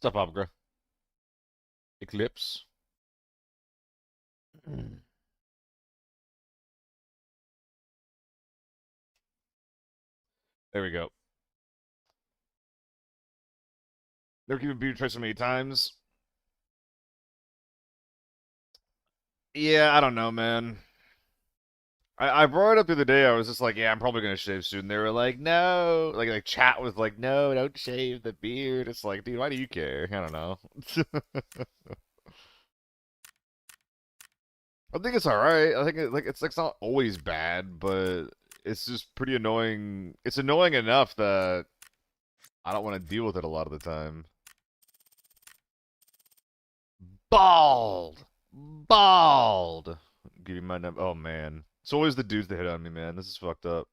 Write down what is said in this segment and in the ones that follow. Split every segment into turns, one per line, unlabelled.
What's up, Abgra? Eclipse. There we go. Never keep a beer try so many times. Yeah, I don't know, man. I brought it up the other day. I was just like, yeah, I'm probably gonna shave soon. They were like, no, like chat was like, no, don't shave the beard. It's like, dude, why do you care? I don't know. I think it's all right. I think it's not always bad, but it's just pretty annoying. It's annoying enough that I don't want to deal with it a lot of the time. Bald, bald. Give you my number. Oh man, it's always the dudes that hit on me, man. This is fucked up.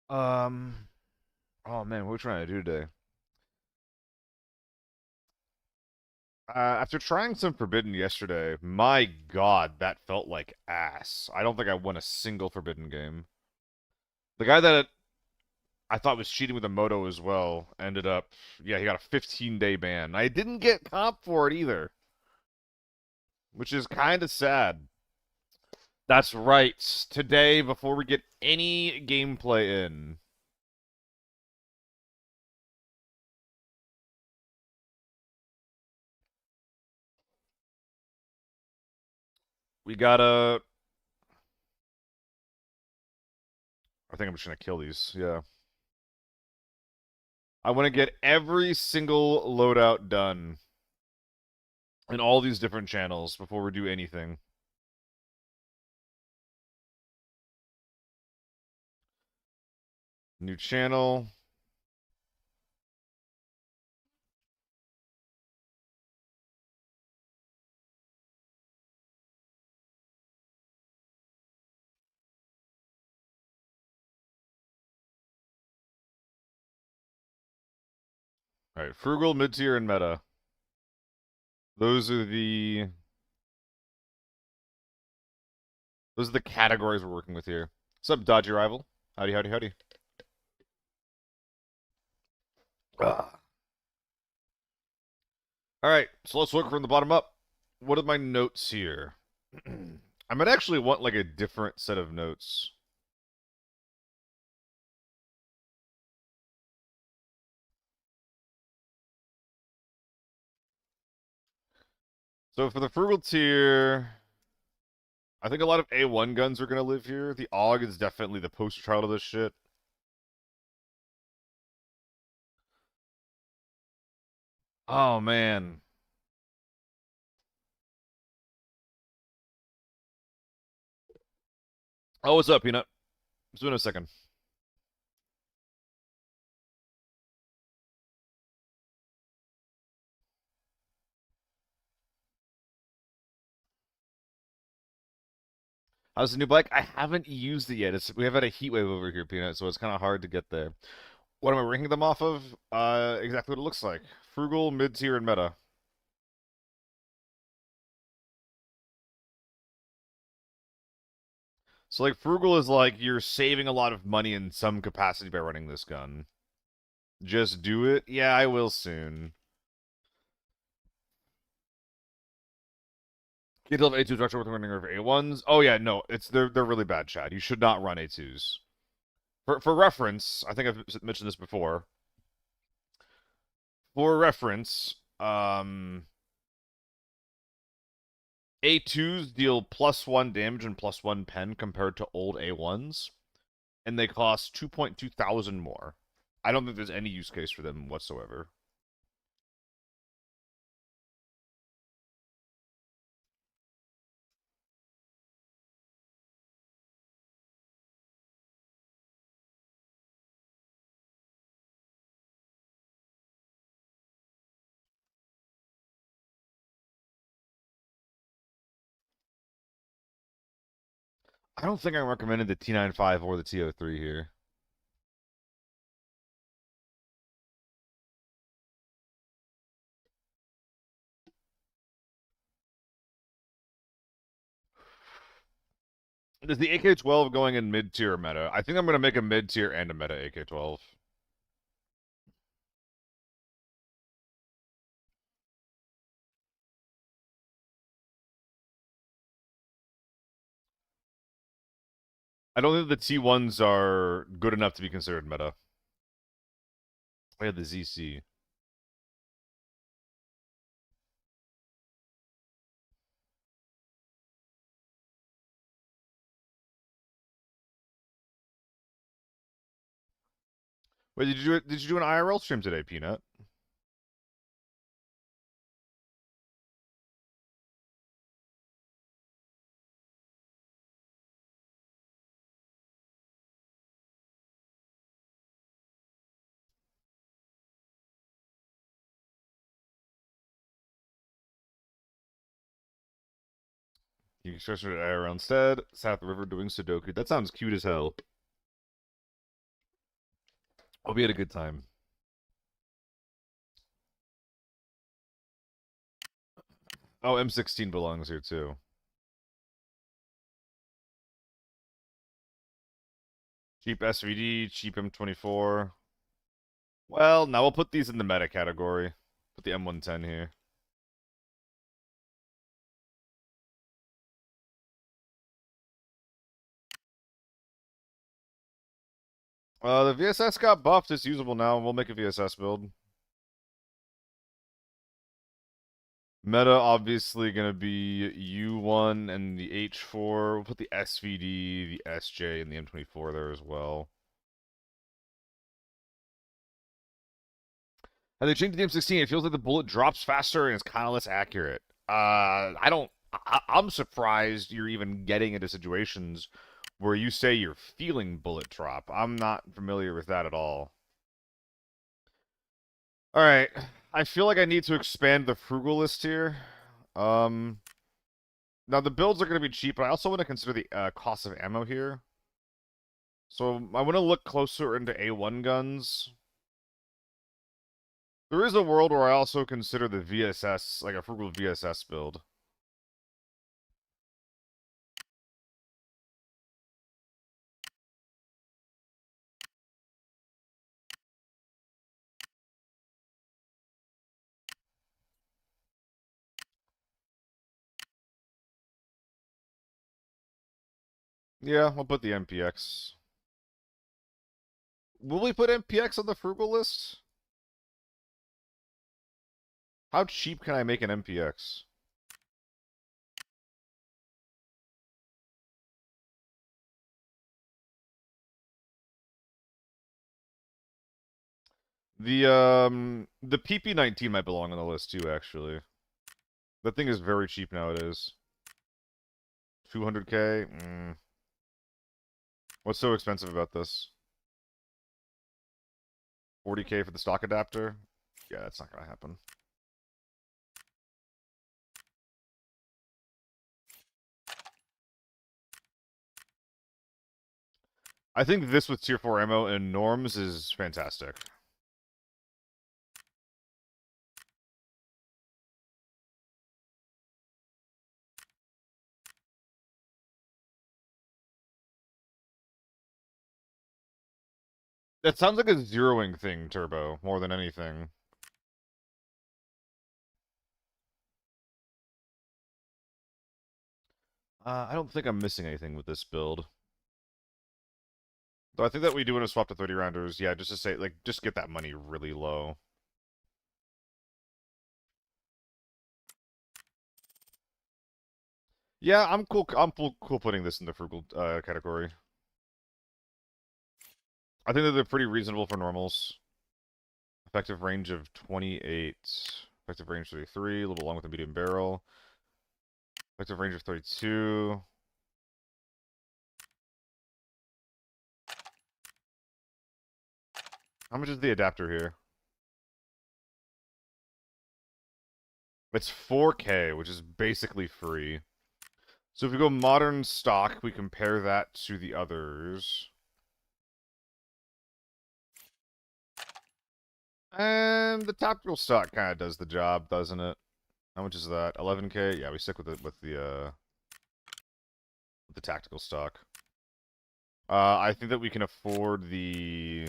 um. Oh man, what are we trying to do today? After trying some Forbidden yesterday, my god, that felt like ass. I don't think I won a single Forbidden game. The guy that I thought was cheating with a moto as well ended up, yeah, he got a 15-day ban. I didn't get comp for it either, which is kind of sad. That's right. Today, before we get any gameplay in, we gotta. I think I'm just gonna kill these. Yeah. I want to get every single loadout done in all these different channels before we do anything. New channel. All right, frugal, mid-tier, and meta. Those are the categories we're working with here. What's up, Dodgy Rival? Howdy, howdy, howdy. Ugh. All right, so let's work from the bottom up. What are my notes here? I might actually want like a different set of notes. So for the frugal tier, I think a lot of A1 guns are going to live here. The AUG is definitely the poster child of this shit. Oh, man. Oh, what's up, Peanut? Just in a second. How's the new bike? I haven't used it yet. We have had a heat wave over here, Peanut, so it's kind of hard to get there. What am I ranking them off of? Exactly what it looks like. Frugal, mid-tier, and meta. So, like, frugal is like you're saving a lot of money in some capacity by running this gun. Just do it? Yeah, I will soon. Can't tell if A2s are actually worth running over A1s. Oh yeah, no, they're really bad, Chad. You should not run A2s. For reference, I think I've mentioned this before. For reference, A2s deal +1 damage and +1 pen compared to old A1s, and they cost 2.2 thousand more. I don't think there's any use case for them whatsoever. I don't think I'm recommending the T95 or the T03 here. Is the AK-12 going in mid-tier meta? I think I'm going to make a mid-tier and a meta AK-12. I don't think the T1s are good enough to be considered meta. I had the ZC. Wait, did you do an IRL stream today, Peanut? You can stretch it at IRL instead. Sat at the river doing Sudoku. That sounds cute as hell. Hope you had a good time. Oh, M16 belongs here too. Cheap SVD, cheap M24. Well, now we'll put these in the meta category. Put the M110 here. The VSS got buffed. It's usable now. We'll make a VSS build. Meta obviously gonna be U1 and the H4. We'll put the SVD, the SJ, and the M24 there as well. Have they changed the M16? It feels like the bullet drops faster and it's kind of less accurate. I'm surprised you're even getting into situations where you say you're feeling bullet drop. I'm not familiar with that at all. All right, I feel like I need to expand the frugal list here. Now the builds are going to be cheap, but I also want to consider the cost of ammo here. So I want to look closer into A1 guns. There is a world where I also consider the VSS, like a frugal VSS build. Yeah, we'll put the MPX. Will we put MPX on the frugal list? How cheap can I make an MPX? The PP19 might belong on the list too, actually. That thing is very cheap nowadays. 200k? What's so expensive about this? 40k for the stock adapter? Yeah, that's not gonna happen. I think this with tier 4 ammo and norms is fantastic. That sounds like a zeroing thing, Turbo, more than anything. I don't think I'm missing anything with this build. Though I think that we do want to swap to 30 rounders, yeah, just to say, like, just get that money really low. Yeah, I'm cool. Cool putting this in the frugal category. I think that they're pretty reasonable for normals. Effective range of 28. Effective range 33, a little long with the medium barrel. Effective range of 32. How much is the adapter here? It's 4K, which is basically free. So if we go modern stock, we compare that to the others. And the tactical stock kind of does the job, doesn't it? How much is that? 11K? Yeah, we stick with it with the with the tactical stock. I think that we can afford the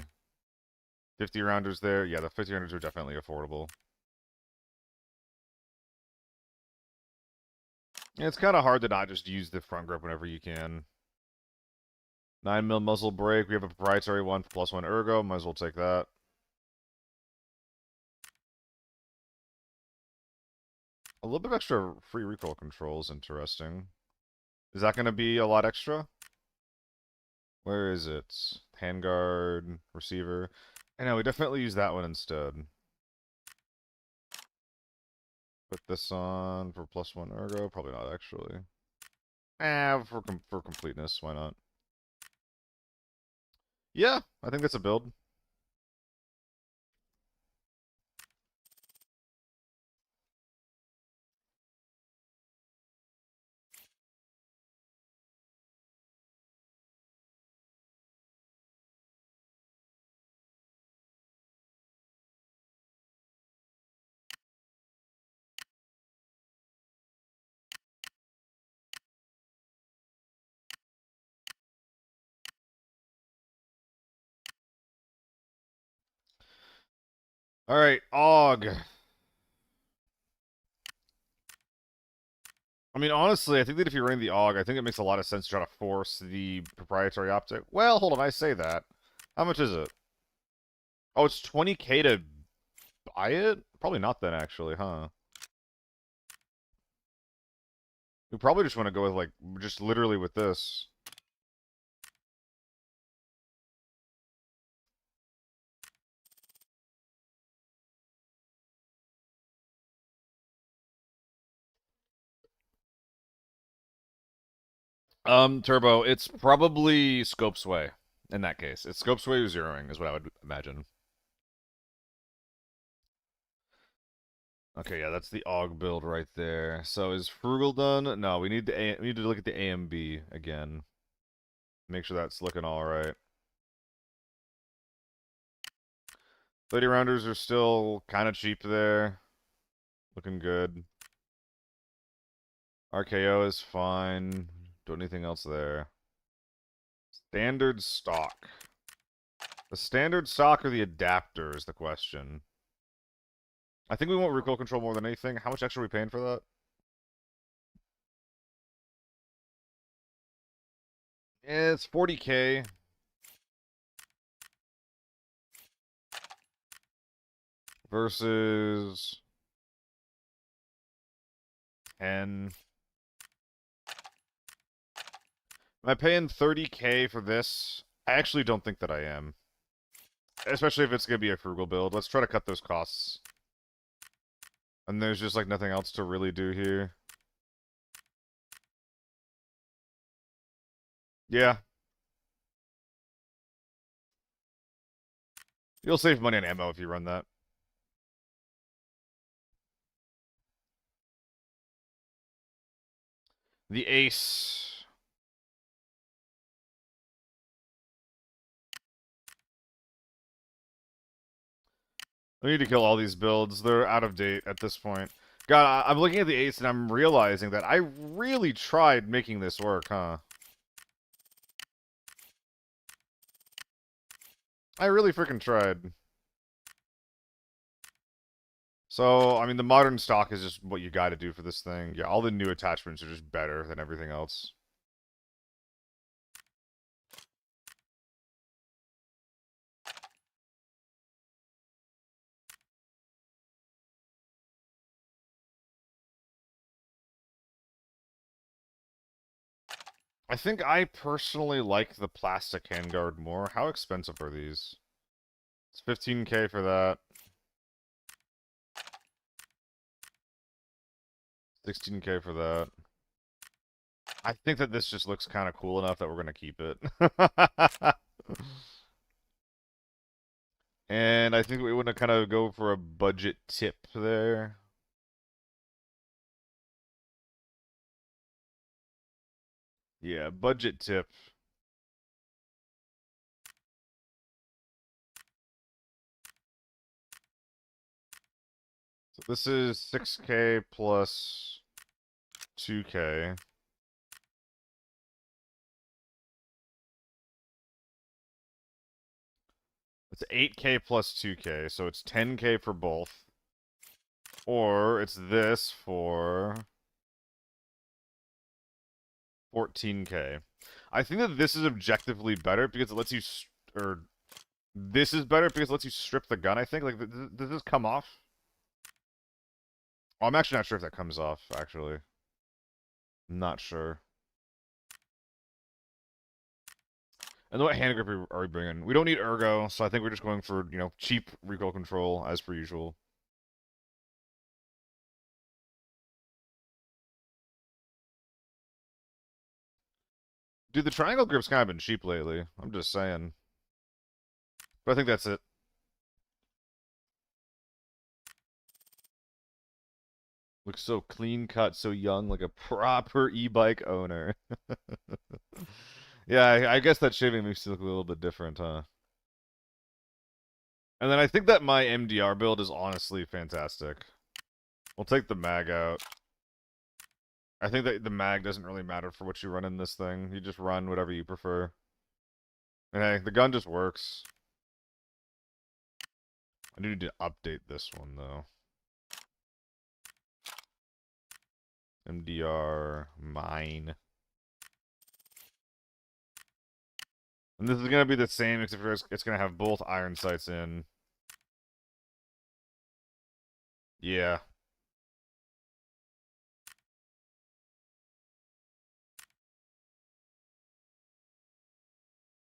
50 rounders there. Yeah, the 50 rounders are definitely affordable. And it's kind of hard to not just use the front grip whenever you can. 9mm muzzle brake. We have a proprietary one, +1 ergo. Might as well take that. A little bit of extra free recoil control is interesting. Is that going to be a lot extra? Where is it? Handguard, receiver. I know, we definitely use that one instead. Put this on for +1 ergo. Probably not, actually. For completeness, why not? Yeah, I think that's a build. Alright, AUG. I mean, honestly, I think that if you're running the AUG, I think it makes a lot of sense to try to force the proprietary optic. Well, hold on, I say that. How much is it? Oh, it's 20k to buy it? Probably not then, actually, huh? We probably just want to go with, like, just literally with this. Turbo, it's probably scope sway in that case. It's scope sway or zeroing is what I would imagine. Okay, yeah, that's the AUG build right there. So is Frugal done? No, we need we need to look at the AMB again. Make sure that's looking all right. 30 rounders are still kind of cheap there. Looking good. RKO is fine. Do anything else there. Standard stock. The standard stock or the adapter is the question. I think we want recoil control more than anything. How much extra are we paying for that? It's 40k. Versus 10. Am I paying 30k for this? I actually don't think that I am. Especially if it's going to be a frugal build. Let's try to cut those costs. And there's just like nothing else to really do here. Yeah. You'll save money on ammo if you run that. The ace. I need to kill all these builds. They're out of date at this point. God, I'm looking at the ace and I'm realizing that I really tried making this work, huh? I really freaking tried. So, I mean, the modern stock is just what you gotta do for this thing. Yeah, all the new attachments are just better than everything else. I think I personally like the plastic handguard more. How expensive are these? It's 15k for that. 16k for that. I think that this just looks kind of cool enough that we're going to keep it. And I think we want to kind of go for a budget tip there. Yeah, budget tip. So this is 6k plus 2k. It's 8K plus 2K, so it's 10K for both. Or it's this for 14K. I think that this is objectively better because it lets you, or this is better because it lets you strip the gun, I think. Like, does this come off? Oh, I'm actually not sure if that comes off, actually. Not sure. And what hand grip are we bringing? We don't need ergo, so I think we're just going for, you know, cheap recoil control, as per usual. Dude, the triangle grip's kind of been cheap lately. I'm just saying. But I think that's it. Looks so clean cut, so young, like a proper e-bike owner. Yeah, I guess that shaving makes it look a little bit different, huh? And then I think that my MDR build is honestly fantastic. We'll take the mag out. I think that the mag doesn't really matter for what you run in this thing. You just run whatever you prefer. And hey, the gun just works. I need to update this one, though. MDR, mine. And this is going to be the same, except for it's going to have both iron sights in. Yeah.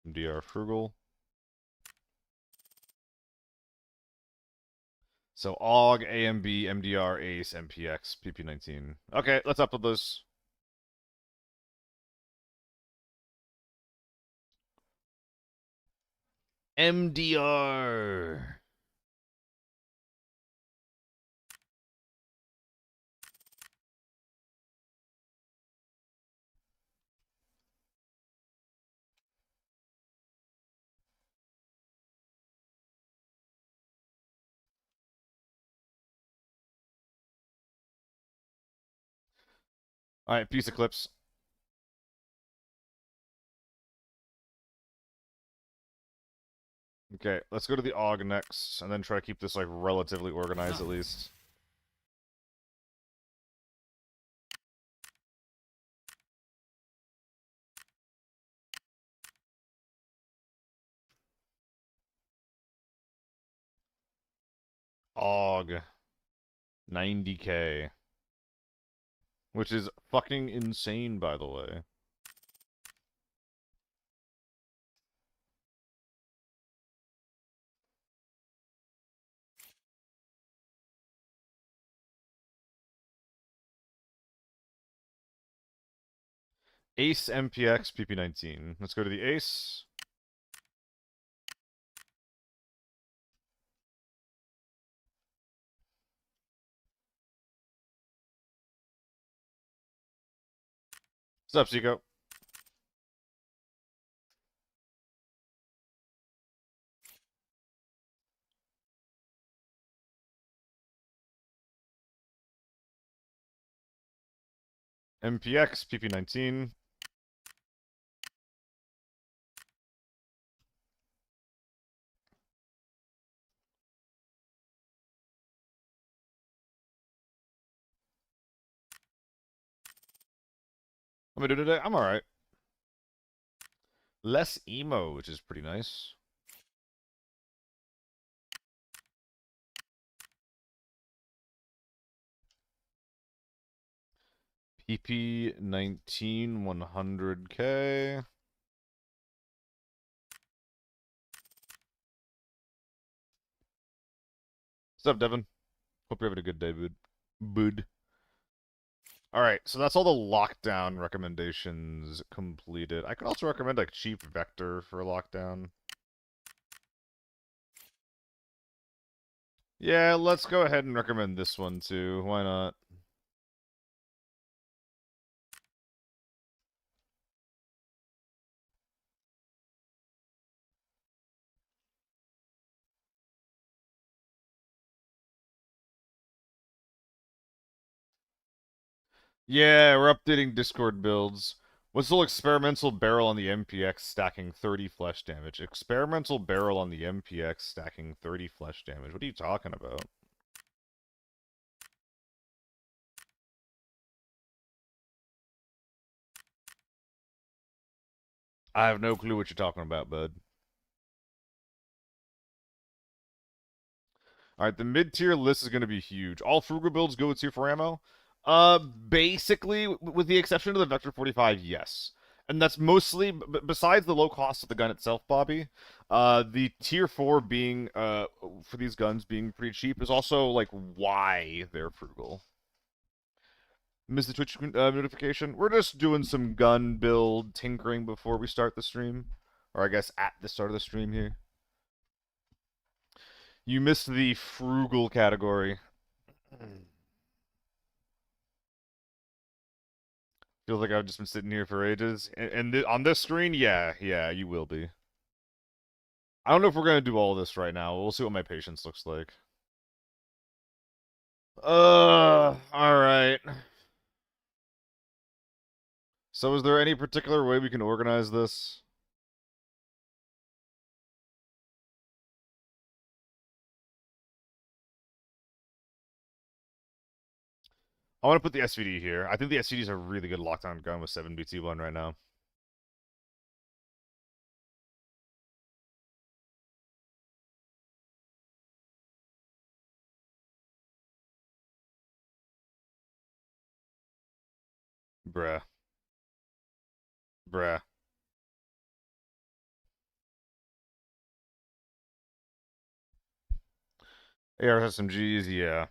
MDR frugal. So AUG, AMB, MDR, ACE, MPX, PP19. Okay, let's upload those. MDR. Alright, piece of clips. Okay, let's go to the AUG next, and then try to keep this, like, relatively organized at least. AUG. 90K. Which is fucking insane, by the way. ACE, MPX, PP19. Let's go to the ACE. What's up, Zico? MPX, PP19. What am I doing today? I'm alright. Less emo, which is pretty nice. PP19, 100K. What's up, Devin? Hope you're having a good day, bud. Alright, so that's all the lockdown recommendations completed. I could also recommend, like, cheap vector for lockdown. Yeah, let's go ahead and recommend this one, too. Why not? Yeah, we're updating Discord builds. What's the experimental barrel on the MPX stacking 30 flesh damage? Experimental barrel on the MPX stacking 30 flesh damage. What are you talking about? I have no clue what you're talking about, bud. Alright, the mid-tier list is going to be huge. All frugal builds go with tier 4 ammo? Basically, with the exception of the Vector 45, yes. And that's mostly, besides the low cost of the gun itself, Bobby, the tier 4 being, for these guns being pretty cheap is also, like, why they're frugal. Miss the Twitch notification? We're just doing some gun build tinkering before we start the stream. Or I guess at the start of the stream here. You missed the frugal category. Feels like I've just been sitting here for ages. And on this screen, yeah, you will be. I don't know if we're going to do all of this right now. We'll see what my patience looks like. Alright. So is there any particular way we can organize this? I want to put the SVD here. I think the SVD is a really good lockdown gun with 7BT1 right now. Bruh. Bruh. AR SMGs, yeah.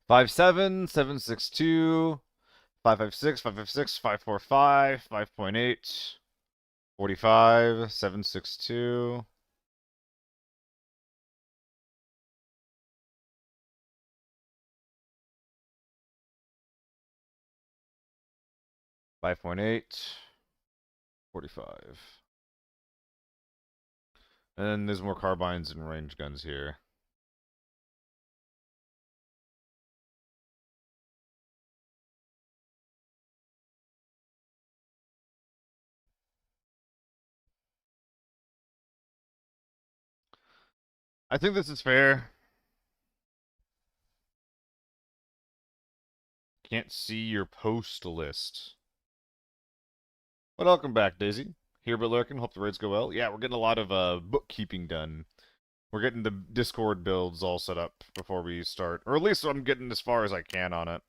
Five seven 762 556 556 545 5.8 45 762 5.8 45. And then there's more carbines and range guns here. I think this is fair. Can't see your post list. But welcome back, Daisy. Here but lurking. Hope the raids go well. Yeah, we're getting a lot of bookkeeping done. We're getting the Discord builds all set up before we start. Or at least I'm getting as far as I can on it.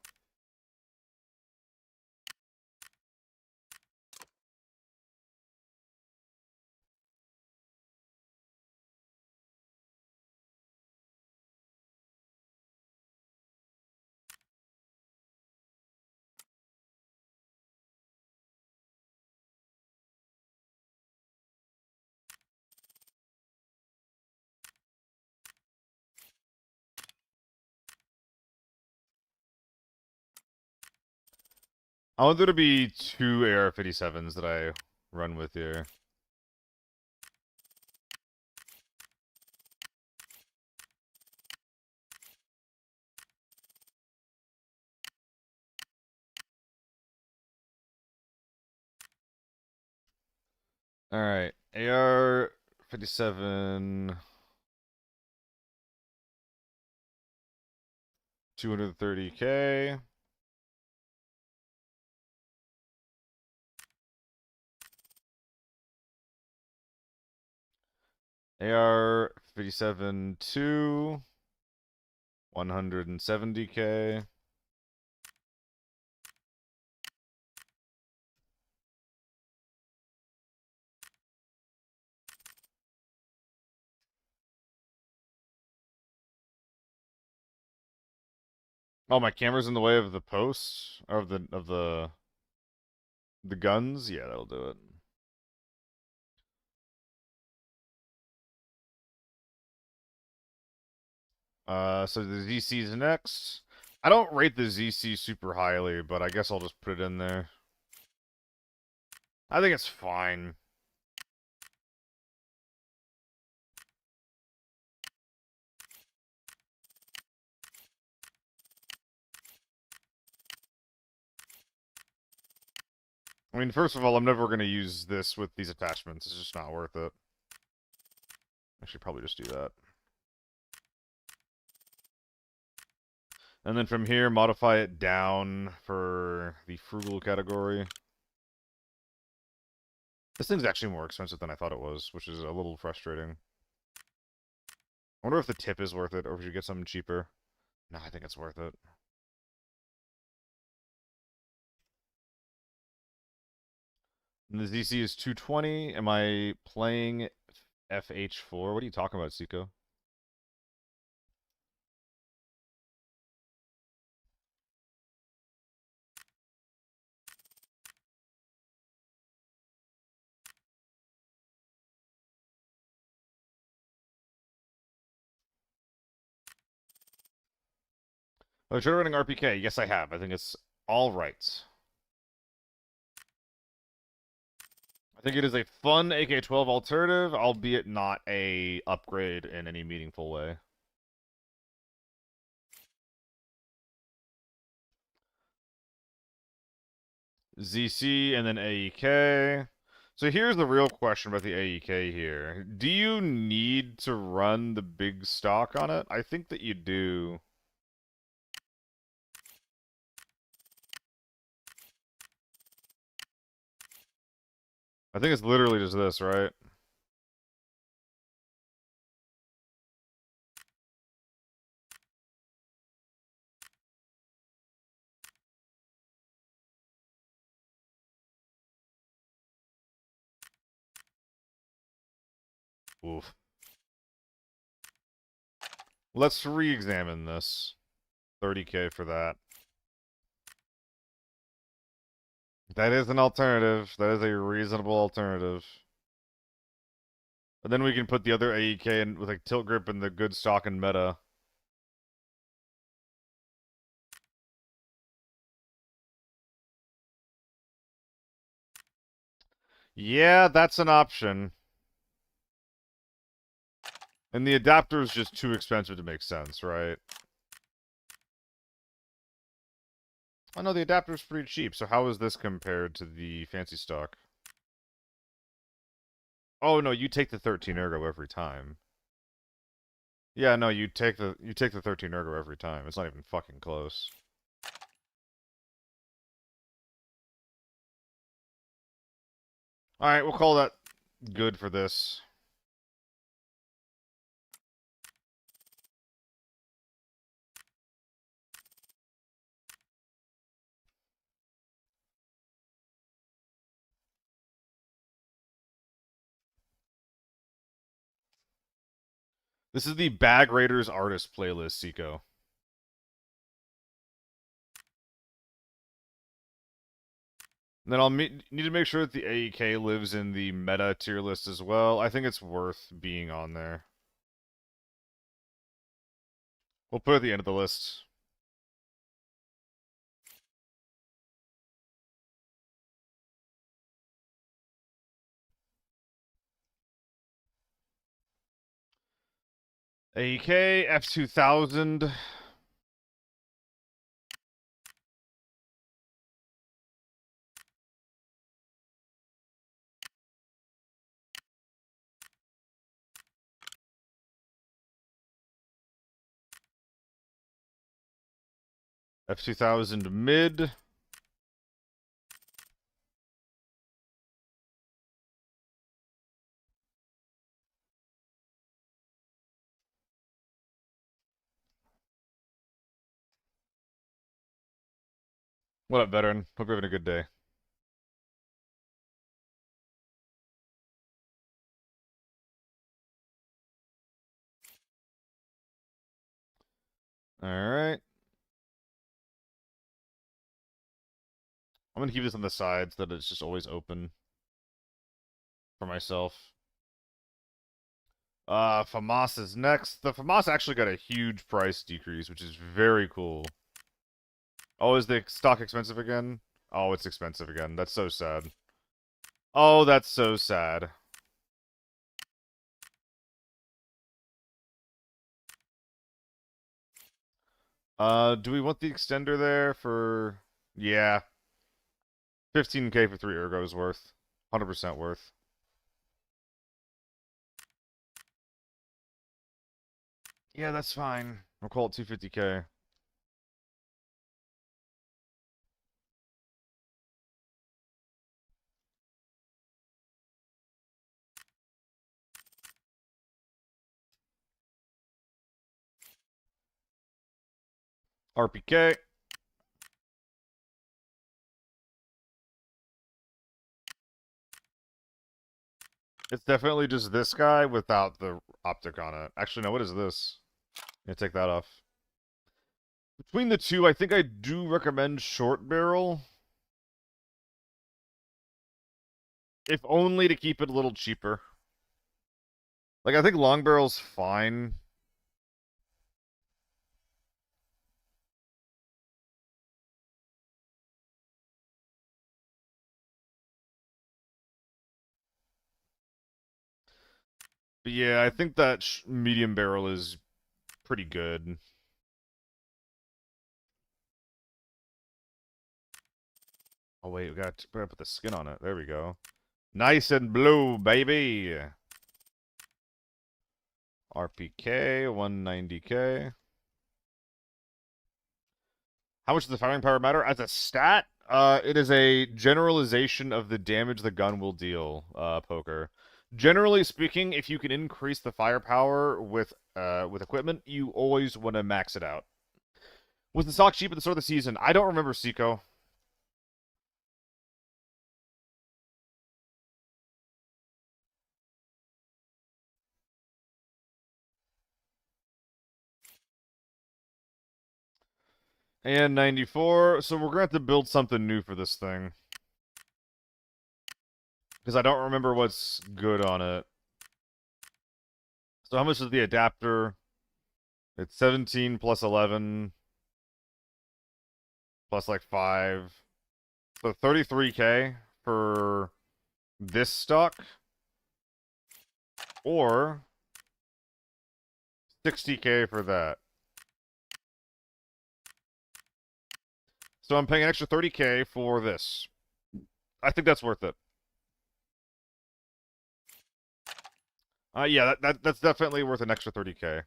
I want there to be 2 AR-57s that I run with here. Alright, AR-57... 230k. AR-57 2, 170k. Oh, my camera's in the way of the posts of the guns. Yeah, that'll do it. So the ZC's next. I don't rate the ZC super highly, but I guess I'll just put it in there. I think it's fine. I mean, first of all, I'm never going to use this with these attachments. It's just not worth it. I should probably just do that. And then from here, modify it down for the frugal category. This thing's actually more expensive than I thought it was, which is a little frustrating. I wonder if the tip is worth it, or if we should get something cheaper. No, I think it's worth it. And the ZC is 220. Am I playing FH4? What are you talking about, Seiko? Oh, I tried running RPK. Yes, I have. I think it's all right. I think it is a fun AK-12 alternative, albeit not a upgrade in any meaningful way. ZC and then AEK. So here's the real question about the AEK here. Do you need to run the big stock on it? I think that you do. I think it's literally just this, right? Oof. Let's re-examine this. 30K for that. That is an alternative. That is a reasonable alternative. And then we can put the other AEK in with like tilt grip and the good stock and meta. Yeah, that's an option. And the adapter is just too expensive to make sense, right? Oh no, the adapter's pretty cheap, so how is this compared to the fancy stock? Oh no, you take the 13 ergo every time. Yeah, no, you take the 13 ergo every time. It's not even fucking close. Alright, we'll call that good for this. This is the Bag Raiders artist playlist, Seiko. And then I'll need to make sure that the AEK lives in the meta tier list as well. I think it's worth being on there. We'll put it at the end of the list. AEK, F2000. F2000 mid. What up, veteran? Hope you're having a good day. Alright. I'm gonna keep this on the side so that it's just always open for myself. FAMAS is next. The FAMAS actually got a huge price decrease, which is very cool. Oh, is the stock expensive again? Oh, it's expensive again. That's so sad. Oh, that's so sad. Do we want the extender there for... Yeah. 15k for 3 ergos worth. 100% worth. Yeah, that's fine. We'll call it 250k. RPK. It's definitely just this guy without the optic on it. Actually, no, what is this? I'm gonna take that off. Between the two, I think I do recommend short barrel. If only to keep it a little cheaper. Like, I think long barrel's fine. But yeah, I think that medium barrel is pretty good. Oh wait, we gotta put the skin on it. There we go. Nice and blue, baby. RPK, 190k. How much does the firing power matter? As a stat, it is a generalization of the damage the gun will deal, poker. Generally speaking, if you can increase the firepower with equipment, you always want to max it out. Was the stock cheap at the start of the season? I don't remember, Seiko. And 94, so we're going to have to build something new for this thing. Because I don't remember what's good on it. So how much is the adapter? It's 17 plus 11 plus like 5. So 33k for this stock. Or 60k for that. So I'm paying an extra 30k for this. I think that's worth it. Yeah, that's definitely worth an extra 30k.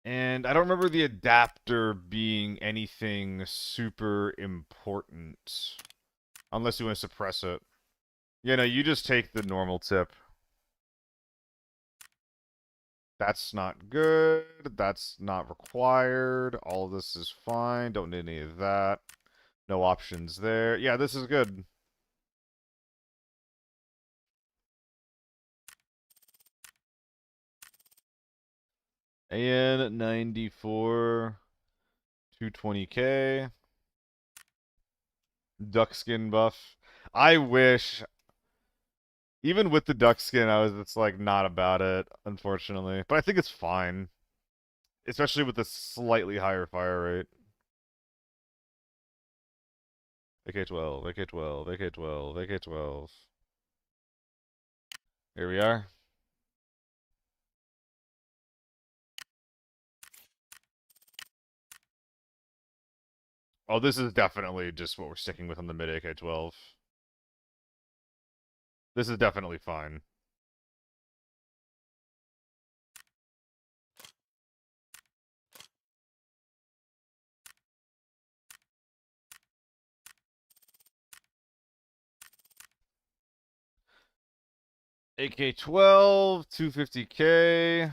And I don't remember the adapter being anything super important. Unless you want to suppress it. Yeah, no, you just take the normal tip. That's not good. That's not required. All of this is fine. Don't need any of that. No options there. Yeah, this is good. And 94, 220k. Duck skin buff. I wish. Even with the duck skin, it's like not about it, unfortunately. But I think it's fine. Especially with the slightly higher fire rate. AK-12, AK-12, AK-12, AK-12. Here we are. Oh, this is definitely just what we're sticking with on the mid AK-12. This is definitely fine. AK-12, 250k.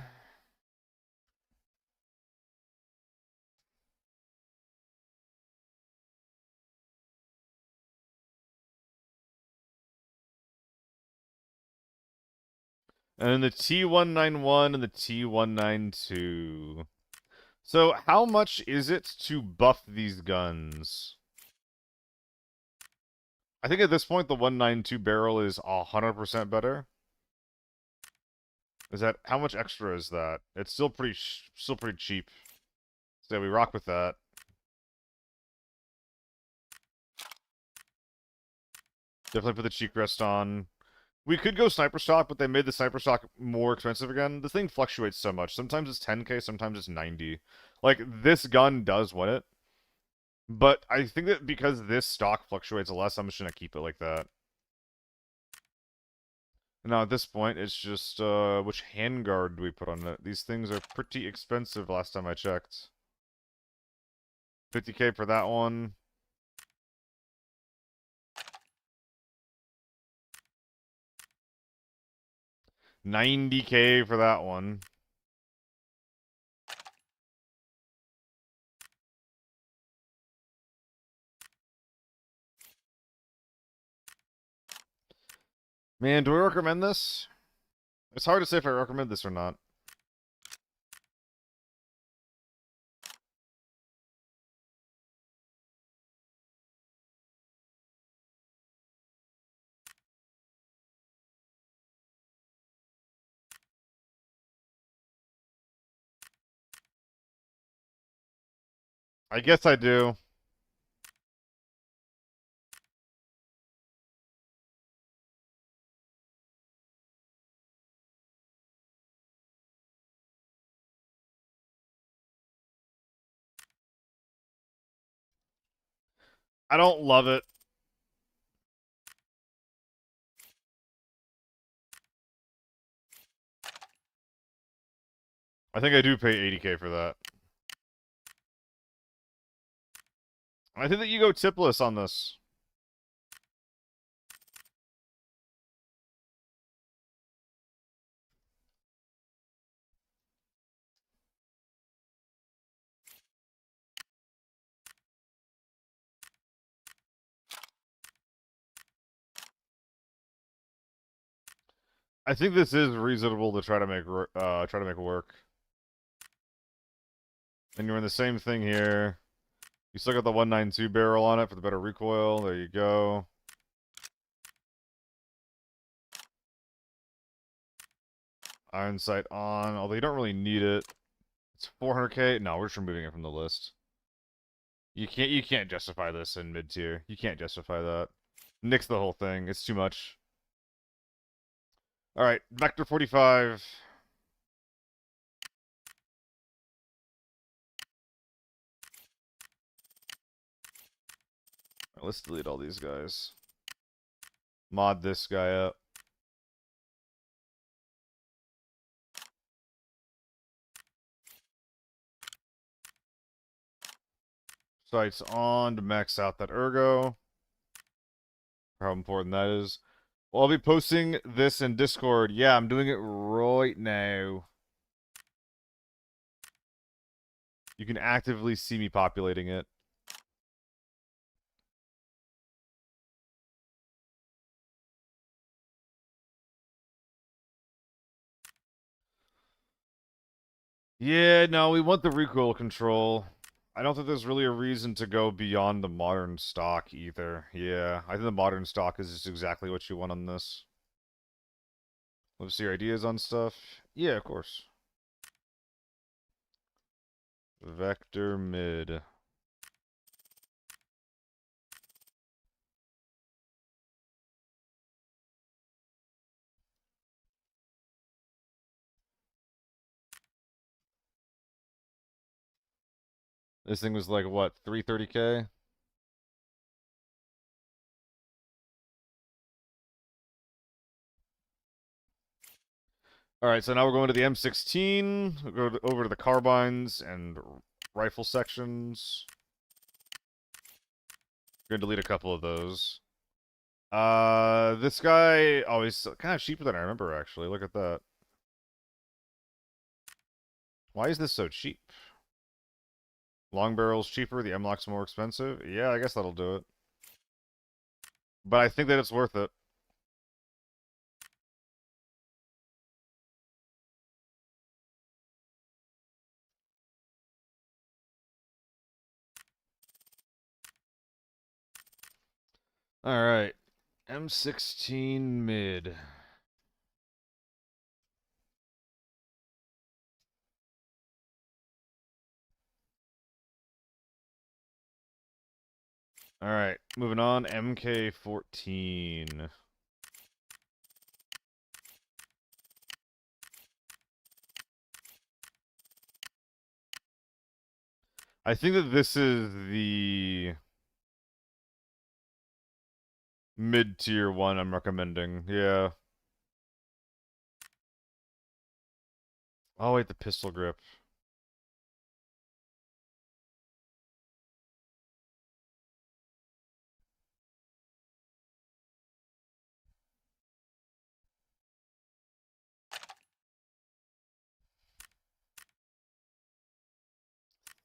And then the T191 and the T192. So how much is it to buff these guns? I think at this point the 192 barrel is 100% better. Is that how much extra is that? It's still pretty cheap. So we rock with that. Definitely put the cheek rest on. We could go sniper stock, but they made the sniper stock more expensive again. The thing fluctuates so much. Sometimes it's 10k, sometimes it's 90. Like, this gun does win it. But I think that because this stock fluctuates less, I'm just gonna keep it like that. Now, at this point, it's just, which handguard do we put on it? These things are pretty expensive last time I checked. 50k for that one. 90k for that one. Man, do I recommend this? It's hard to say if I recommend this or not. I guess I do. I don't love it. I think I do pay 80k for that. I think that you go tipless on this. I think this is reasonable to try to make work. And you're in the same thing here. You still got the 192 barrel on it for the better recoil. There you go. Iron sight on, although you don't really need it. It's 400k. No, we're just removing it from the list. You can't justify this in mid tier. You can't justify that. Nix the whole thing. It's too much. All right, Vector 45. Right, let's delete all these guys. Mod this guy up. Sights on to max out that ergo. How important that is. Well, I'll be posting this in Discord. Yeah, I'm doing it right now. You can actively see me populating it. Yeah, no, we want the recoil control. I don't think there's really a reason to go beyond the modern stock either. Yeah, I think the modern stock is just exactly what you want on this. Let's see your ideas on stuff. Yeah, of course. Vector mid. This thing was like, what, 330k? Alright, so now we're going to the M16. We'll go over to the carbines and rifle sections. Gonna delete a couple of those. This guy, oh, he's kind of cheaper than I remember, actually. Look at that. Why is this so cheap? Long barrel's cheaper, the M-Lock's more expensive. Yeah, I guess that'll do it. But I think that it's worth it. Alright. M16 mid. Alright, moving on. MK14. I think that this is the mid-tier one I'm recommending. Yeah. Oh, wait, the pistol grip.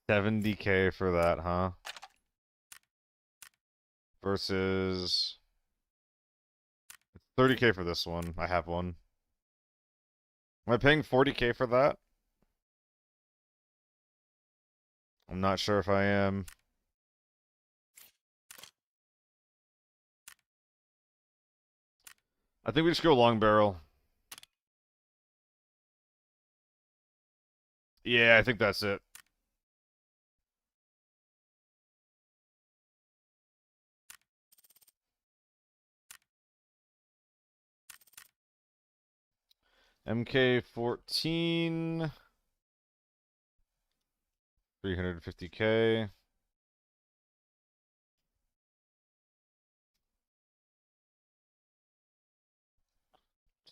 $70K for that, huh? Versus 30K for this one. I have one. Am I paying 40K for that? I'm not sure if I am. I think we just go long barrel. Yeah, I think that's it. MK14. 350K.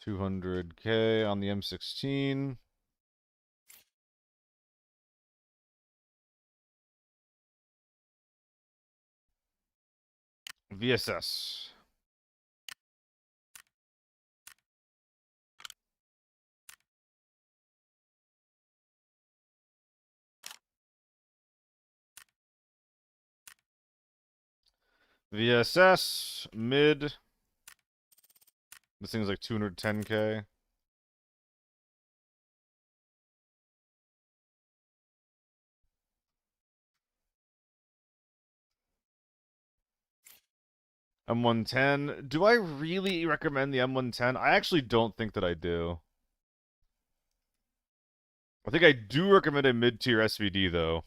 200K on the M16. VSS. VSS. Mid. This thing's like 210K. M110. Do I really recommend the M110? I actually don't think that I do. I think I do recommend a mid-tier SVD, though.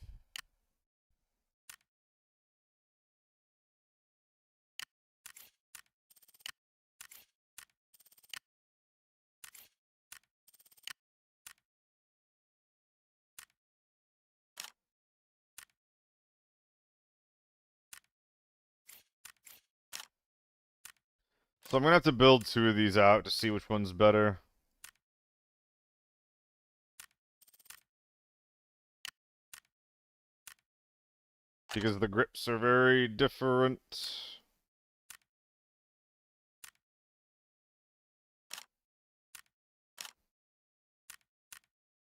So I'm gonna have to build two of these out to see which one's better. Because the grips are very different.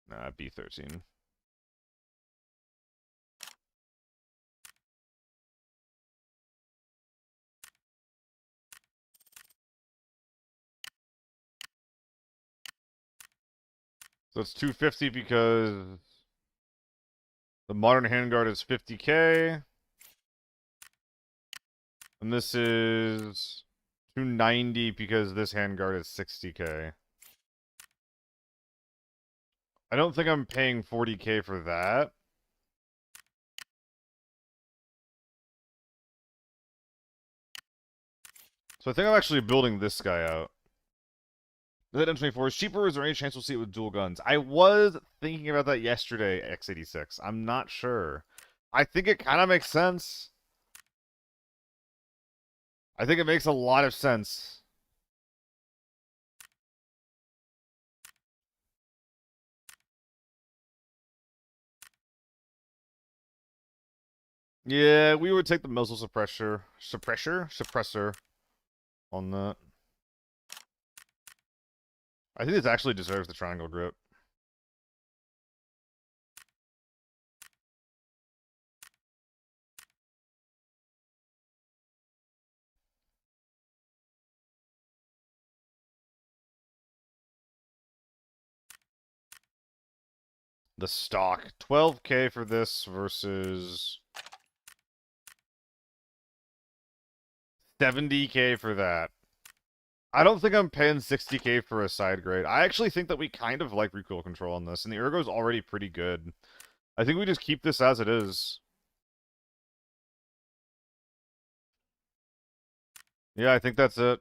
Nah, B13. So it's 250 because the modern handguard is 50K. And this is 290 because this handguard is 60K. I don't think I'm paying 40K for that. So I think I'm actually building this guy out. That M24 is cheaper, or is there any chance we'll see it with dual guns? I was thinking about that yesterday, X86. I'm not sure. I think it kind of makes sense. I think it makes a lot of sense. Yeah, we would take the muzzle suppressor on that. I think this actually deserves the triangle grip. The stock, 12K for this versus 70K for that. I don't think I'm paying 60K for a side grade. I actually think that we kind of like recoil control on this, and the ergo's already pretty good. I think we just keep this as it is. Yeah, I think that's it.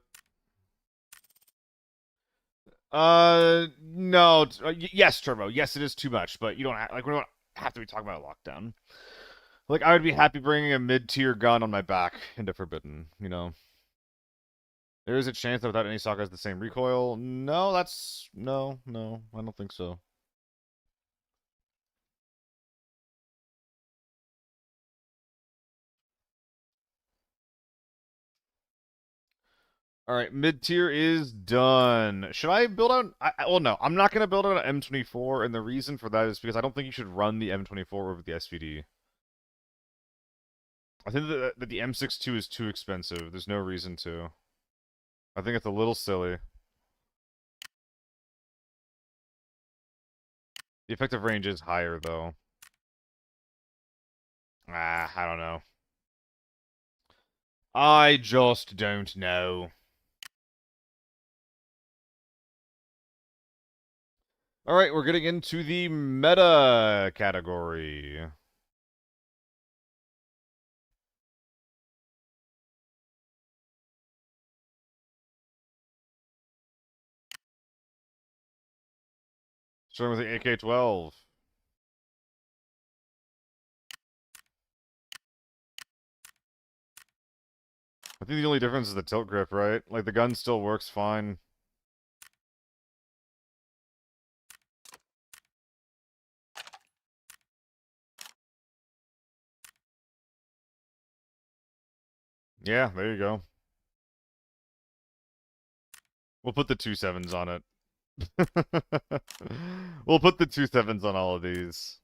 No. Yes, Turbo. Yes, it is too much, but you don't like we don't have to be talking about a lockdown. Like I would be happy bringing a mid-tier gun on my back into Forbidden. You know, there is a chance that without any stock has the same recoil. No, no. I don't think so. All right, mid tier is done. Should I build out? Well, no, I'm not gonna build out an M24, and the reason for that is because I don't think you should run the M24 over the SVD. I think that the M62 is too expensive. There's no reason to. I think it's a little silly. The effective range is higher though. I don't know. I just don't know. All right, we're getting into the meta category. Starting with the AK-12. I think the only difference is the tilt grip, right? Like, the gun still works fine. Yeah, there you go. We'll put the 2.7s on it. We'll put the 2.7s on all of these.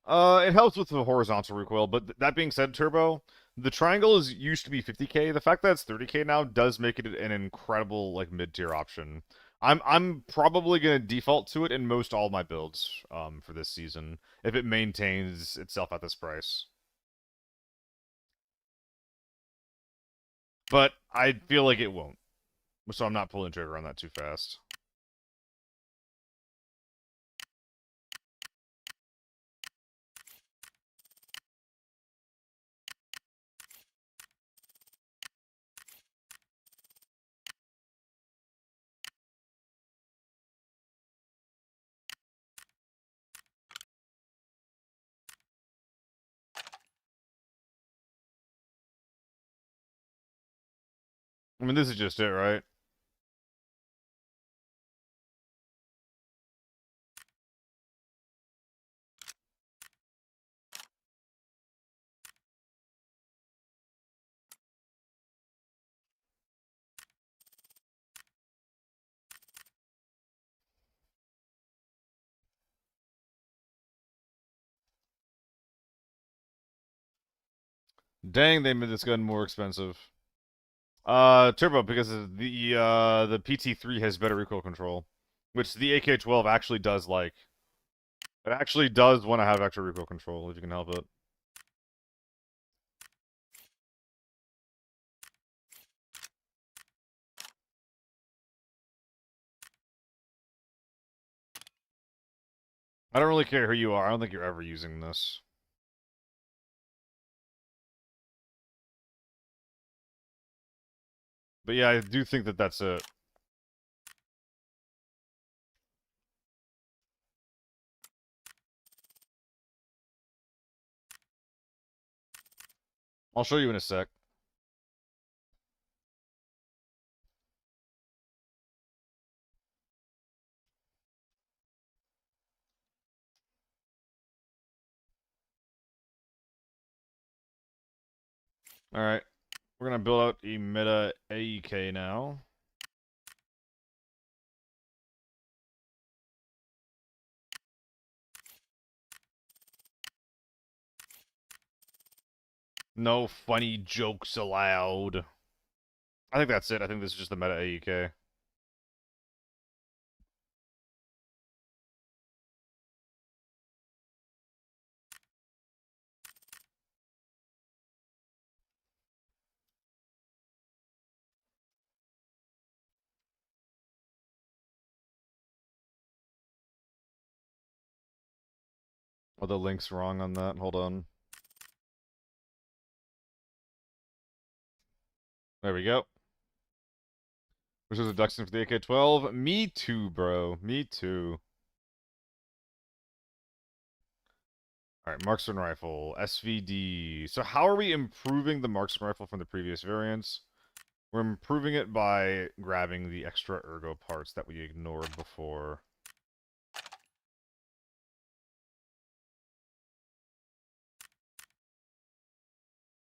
It helps with the horizontal recoil, but that being said, Turbo, the triangle is used to be 50k. The fact that it's 30k now does make it an incredible like mid-tier option. I'm probably gonna default to it in most all my builds for this season if it maintains itself at this price. But I feel like it won't, so I'm not pulling trigger on that too fast. I mean, this is just it, right? Dang, they made this gun more expensive. Turbo, because the PT3 has better recoil control, which the AK-12 actually does like. It actually does want to have extra recoil control if you can help it. I don't really care who you are. I don't think you're ever using this. But yeah, I do think that that's it. I'll show you in a sec. Alright. We're gonna build out a meta AEK now. No funny jokes allowed. I think that's it. I think this is just the meta AEK. Oh, the link's wrong on that. Hold on. There we go. Which is a Duxton for the AK-12. Me too, bro. Me too. Alright, marksman rifle. SVD. So how are we improving the marksman rifle from the previous variants? We're improving it by grabbing the extra ergo parts that we ignored before.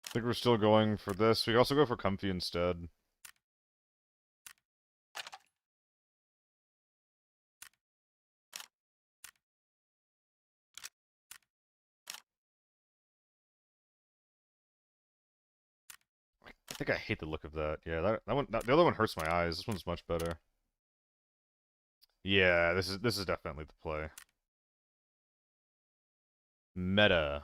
I think we're still going for this. We can also go for comfy instead. I think I hate the look of that. Yeah, that one, the other one hurts my eyes. This one's much better. Yeah, this is definitely the play. Meta.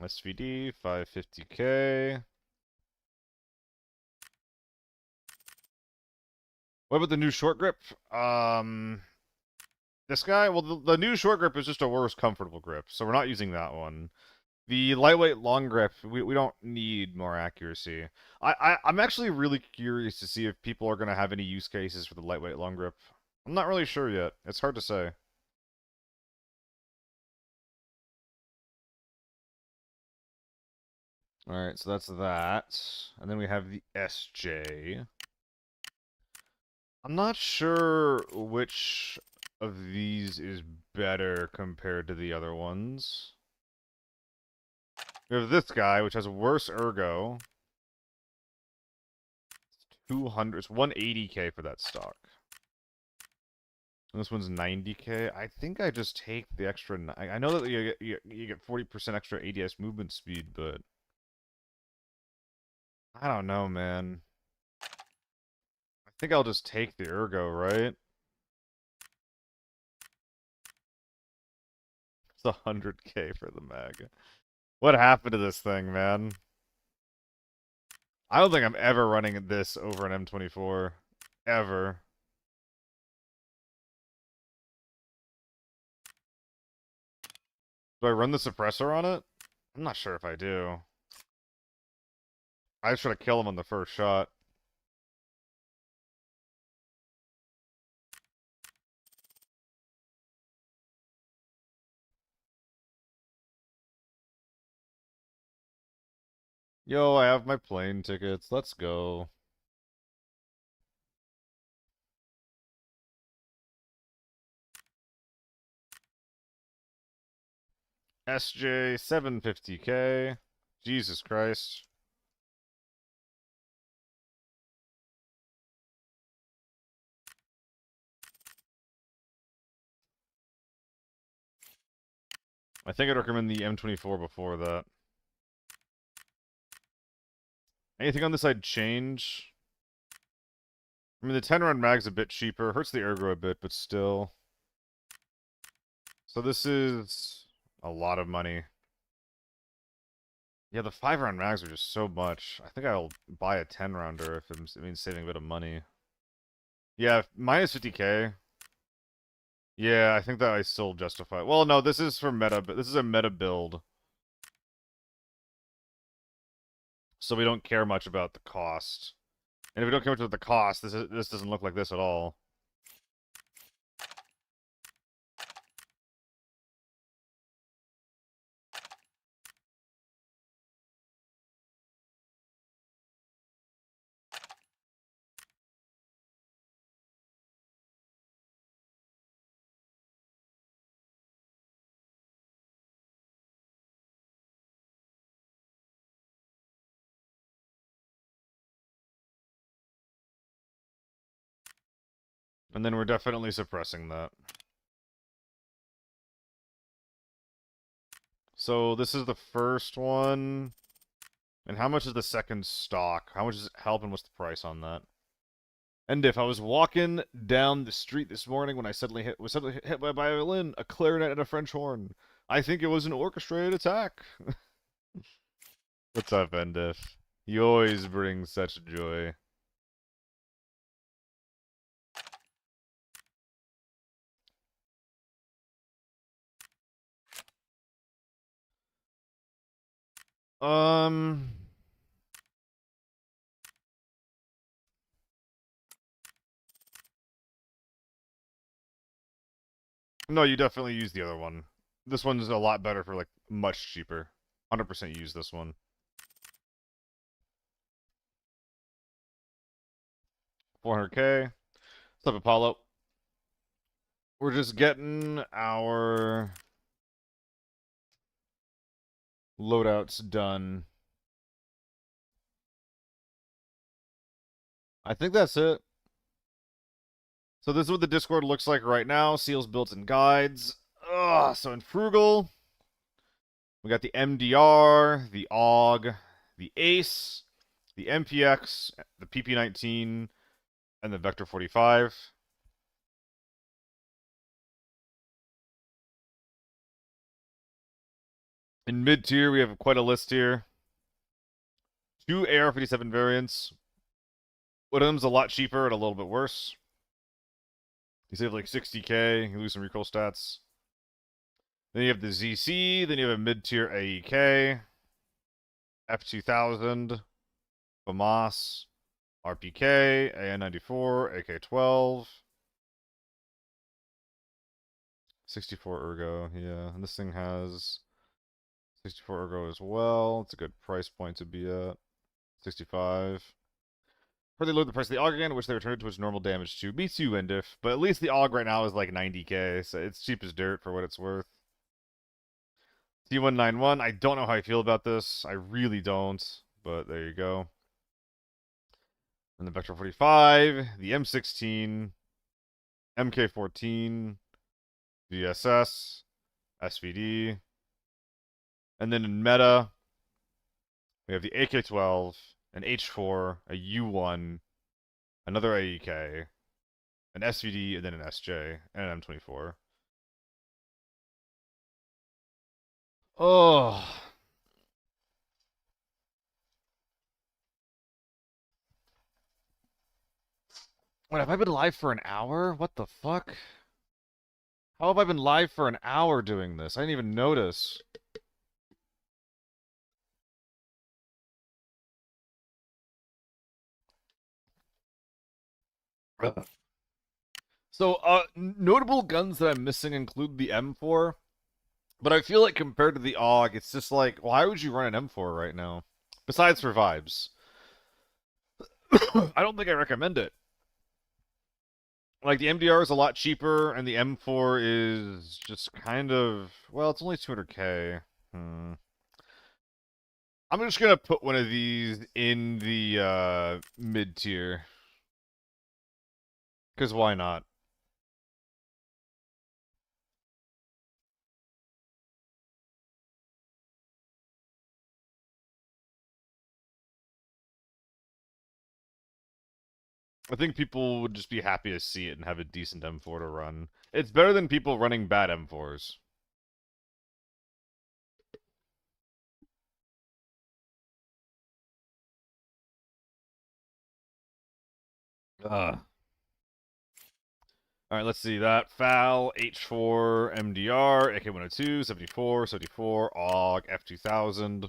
SVD 550k. What about the new short grip? This guy? Well, the new short grip is just a worse comfortable grip, so we're not using that one. The lightweight long grip, we don't need more accuracy. I'm actually really curious to see if people are going to have any use cases for the lightweight long grip. I'm not really sure yet. It's hard to say. Alright, so that's that. And then we have the SJ. I'm not sure which of these is better compared to the other ones. We have this guy, which has worse ergo. It's 200, it's 180k for that stock. And this one's 90k. I think I just take the extra. I know that you get 40% extra ADS movement speed, but I don't know, man. I think I'll just take the ergo, right? It's 100k for the mag. What happened to this thing, man? I don't think I'm ever running this over an M24. Ever. Do I run the suppressor on it? I'm not sure if I do. I just try to kill him on the first shot. Yo, I have my plane tickets. Let's go. SJ 750k. Jesus Christ. I think I'd recommend the M24 before that. Anything on this I'd change? I mean, the 10-round mag's a bit cheaper. Hurts the ergo a bit, but still. So this is a lot of money. Yeah, the 5-round mags are just so much. I think I'll buy a 10-rounder if it means saving a bit of money. Yeah, minus 50k. Yeah, I think that I still justify. Well, no, this is for meta, but this is a meta build. So we don't care much about the cost. And if we don't care much about the cost, this doesn't look like this at all. And then we're definitely suppressing that. So this is the first one. And how much is the second stock? How much does it help and what's the price on that? And if I was walking down the street this morning when I was suddenly hit by a violin, a clarinet, and a French horn, I think it was an orchestrated attack. What's up, Endif? You always bring such joy. Um, no, you definitely use the other one. This one's a lot better for like much cheaper. 100% use this one. 400K. What's up, Apollo? We're just getting our loadouts done. I think that's it. So this is what the Discord looks like right now. Seals, builds, and guides. Ugh, so in Frugal, we got the MDR, the AUG, the ACE, the MPX, the PP19, and the Vector 45. In mid-tier, we have quite a list here. 2 AR-57 variants. One of them's a lot cheaper and a little bit worse. You save like 60K, you lose some recoil stats. Then you have the ZC, then you have a mid-tier AEK, F2000, FAMAS, RPK, AN94, AK-12, 64 ergo, yeah. And this thing has 64 ergo as well. It's a good price point to be at. 65. Or they load the price of the AUG again, which they returned to its normal damage too. Me too, Windif. But at least the AUG right now is like 90K, so it's cheap as dirt for what it's worth. T191, I don't know how I feel about this. I really don't, but there you go. And the Vector 45, the M16, MK14, VSS, SVD. And then in meta, we have the AK-12, an H4, a U1, another AEK, an SVD, and then an SJ, and an M24. Oh. Wait, have I been live for an hour? What the fuck? How have I been live for an hour doing this? I didn't even notice. Ugh. So, notable guns that I'm missing include the M4, but I feel like compared to the AUG, it's just like, why would you run an M4 right now? Besides for vibes. I don't think I recommend it. Like, the MDR is a lot cheaper, and the M4 is just kind of... Well, it's only 200K. I'm just gonna put one of these in the, mid-tier. Because why not? I think people would just be happy to see it and have a decent M4 to run. It's better than people running bad M4s. Ugh. Alright, let's see that. FAL, H4, MDR, AK-102, 74, 74, AUG, F2000.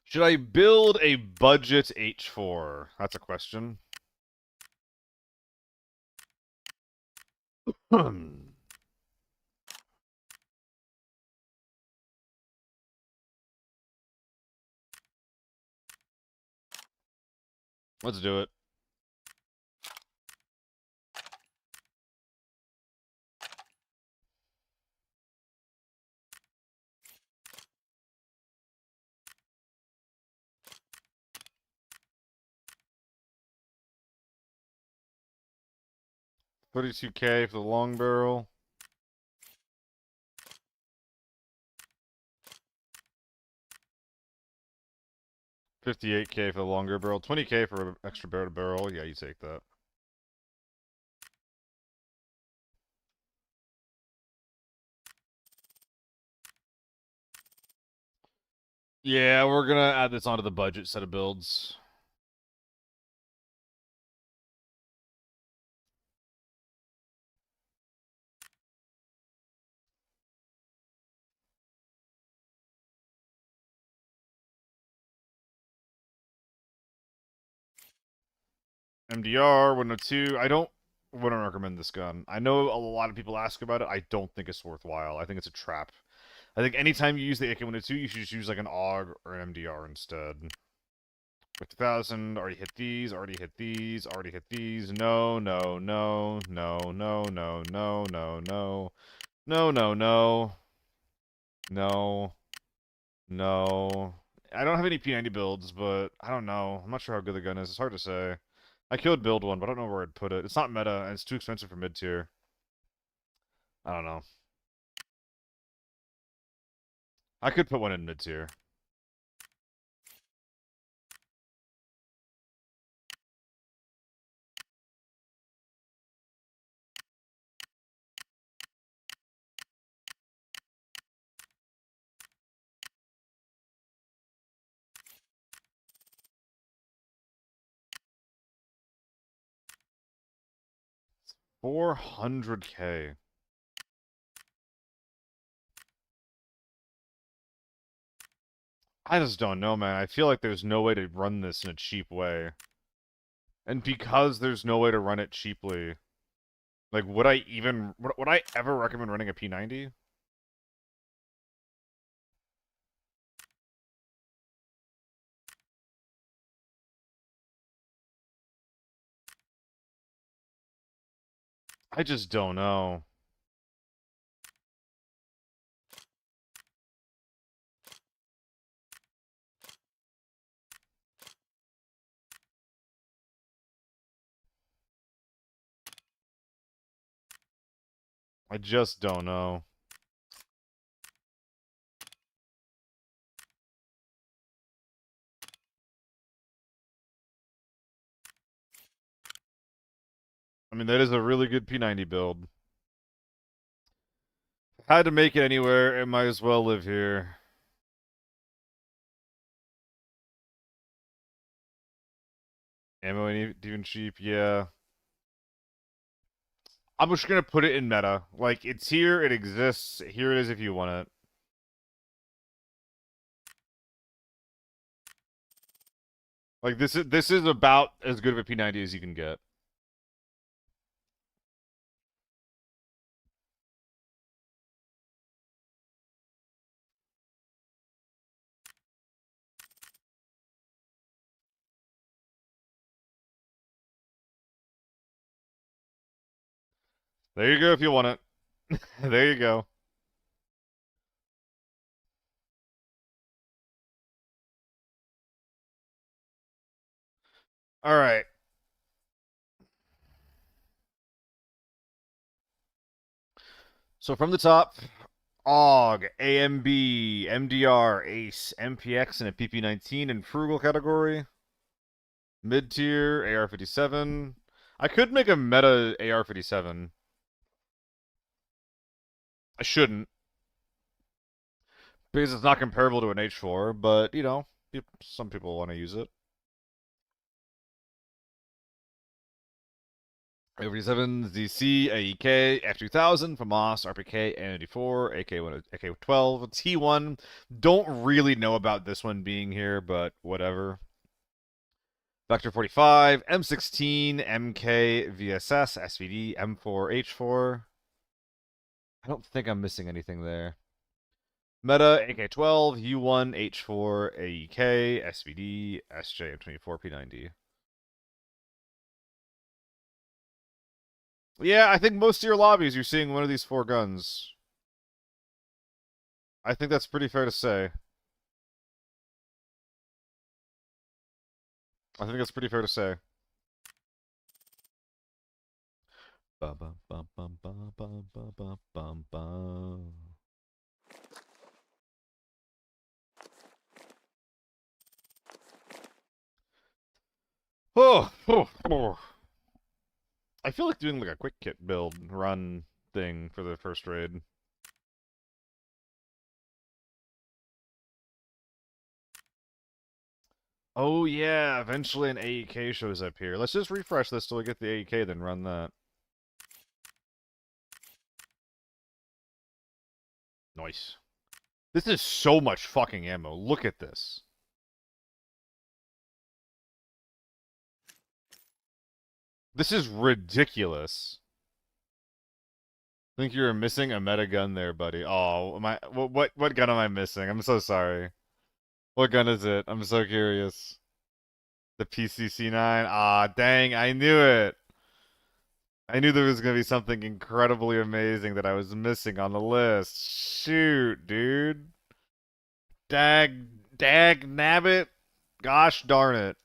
Should I build a budget H4? That's a question. Let's do it. $32K for the long barrel. $58K for the longer barrel. $20K for an extra barrel to barrel. Yeah, you take that. Yeah, we're gonna add this onto the budget set of builds. MDR 102. I wouldn't recommend this gun. I know a lot of people ask about it. I don't think it's worthwhile. I think it's a trap. I think anytime you use the AK-102, you should just use like an AUG or an MDR instead. 50,000, already hit these, already hit these, already hit these. No, no, no, no, no, no, no, no, no. No, no, no. No. No. I don't have any P90 builds, but I don't know. I'm not sure how good the gun is. It's hard to say. I could build one, but I don't know where I'd put it. It's not meta, and it's too expensive for mid-tier. I don't know. I could put one in mid-tier. $400K. I just don't know, man. I feel like there's no way to run this in a cheap way. And because there's no way to run it cheaply, like, would I ever recommend running a P90? I just don't know. I just don't know. I mean, that is a really good P90 build. Had to make it anywhere, it might as well live here. Ammo ain't even cheap, yeah. I'm just gonna put it in meta. Like, it's here, it exists, here it is if you want it. Like, this is about as good of a P90 as you can get. There you go if you want it. There you go. Alright. So from the top, AUG, AMB, MDR, ACE, MPX, and a PP19 in frugal category. Mid-tier, AR-57. I could make a meta AR-57. I shouldn't, because it's not comparable to an H4, but, you know, some people want to use it. AR-57, ZC, AEK, F2000, FAMAS, RPK, N84, AK1, AK-12, T1. Don't really know about this one being here, but whatever. Vector 45, M16, MK, VSS, SVD, M4, H4. I don't think I'm missing anything there. Meta, AK-12, U1, H4, AEK, SVD, SJ, M24, P90. Yeah, I think most of your lobbies you're seeing one of these four guns. I think that's pretty fair to say. I think that's pretty fair to say. Bum, bum, bum, bum, bum, bum, bum, bum, bum. Oh, oh, oh. I feel like doing like a quick kit build run thing for the first raid. Oh yeah, eventually an AEK shows up here. Let's just refresh this till we get the AEK, then run that. Nice. This is so much fucking ammo. Look at this. This is ridiculous. Think you're missing a meta gun there, buddy. Oh, am I, what gun am I missing? I'm so sorry. What gun is it? I'm so curious. The PCC9. Ah, dang, I knew it. I knew there was going to be something incredibly amazing that I was missing on the list. Shoot, dude. Dag nabbit. Gosh darn it.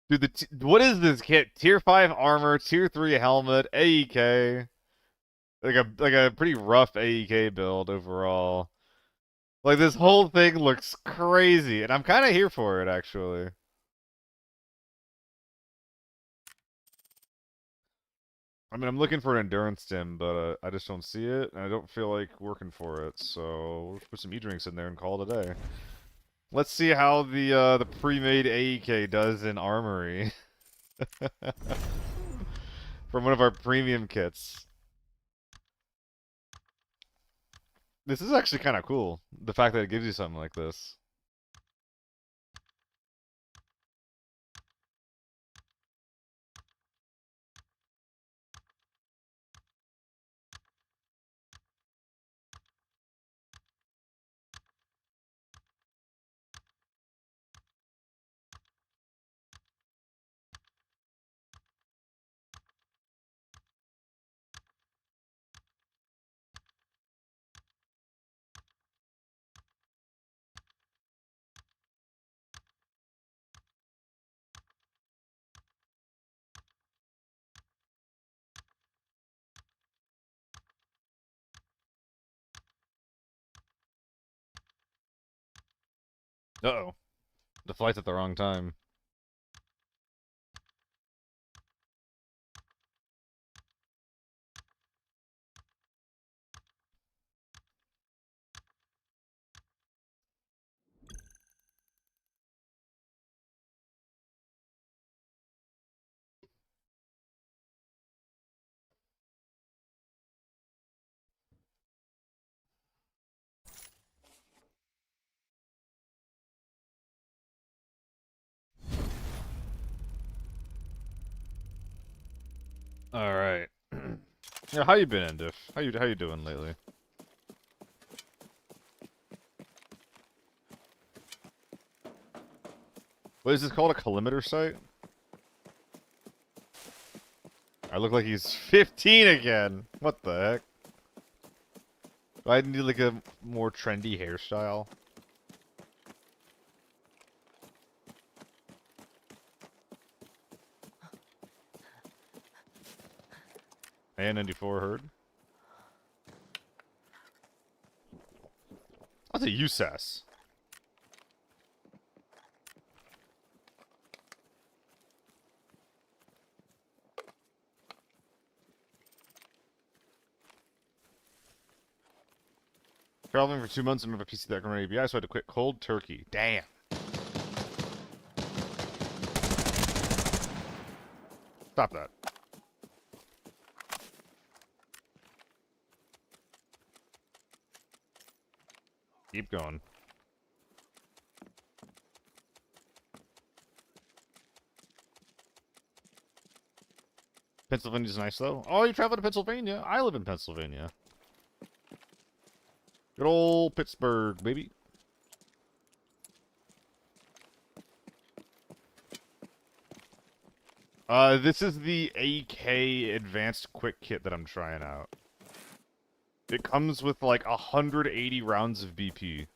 Dude, what is this kit? Tier 5 armor, Tier 3 helmet, AEK. Like a pretty rough AEK build overall. Like this whole thing looks crazy, and I'm kind of here for it actually. I mean, I'm looking for an endurance stim, but I just don't see it, and I don't feel like working for it. So we'll put some e-drinks in there and call it a day. Let's see how the pre-made AEK does in Armory from one of our premium kits. This is actually kind of cool. The fact that it gives you something like this. Uh-oh. The flight's at the wrong time. All right. Yeah, how you been, Endif? How you doing lately? What is this called? A collimator site? I look like he's 15 again. What the heck? Do I need like a more trendy hairstyle? And 94 heard. That's a USAS. Traveling for 2 months and have a PC that can run ABI, so I had to quit cold turkey. Damn. Stop that. Keep going. Pennsylvania's nice, though. Oh, you travel to Pennsylvania? I live in Pennsylvania. Good old Pittsburgh, baby. This is the AK Advanced Quick Kit that I'm trying out. It comes with like 180 rounds of BP.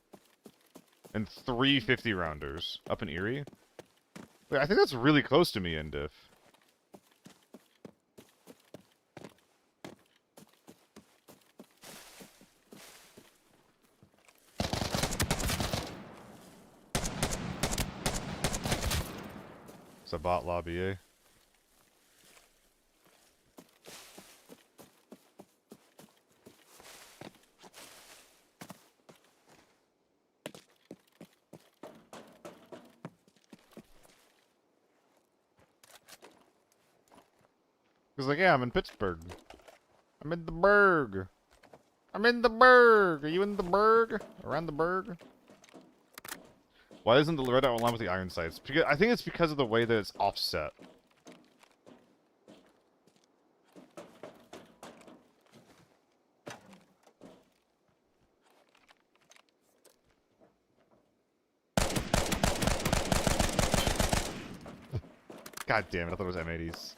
And 350 rounders. Up in Erie? Wait, I think that's really close to me, Indiff. It's a bot lobby, eh? He's like, yeah, I'm in Pittsburgh. I'm in the burg. I'm in the burg. Are you in the burg? Around the burg? Why isn't the red dot aligned with the iron sights? Because, I think it's because of the way that it's offset. God damn it, I thought it was M80s.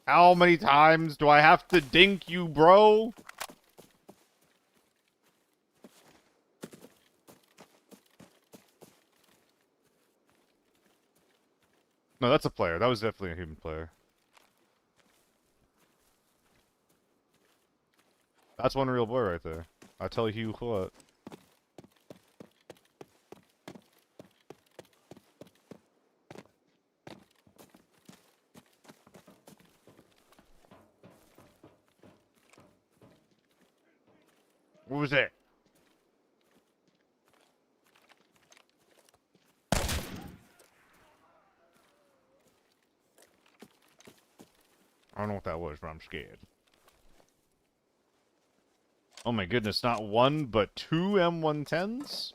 How many times do I have to dink you, bro? No, that's a player. That was definitely a human player. That's one real boy right there. I tell you what. What was that? I don't know what that was, but I'm scared. Oh my goodness, not one, but two M110s?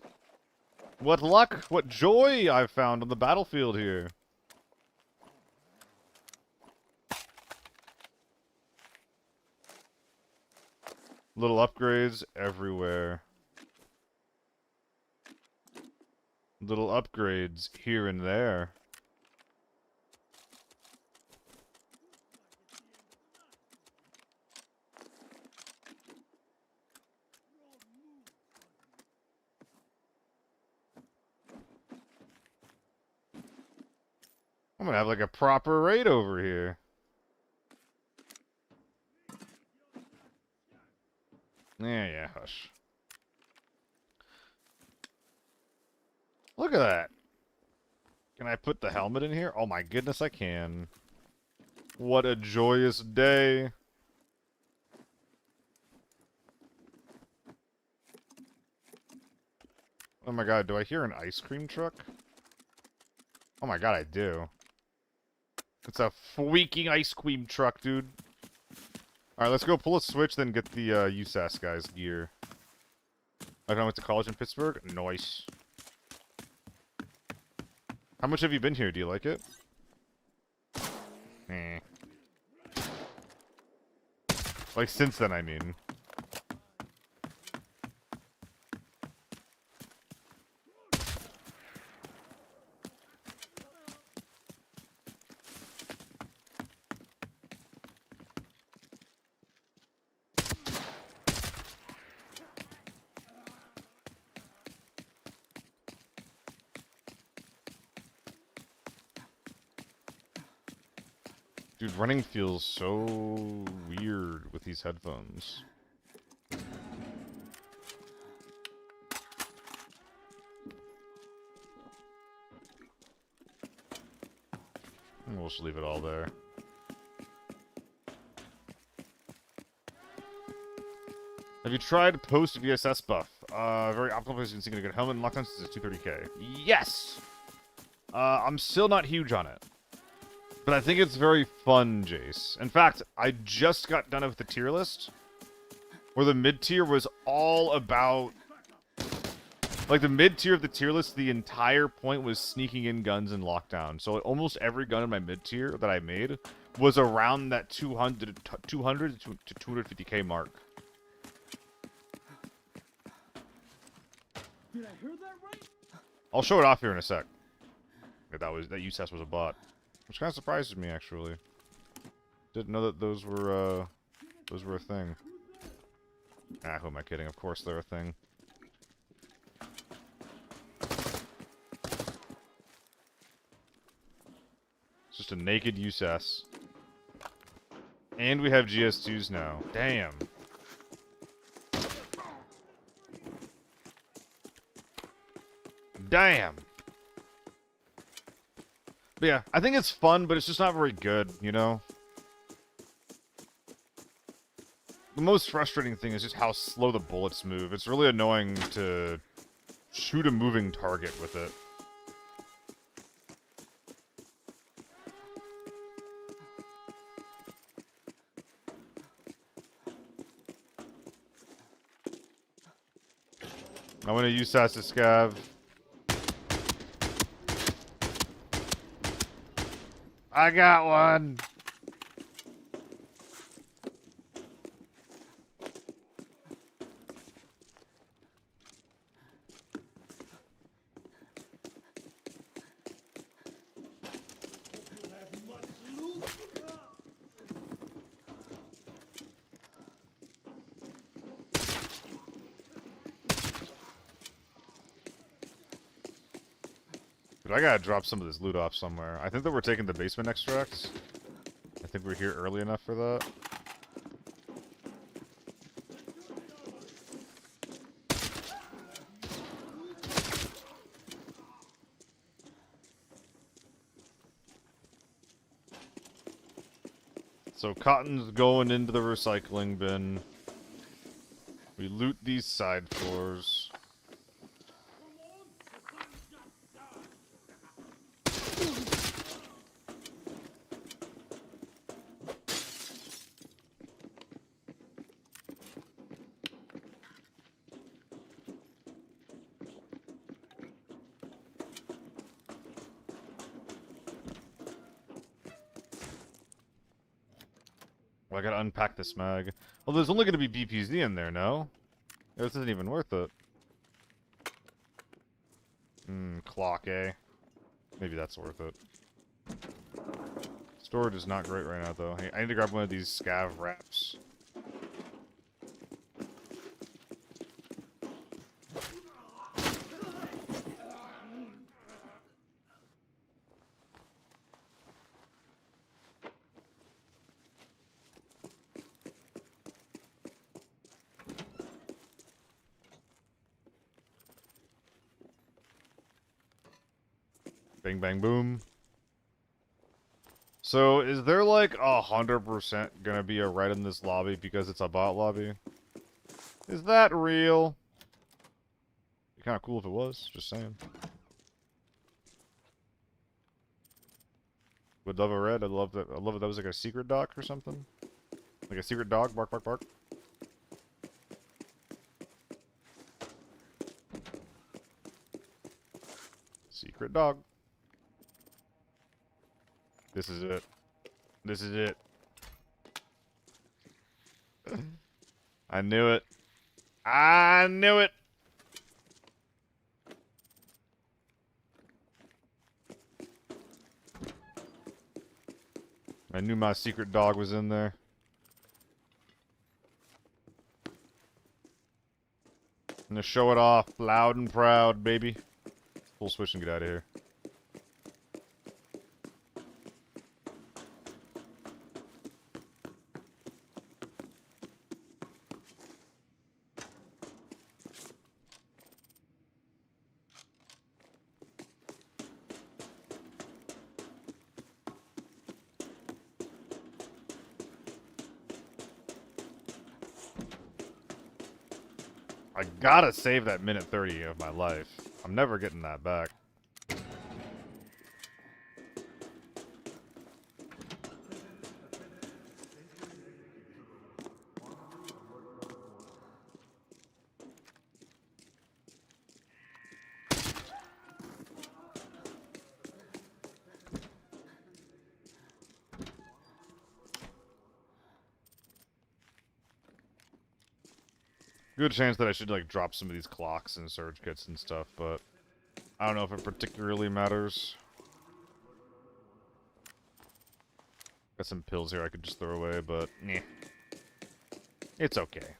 What luck, what joy I've found on the battlefield here. Little upgrades everywhere. Little upgrades here and there. I'm gonna have like a proper raid over here. Yeah, hush. Look at that. Can I put the helmet in here? Oh my goodness, I can. What a joyous day. Oh my god, do I hear an ice cream truck? Oh my god, I do. It's a freaking ice cream truck, dude. Alright, let's go pull a switch, then get the USAS guy's gear. I went to college in Pittsburgh? Nice. How much have you been here? Do you like it? Eh. Like, since then, I mean. Dude, running feels so weird with these headphones. We'll just leave it all there. Have you tried post VSS buff? Very optimal place you can see a good helmet and lockdown is 230k. Yes! I'm still not huge on it. But I think it's very fun, Jace. In fact, I just got done with the tier list, where the mid-tier was all about... Like, the mid-tier of the tier list, the entire point was sneaking in guns and lockdown. So almost every gun in my mid-tier that I made was around that 200 to 250k mark.
Did I hear that right?
I'll show it off here in a sec. That USAS was a bot. Which kind of surprises me, actually. Didn't know that those were a thing. Ah, who am I kidding? Of course they're a thing. It's just a naked USAS. And we have GS2s now. Damn. Damn. But yeah, I think it's fun, but it's just not very good, you know? The most frustrating thing is just how slow the bullets move. It's really annoying to shoot a moving target with it. I want to use Sass to scav. I got one! Dude, I gotta drop some of this loot off somewhere. I think that we're taking the basement extracts. I think we're here early enough for that. So cotton's going into the recycling bin. We loot these side floors. Well, I gotta unpack this mag. Well, there's only gonna be BPZ in there, no? This isn't even worth it. Clock, eh? Maybe that's worth it. Storage is not great right now, though. Hey, I need to grab one of these scav wraps. Bang, bang, boom. So, is there like 100% gonna be a red in this lobby because it's a bot lobby? Is that real? Be kind of cool if it was, just saying. Would love a red. I'd love that. I'd love if that was like a secret doc or something. Like a secret dog. Bark, bark, bark. Secret dog. This is it. This is it. I knew it. I knew it. I knew my secret dog was in there. I'm gonna show it off loud and proud, baby. Full switch and get out of here. I gotta save that minute 30 of my life. I'm never getting that back. Good chance that I should like drop some of these clocks and surge kits and stuff, but I don't know if it particularly matters. Got some pills here I could just throw away, but nah. It's okay.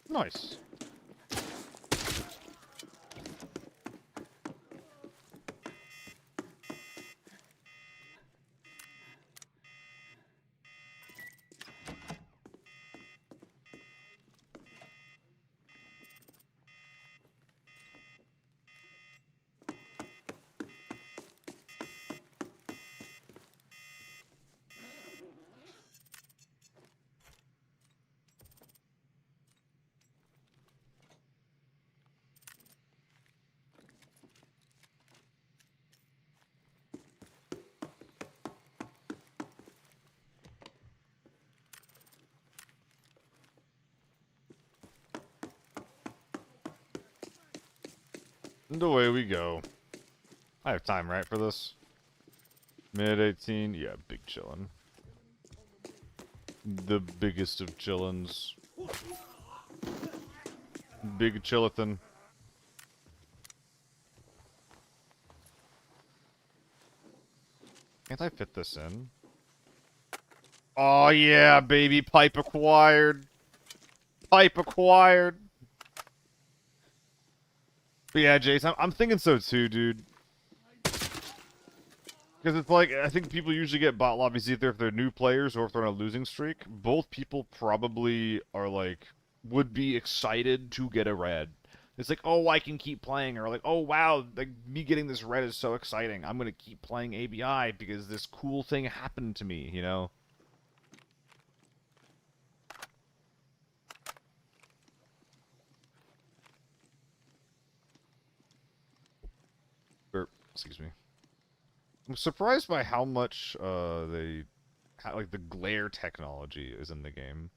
Nice. And away we go. I have time, right, for this? Mid 18, yeah, big chillin'. The biggest of chillins. Big chillathin'. Can't I fit this in? Oh yeah, baby, pipe acquired. Pipe acquired. But yeah, Jason, I'm thinking so too, dude. Because it's like, I think people usually get bot lobbies either if they're new players or if they're on a losing streak. Both people probably are like, would be excited to get a red. It's like, oh, I can keep playing, or like, oh, wow, like me getting this red is so exciting. I'm gonna keep playing ABI because this cool thing happened to me, you know? Or, excuse me. I'm surprised by how much like the glare technology is in the game.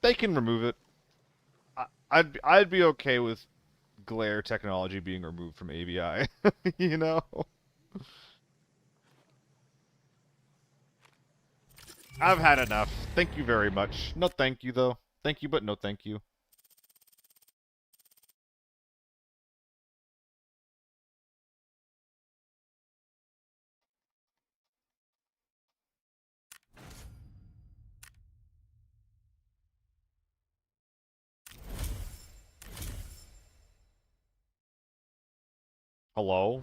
They can remove it. I'd be okay with glare technology being removed from ABI. You know? I've had enough. Thank you very much. No thank you, though. Thank you, but no thank you. Hello?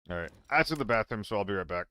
Alright. I have to the bathroom, so I'll be right back.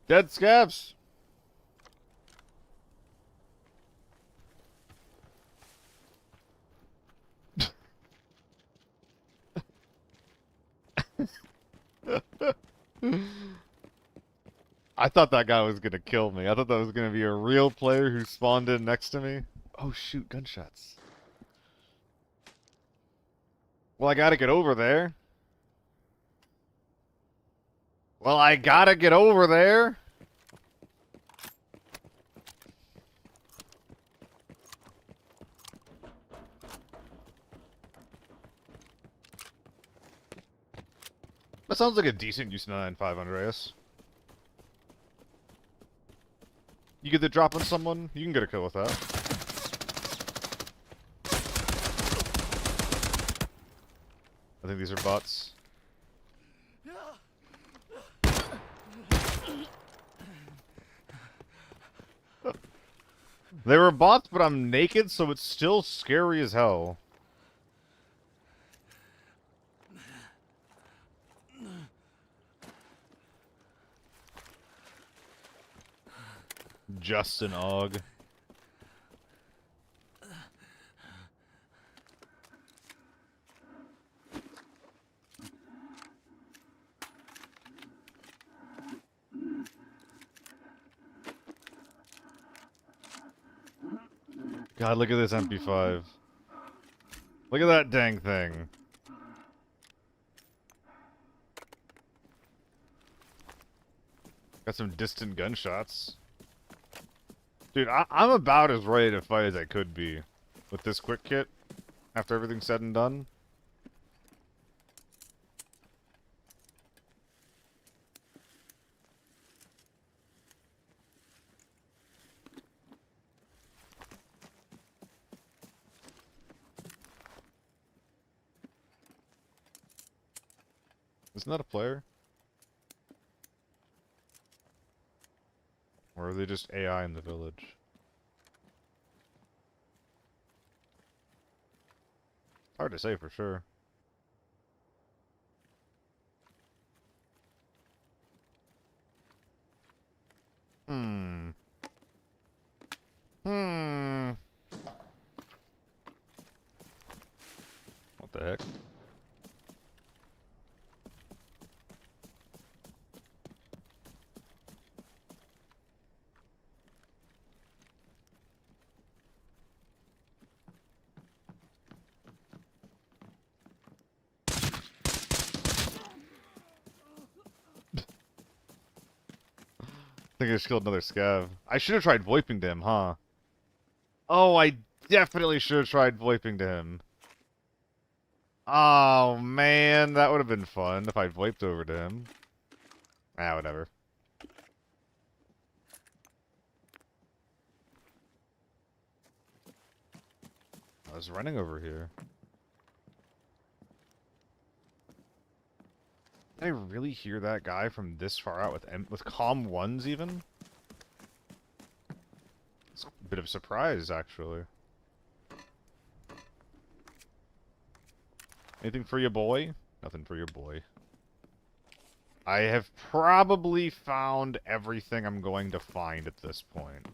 Dead scabs. I thought that guy was gonna kill me. I thought that was gonna be a real player who spawned in next to me. Oh shoot, gunshots. Well, I gotta get over there. Well, I gotta get over there. That sounds like a decent use 9.5, Andreas. You get the drop on someone, you can get a kill with that. I think these are bots. They were bots, but I'm naked, so it's still scary as hell. Justin Og. God, look at this MP5. Look at that dang thing. Got some distant gunshots. Dude, I'm about as ready to fight as I could be with this quick kit after everything's said and done. Isn't that a player? Or are they just AI in the village? Hard to say for sure. Hmm. What the heck? I think I just killed another scav. I should have tried VoIPing to him, huh? Oh, I definitely should have tried VoIPing to him. Oh, man, that would have been fun if I'd VoIPed over to him. Ah, whatever. I was running over here. Did I really hear that guy from this far out with comm ones even? It's a bit of a surprise, actually. Anything for your boy? Nothing for your boy. I have probably found everything I'm going to find at this point.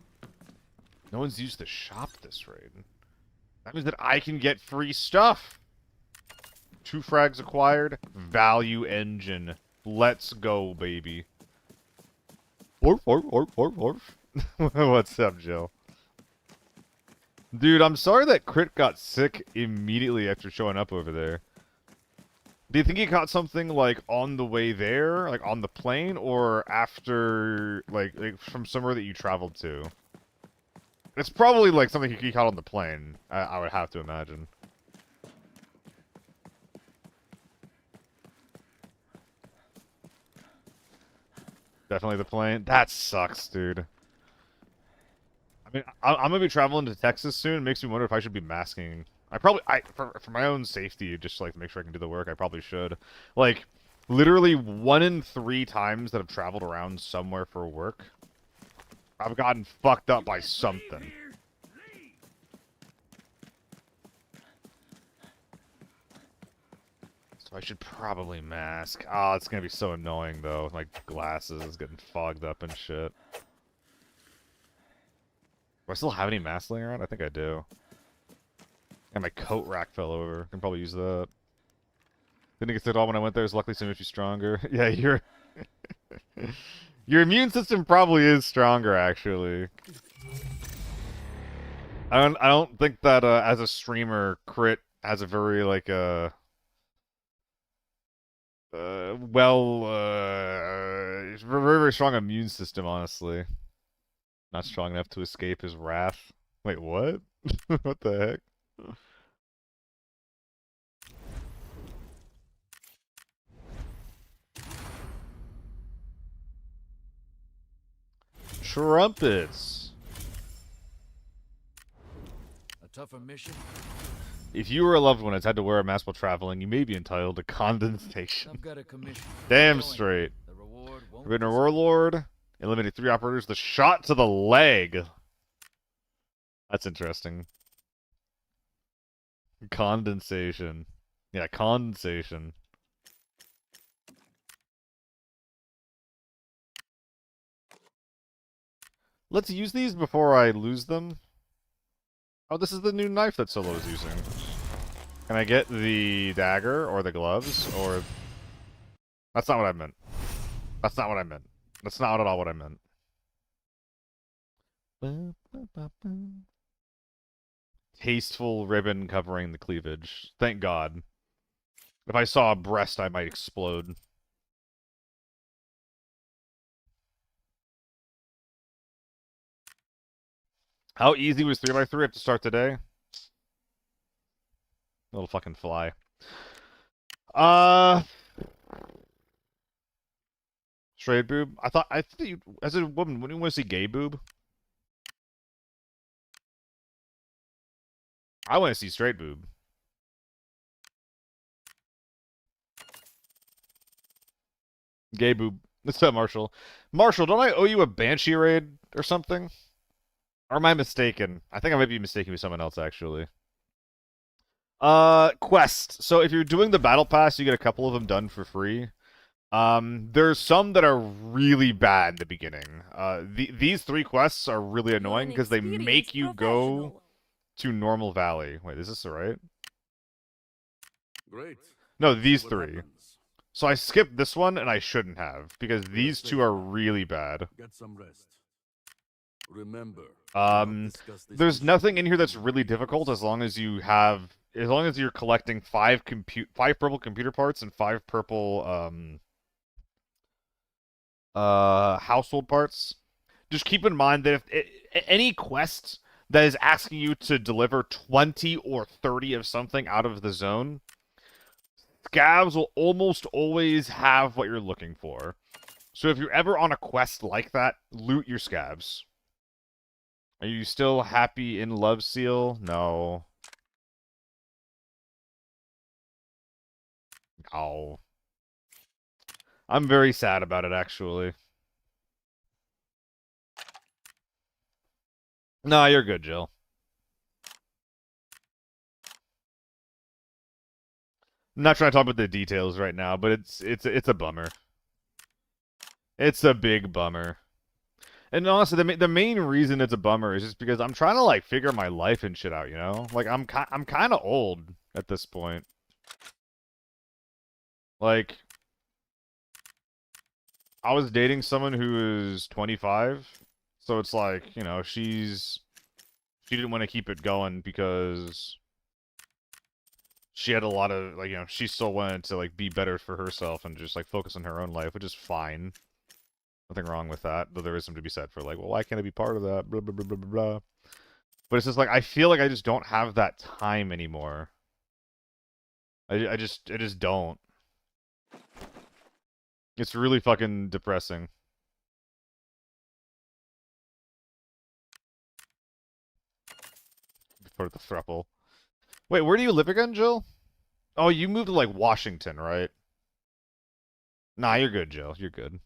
No one's used the shop this raid. That means that I can get free stuff! 2 frags acquired. Value engine. Let's go, baby. Orf, orf, orf, orf, orf. What's up, Joe? Dude, I'm sorry that Crit got sick immediately after showing up over there. Do you think he caught something, like, on the way there? Like, on the plane? Or after, like from somewhere that you traveled to? It's probably, like, something he caught on the plane. I would have to imagine. Definitely the plane. That sucks, dude. I mean, I'm gonna be traveling to Texas soon. It makes me wonder if I should be masking. For my own safety, just like to make sure I can do the work, I probably should. Like, literally 1 in 3 times that I've traveled around somewhere for work, I've gotten fucked up by something. I should probably mask. Oh, it's gonna be so annoying though. My glasses is getting fogged up and shit. Do I still have any masks laying around? I think I do. And my coat rack fell over. Can probably use that. Didn't get it all when I went there. Is luckily some issues stronger. Yeah, your immune system probably is stronger actually. I don't think that as a streamer, crit has a very like very very strong immune system. Honestly, not strong enough to escape his wrath. Wait, what? What the heck? Trumpets.
A tougher mission.
If you or a loved one has had to wear a mask while traveling, you may be entitled to condensation.
I've got a commission.
Damn straight.
The reward won't
Forbidden Warlord. Eliminated 3 operators. The shot to the leg. That's interesting. Condensation. Yeah, condensation. Let's use these before I lose them. Oh, this is the new knife that Solo's using. Can I get the dagger or the gloves or... That's not what I meant. That's not what I meant. That's not at all what I meant. Tasteful ribbon covering the cleavage. Thank God. If I saw a breast, I might explode. How easy was 3x3? I have to start today. Little fucking fly. Straight boob? I think you, as a woman, wouldn't you want to see gay boob? I want to see straight boob. Gay boob. What's up, Marshall? Marshall, don't I owe you a Banshee raid or something? Or am I mistaken? I think I might be mistaken with someone else, actually. Quest. So if you're doing the battle pass, you get a couple of them done for free. There's some that are really bad in the beginning. These 3 quests are really annoying because they make you go to Normal Valley. Wait, is this right?
Great.
No, these
What
3.
happens?
So I skipped this one, and I shouldn't have, because these 2 are really bad.
Get some rest. Remember.
There's nothing in here that's really difficult as long as you have, as long as you're collecting 5 purple computer parts and 5 purple, household parts. Just keep in mind that if any quest that is asking you to deliver 20 or 30 of something out of the zone, scavs will almost always have what you're looking for. So if you're ever on a quest like that, loot your scavs. Are you still happy in Love Seal? No. No. I'm very sad about it, actually. No, you're good, Jill. I'm not trying to talk about the details right now, but it's a bummer. It's a big bummer. And honestly, the main reason it's a bummer is just because I'm trying to like figure my life and shit out, you know? Like I'm kind of old at this point. Like I was dating someone who is 25, so it's like, you know, she didn't want to keep it going because she had a lot of like, you know, she still wanted to like be better for herself and just like focus on her own life, which is fine. Nothing wrong with that, though there is something to be said for like, well, why can't I be part of that? Blah, blah, blah, blah, blah, blah. But it's just like, I feel like I just don't have that time anymore. I just don't. It's really fucking depressing. For the thruple. Wait, where do you live again, Jill? Oh, you moved to like Washington, right? Nah, you're good, Jill. You're good.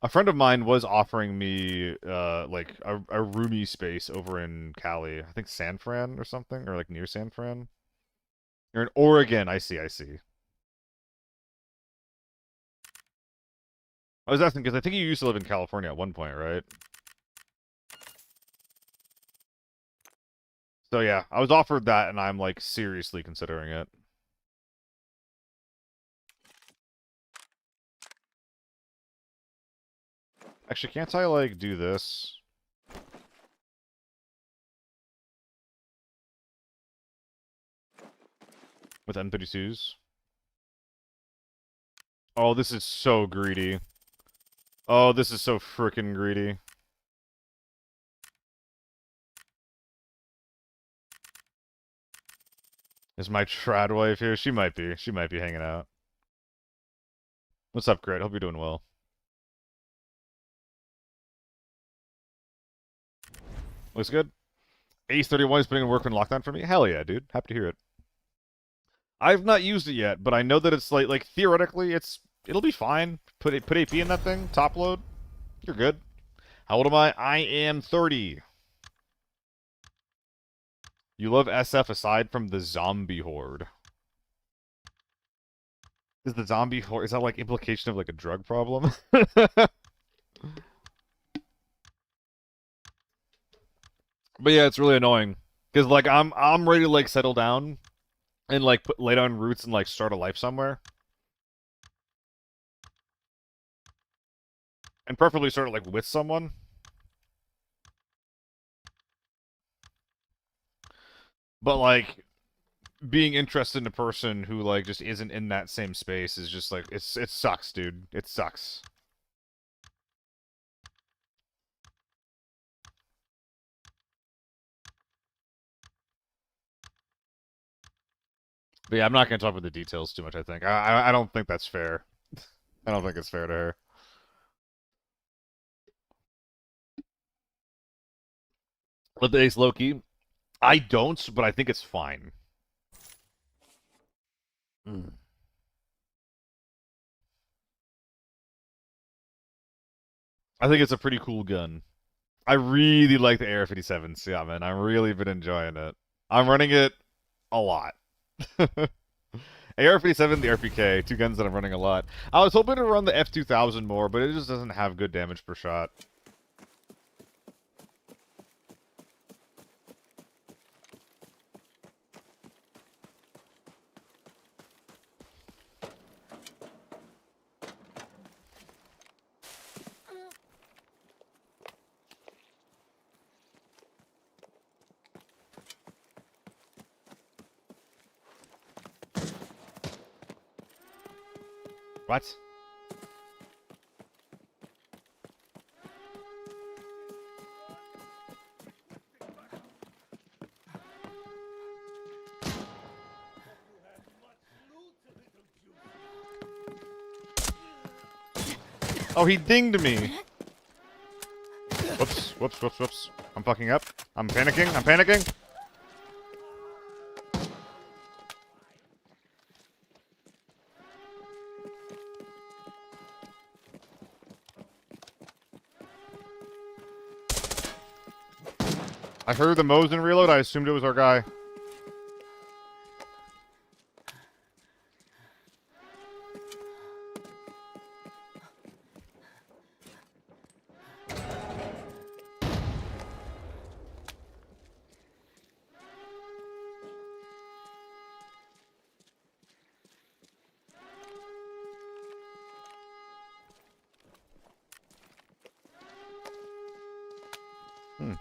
A friend of mine was offering me, like, a roomie space over in Cali. I think San Fran or something, or, like, near San Fran. Or in Oregon, I see. I was asking because I think you used to live in California at one point, right? So yeah, I was offered that, and I'm like seriously considering it. Actually, can't I like do this? With M32s? Oh, this is so greedy. Oh, this is so freaking greedy. Is my trad wife here? She might be. She might be hanging out. What's up, Grit? Hope you're doing well. Looks good. Ace 31 is putting in work in lockdown for me? Hell yeah, dude. Happy to hear it. I've not used it yet, but I know that it's like theoretically it'll be fine. Put AP in that thing, top load. You're good. How old am I? I am 30. You love SF aside from the zombie horde. Is the zombie horde, is that like implication of like a drug problem? But yeah, it's really annoying. Cause like I'm ready to like settle down and like lay down roots and like start a life somewhere. And preferably start it like with someone. But like being interested in a person who like just isn't in that same space is just like it sucks, dude. It sucks. But yeah, I'm not gonna talk about the details too much. I think I don't think that's fair. I don't think it's fair to her. With the Ace Loki, I don't, but I think it's fine. Mm. I think it's a pretty cool gun. I really like the AR-57s. Yeah, man, I've really been enjoying it. I'm running it a lot. AR-57, the RPK, two guns that I'm running a lot. I was hoping to run the F-2000 more, but it just doesn't have good damage per shot. What? Oh, he dinged me. Whoops, whoops, whoops, whoops. I'm fucking up. I'm panicking. I'm panicking. I heard the Mosin reload. I assumed it was our guy.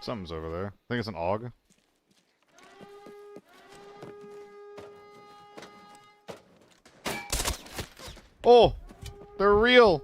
Something's over there. I think it's an AUG. Oh! They're real!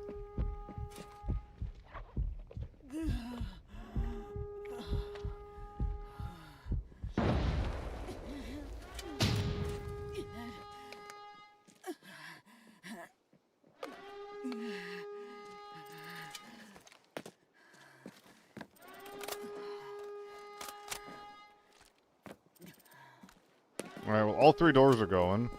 Alright, well, all three doors are going.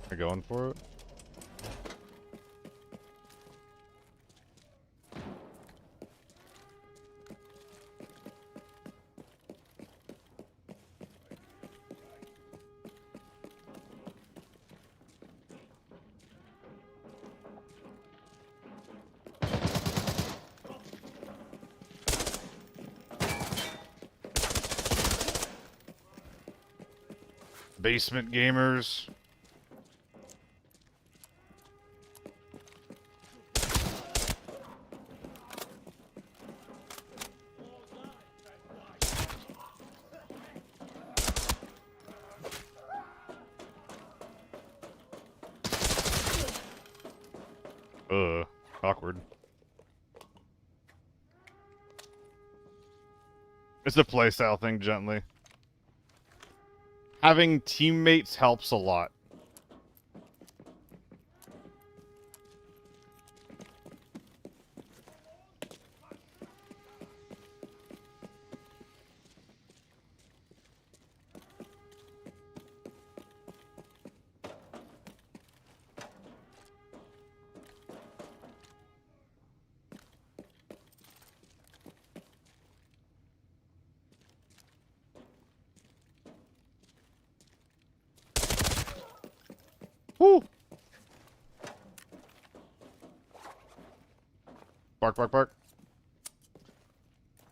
They're going for it. Basement gamers. Awkward. It's a playstyle thing, gently. Having teammates helps a lot. Woo! Bark, bark, bark.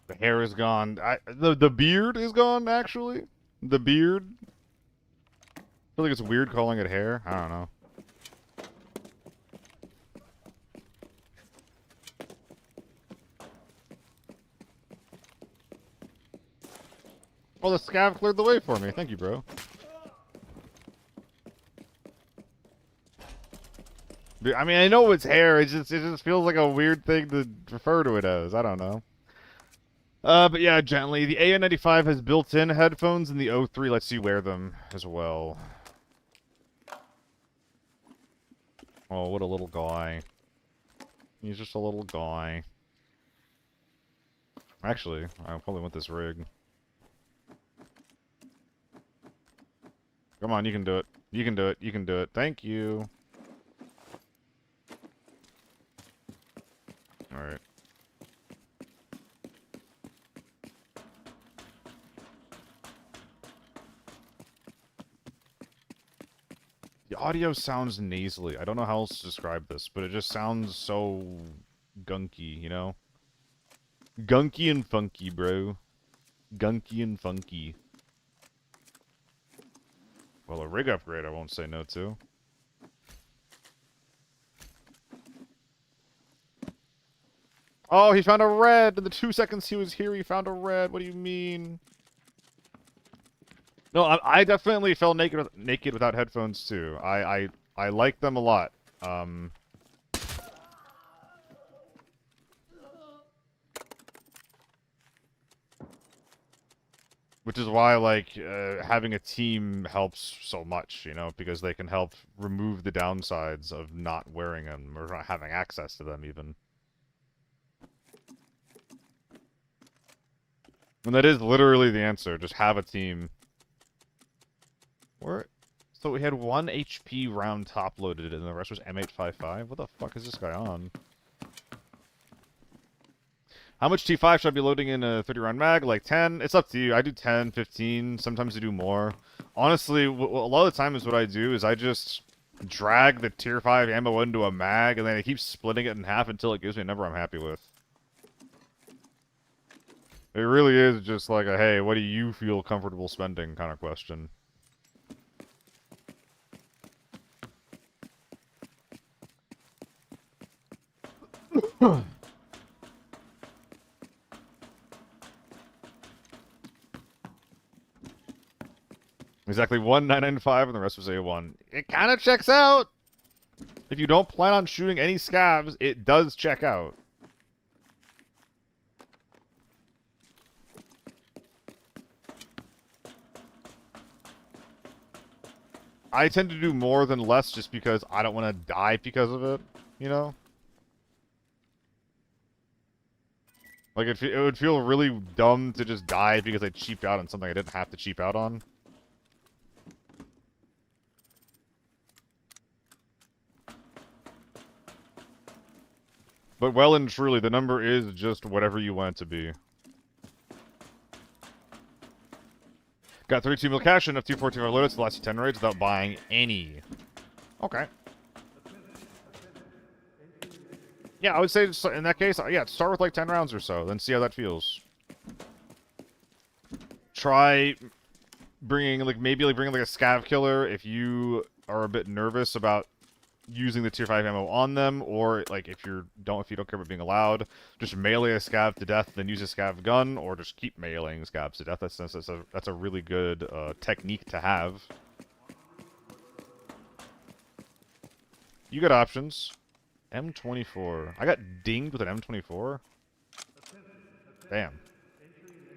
The hair is gone. The beard is gone, actually. The beard. I feel like it's weird calling it hair. I don't know. Well, the scav cleared the way for me. Thank you, bro. I mean, I know it's hair. It just feels like a weird thing to refer to it as. I don't know. But yeah, gently. The AN95 has built-in headphones, and the O3 lets you wear them as well. Oh, what a little guy. He's just a little guy. Actually, I probably want this rig. Come on, you can do it. You can do it. You can do it. Thank you. Alright. The audio sounds nasally. I don't know how else to describe this, but it just sounds so gunky, you know? Gunky and funky, bro. Gunky and funky. Well, a rig upgrade I won't say no to. Oh, he found a red! In the 2 seconds he was here, he found a red. What do you mean? No, I definitely fell naked without headphones too. I like them a lot. Which is why, like, having a team helps so much, you know, because they can help remove the downsides of not wearing them or not having access to them even. And that is literally the answer. Just have a team. So we had 1 HP round top loaded and the rest was M855? What the fuck is this guy on? How much T5 should I be loading in a 30 round mag? Like 10? It's up to you. I do 10, 15, sometimes I do more. Honestly, a lot of the time is what I do is I just drag the tier 5 ammo into a mag and then I keep splitting it in half until it gives me a number I'm happy with. It really is just like a, hey, what do you feel comfortable spending kind of question. Exactly 1995 and the rest was A1. It kind of checks out! If you don't plan on shooting any scavs, it does check out. I tend to do more than less just because I don't want to die because of it, you know? Like, it would feel really dumb to just die because I cheaped out on something I didn't have to cheap out on. But well and truly, the number is just whatever you want it to be. Got 32 mil cash and enough 214 loaded to last you 10 raids without buying any. Okay. Yeah, I would say in that case, yeah, start with like 10 rounds or so, then see how that feels. Try bringing like bringing like a scav killer if you are a bit nervous about using the tier 5 ammo on them, or like if you don't care about being allowed, just melee a scav to death, then use a scav gun, or just keep meleeing scavs to death. That's a really good technique to have. You got options. M24. I got dinged with an M24. Damn.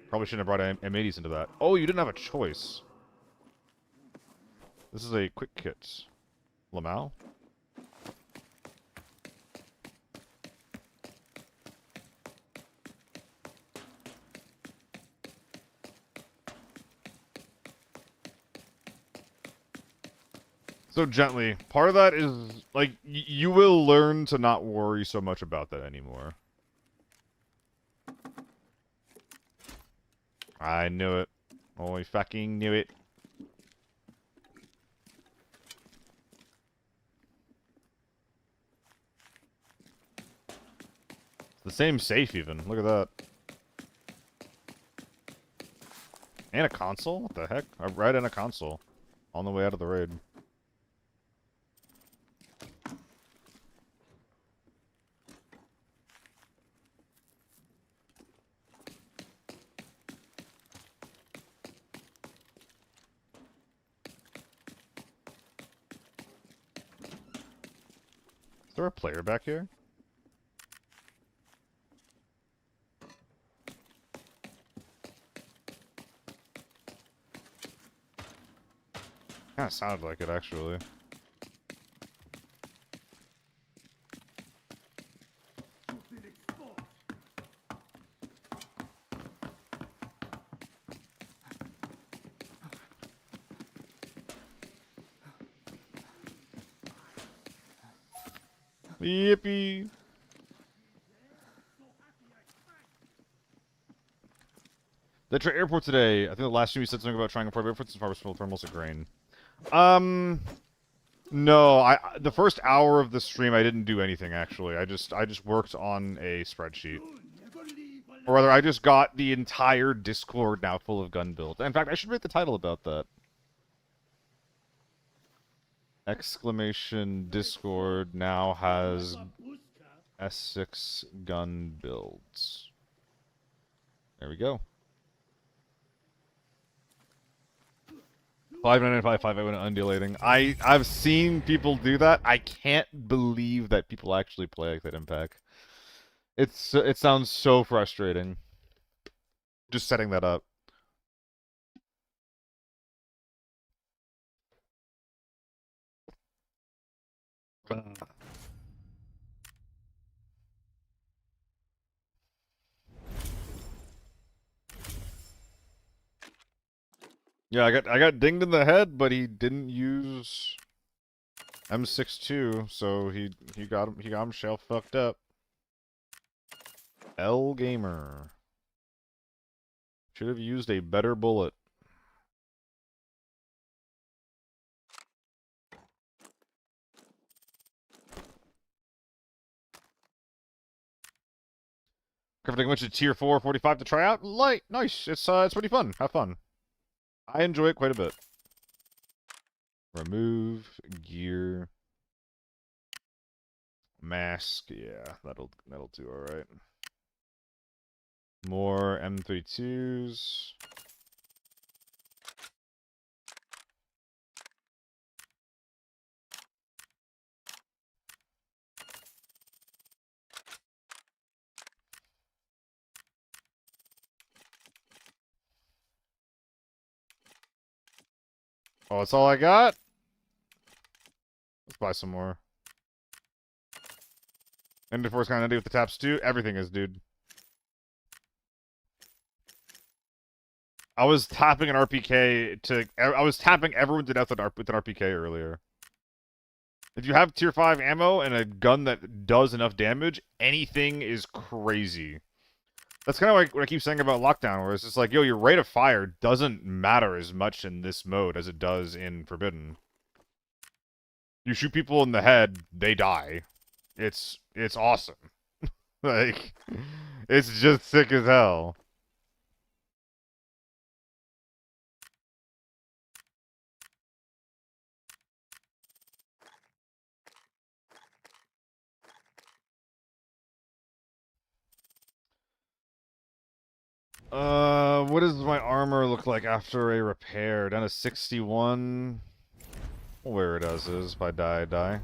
Probably shouldn't have brought M80s into that. Oh, you didn't have a choice. This is a quick kit. Lamau? So gently. Part of that is, like, you will learn to not worry so much about that anymore. I knew it. Oh, I fucking knew it. It's the same safe, even. Look at that. And a console? What the heck? A red and a console. On the way out of the raid. Is there a player back here? Kinda sounded like it, actually. Yippee! Detroit Airport today. I think the last stream you said something about trying to afford airports and pharmaceutical thermals at grain. No, the first hour of the stream I didn't do anything actually. I just worked on a spreadsheet. Or rather, I just got the entire Discord now full of gun builds. In fact, I should make the title about that. Exclamation Discord now has S6 gun builds. There we go. 59955 I went undulating. I've seen people do that. I can't believe that people actually play like that impact. It sounds so frustrating. Just setting that up. Yeah, I got dinged in the head, but he didn't use M62, so he got him shell fucked up. L Gamer should have used a better bullet. Crafting went to tier 4, 45 to try out. Light, nice. It's pretty fun. Have fun. I enjoy it quite a bit. Remove gear. Mask, yeah, that'll do all right. More M32s. Oh, that's all I got? Let's buy some more. Ender Force kind of with the taps too. Everything is, dude. I was tapping an RPK to. I was tapping everyone to death with an RPK earlier. If you have tier 5 ammo and a gun that does enough damage, anything is crazy. That's kind of like what I keep saying about Lockdown, where it's just like, yo, your rate of fire doesn't matter as much in this mode as it does in Forbidden. You shoot people in the head, they die. It's awesome. Like, it's just sick as hell. What does my armor look like after a repair? Down to 61. Where it as is. If I die, I die.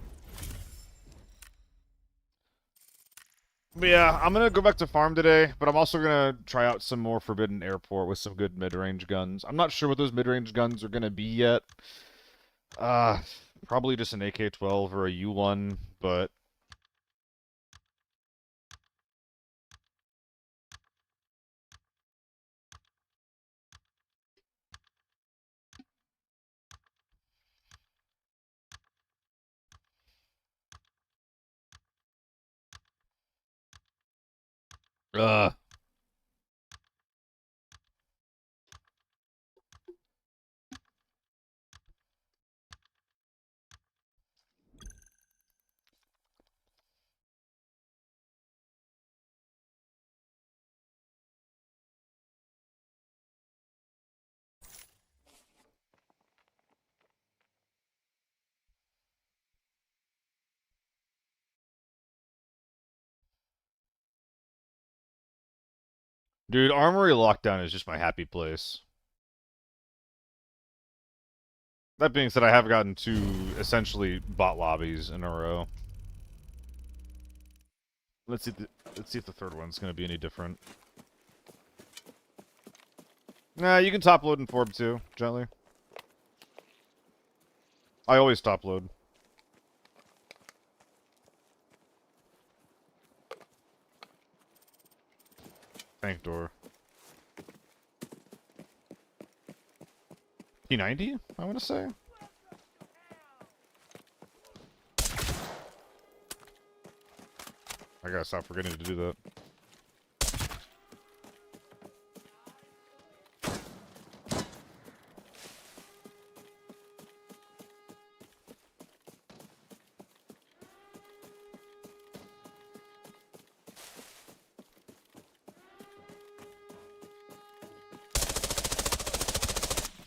But yeah, I'm gonna go back to farm today, but I'm also gonna try out some more Forbidden Airport with some good mid-range guns. I'm not sure what those mid-range guns are gonna be yet. Uh, Probably just an AK-12 or a U1, but... Uh, Dude, Armory Lockdown is just my happy place. That being said, I have gotten 2 essentially bot lobbies in a row. Let's see if the third one's gonna be any different. Nah, you can top load in Forb too, gently. I always top load. Tank door. P90, I want to say. I gotta stop forgetting to do that.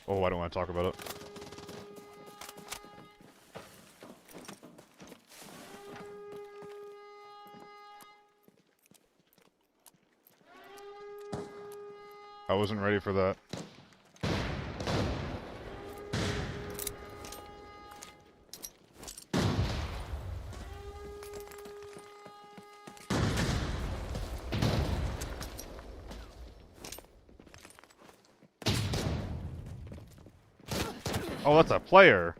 Oh, I don't want to talk about it. I wasn't ready for that. Oh, that's a player.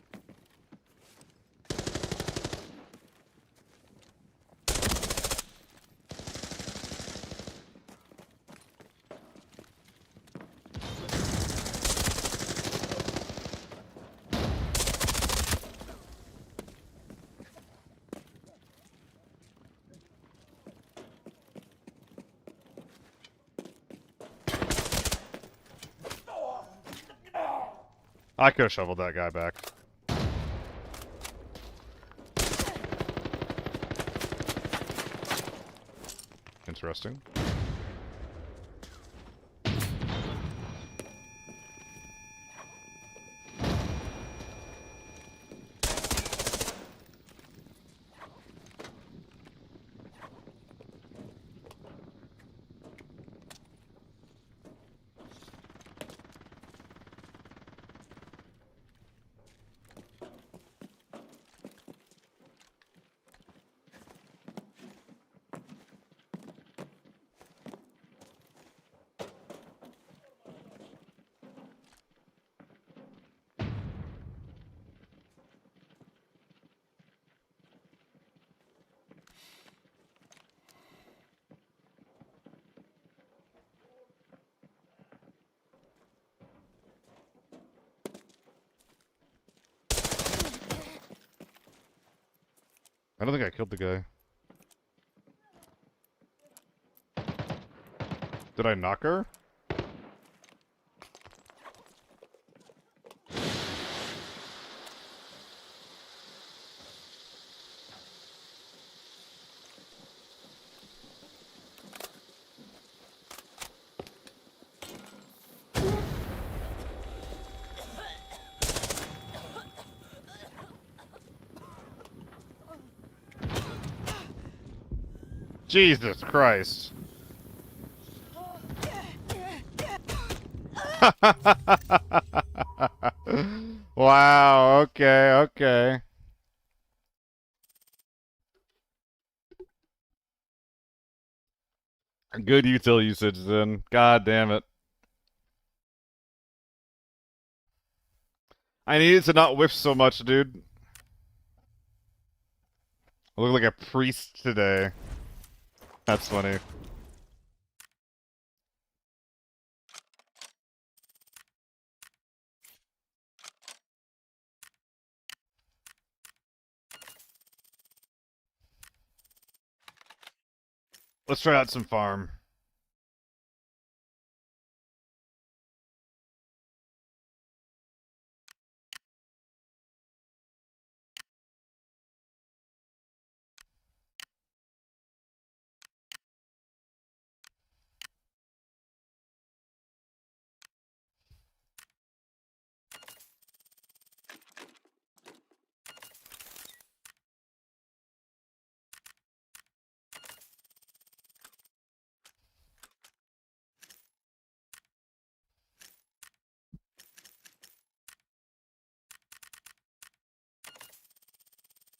I could have shoveled that guy back. Interesting. I don't think I killed the guy. Did I knock her? Jesus Christ. Wow, okay, okay. Good util usage then. God damn it. I needed to not whiff so much, dude. I look like a priest today. That's funny. Let's try out some farm.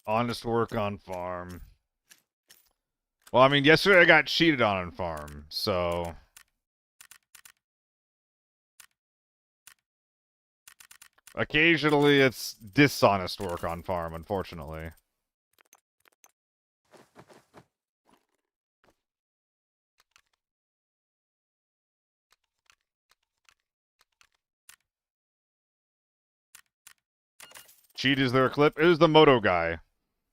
Honest work on farm. Well, I mean, yesterday I got cheated on farm, so... Occasionally it's dishonest work on farm, unfortunately. Cheat is there a clip? It was the moto guy,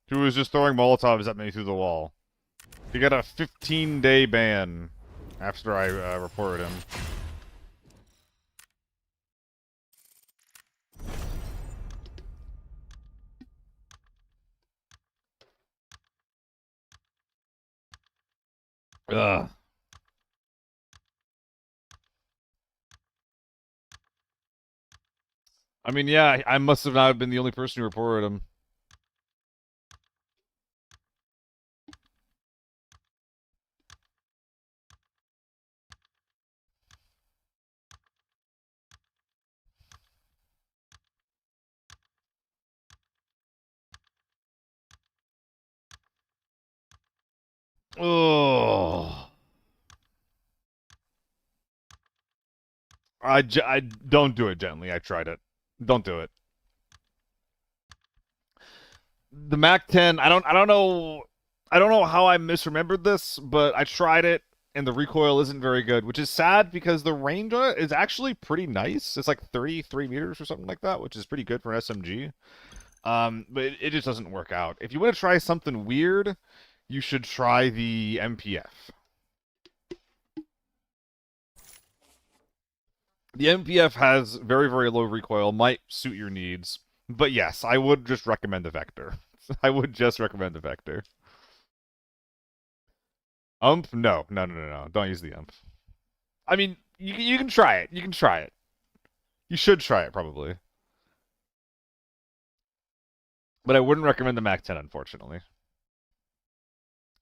who was just throwing Molotovs at me through the wall. He got a 15-day ban after I reported him. Ugh. I mean, yeah, I must have not been the only person who reported him. Oh, I don't do it gently. I tried it. Don't do it. The Mac 10. I don't know how I misremembered this, but I tried it and the recoil isn't very good, which is sad because the range on it is actually pretty nice. It's like 33 meters or something like that, which is pretty good for an SMG. But it just doesn't work out. If you want to try something weird, you should try the MPF. The MPF has very, very low recoil, might suit your needs. But yes, I would just recommend the Vector. I would just recommend the Vector. Ump? No, no, no, no, no. Don't use the ump. I mean, you can try it. You can try it. You should try it, probably. But I wouldn't recommend the Mac 10, unfortunately.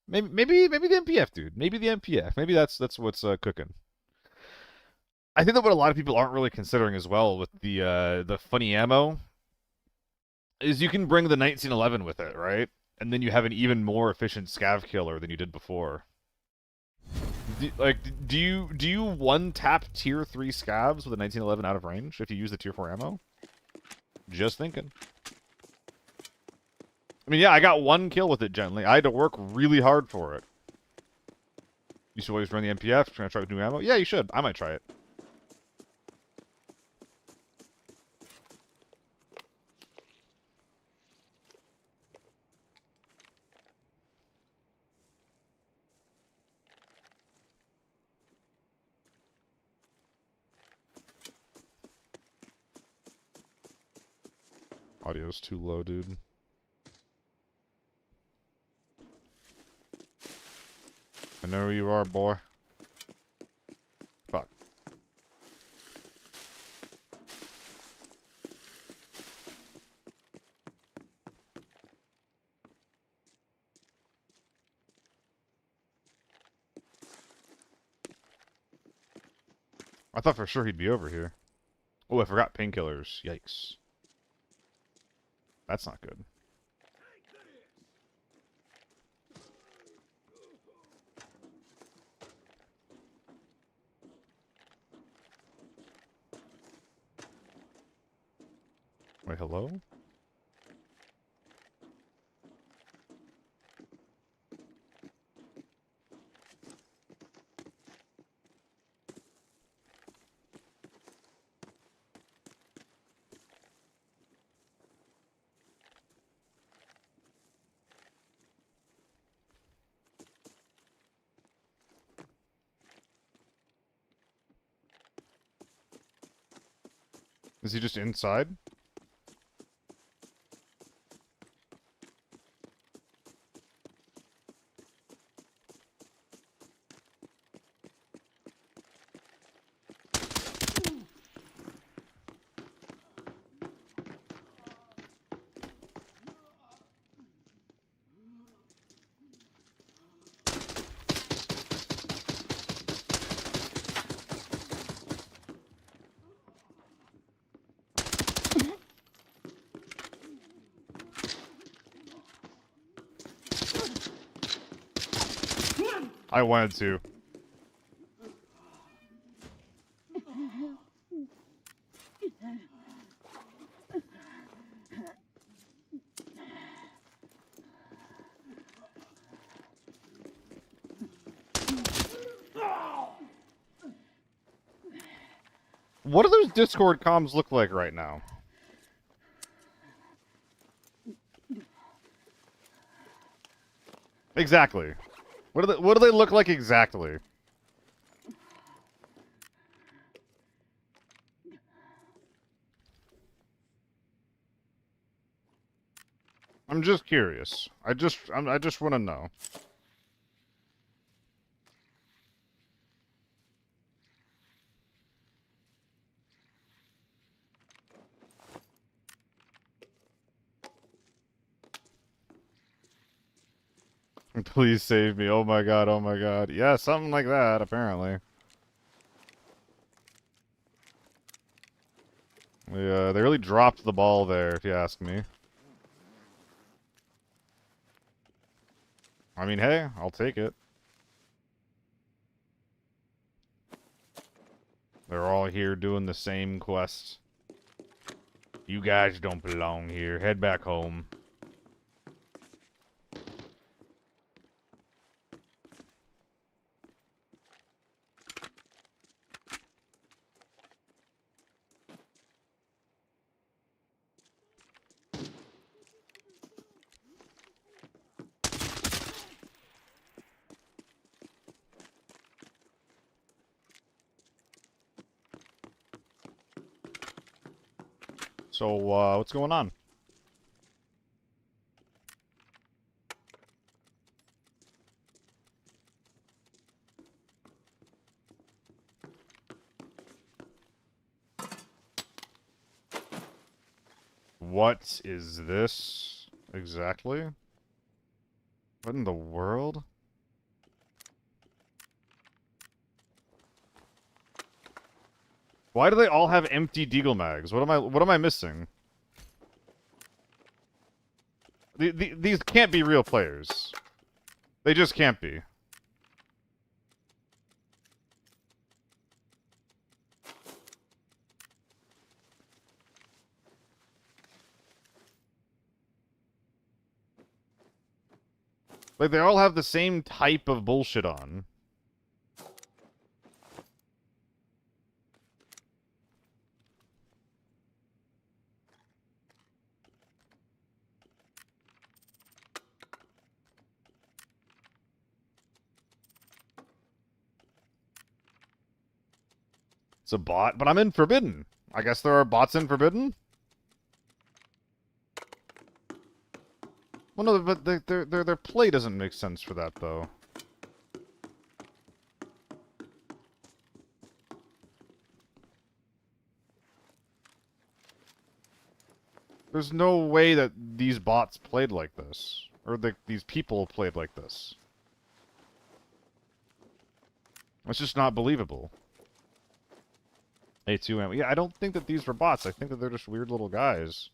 Maybe the MPF, dude. Maybe the MPF. Maybe that's what's cooking. I think that what a lot of people aren't really considering as well with the funny ammo is you can bring the 1911 with it, right? And then you have an even more efficient scav killer than you did before. Do you one tap tier 3 scavs with a 1911 out of range if you use the tier 4 ammo? Just thinking. I mean, yeah, I got one kill with it gently. I had to work really hard for it. You should always run the MPF. Trying to try with new ammo? Yeah, you should. I might try it. Audio's too low, dude. I know who you are, boy. Fuck. I thought for sure he'd be over here. Oh, I forgot painkillers. Yikes. That's not good. Wait, hello? Is he just inside? I wanted to. What do those Discord comms look like right now? Exactly. What do they look like exactly? I'm just curious. I just want to know. Please save me. Oh my god, oh my god. Yeah, something like that, apparently. Yeah, they really dropped the ball there, if you ask me. I mean, hey, I'll take it. They're all here doing the same quest. You guys don't belong here. Head back home. So, what's going on? What is this exactly? What in the world? Why do they all have empty deagle mags? What am I missing? These can't be real players. They just can't be. Like, they all have the same type of bullshit on. It's a bot, but I'm in Forbidden. I guess there are bots in Forbidden? Well, no, but their play doesn't make sense for that, though. There's no way that these bots played like this. Or these people played like this. It's just not believable. A2 ammo. Yeah, I don't think that these were bots. I think that they're just weird little guys.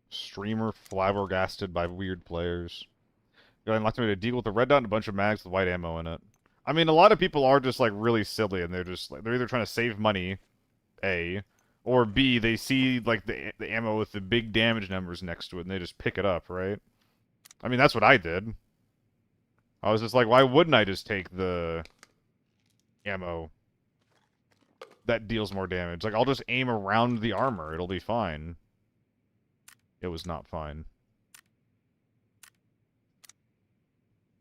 Streamer flabbergasted by weird players. You unlocked me to deal with a red dot and a bunch of mags with white ammo in it. I mean, a lot of people are just like really silly, and they're just like they're either trying to save money, A, or B, they see like the ammo with the big damage numbers next to it, and they just pick it up, right? I mean, that's what I did. I was just like, why wouldn't I just take the ammo that deals more damage? Like, I'll just aim around the armor. It'll be fine. It was not fine.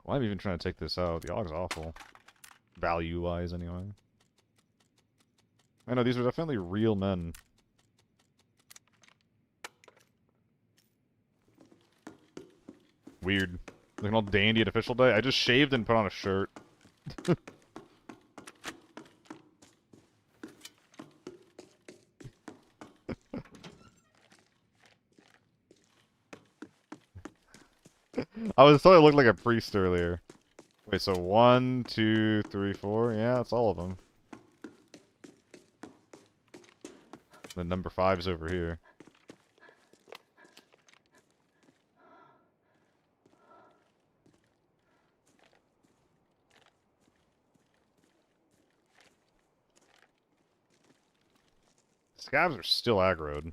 Why am I even trying to take this out? The AUG's awful. Value-wise, anyway. I know, these are definitely real men. Weird. Looking all dandy at official day. I just shaved and put on a shirt. I was thought I looked like a priest earlier. Wait, so 1, 2, 3, 4. Yeah, that's all of them. The number 5's over here. Scabs are still aggroed.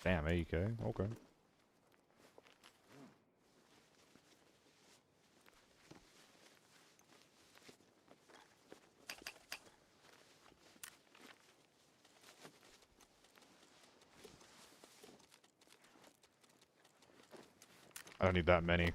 Damn, AEK. Okay. I don't need that many.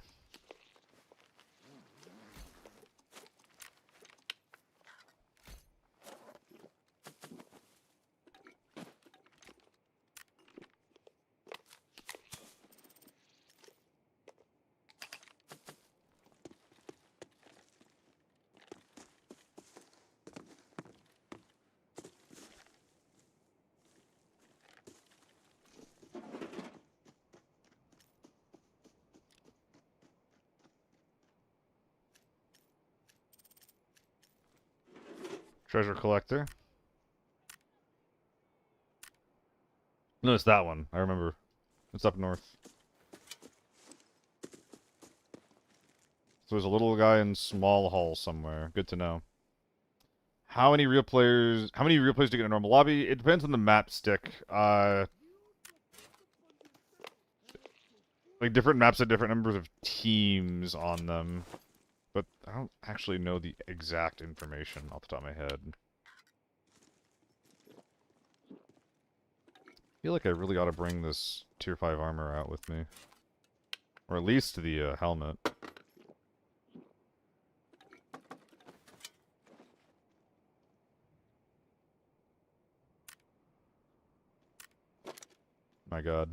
Treasure collector. No, it's that one. I remember. It's up north. So there's a little guy in small hall somewhere. Good to know. How many real players do you get in a normal lobby? It depends on the map stick. Like different maps have different numbers of teams on them. But I don't actually know the exact information off the top of my head. I feel like I really ought to bring this tier 5 armor out with me. Or at least the helmet. My god.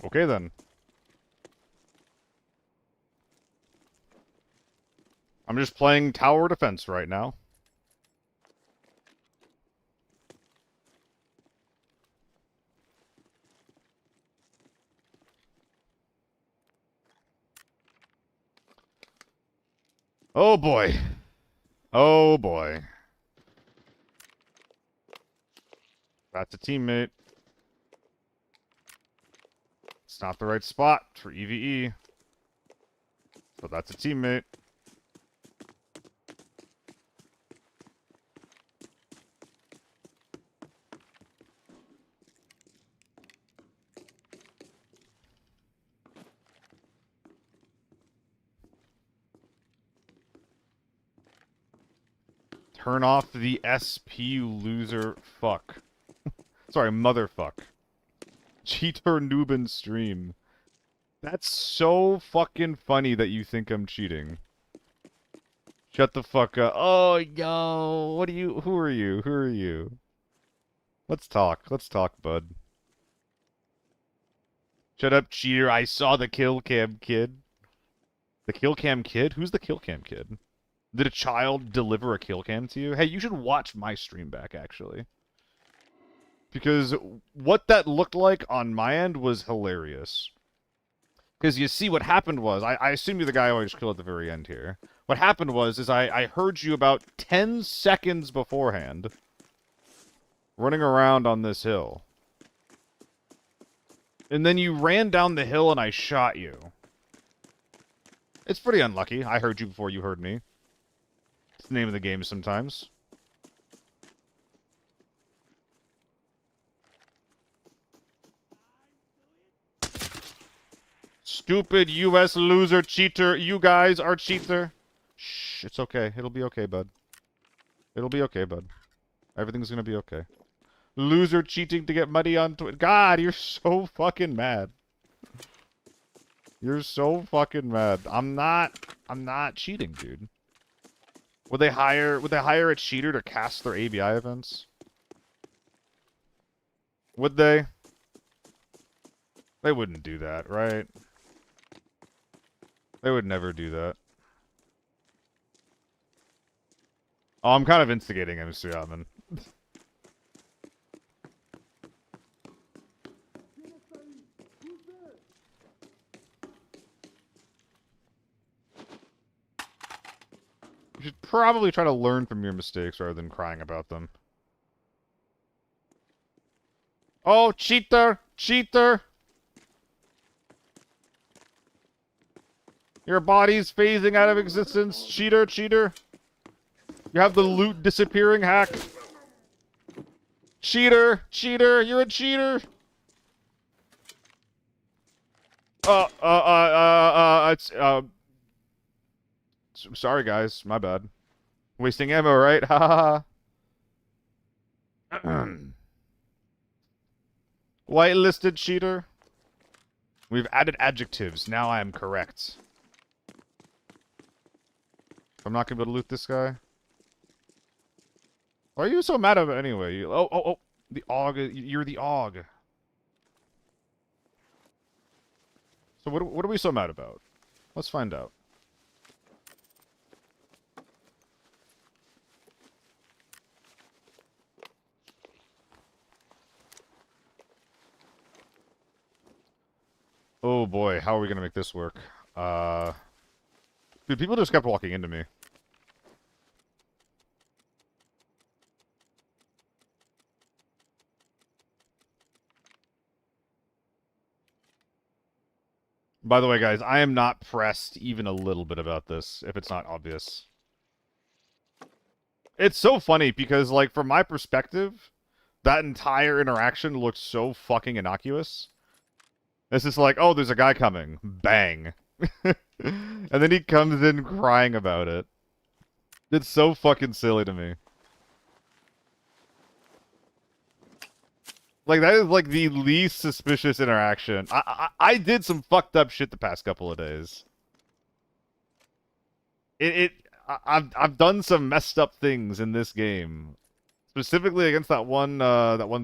Okay then. I'm just playing tower defense right now. Oh boy. Oh boy. That's a teammate. It's not the right spot for EVE. But that's a teammate. Turn off the SP loser fuck. Sorry, motherfuck. Cheater Nubin stream. That's so fucking funny that you think I'm cheating. Shut the fuck up. Oh, yo. What are you? Who are you? Who are you? Let's talk. Let's talk, bud. Shut up, cheater. I saw the kill cam kid. The kill cam kid? Who's the kill cam kid? Did a child deliver a kill cam to you? Hey, you should watch my stream back, actually. Because what that looked like on my end was hilarious. Because you see, what happened was, I assume you're the guy I always kill at the very end here. What happened was, is I heard you about 10 seconds beforehand running around on this hill. And then you ran down the hill and I shot you. It's pretty unlucky. I heard you before you heard me. It's the name of the game sometimes. Stupid US loser cheater. You guys are cheater. Shh, it's okay. It'll be okay, bud. It'll be okay, bud. Everything's gonna be okay. Loser cheating to get money on Twitter. God, you're so fucking mad. You're so fucking mad. I'm not cheating, dude. Would they hire a cheater to cast their ABI events? Would they? They wouldn't do that, right? They would never do that. Oh, I'm kind of instigating him, Suyaman. You should probably try to learn from your mistakes rather than crying about them. Oh, cheater! Cheater! Your body's phasing out of existence. Cheater, cheater. You have the loot disappearing hack. Cheater, cheater, you're a cheater. Sorry guys, my bad. Wasting ammo, right? Ha ha ha. Whitelisted cheater. We've added adjectives. Now I am correct. I'm not gonna be able to loot this guy. Why are you so mad about it anyway? Oh. The AUG. You're the AUG. So what are we so mad about? Let's find out. Oh boy, how are we gonna make this work? Dude, people just kept walking into me. By the way, guys, I am not pressed even a little bit about this, if it's not obvious. It's so funny because, like, from my perspective, that entire interaction looks so fucking innocuous. It's just like, oh, there's a guy coming. Bang. And then he comes in crying about it. It's so fucking silly to me. Like, that is, like, the least suspicious interaction. I did some fucked up shit the past couple of days. I've done some messed up things in this game. Specifically against that one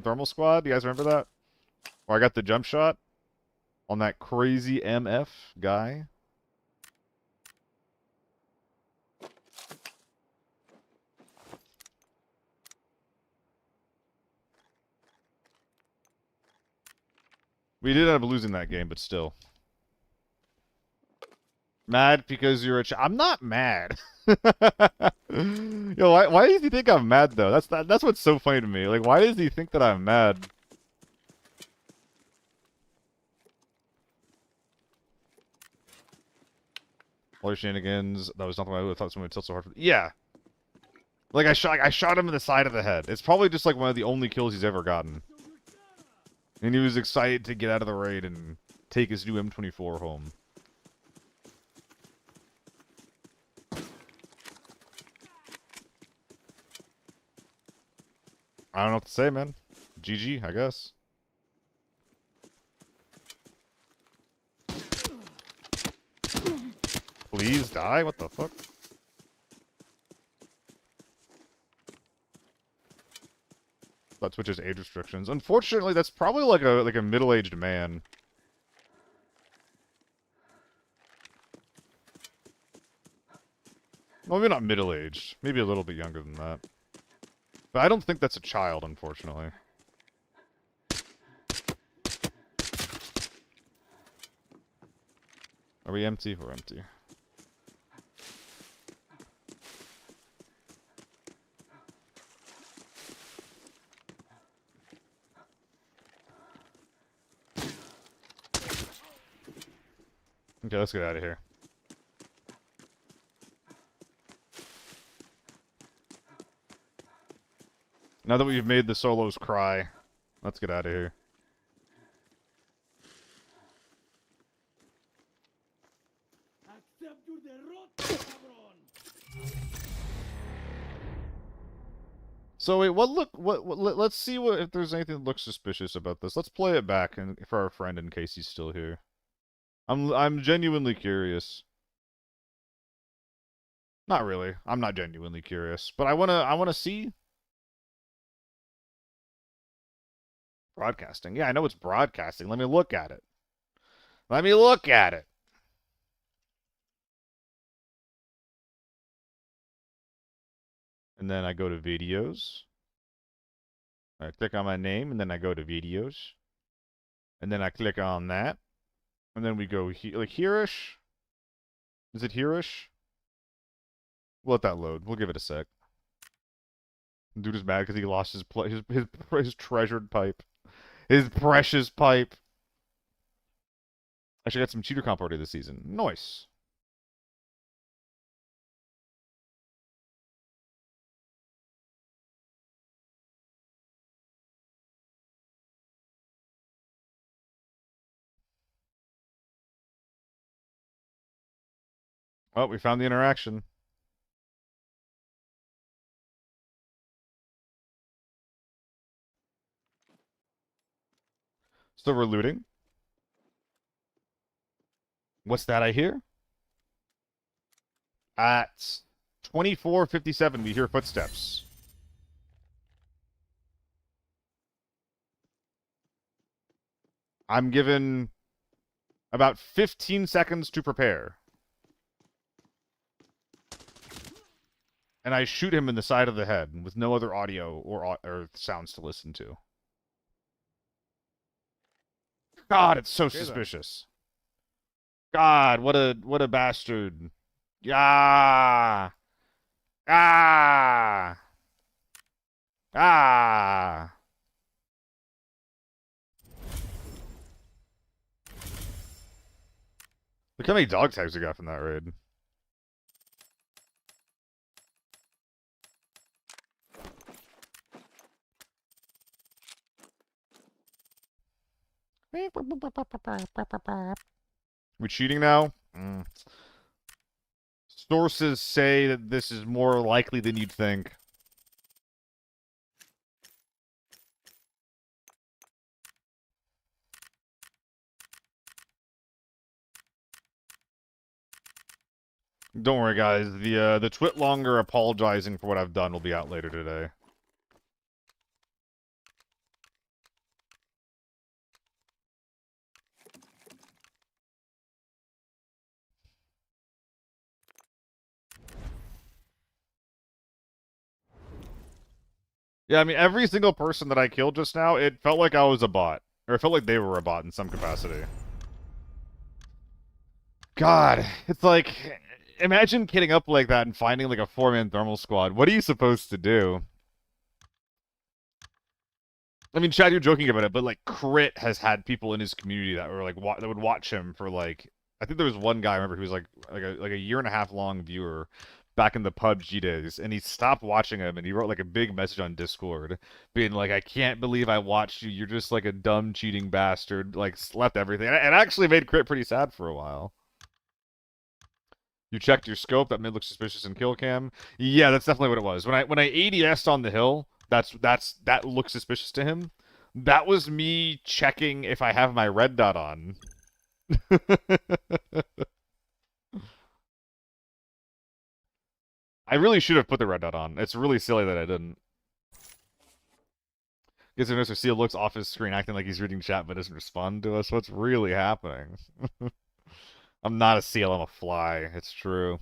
thermal squad. You guys remember that? Where I got the jump shot on that crazy MF guy. We did end up losing that game, but still. Mad because you're I'm not mad. Yo, why does he think I'm mad though? That's what's so funny to me. Like, why does he think that I'm mad? All your shenanigans. That was nothing I would have thought someone would tilt so hard for. Yeah. Like, I shot him in the side of the head. It's probably just, like, one of the only kills he's ever gotten. And he was excited to get out of the raid and take his new M24 home. I don't know what to say, man. GG, I guess. Please die? What the fuck? That Twitch's age restrictions. Unfortunately, that's probably like a middle-aged man. Well, maybe not middle-aged. Maybe a little bit younger than that. But I don't think that's a child, unfortunately. Are we empty? We're empty. Okay, let's get out of here. Now that we've made the solos cry, let's get out of here. So wait, let's see if there's anything that looks suspicious about this. Let's play it back and for our friend in case he's still here. I'm genuinely curious. Not really. I'm not genuinely curious, but I wanna see. Broadcasting. Yeah, I know it's broadcasting. Let me look at it. Let me look at it. And then I go to videos. I click on my name, and then I go to videos. And then I click on that. And then we go like here-ish. Is it here-ish? We'll let that load. We'll give it a sec. Dude is mad because he lost his treasured pipe. His precious pipe. Actually, I got some cheater comp already this season. Nice. Oh, we found the interaction. So we're looting. What's that I hear? At 24:57, we hear footsteps. I'm given about 15 seconds to prepare. And I shoot him in the side of the head with no other audio or sounds to listen to. God, it's so suspicious. God, what a bastard. Yeah. Ah. Ah. Look how many dog tags we got from that raid. We cheating now? Sources say that this is more likely than you'd think. Don't worry, guys. The twit longer apologizing for what I've done will be out later today. Yeah, I mean, every single person that I killed just now, it felt like I was a bot. Or it felt like they were a bot in some capacity. God, it's like, imagine kitting up like that and finding like a 4-man thermal squad. What are you supposed to do? I mean, Chad, you're joking about it, but like Crit has had people in his community that were like that would watch him for like I think there was one guy I remember who was like a year and a half long viewer back in the PUBG days, and he stopped watching him, and he wrote like a big message on Discord, being like, "I can't believe I watched you. You're just like a dumb cheating bastard." Like slept everything, and it actually made Crit pretty sad for a while. You checked your scope. That mid looks suspicious in kill cam. Yeah, that's definitely what it was. When I ADS'd on the hill, that looks suspicious to him. That was me checking if I have my red dot on. I really should have put the red dot on. It's really silly that I didn't. Gets Mr. Seal looks off his screen acting like he's reading chat but doesn't respond to us. What's really happening? I'm not a seal, I'm a fly. It's true.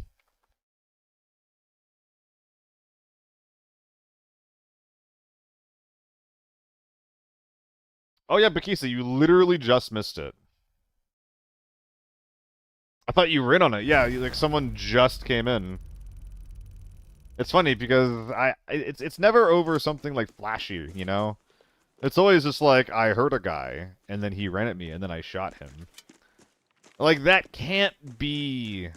Oh yeah, Bakisa, you literally just missed it. I thought you were in on it. Yeah, like someone just came in. It's funny because it's never over something like flashy, you know? It's always just like I heard a guy and then he ran at me and then I shot him. Like that can't be.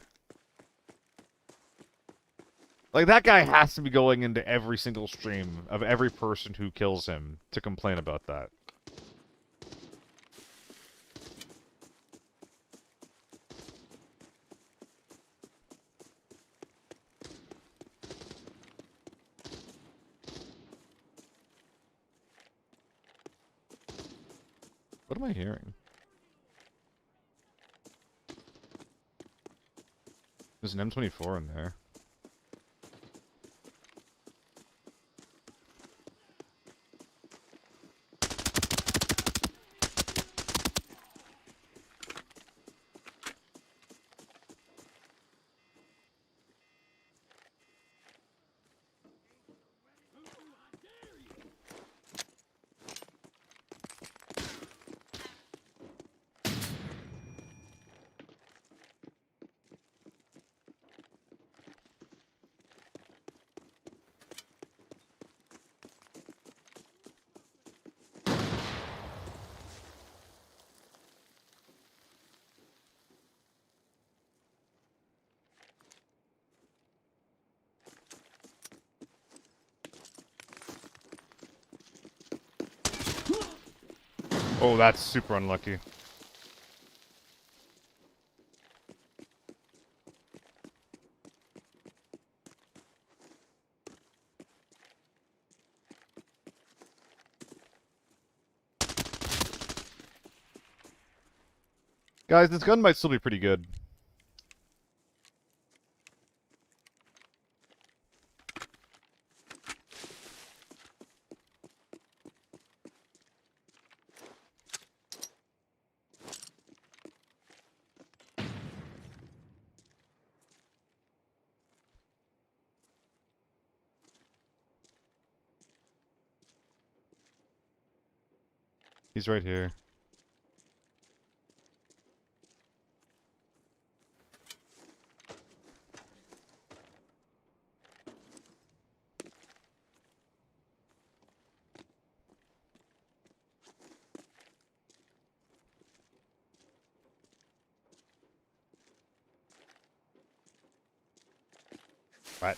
Like that guy has to be going into every single stream of every person who kills him to complain about that. What am I hearing? There's an M24 in there. Oh, that's super unlucky. Guys, this gun might still be pretty good. He's right here. What?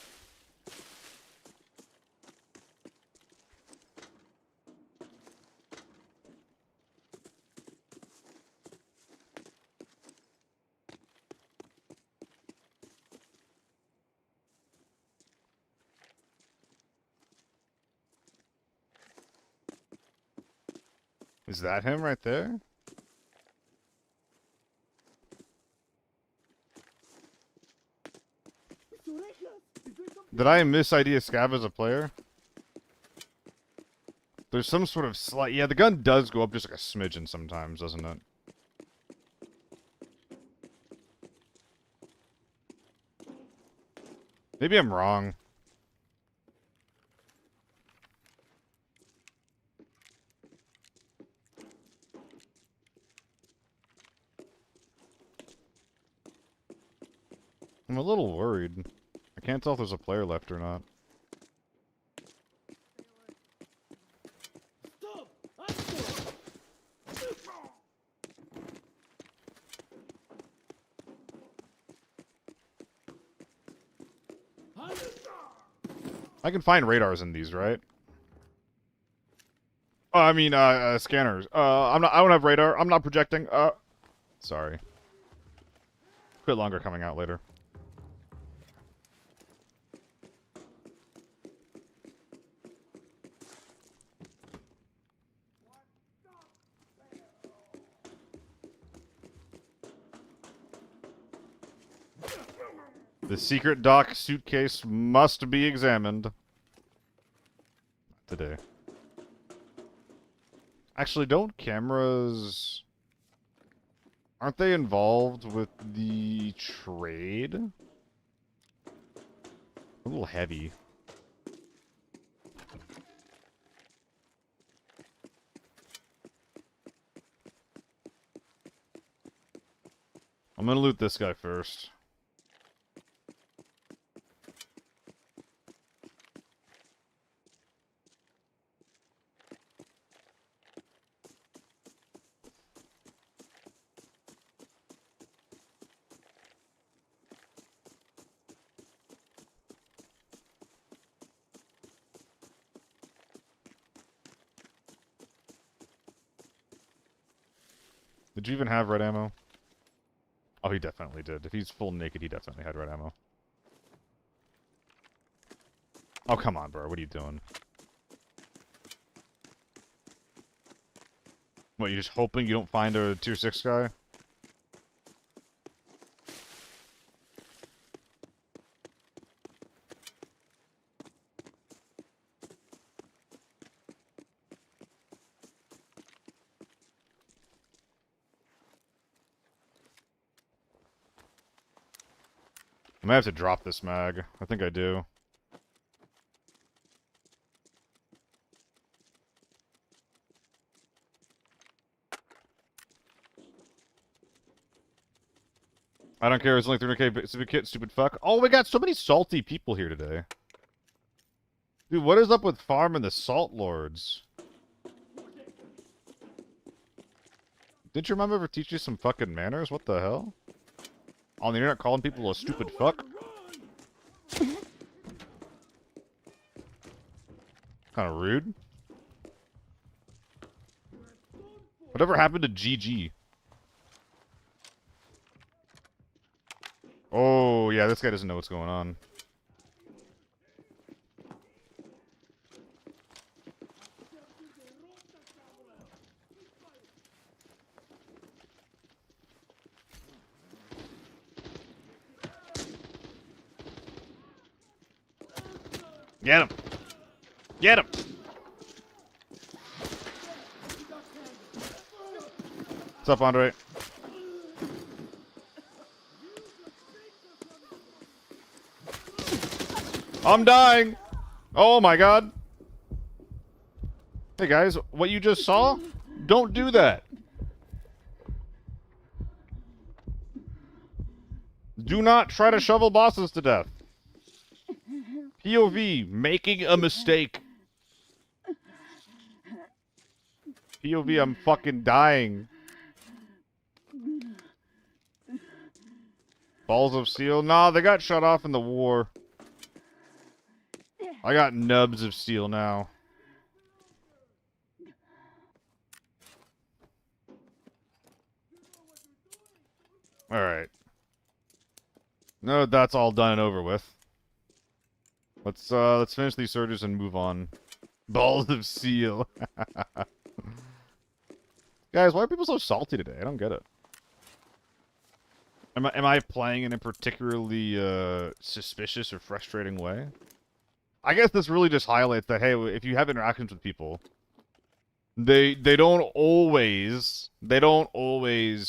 Is that him right there? Did I misidea Scav as a player? There's some sort of slight... Yeah, the gun does go up just like a smidgen sometimes, doesn't it? Maybe I'm wrong. I'm a little worried. I can't tell if there's a player left or not. I can find radars in these, right? Oh, I mean, scanners. I don't have radar. I'm not projecting. Sorry. Quit longer coming out later. The secret dock suitcase must be examined. Today. Actually, don't cameras... Aren't they involved with the trade? A little heavy. I'm gonna loot this guy first. Did you even have red ammo? Oh, he definitely did. If he's full naked, he definitely had red ammo. Oh, come on, bro. What are you doing? What, you just hoping you don't find a tier 6 guy? I might have to drop this mag. I think I do. I don't care. It's only 300k stupid kit, stupid fuck. Oh, we got so many salty people here today. Dude, what is up with farming the salt lords? Didn't your mom ever teach you some fucking manners? What the hell? On the internet calling people a stupid fuck? Kinda rude. Whatever happened to GG? Oh, yeah, this guy doesn't know what's going on. Get him! Get him! What's up, Andre? I'm dying! Oh my god! Hey guys, what you just saw? Don't do that! Do not try to shovel bosses to death. POV, making a mistake. POV, I'm fucking dying. Balls of steel? Nah, they got shut off in the war. I got nubs of steel now. Alright. No, that's all done and over with. Let's finish these surges and move on. Balls of steel. Guys, why are people so salty today? I don't get it. Am I playing in a particularly suspicious or frustrating way? I guess this really just highlights that, hey, if you have interactions with people, they don't always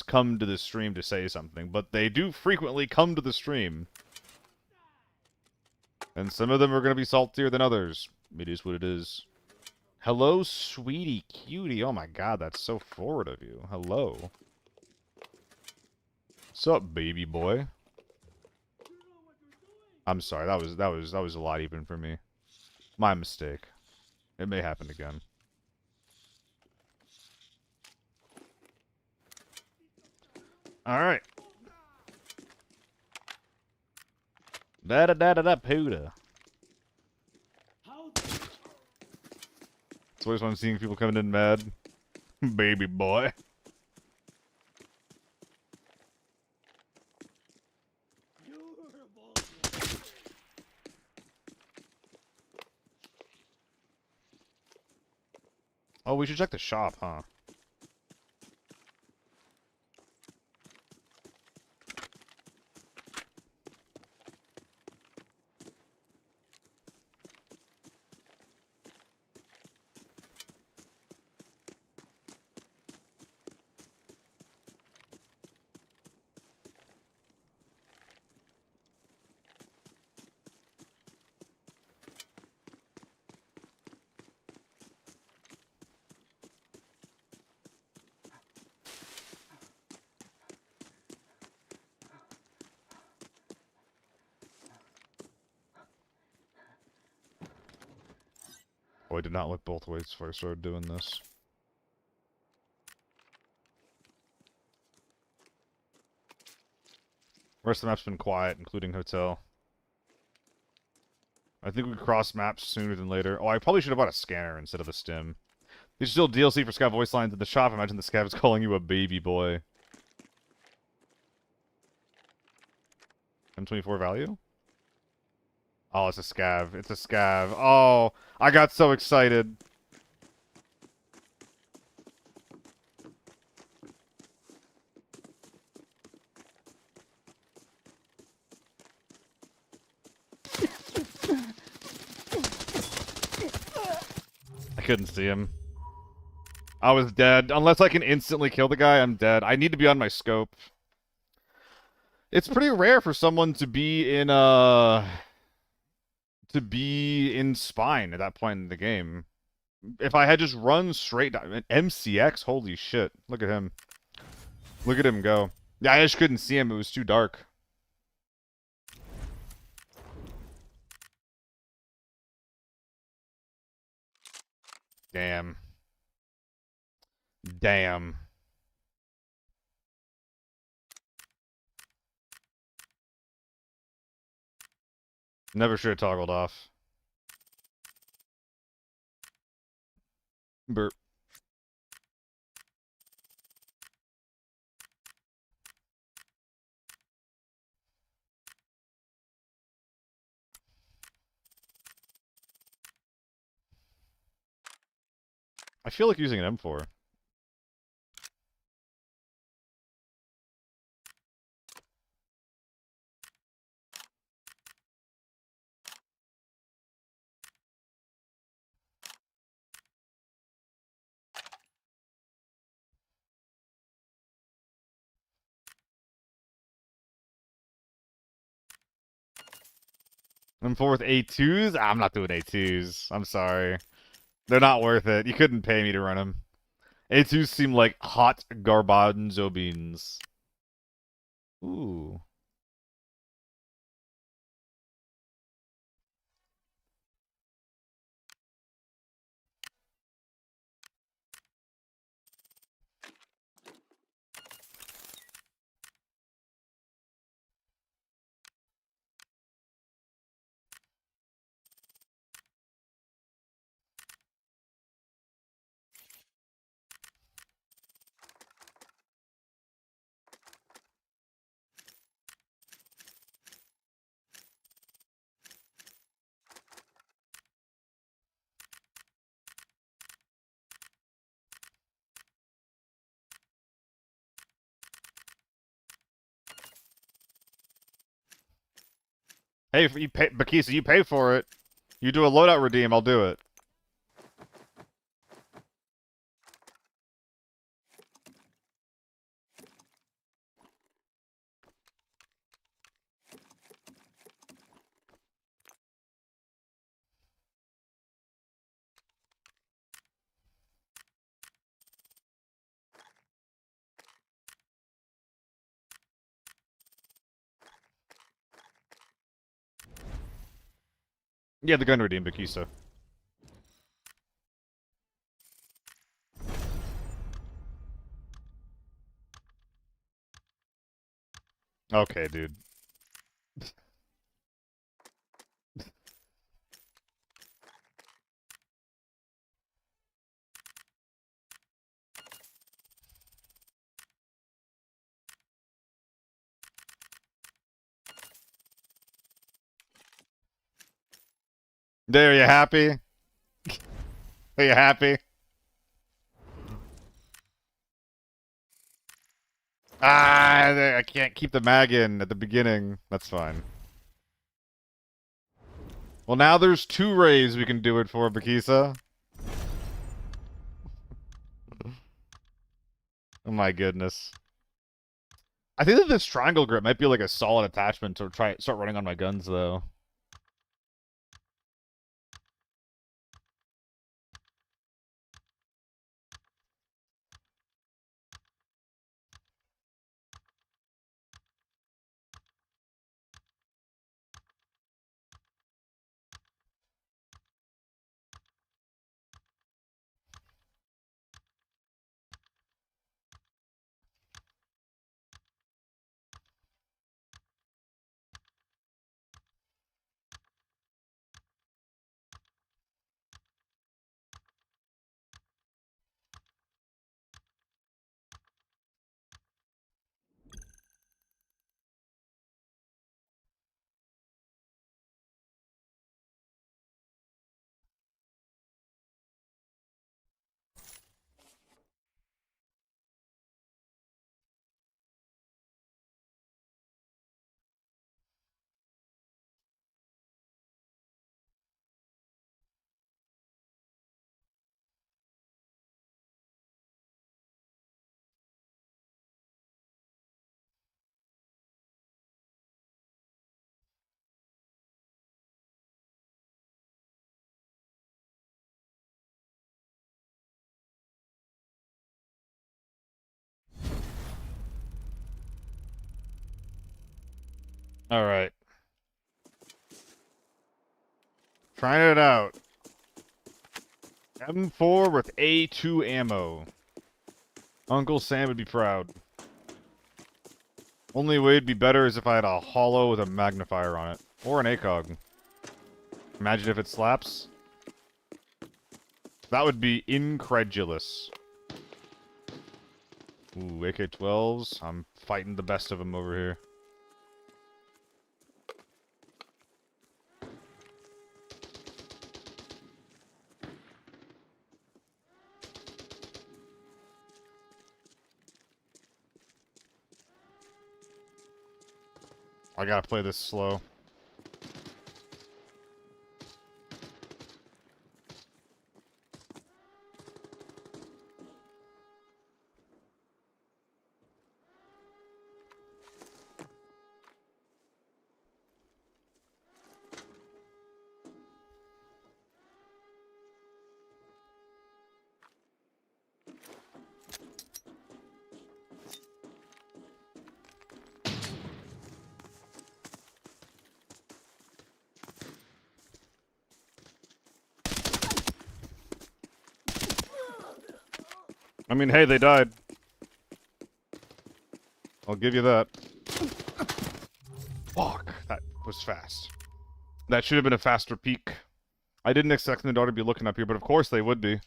come to the stream to say something, but they do frequently come to the stream. And some of them are going to be saltier than others. It is what it is. Hello, sweetie cutie. Oh my god, that's so forward of you. Hello. What's up, baby boy? I'm sorry, that was a lot even for me. My mistake. It may happen again. Alright. Da-da-da-da-da-pooda. It's always when I'm seeing people coming in mad. Baby boy. Oh, we should check the shop, huh? Oh, I did not look both ways before I started doing this. The rest of the map's been quiet, including hotel. I think we cross maps sooner than later. Oh, I probably should have bought a scanner instead of the stim. There's still DLC for Scav voice lines in the shop. Imagine the Scav is calling you a baby boy. M24 value? Oh, it's a Scav. It's a Scav. Oh, I got so excited. I couldn't see him. I was dead. Unless I can instantly kill the guy, I'm dead. I need to be on my scope. It's pretty rare for someone to be in spine at that point in the game. If I had just run straight down MCX, holy shit. Look at him. Look at him go. Yeah, I just couldn't see him. It was too dark. Damn. Damn. Never should have toggled off. Burp. I feel like using an M4. M4 with A2s? I'm not doing A2s. I'm sorry. They're not worth it. You couldn't pay me to run them. A2s seem like hot garbanzo beans. Ooh. Hey, if you pay, Bakisa, you pay for it. You do a loadout redeem, I'll do it. Yeah, the gun redeem, Bakisa. Okay, dude. There, you happy? Are you happy? Ah, I can't keep the mag in at the beginning. That's fine. Well, now there's 2 rays we can do it for, Bakisa. Oh my goodness. I think that this triangle grip might be like a solid attachment to start running on my guns, though. Alright. Trying it out. M4 with A2 ammo. Uncle Sam would be proud. Only way it'd be better is if I had a hollow with a magnifier on it. Or an ACOG. Imagine if it slaps. That would be incredulous. Ooh, AK-12s. I'm fighting the best of them over here. I gotta play this slow. I mean, hey, they died. I'll give you that. Fuck, that was fast. That should have been a faster peak. I didn't expect the daughter to be looking up here, but of course they would be. Of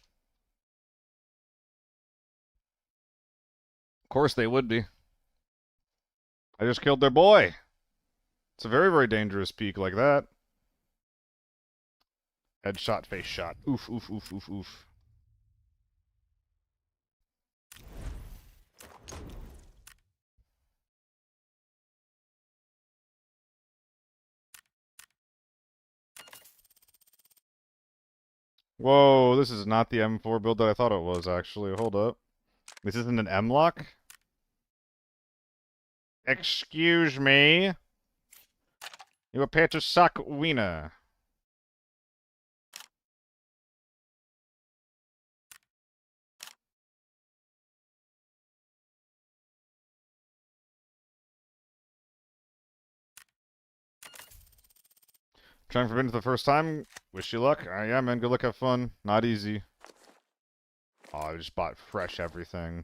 course they would be. I just killed their boy. It's a very, very dangerous peak like that. Headshot, face shot. Oof, oof, oof, oof, oof. Whoa, this is not the M4 build that I thought it was, actually. Hold up. This isn't an M-lock? Excuse me? You appear to suck wiener. Trying Forbidden for the first time? Wish you luck. Yeah, man, good luck, have fun. Not easy. Oh, I just bought fresh everything.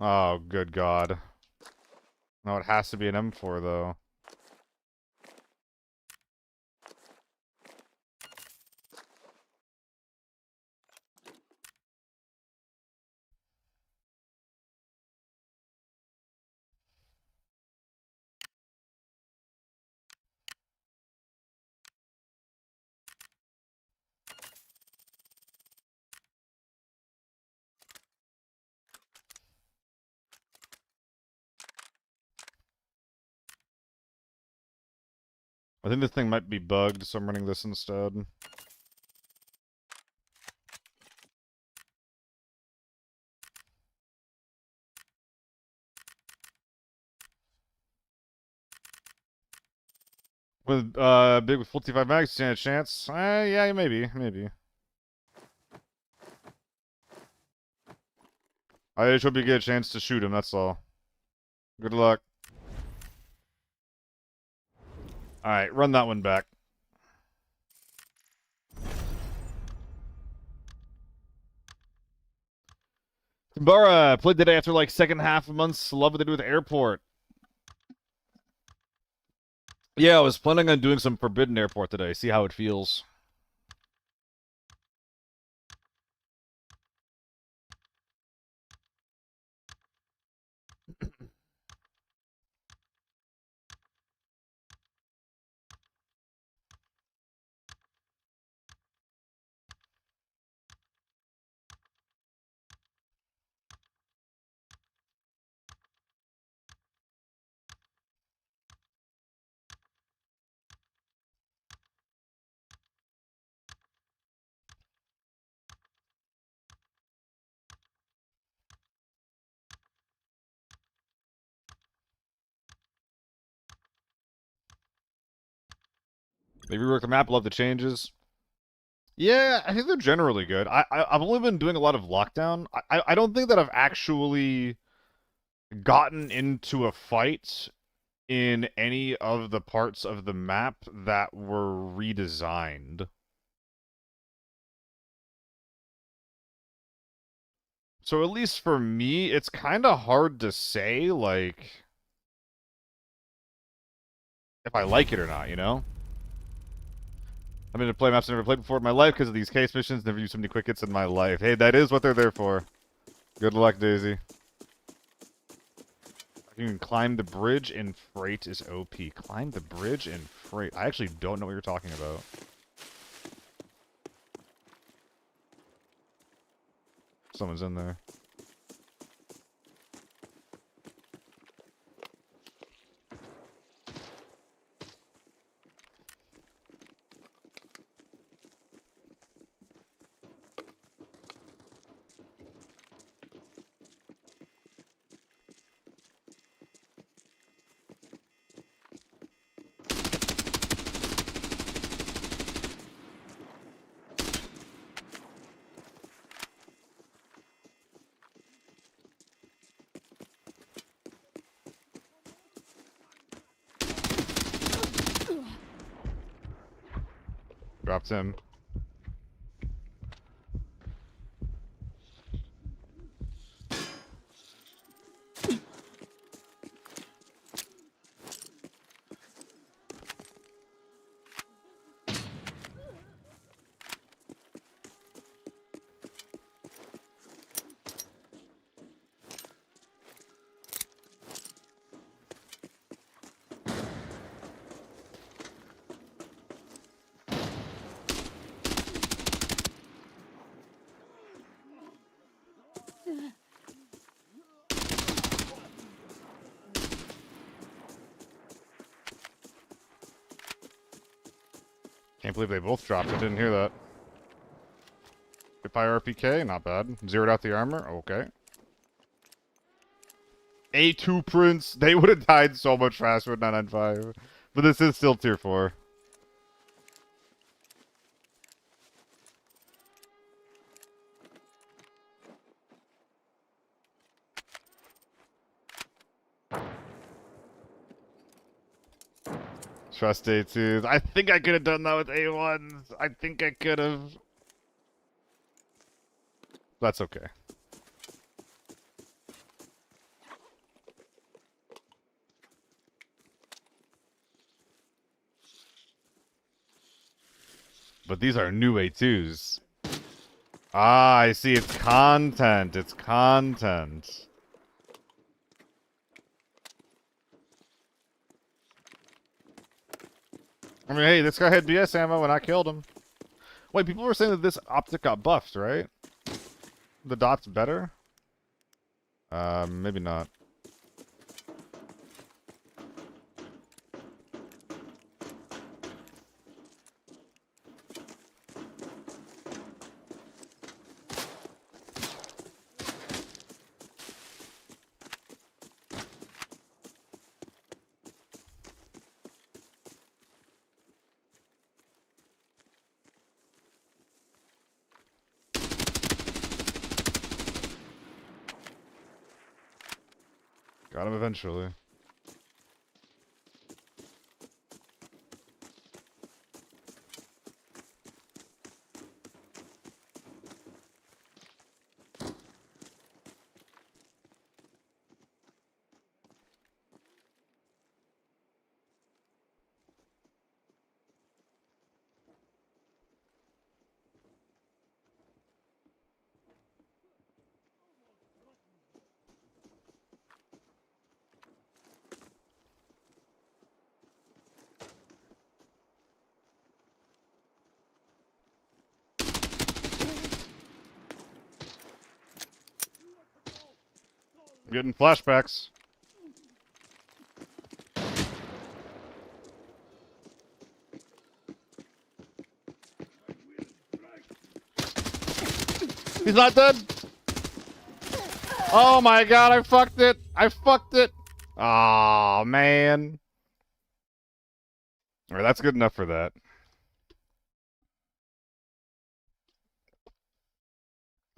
Oh, good God. No, it has to be an M4, though. I think this thing might be bugged, so I'm running this instead. With big with 45 mags, stand a chance. Yeah, maybe. I just hope you get a chance to shoot him. That's all. Good luck. All right, run that one back. Timbara played today after like second half of months. Love what they do with the airport. Yeah, I was planning on doing some Forbidden Airport today. See how it feels. They reworked the map. Love the changes. Yeah, I think they're generally good. I've only been doing a lot of lockdown. I don't think that I've actually gotten into a fight in any of the parts of the map that were redesigned. So at least for me, it's kind of hard to say, like, if I like it or not, you know? I'm going to play maps I've never played before in my life because of these case missions. Never used so many quick hits in my life. Hey, that is what they're there for. Good luck, Daisy. You can climb the bridge in freight is OP. Climb the bridge in freight. I actually don't know what you're talking about. Someone's in there. Dropped him. Can't believe they both dropped. I didn't hear that. Good fire RPK, not bad. Zeroed out the armor, okay. A2 Prince, they would have died so much faster with 995. But this is still tier 4. Trust A2s. I think I could have done that with A1s. I think I could have. That's okay. But these are new A2s. Ah, I see. It's content. It's content. I mean, hey, this guy had BS ammo and I killed him. Wait, people were saying that this optic got buffed, right? The dot's better? Maybe not. Got him eventually. I'm getting flashbacks. He's not dead. Oh my god, I fucked it. I fucked it. Aw, man. Alright, that's good enough for that.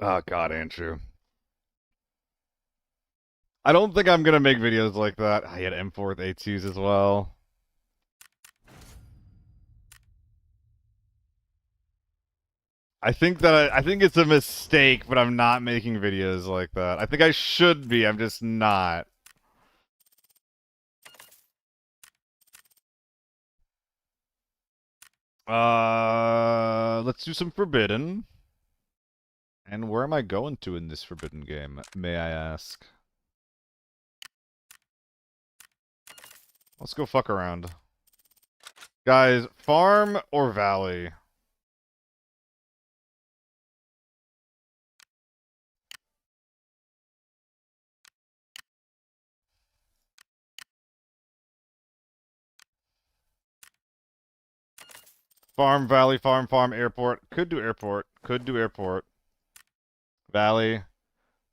Oh god, Andrew. I don't think I'm gonna make videos like that. I had M4 with A2s as well. I think it's a mistake, but I'm not making videos like that. I think I should be, I'm just not. Let's do some Forbidden. And where am I going to in this Forbidden game, may I ask? Let's go fuck around. Guys, farm or valley? Farm, valley, farm, airport. Could do airport. Could do airport. Valley.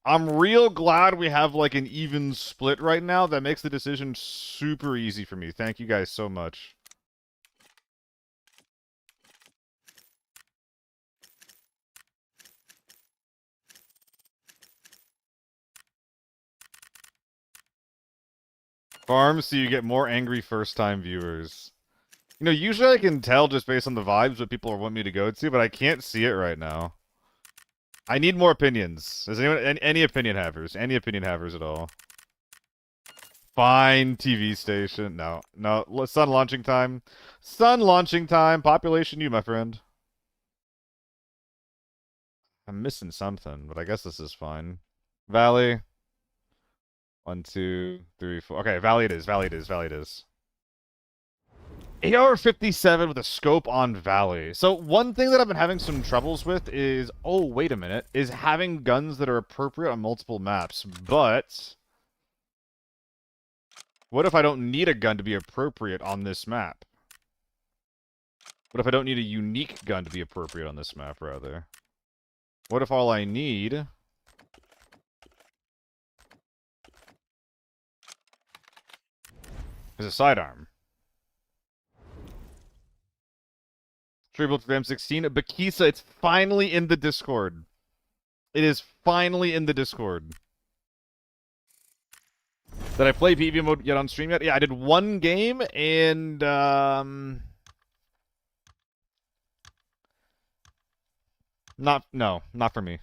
I'm real glad we have like an even split right now. That makes the decision super easy for me. Thank you guys so much. Farm so you get more angry first-time viewers. You know, usually I can tell just based on the vibes what people want me to go to, but I can't see it right now. I need more opinions. Does anyone, any opinion havers? Any opinion havers at all? Fine TV station. No. Sun launching time. Sun launching time. Population you, my friend. I'm missing something, but I guess this is fine. Valley. 1, 2, 3, 4. Okay, Valley it is. Valley it is. Valley it is. AR-57 with a scope on Valley. So one thing that I've been having some troubles with is, oh, wait a minute, is having guns that are appropriate on multiple maps. But what if I don't need a gun to be appropriate on this map? What if I don't need a unique gun to be appropriate on this map, rather? What if all I need is a sidearm? Triple to M16. Bakisa, it's finally in the Discord. It is finally in the Discord. Did I play PvP mode yet on stream yet? Yeah, I did one game, and, not for me.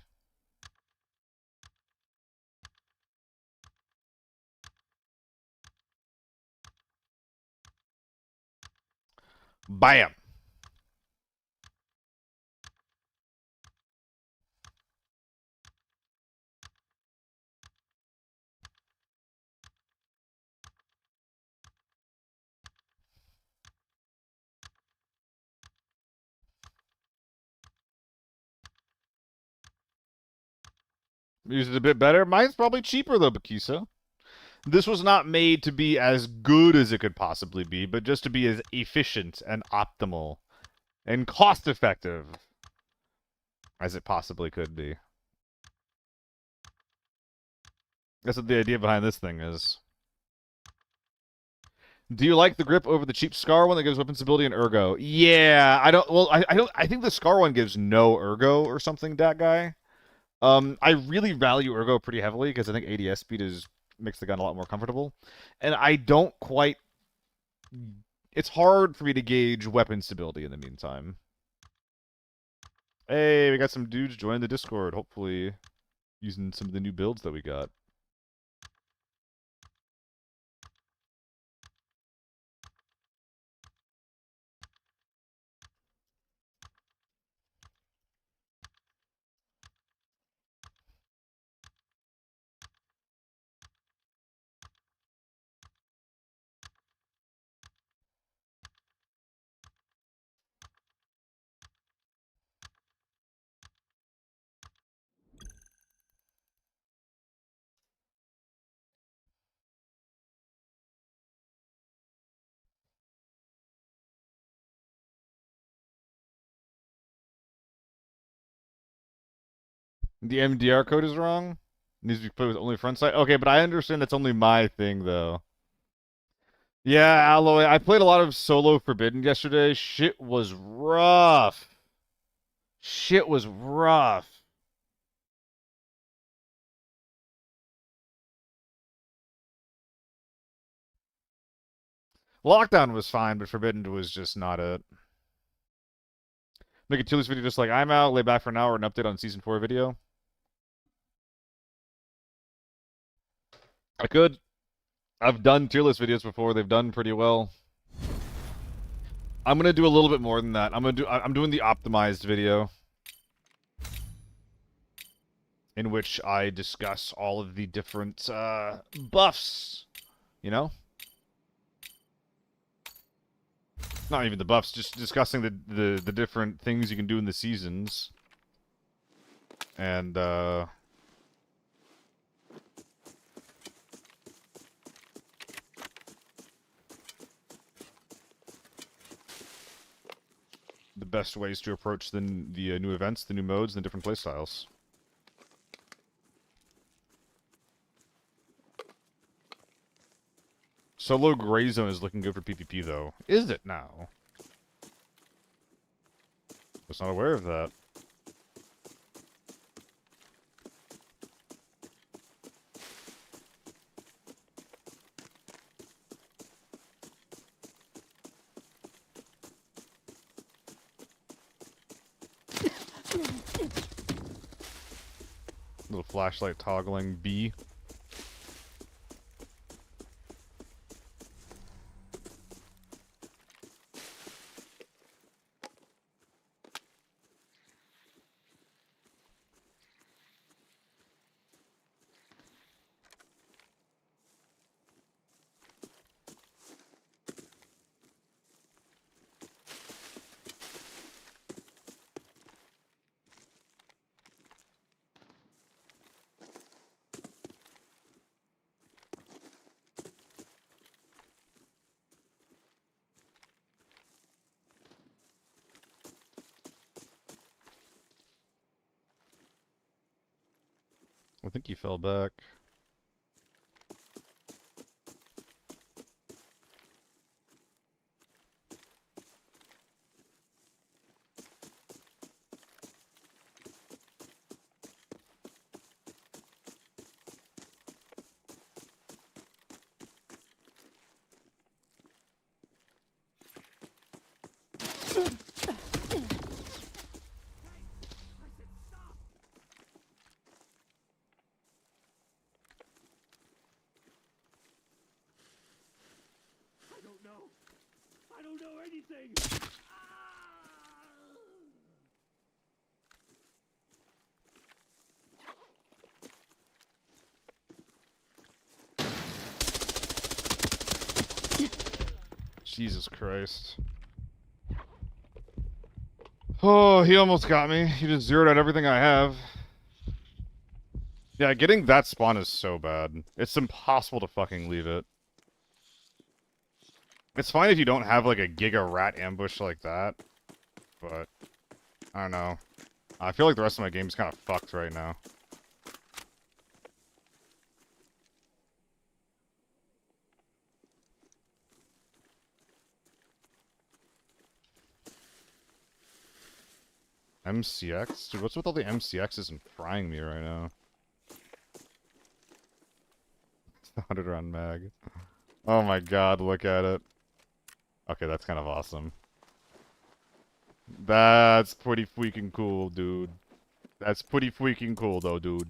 Bam! Use it a bit better. Mine's probably cheaper, though, Bakisa. This was not made to be as good as it could possibly be, but just to be as efficient and optimal and cost-effective as it possibly could be. That's what the idea behind this thing is. Do you like the grip over the cheap Scar one that gives weapon stability and ergo? Yeah, I don't. Well, I don't. I think the Scar one gives no ergo or something. That guy. I really value ergo pretty heavily because I think ADS speed is makes the gun a lot more comfortable. And I don't quite... It's hard for me to gauge weapon stability in the meantime. Hey, we got some dudes joining the Discord, hopefully using some of the new builds that we got. The MDR code is wrong. Needs to be played with only front sight. Okay, but I understand that's only my thing, though. Yeah, Alloy. I played a lot of solo Forbidden yesterday. Shit was rough. Shit was rough. Lockdown was fine, but Forbidden was just not it. Make a tier list video just like I'm out, lay back for an hour, an update on Season 4 video. I could. I've done tier list videos before. They've done pretty well. I'm gonna do a little bit more than that. I'm doing the optimized video, in which I discuss all of the different buffs. You know? Not even the buffs, just discussing the different things you can do in the seasons. And the best ways to approach the new events, the new modes, and the different playstyles. Solo Gray Zone is looking good for PvP, though. Is it now? Was not aware of that. Little flashlight toggling B. I think he fell back.
I don't know anything.
Jesus Christ. Oh, he almost got me. He just zeroed out everything I have. Yeah, getting that spawn is so bad. It's impossible to fucking leave it. It's fine if you don't have, like, a Giga Rat ambush like that. But, I don't know. I feel like the rest of my game is kind of fucked right now. MCX? Dude, what's with all the MCXs and frying me right now? 100 round mag. Oh my god, look at it. Okay, that's kind of awesome. That's pretty freaking cool, dude. That's pretty freaking cool, though, dude.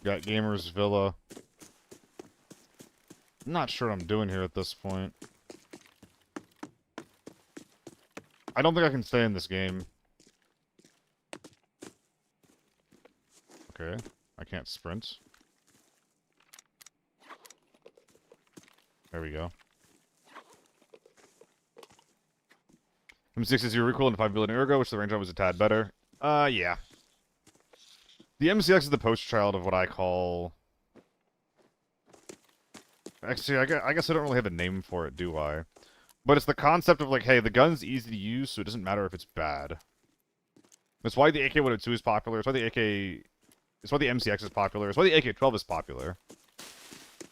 Got Gamer's Villa. I'm not sure what I'm doing here at this point. I don't think I can stay in this game. Okay. I can't sprint. There we go. M6 is your recoil and 5 billion ergo, which the range on was a tad better. Yeah. The MCX is the poster child of what I call... Actually, I guess I don't really have a name for it, do I? But it's the concept of, like, hey, the gun's easy to use, so it doesn't matter if it's bad. That's why the AK-102 is popular. It's why the AK... It's why the MCX is popular. It's why the AK-12 is popular.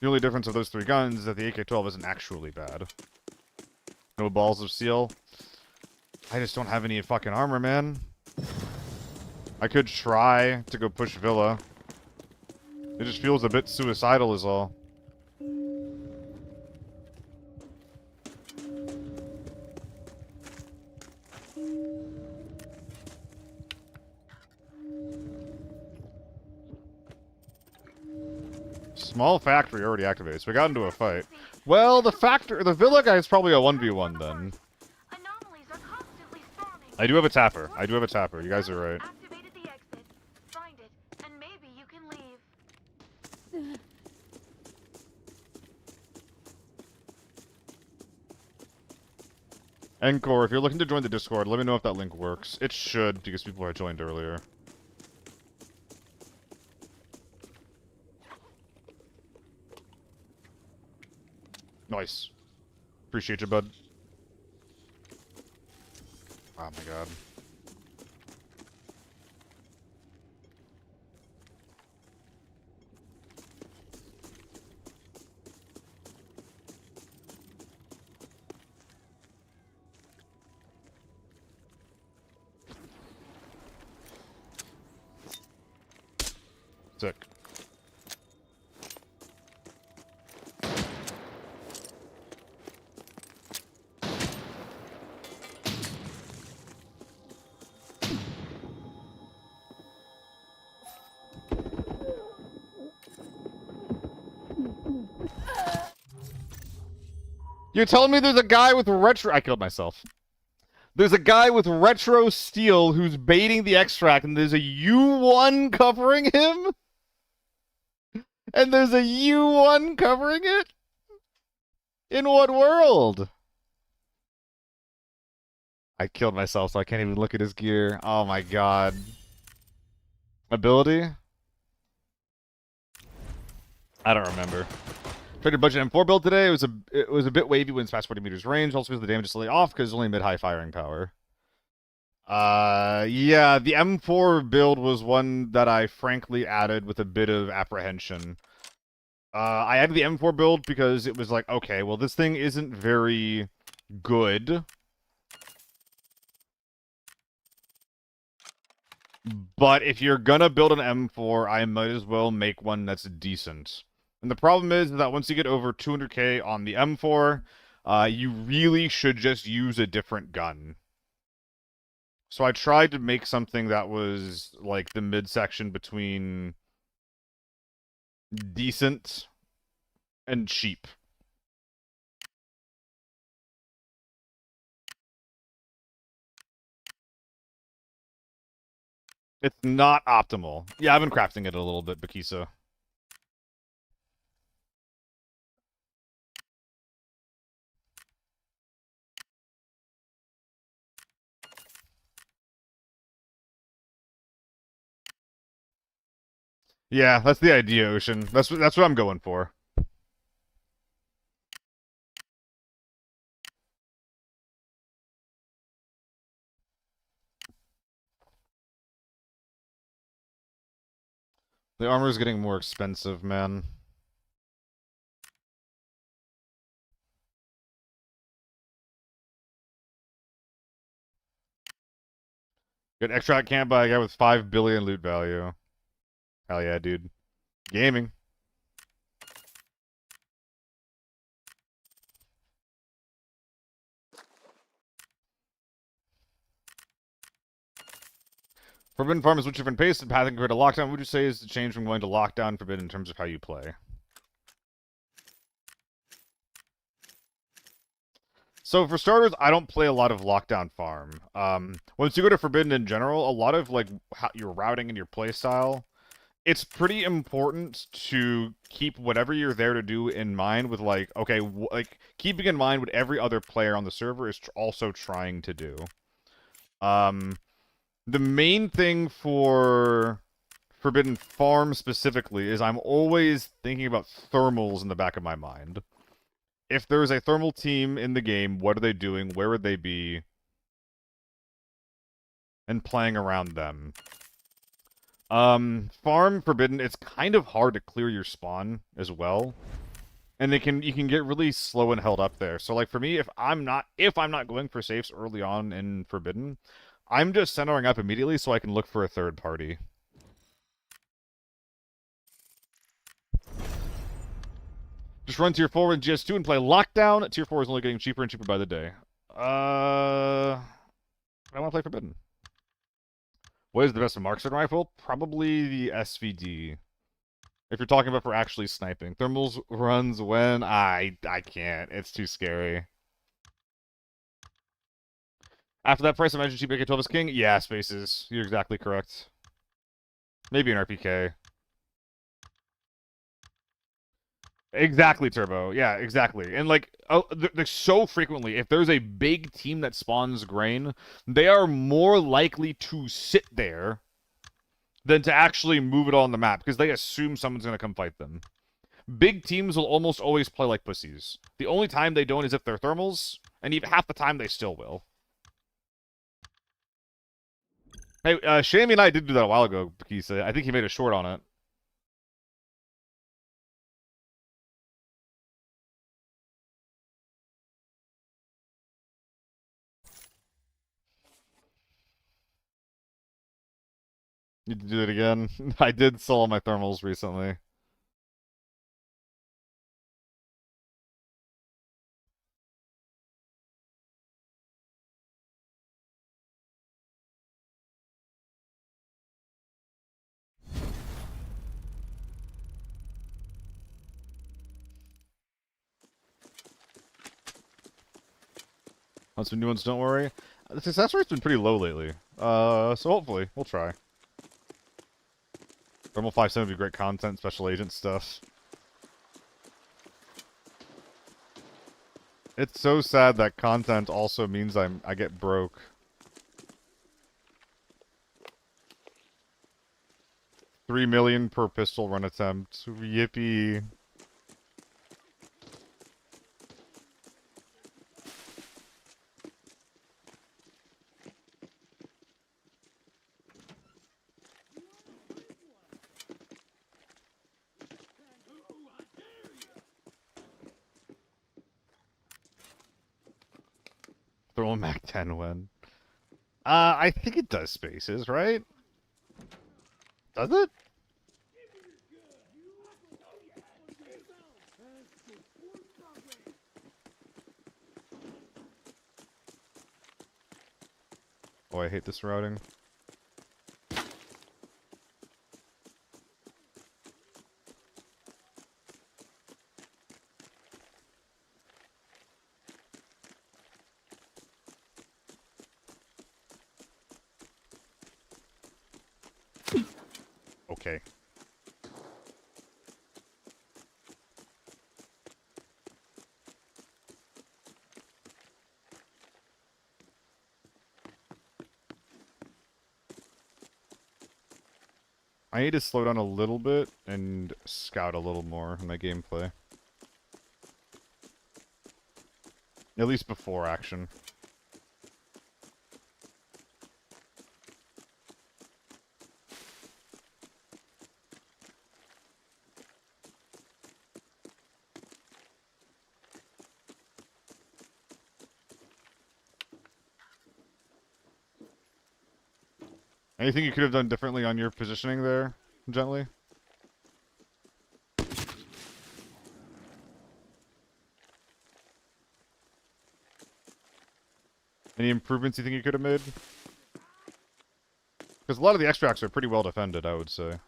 The only difference of those three guns is that the AK-12 isn't actually bad. No balls of steel. I just don't have any fucking armor, man. I could try to go push Villa. It just feels a bit suicidal is all. Small factory already activated, so we got into a fight. Well, the Villa guy is probably a 1v1 then. I do have a tapper. I do have a tapper. You guys are right.
Activated the exit. Find it, and maybe you can leave.
Encore, if you're looking to join the Discord, let me know if that link works. It should, because people had joined earlier. Nice. Appreciate you, bud. Oh my god. Sick. You're telling me there's a guy with retro... I killed myself. There's a guy with retro steel who's baiting the extract, and there's a U1 covering him? And there's a U1 covering it? In what world? I killed myself, so I can't even look at his gear. Oh my god. Ability? I don't remember. Traded budget M4 build today. It was a bit wavy when it's past 40 meters range. Also because the damage is slightly off because it's only mid-high firing power. Yeah, the M4 build was one that I frankly added with a bit of apprehension. I added the M4 build because it was like, okay, well this thing isn't very good. But if you're gonna build an M4, I might as well make one that's decent. And the problem is that once you get over 200k on the M4, you really should just use a different gun. So I tried to make something that was like the midsection between decent and cheap. It's not optimal. Yeah, I've been crafting it a little bit, Bakisa. Yeah, that's the idea, Ocean. That's what I'm going for. The armor's getting more expensive, man. Good extract can't buy a guy with 5 billion loot value. Hell yeah, dude. Gaming. Forbidden Farm is much different pace and pathing compared to Lockdown. What would you say is the change from going to Lockdown and Forbidden in terms of how you play? So for starters, I don't play a lot of Lockdown Farm. Once you go to Forbidden in general, a lot of like your routing and your play style, it's pretty important to keep whatever you're there to do in mind with like, okay, like keeping in mind what every other player on the server is also trying to do. The main thing for Forbidden Farm specifically is I'm always thinking about thermals in the back of my mind. If there is a thermal team in the game, what are they doing? Where would they be? And playing around them. Farm Forbidden, it's kind of hard to clear your spawn as well. And you can get really slow and held up there. So like for me, if I'm not going for safes early on in Forbidden, I'm just centering up immediately so I can look for a third party. Just run Tier 4 in GS2 and play Lockdown. Tier 4 is only getting cheaper and cheaper by the day. I want to play Forbidden. What is the best marksman rifle? Probably the SVD. If you're talking about for actually sniping. Thermals runs when? I can't. It's too scary. After that price, imagine cheap AK-12 is king? Yeah, Spaces. You're exactly correct. Maybe an RPK. Exactly, Turbo. Yeah, exactly. And like, so frequently, if there's a big team that spawns grain, they are more likely to sit there than to actually move it on the map because they assume someone's going to come fight them. Big teams will almost always play like pussies. The only time they don't is if they're thermals, and even half the time they still will. Hey, Shammy and I did do that a while ago, Kisa. I think he made a short on it. You can do it again. I did sell all my thermals recently. On some new ones, don't worry. The success rate's been pretty low lately. So hopefully, we'll try. Thermal 5.7 would be great content, special agent stuff. It's so sad that content also means I get broke. $3 million per pistol run attempt. Yippee. Throw a Mac 10 win. I think it does Spaces, right? Does it? Oh, I hate this routing. Okay. I need to slow down a little bit and scout a little more in my gameplay. At least before action. Anything you could have done differently on your positioning there, Gently? Any improvements you think you could have made? Because a lot of the extracts are pretty well defended, I would say.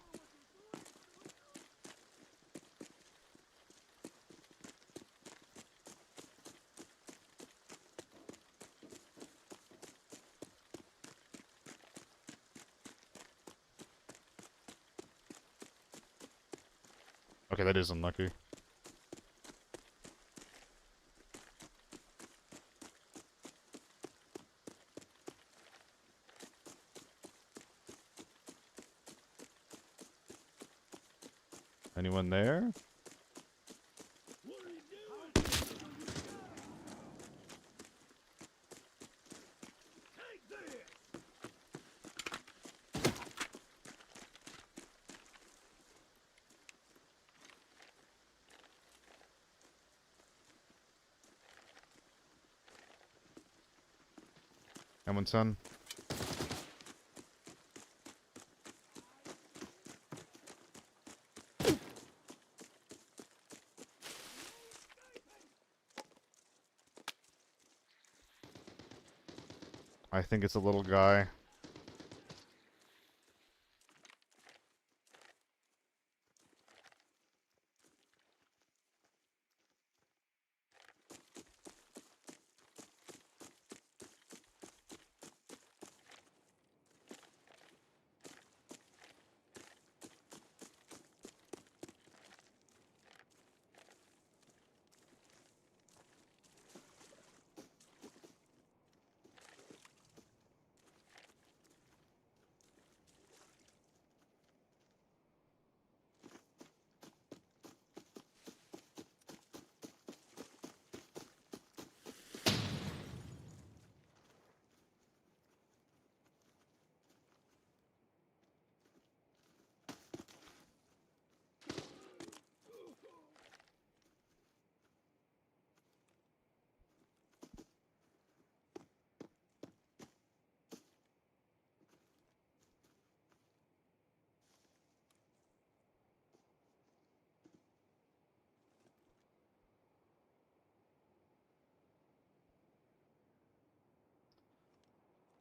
Okay, that is unlucky. Anyone there? Anyone, son? I think it's a little guy.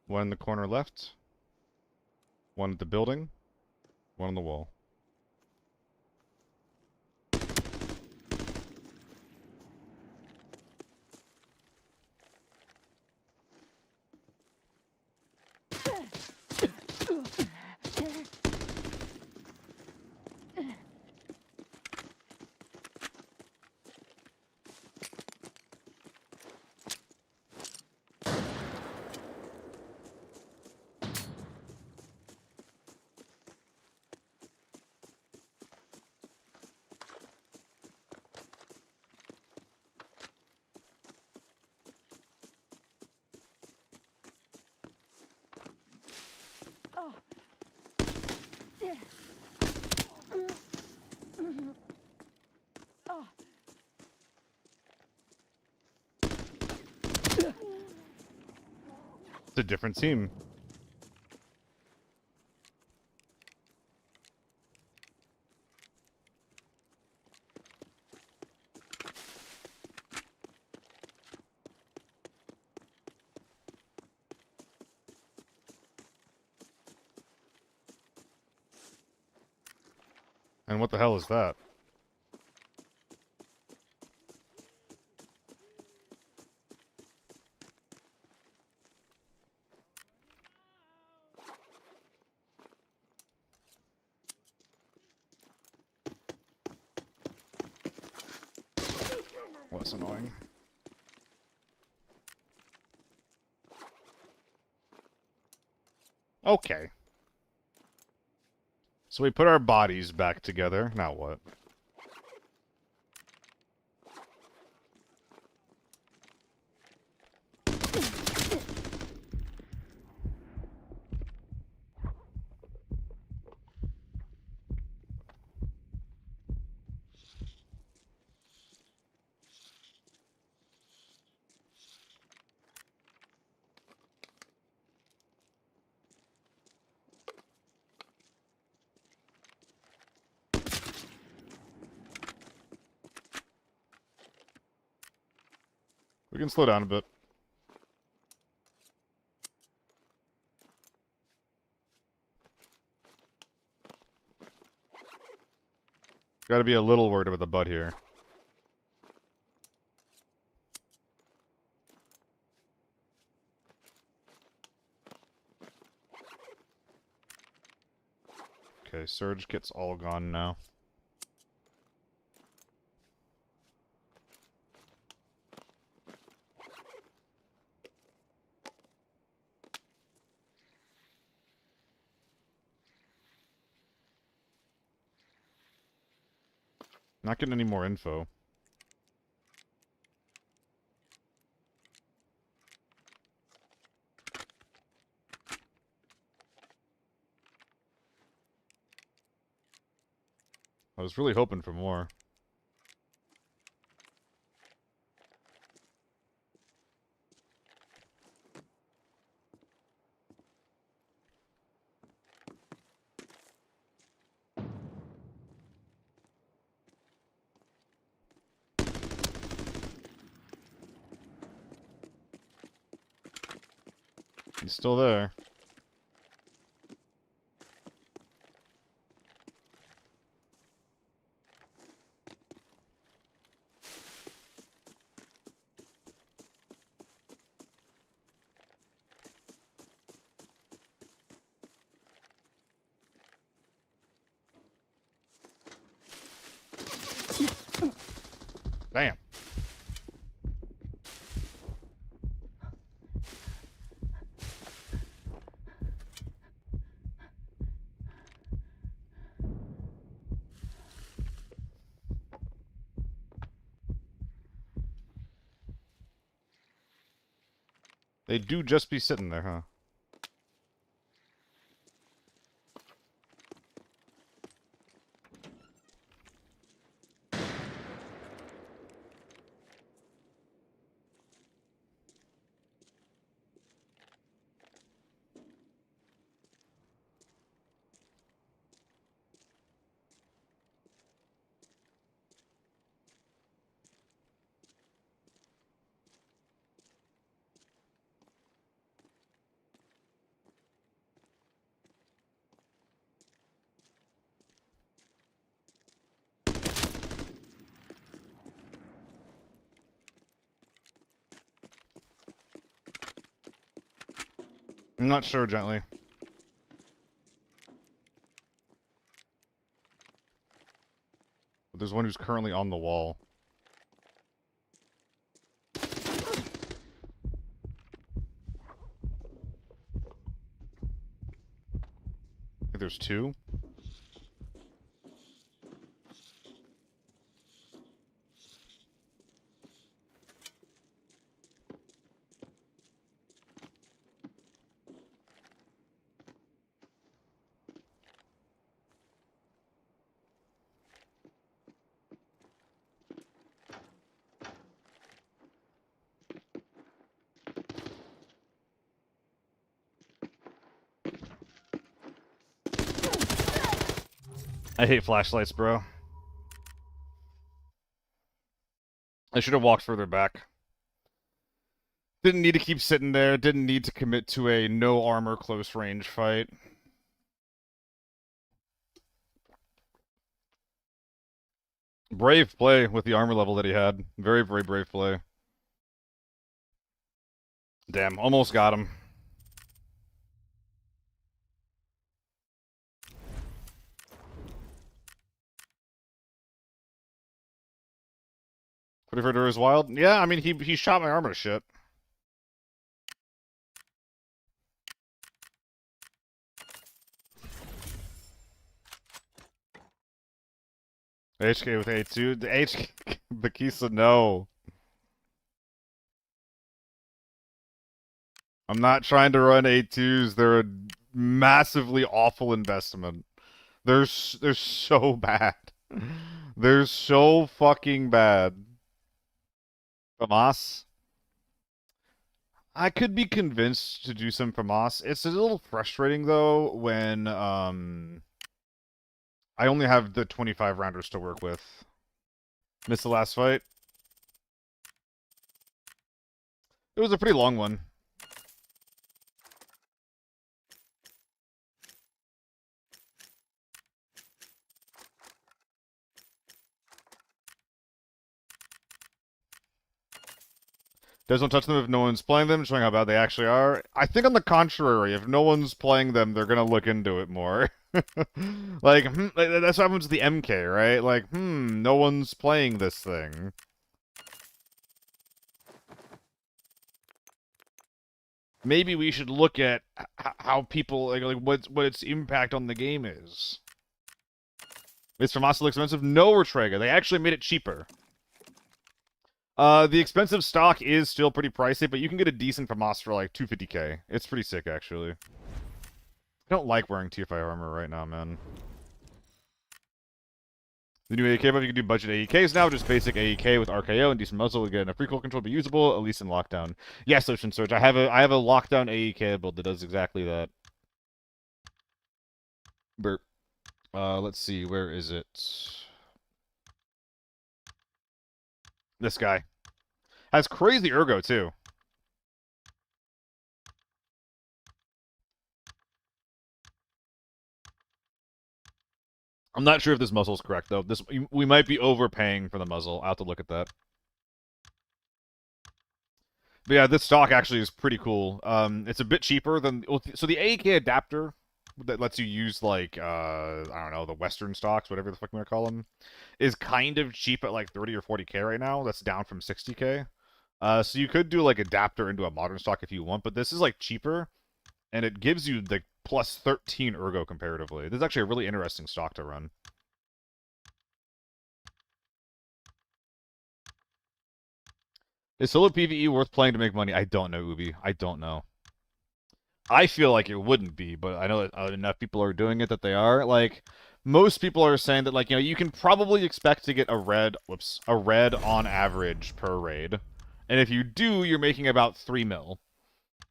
One in the corner left. One at the building. One on the wall. It's a different team. And what the hell is that? What's annoying? Okay. So we put our bodies back together. Now what? We can slow down a bit. Gotta be a little worried about the butt here. Okay, Surge kit's all gone now. Not getting any more info. I was really hoping for more. He's still there. Damn. They do just be sitting there, huh? I'm not sure, gently. But there's one who's currently on the wall. I think there's two. I hate flashlights, bro. I should have walked further back. Didn't need to keep sitting there. Didn't need to commit to a no armor close range fight. Brave play with the armor level that he had. Very, very brave play. Damn, almost got him. Pretty is wild. Yeah, I mean, he shot my armor to shit. HK with A2. The HK Bakisa, no. I'm not trying to run A2s. They're a massively awful investment. They're so bad. They're so fucking bad. FAMAS? I could be convinced to do some FAMAS. It's a little frustrating though when I only have the 25 rounders to work with. Missed the last fight. It was a pretty long one. Don't touch them if no one's playing them, showing how bad they actually are. I think on the contrary, if no one's playing them, they're gonna look into it more. Like, that's what happens with the MK, right? Like, no one's playing this thing. Maybe we should look at how people, like what its impact on the game is. Is FAMAS still expensive? No, Retrega. They actually made it cheaper. The expensive stock is still pretty pricey, but you can get a decent FAMAS for like 250k. It's pretty sick, actually. I don't like wearing tier 5 armor right now, man. The new AEK buff, you can do budget AEKs now, just basic AEK with RKO and decent muzzle to get enough recoil control to be usable, at least in lockdown. Yes, Ocean Surge. I have a lockdown AEK build that does exactly that. Burp. Let's see, where is it? This guy. Has crazy ergo, too. I'm not sure if this muzzle's correct, though. We might be overpaying for the muzzle. I'll have to look at that. But yeah, this stock actually is pretty cool. It's a bit cheaper than... So the AEK adapter that lets you use, like, I don't know, the Western stocks, whatever the fuck you want to call them, is kind of cheap at, like, 30 or 40k right now. That's down from 60k. So you could do, like, adapter into a modern stock if you want, but this is, like, cheaper, and it gives you, like, plus 13 ergo comparatively. This is actually a really interesting stock to run. Is solo PvE worth playing to make money? I don't know, Ubi. I don't know. I feel like it wouldn't be, but I know that enough people are doing it that they are. Like, most people are saying that, like, you can probably expect to get a red on average per raid. And if you do, you're making about 3 mil.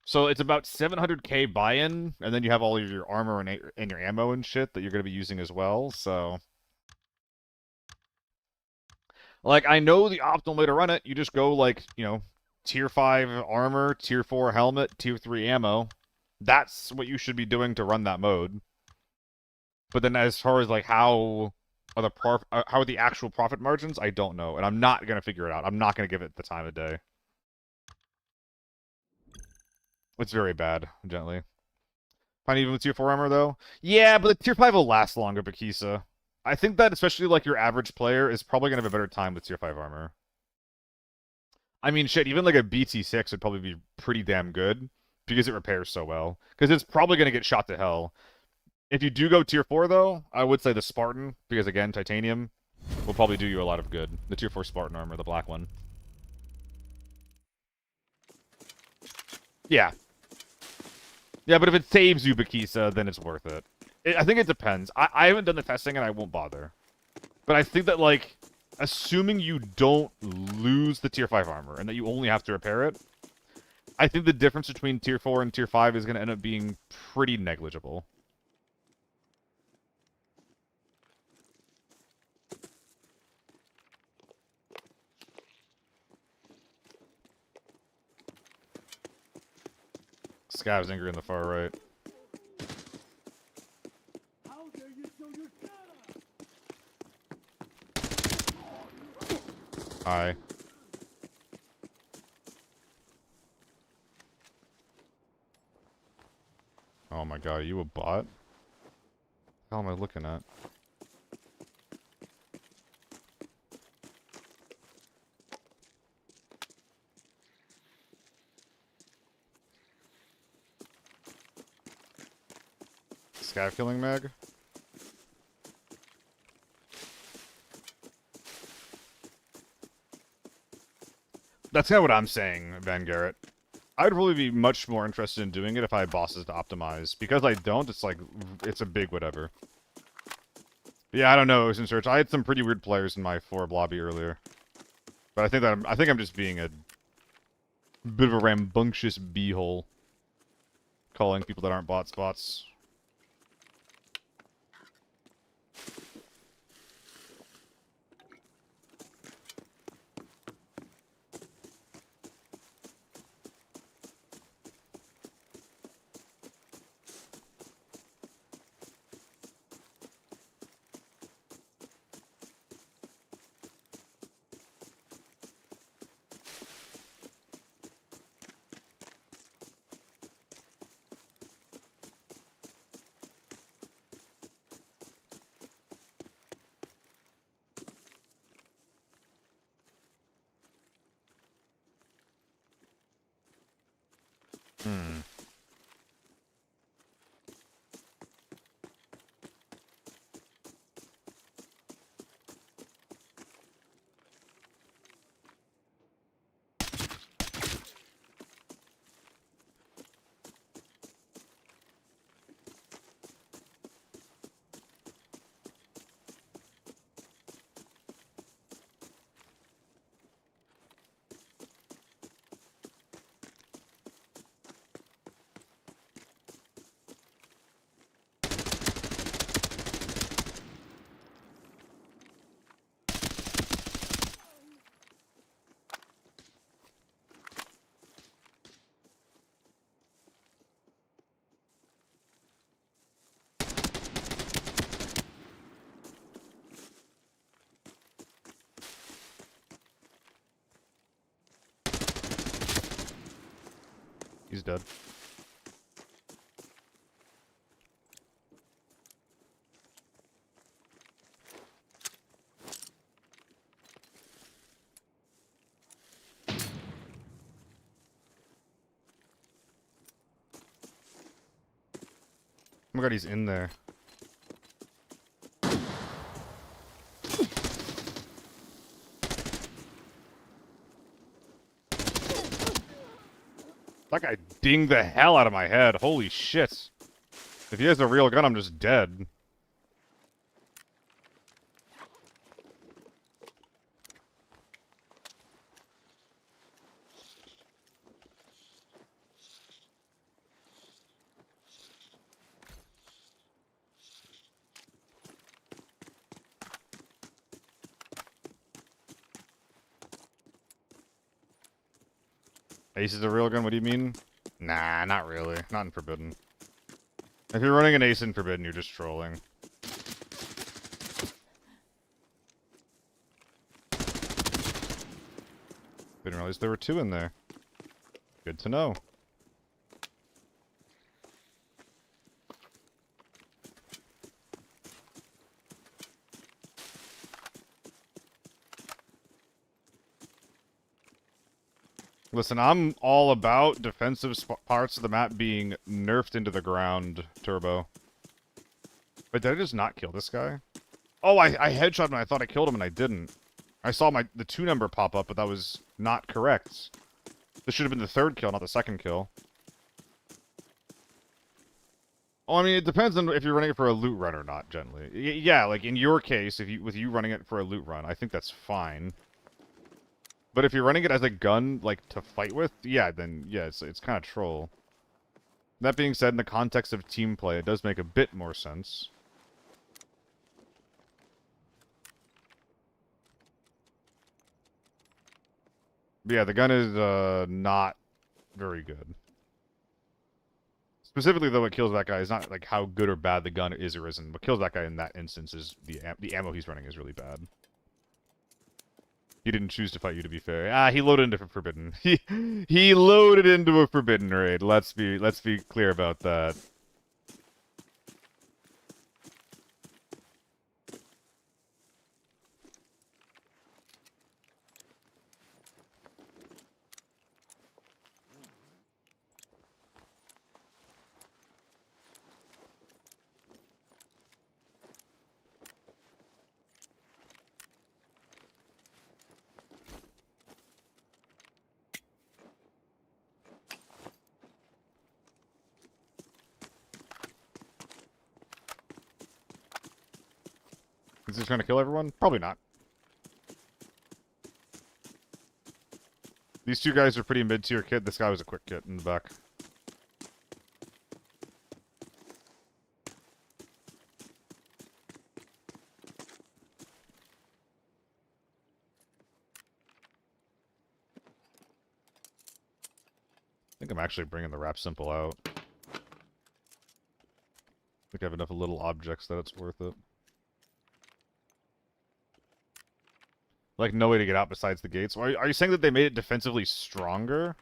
So it's about 700k buy-in, and then you have all of your armor and your ammo and shit that you're going to be using as well, so... Like, I know the optimal way to run it, you just go, like, tier 5 armor, tier 4 helmet, tier 3 ammo. That's what you should be doing to run that mode. But then as far as, like, how are the actual profit margins, I don't know. And I'm not going to figure it out. I'm not going to give it the time of day. It's very bad, gently. Fine even with tier 4 armor, though? Yeah, but the tier 5 will last longer, Bakisa. I think that especially, like, your average player is probably going to have a better time with tier 5 armor. I mean, shit, even, like, a BT6 would probably be pretty damn good because it repairs so well. Because it's probably going to get shot to hell. If you do go tier 4, though, I would say the Spartan, because, again, titanium will probably do you a lot of good. The tier 4 Spartan armor, the black one. Yeah. Yeah, but if it saves you, Bakisa, then it's worth it. I think it depends. I haven't done the testing, and I won't bother. But I think that, like, assuming you don't lose the tier 5 armor, and that you only have to repair it, I think the difference between tier 4 and tier 5 is going to end up being pretty negligible. Scav's angry in the far right. Hi. Oh my god, are you a bot? What the hell am I looking at? Scav killing mag? That's kind of what I'm saying, Van Garrett. I'd really be much more interested in doing it if I had bosses to optimize. Because I don't, it's like, it's a big whatever. Yeah, I don't know, Ocean Search. I had some pretty weird players in my 4 lobby earlier. But I think I'm just being a bit of a rambunctious beehole. Calling people that aren't bot spots. Hmm. He's dead. Oh my god, he's in there. That guy dinged the hell out of my head. Holy shit. If he has a real gun, I'm just dead. Ace is a real gun? What do you mean? Nah, not really. Not in Forbidden. If you're running an Ace in Forbidden, you're just trolling. Didn't realize there were 2 in there. Good to know. Listen, I'm all about defensive parts of the map being nerfed into the ground, Turbo. But did I just not kill this guy? Oh, I headshot him and I thought I killed him and I didn't. I saw the 2 number pop up, but that was not correct. This should have been the 3rd kill, not the 2nd kill. Oh, I mean, it depends on if you're running it for a loot run or not, generally. Yeah, like in your case, with you running it for a loot run, I think that's fine. But if you're running it as a gun, like, to fight with, yeah, then, yeah, it's kind of troll. That being said, in the context of team play, it does make a bit more sense. But yeah, the gun is, not very good. Specifically, though, what kills that guy is not, like, how good or bad the gun is or isn't. What kills that guy in that instance is the ammo he's running is really bad. He didn't choose to fight you, to be fair. Ah, he loaded into Forbidden. He loaded into a Forbidden raid. Let's be clear about that. Is he trying to kill everyone? Probably not. These two guys are pretty mid-tier kit. This guy was a quick kit in the back. I think I'm actually bringing the wrap simple out. I think I have enough little objects that it's worth it. Like, no way to get out besides the gates. Are you saying that they made it defensively stronger?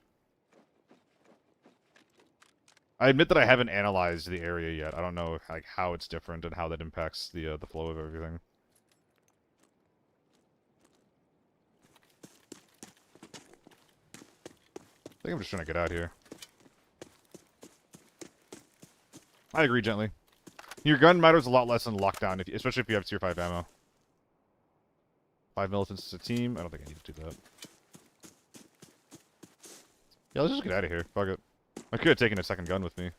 I admit that I haven't analyzed the area yet. I don't know like how it's different and how that impacts the flow of everything. I think I'm just trying to get out here. I agree gently. Your gun matters a lot less in lockdown, especially if you have tier 5 ammo. 5 militants as a team? I don't think I need to do that. Yeah, let's just get out of here. Fuck it. I could have taken a second gun with me.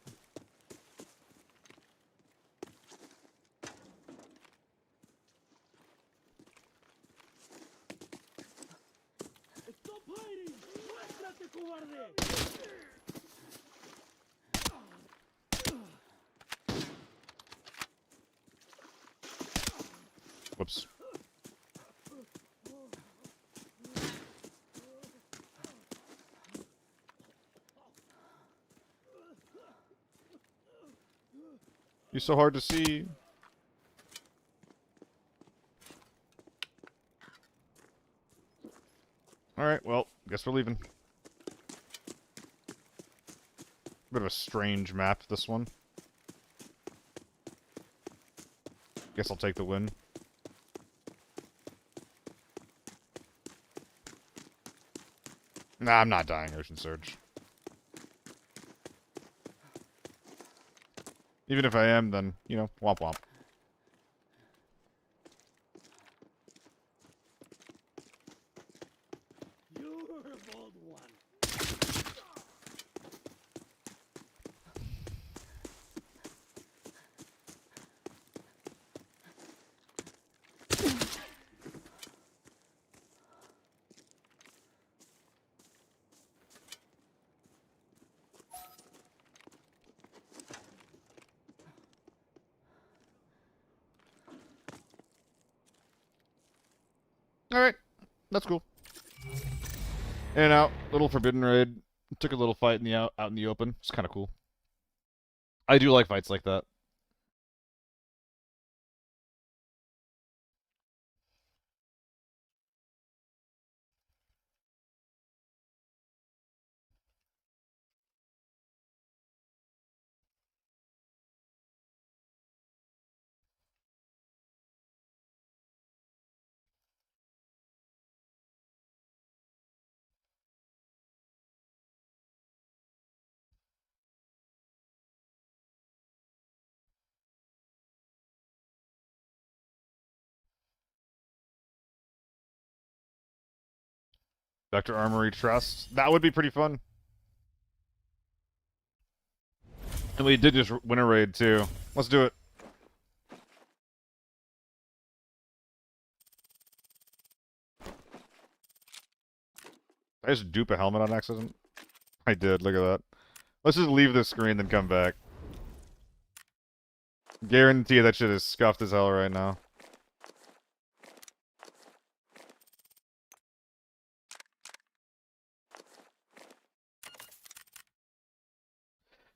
Whoops. You're so hard to see. Alright, well, guess we're leaving. Bit of a strange map, this one. Guess I'll take the win. Nah, I'm not dying, Ocean Surge. Even if I am, then, you know, womp womp.
You're a bold one.
Alright, that's cool. In and out, little forbidden raid. Took a little fight in the out in the open. It's kind of cool. I do like fights like that. Vector Armory Trust. That would be pretty fun. And we did just win a raid, too. Let's do it. Did I just dupe a helmet on accident? I did, look at that. Let's just leave this screen, then come back. Guarantee that shit is scuffed as hell right now.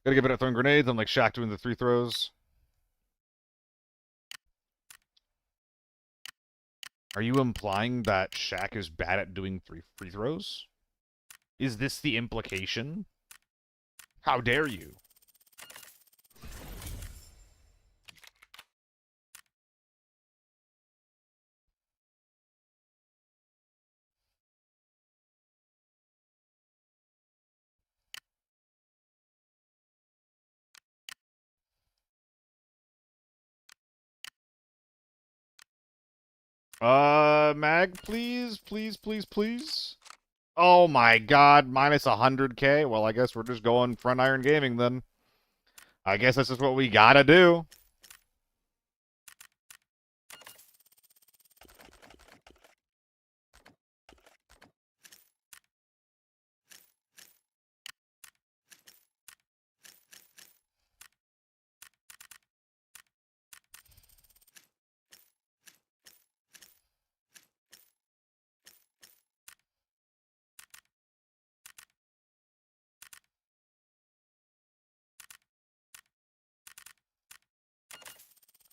Gotta get better at throwing grenades. I'm like Shaq doing the 3 throws. Are you implying that Shaq is bad at doing free throws? Is this the implication? How dare you? Mag, please, please, please, please. Oh my god, minus 100k? Well, I guess we're just going front iron gaming then. I guess that's just what we gotta do.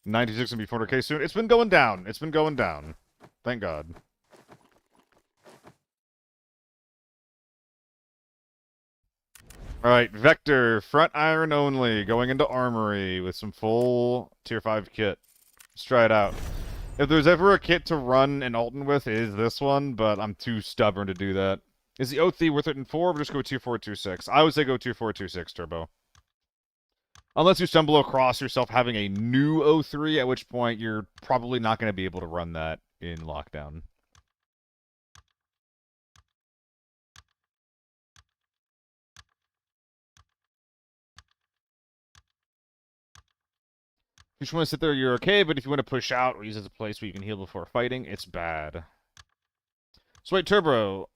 96 and be 400k soon. It's been going down. It's been going down. Thank God. Alright, Vector, front iron only, going into Armory with some full tier 5 kit. Let's try it out. If there's ever a kit to run an Alton with, it is this one, but I'm too stubborn to do that. Is the OT worth it in 4, or just go tier 4, tier 6? I would say go tier 4, tier 6, Turbo. Unless you stumble across yourself having a new O3, at which point you're probably not going to be able to run that in lockdown. If you just want to sit there, you're okay, but if you want to push out or use it as a place where you can heal before fighting, it's bad. So wait, Turbo,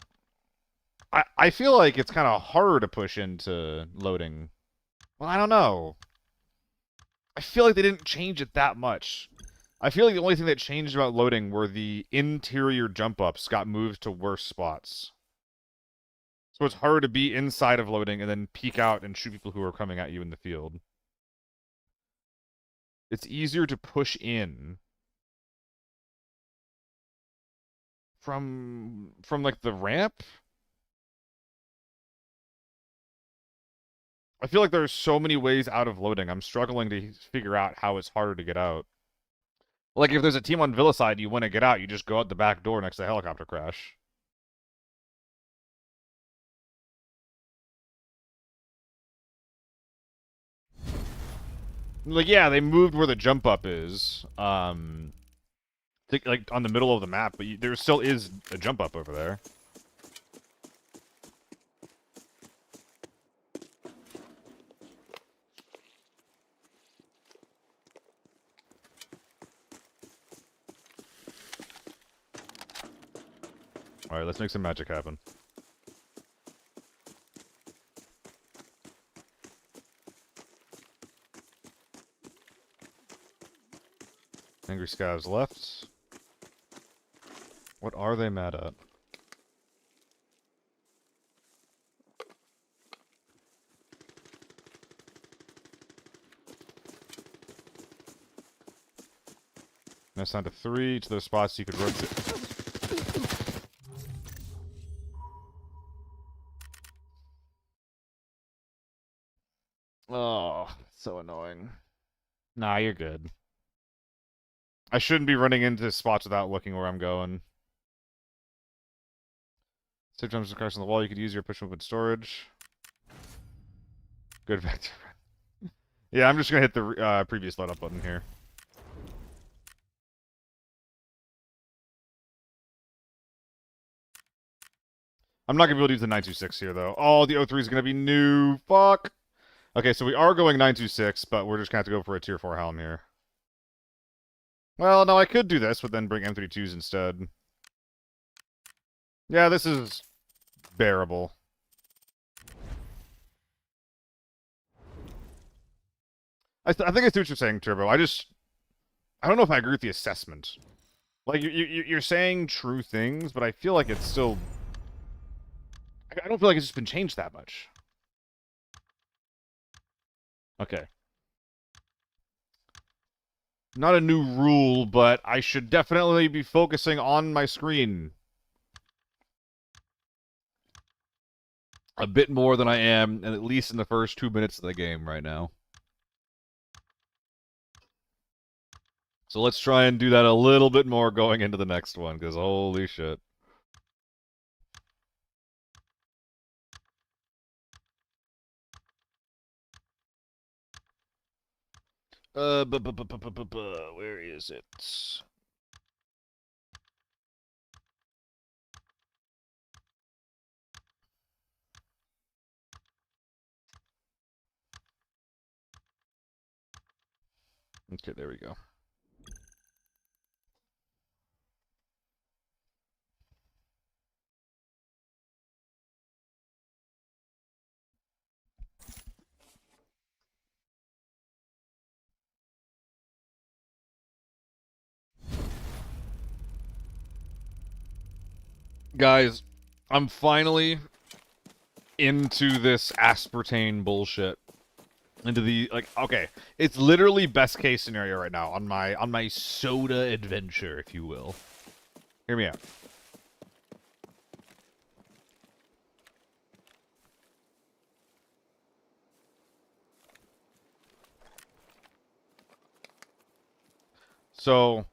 I feel like it's kind of hard to push into loading. Well, I don't know. I feel like they didn't change it that much. I feel like the only thing that changed about loading were the interior jump-ups got moved to worse spots. So it's harder to be inside of loading and then peek out and shoot people who are coming at you in the field. It's easier to push in from like the ramp. I feel like there's so many ways out of loading. I'm struggling to figure out how it's harder to get out. Like if there's a team on Villa side, you want to get out, you just go out the back door next to the helicopter crash. Like, yeah, they moved where the jump up is. Like on the middle of the map, but there still is a jump up over there. Alright, let's make some magic happen. Angry Scavs left. What are they mad at? Now it's down to 3 to those spots you could rotate. Oh, so annoying. Nah, you're good. I shouldn't be running into spots without looking where I'm going. Save jumps and cracks on the wall. You could use your push movement storage. Good vector. Yeah, I'm just gonna hit the previous load up button here. I'm not gonna be able to use the 926 here though. Oh, the O3 is gonna be new. Fuck. Okay, so we are going 926, but we're just gonna have to go for a tier 4 helm here. Well, no, I could do this, but then bring M32s instead. Yeah, this is bearable. I think I see what you're saying, Turbo. I don't know if I agree with the assessment. Like, you're saying true things, but I feel like it's still... I don't feel like it's just been changed that much. Okay. Not a new rule, but I should definitely be focusing on my screen a bit more than I am, and at least in the first 2 minutes of the game right now. So let's try and do that a little bit more going into the next one, because holy shit. Where is it? Okay, there we go. Guys, I'm finally into this aspartame bullshit. into the like. Okay, it's literally best case scenario right now on my soda adventure, if you will. Hear me out. So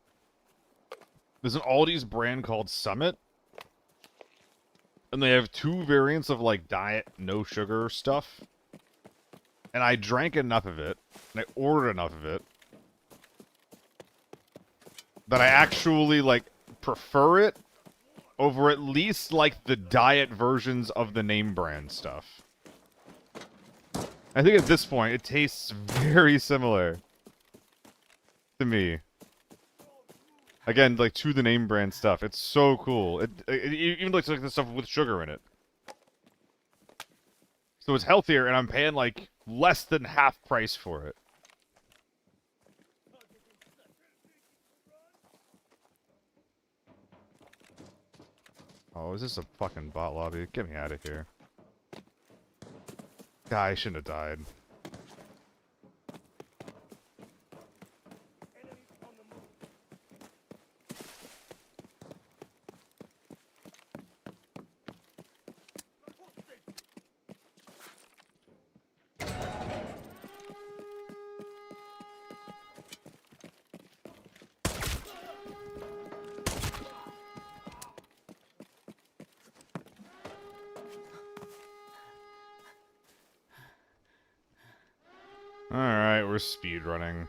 there's an Aldi's brand called Summit, and they have two variants of like diet no sugar stuff. And I drank enough of it, and I ordered enough of it, that I actually like prefer it over at least like the diet versions of the name brand stuff. I think at this point it tastes very similar to me. Again, like to the name brand stuff. It's so cool. It even looks like the stuff with sugar in it. So it's healthier, and I'm paying like less than half price for it. Oh, is this a fucking bot lobby? Get me out of here. God, I shouldn't have died. Alright, we're speedrunning.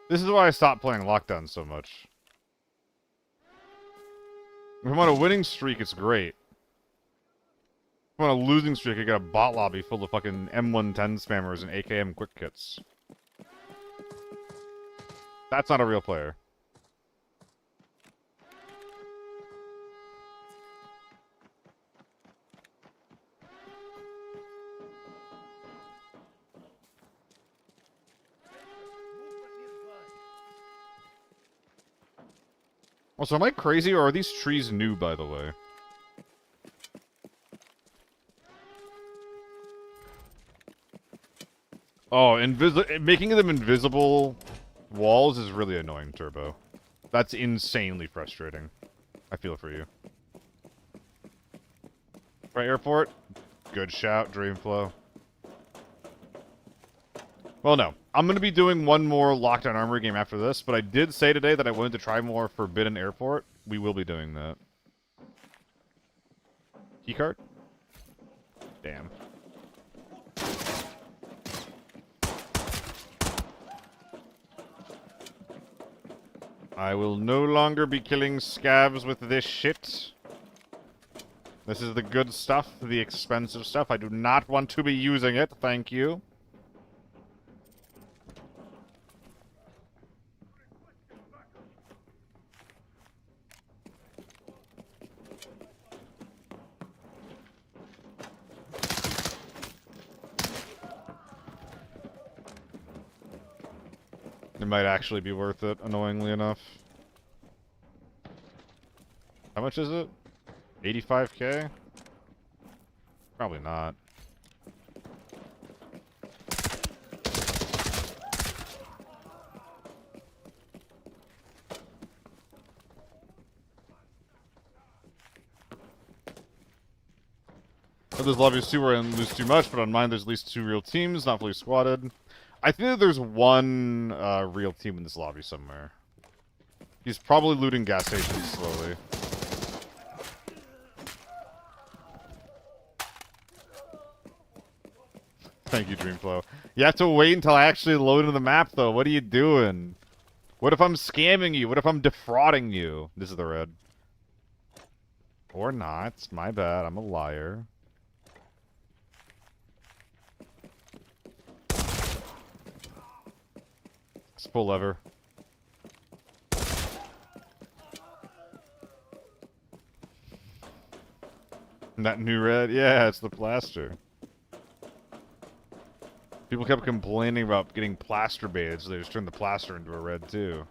This is why I stopped playing Lockdown so much. If I'm on a winning streak, it's great. If I'm on a losing streak, I got a bot lobby full of fucking M110 spammers and AKM quick kits. That's not a real player. Also, am I crazy, or are these trees new, by the way? Oh, making them invisible walls is really annoying, Turbo. That's insanely frustrating. I feel for you. Right, airport? Good shout, Dreamflow. Well, no. I'm going to be doing one more Lockdown Armory game after this, but I did say today that I wanted to try more Forbidden Airport. We will be doing that. Keycard? Damn. I will no longer be killing scavs with this shit. This is the good stuff, the expensive stuff. I do not want to be using it, thank you. It might actually be worth it, annoyingly enough. How much is it? 85k? Probably not. There's lobbies too where I lose too much, but on mine there's at least 2 real teams, not fully squatted. I think that there's one real team in this lobby somewhere. He's probably looting gas stations slowly. Thank you, Dreamflow. You have to wait until I actually load into the map, though. What are you doing? What if I'm scamming you? What if I'm defrauding you? This is the red. Or not. My bad. I'm a liar. Let's pull lever. That new red? Yeah, it's the plaster. People kept complaining about getting plaster baited, so they just turned the plaster into a red, too.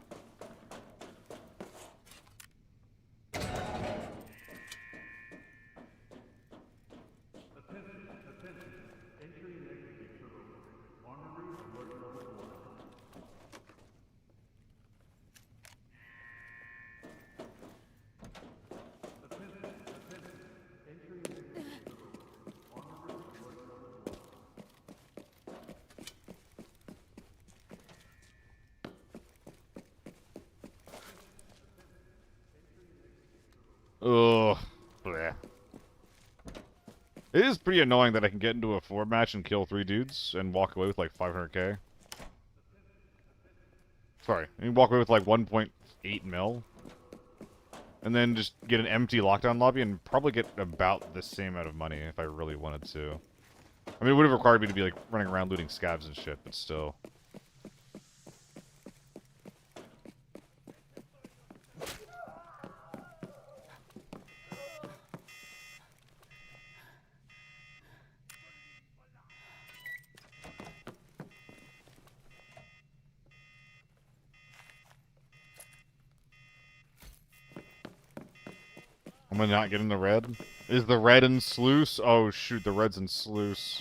Ugh. Bleh. It is pretty annoying that I can get into a 4 match and kill 3 dudes and walk away with like 500k. Sorry, and walk away with like 1.8 mil. And then just get an empty lockdown lobby and probably get about the same amount of money if I really wanted to. I mean, it would have required me to be like running around looting scabs and shit, but still. I'm gonna not get in the red. Is the red in sluice? Oh shoot, the red's in sluice.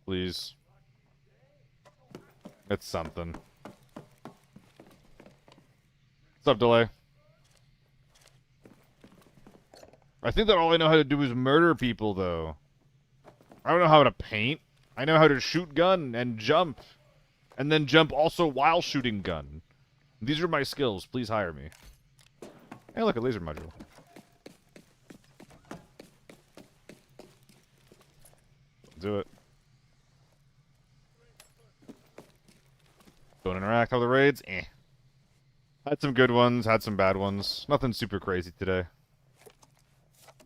Please. It's something. What's up, Delay? I think that all I know how to do is murder people, though. I don't know how to paint. I know how to shoot gun and jump. And then jump also while shooting gun. These are my skills. Please hire me. Hey, look, a laser module. Do it. Don't interact with the raids? Eh. Had some good ones, had some bad ones. Nothing super crazy today.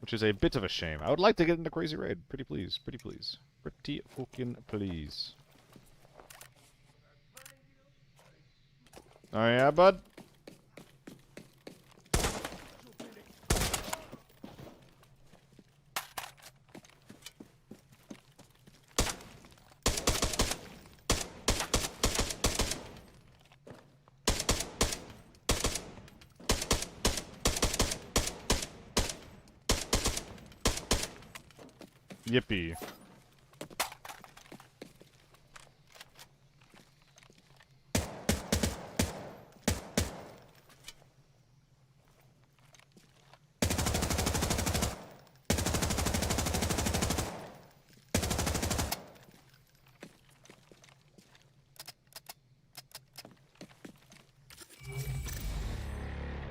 Which is a bit of a shame. I would like to get into Crazy Raid. Pretty please. Pretty please. Pretty fucking please. Oh yeah, bud? Yippee.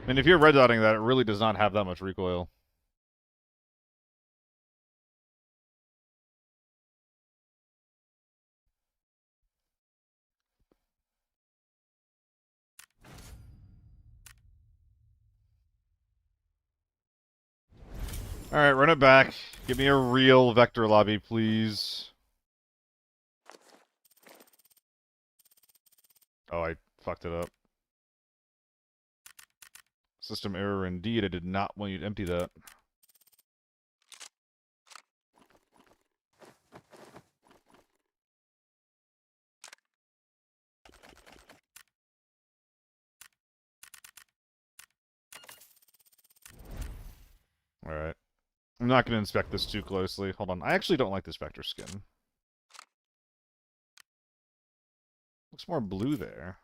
And if you're red dotting that, it really does not have that much recoil. Alright, run it back. Give me a real vector lobby, please. Oh, I fucked it up. System error indeed. I did not want you to empty that. Alright. I'm not going to inspect this too closely. Hold on. I actually don't like this vector skin. Looks more blue there.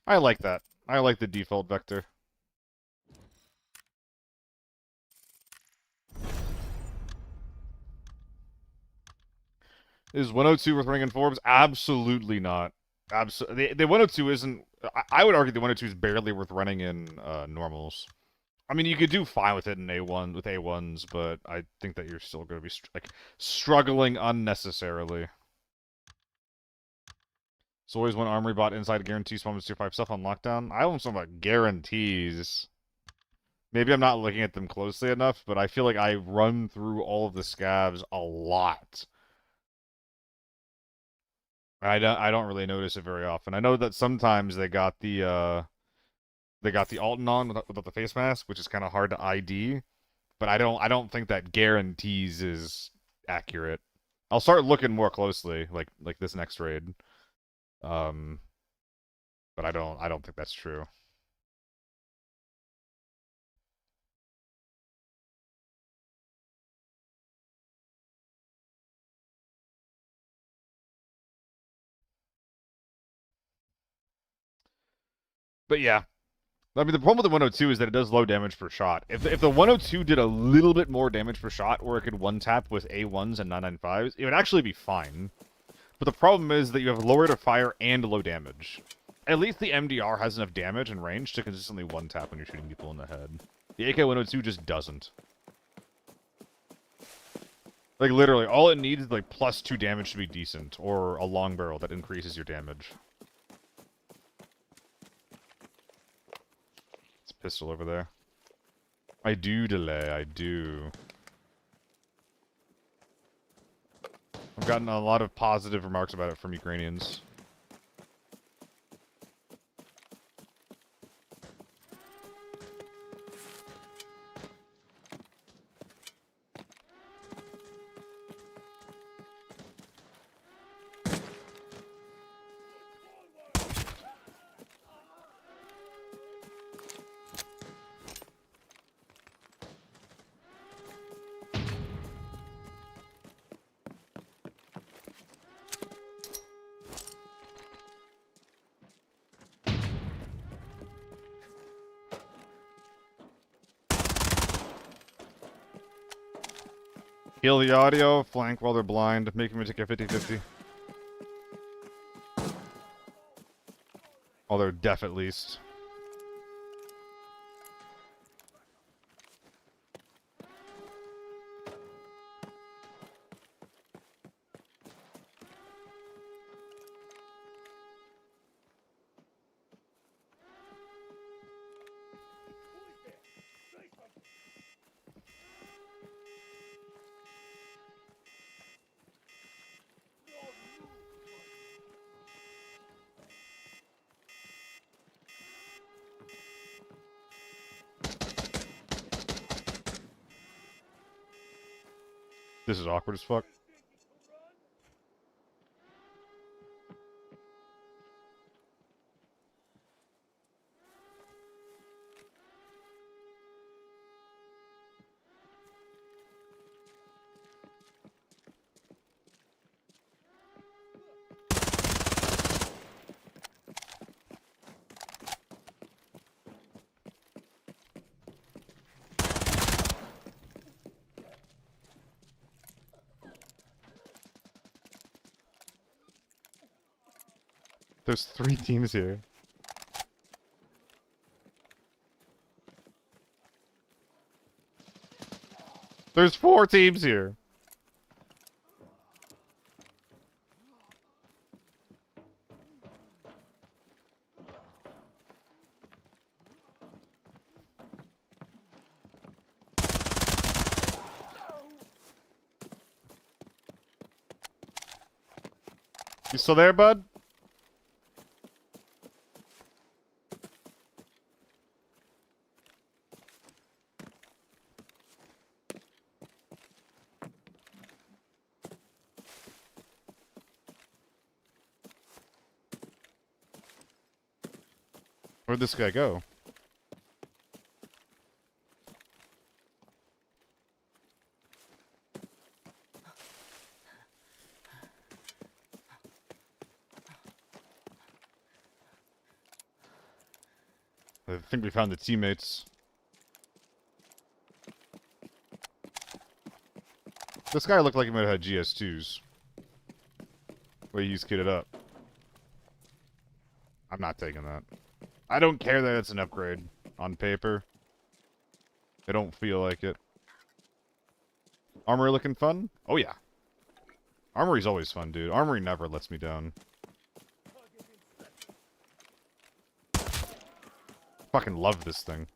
I like that. I like the default vector. Is 102 worth running in Forbes? Absolutely not. The 102 isn't... I would argue the 102 is barely worth running in normals. I mean, you could do fine with it in A1 with A1s, but I think that you're still going to be struggling unnecessarily. So always one armory bot inside guarantees spawn tier 5 stuff on lockdown. I don't know about guarantees. Maybe I'm not looking at them closely enough, but I feel like I run through all of the scavs a lot. I don't really notice it very often. I know that sometimes they got the Alton on without the face mask, which is kind of hard to ID, but I don't think that guarantees is accurate. I'll start looking more closely, like this next raid. But I don't think that's true. But yeah. I mean, the problem with the 102 is that it does low damage per shot. If the 102 did a little bit more damage per shot, or it could one-tap with A1s and 995s, it would actually be fine. But the problem is that you have low rate of fire and low damage. At least the MDR has enough damage and range to consistently one-tap when you're shooting people in the head. The AK-102 just doesn't. Like, literally, all it needs is, like, +2 damage to be decent, or a long barrel that increases your damage. It's a pistol over there. I do delay, I do. I've gotten a lot of positive remarks about it from Ukrainians. Kill the audio, flank while they're blind, make them take a 50-50. While they're deaf at least. This is awkward as fuck. There's 3 teams here. There's 4 teams here. You still there, bud? Where'd this guy go? I think we found the teammates. This guy looked like he might have had GS2s. The way he's kitted up. I'm not taking that. I don't care that it's an upgrade on paper. I don't feel like it. Armory looking fun? Oh yeah. Armory's always fun, dude. Armory never lets me down. Fucking love this thing.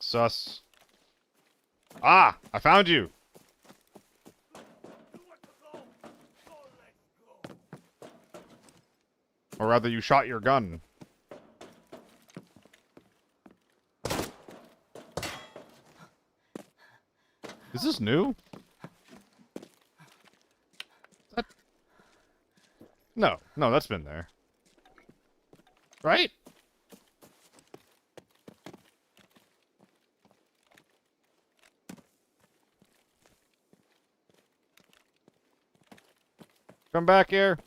Sus. Ah! I found you! Or rather, you shot your gun. Is this new? That... No, that's been there. Right? Come back here.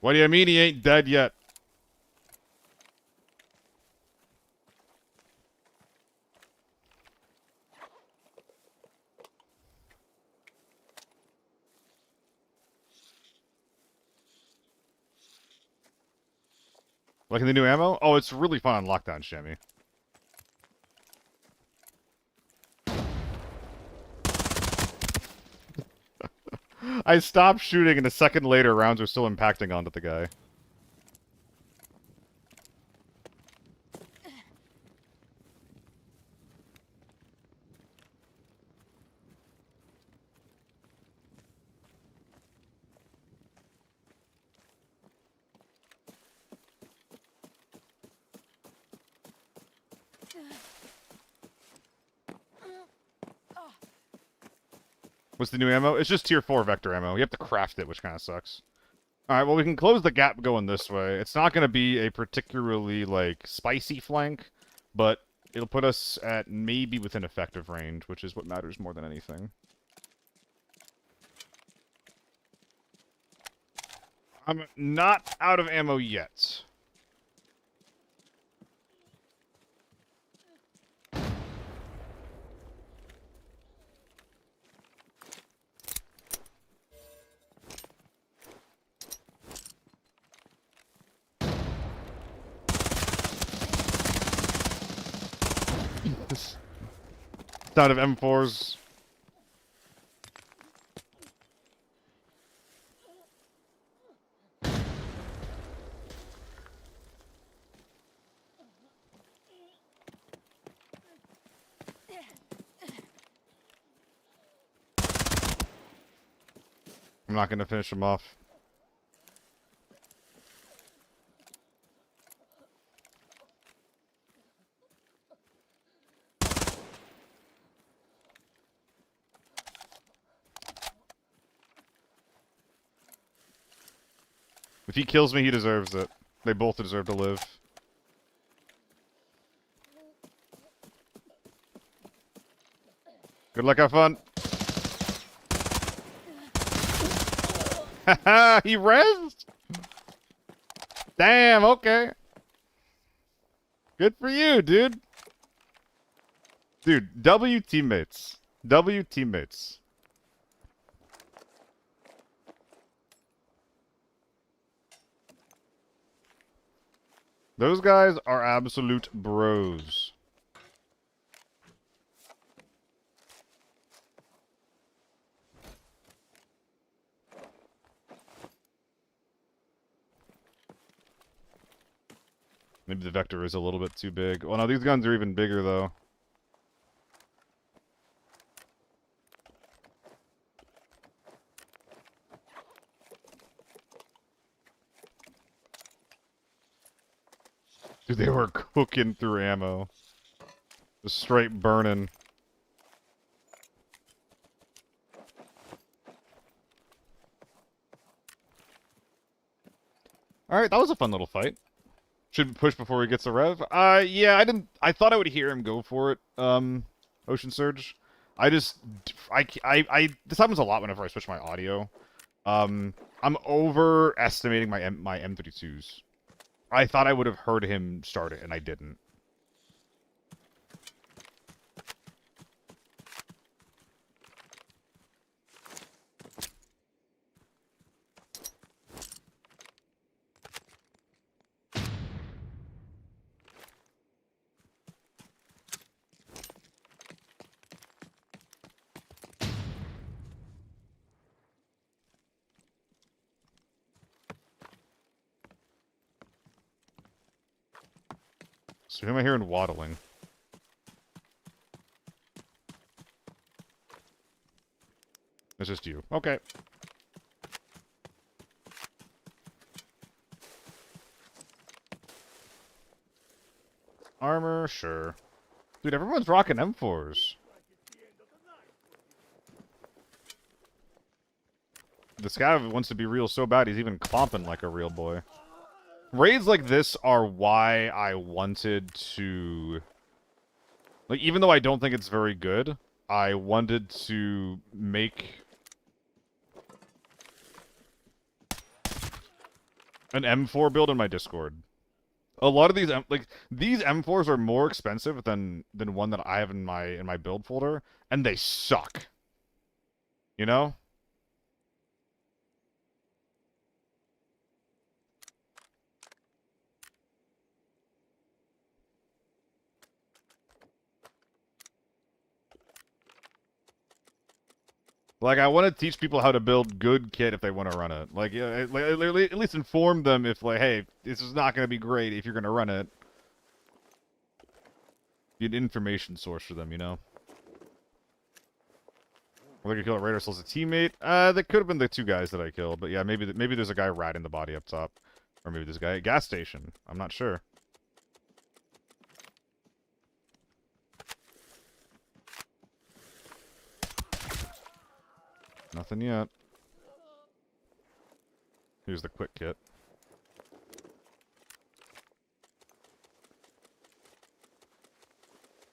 What do you mean he ain't dead yet? Liking the new ammo? Oh, it's really fun on lockdown, Shammy. I stopped shooting, and a second later, rounds were still impacting onto the guy. What's the new ammo? It's just tier 4 vector ammo. You have to craft it, which kind of sucks. Alright, well, we can close the gap going this way. It's not going to be a particularly, like, spicy flank, but it'll put us at maybe within effective range, which is what matters more than anything. I'm not out of ammo yet. It's out of M4s. I'm not going to finish him off. If he kills me, he deserves it. They both deserve to live. Good luck, have fun. Haha, he rezzed? Damn, okay. Good for you, dude. Dude, W teammates. W teammates. Those guys are absolute bros. Maybe the vector is a little bit too big. Well, no, these guns are even bigger, though. Dude, they were cooking through ammo. Just straight burning. Alright, that was a fun little fight. Should we push before he gets a rev? Yeah, I thought I would hear him go for it, Ocean Surge. This happens a lot whenever I switch my audio. I'm overestimating my M32s. I thought I would have heard him start it, and I didn't. So who am I hearing waddling? It's just you. Okay. Armor, sure. Dude, everyone's rocking M4s. The scav wants to be real so bad he's even clomping like a real boy. Raids like this are why I wanted to... Like, even though I don't think it's very good, I wanted to make... an M4 build in my Discord. A lot of these these M4s are more expensive than one that I have in my build folder, and they suck. You know? Like, I want to teach people how to build good kit if they want to run it. Like, yeah, at least inform them if, like, hey, this is not going to be great if you're going to run it. Be an information source for them, you know? Or like, kill a raider kills a teammate. That could have been the two guys that I killed, but yeah, maybe there's a guy ratting the body up top, or maybe there's a guy at gas station. I'm not sure. Nothing yet. Here's the quick kit.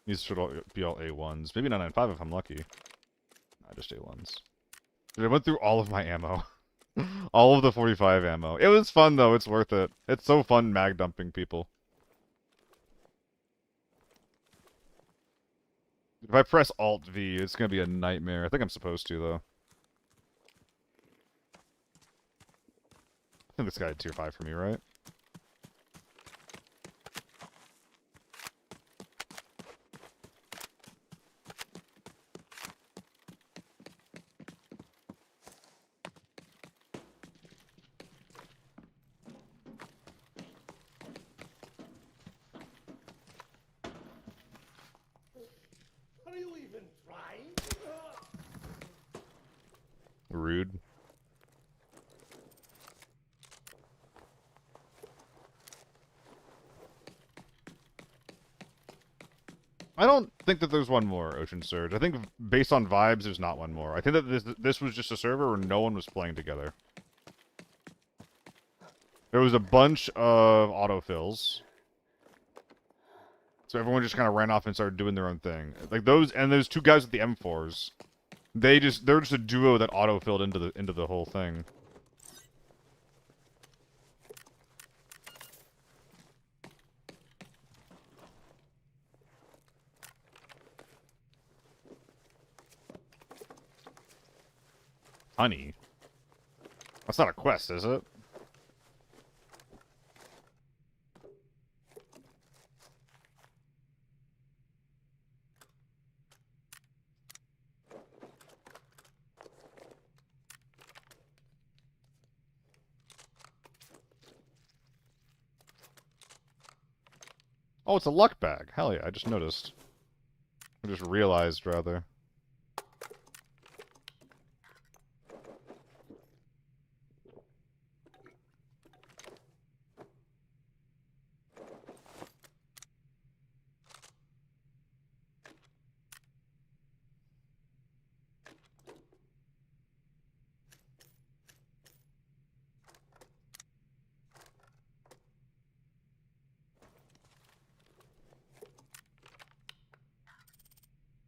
These should all be all A1s. Maybe 995 if I'm lucky. Nah, just A1s. Dude, I went through all of my ammo. All of the 45 ammo. It was fun, though. It's worth it. It's so fun mag dumping people. If I press Alt-V, it's gonna be a nightmare. I think I'm supposed to, though. I think this guy had tier 5 for me, right?
Are you even trying?
Rude. I don't think that there's one more Ocean Surge. I think based on vibes, there's not one more. I think that this was just a server where no one was playing together. There was a bunch of autofills. So everyone just kind of ran off and started doing their own thing. Like those two guys with the M4s. They're just a duo that autofilled into the whole thing. Honey. That's not a quest, is it? Oh, it's a luck bag. Hell yeah, I just noticed. I just realized, rather.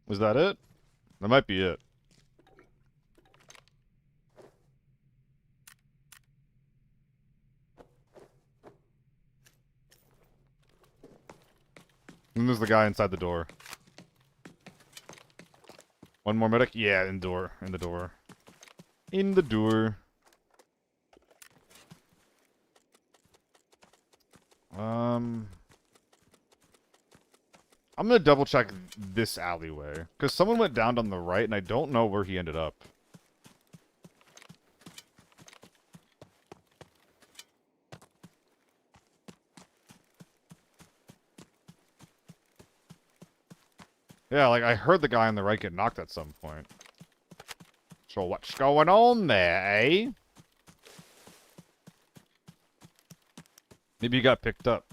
Was that it? That might be it. And there's the guy inside the door. One more medic? Yeah, in the door. In the door. In the door. I'm gonna double check this alleyway. Because someone went down on the right, and I don't know where he ended up. Yeah, like, I heard the guy on the right get knocked at some point. So what's going on there, eh? Maybe he got picked up.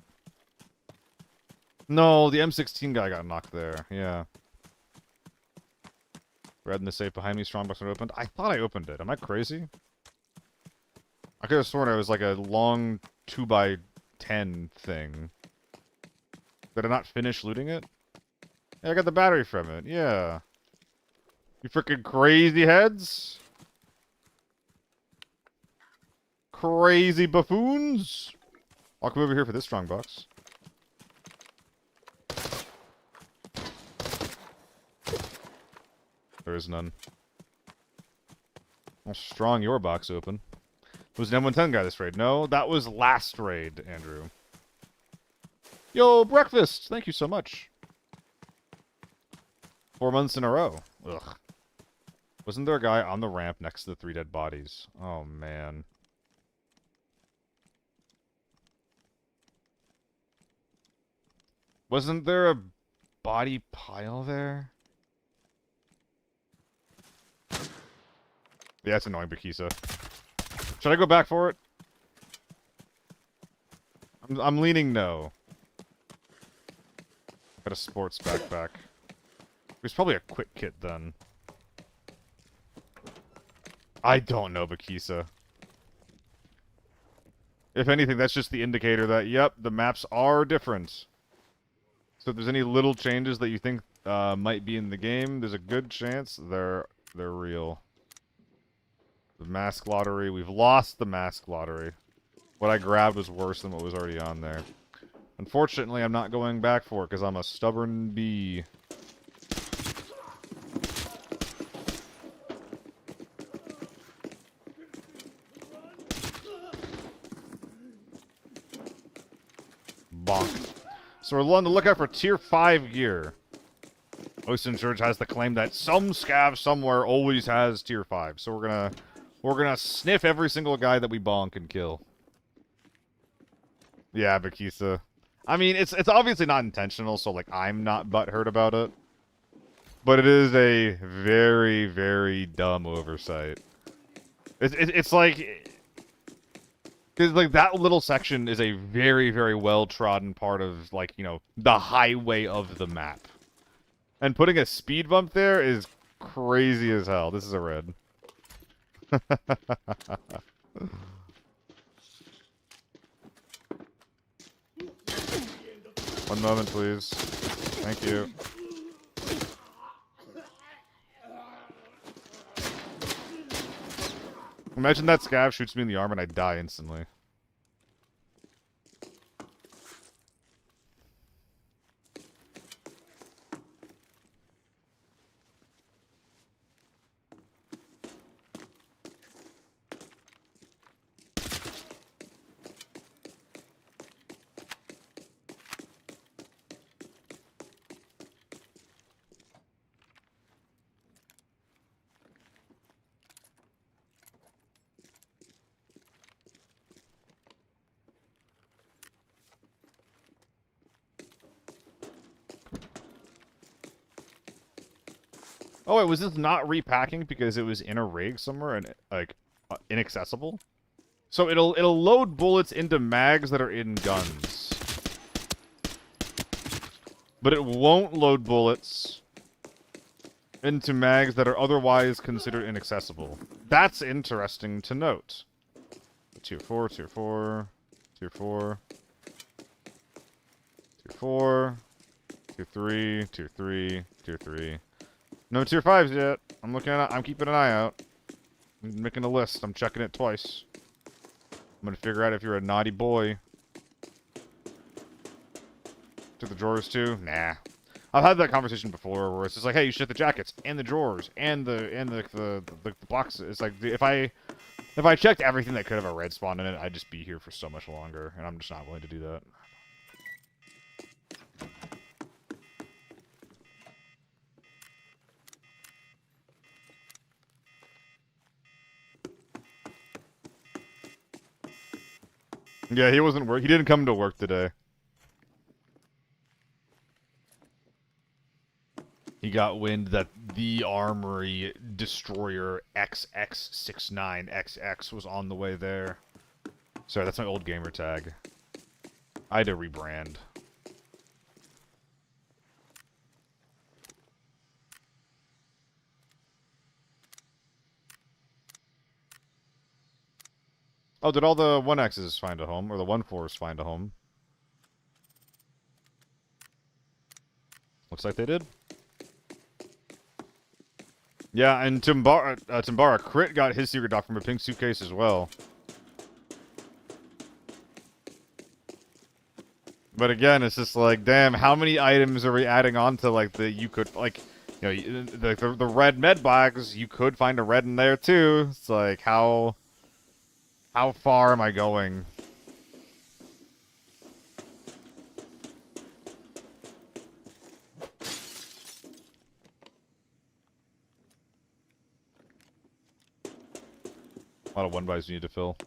No, the M16 guy got knocked there. Yeah. Red in the safe behind me, strongbox not opened. I thought I opened it. Am I crazy? I could have sworn it was like a long 2x10 thing. Did I not finish looting it? Yeah, I got the battery from it. Yeah. You freaking crazy heads? Crazy buffoons! I'll come over here for this strong box. There is none. I'll strong your box open. Was an M110 guy this raid? No, that was last raid, Andrew. Yo, breakfast! Thank you so much. 4 months in a row. Ugh. Wasn't there a guy on the ramp next to the 3 dead bodies? Oh, man. Wasn't there a body pile there? Yeah, it's annoying, Bakisa. Should I go back for it? I'm leaning no. Got a sports backpack. There's probably a quick kit then. I don't know, Bakisa. If anything, that's just the indicator that, yep, the maps are different. So if there's any little changes that you think might be in the game, there's a good chance they're real. The mask lottery. We've lost the mask lottery. What I grabbed was worse than what was already on there. Unfortunately, I'm not going back for it because I'm a stubborn bee. Bonk. So we're on the lookout for tier 5 gear. Ocean Church has the claim that some scav somewhere always has tier 5. So we're gonna sniff every single guy that we bonk and kill. Yeah, Bakisa. I mean, it's obviously not intentional, so like I'm not butthurt about it. But it is a very, very dumb oversight. It's like, because like that little section is a very, very well trodden part of like, you know, the highway of the map. And putting a speed bump there is crazy as hell. This is a red. One moment, please. Thank you. Imagine that scav shoots me in the arm and I die instantly. Oh wait, was this not repacking because it was in a rig somewhere and like inaccessible? So it'll load bullets into mags that are in guns, but it won't load bullets into mags that are otherwise considered inaccessible. That's interesting to note. Tier 4, tier 4, tier 4, tier 4, tier 3, tier 3, tier 3. No tier 5s yet. I'm looking at it. I'm keeping an eye out. I'm making a list. I'm checking it twice. I'm gonna figure out if you're a naughty boy. Took the drawers too? Nah. I've had that conversation before where it's just like, hey, you should hit the jackets and the drawers and the boxes. It's like if I checked everything that could have a red spawn in it, I'd just be here for so much longer, and I'm just not willing to do that. Yeah, he wasn't work. He didn't come to work today. He got wind that the Armory Destroyer XX69XX was on the way there. Sorry, that's my old gamer tag. I had to rebrand. Oh, did all the 1Xs find a home? Or the 1-4s find a home? Looks like they did. Yeah, and Timbara Crit got his secret doc from a pink suitcase as well. But again, it's just like, damn, how many items are we adding on to, like, you could, like, the red med box, you could find a red in there, too. It's like, how far am I going? A lot of one-buys you need to fill.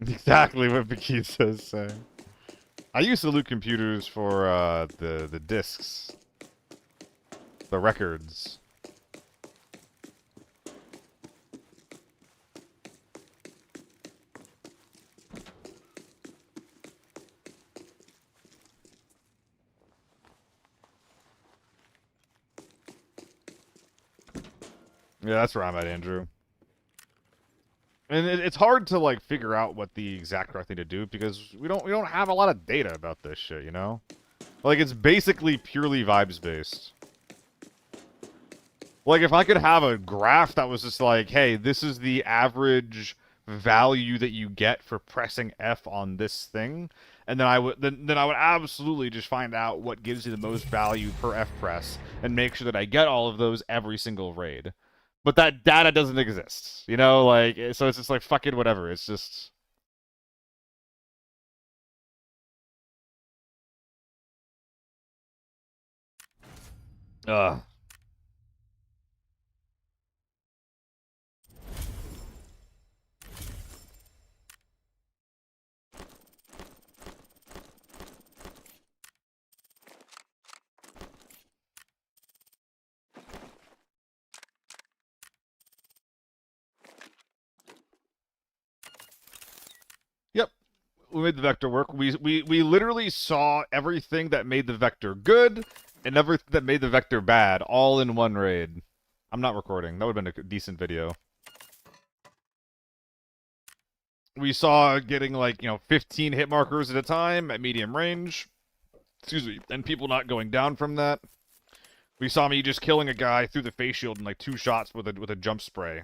Exactly what Bakisa's saying. I used to loot computers for the discs, the records. Yeah, that's where I'm at, Andrew. And it's hard to like figure out what the exact correct thing to do because we don't have a lot of data about this shit, you know? Like it's basically purely vibes based. Like if I could have a graph that was just like, hey, this is the average value that you get for pressing F on this thing, and then I would then I would absolutely just find out what gives you the most value per F press and make sure that I get all of those every single raid. But that data doesn't exist, you know, like so it's just like fucking whatever. It's just ugh. Yep. We made the vector work. We literally saw everything that made the vector good and everything that made the vector bad all in one raid. I'm not recording. That would have been a decent video. We saw getting like, 15 hit markers at a time at medium range. Excuse me. And people not going down from that. We saw me just killing a guy through the face shield in like 2 shots with a jump spray.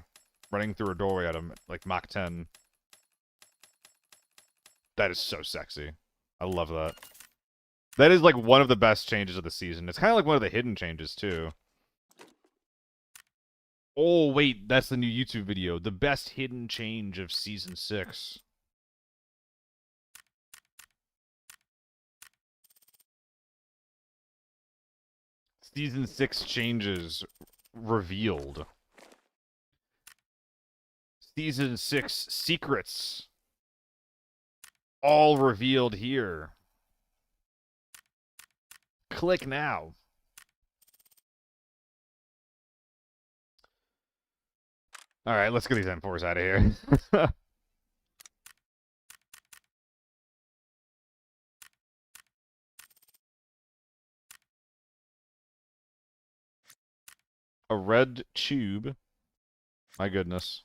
Running through a doorway at him, like Mach 10. That is so sexy. I love that. That is like one of the best changes of the season. It's kind of like one of the hidden changes too. Oh wait, that's the new YouTube video. The best hidden change of season 6. Season 6 changes revealed. Season 6 secrets all revealed here. Click now. Alright, let's get these M4s out of here. A red tube. My goodness.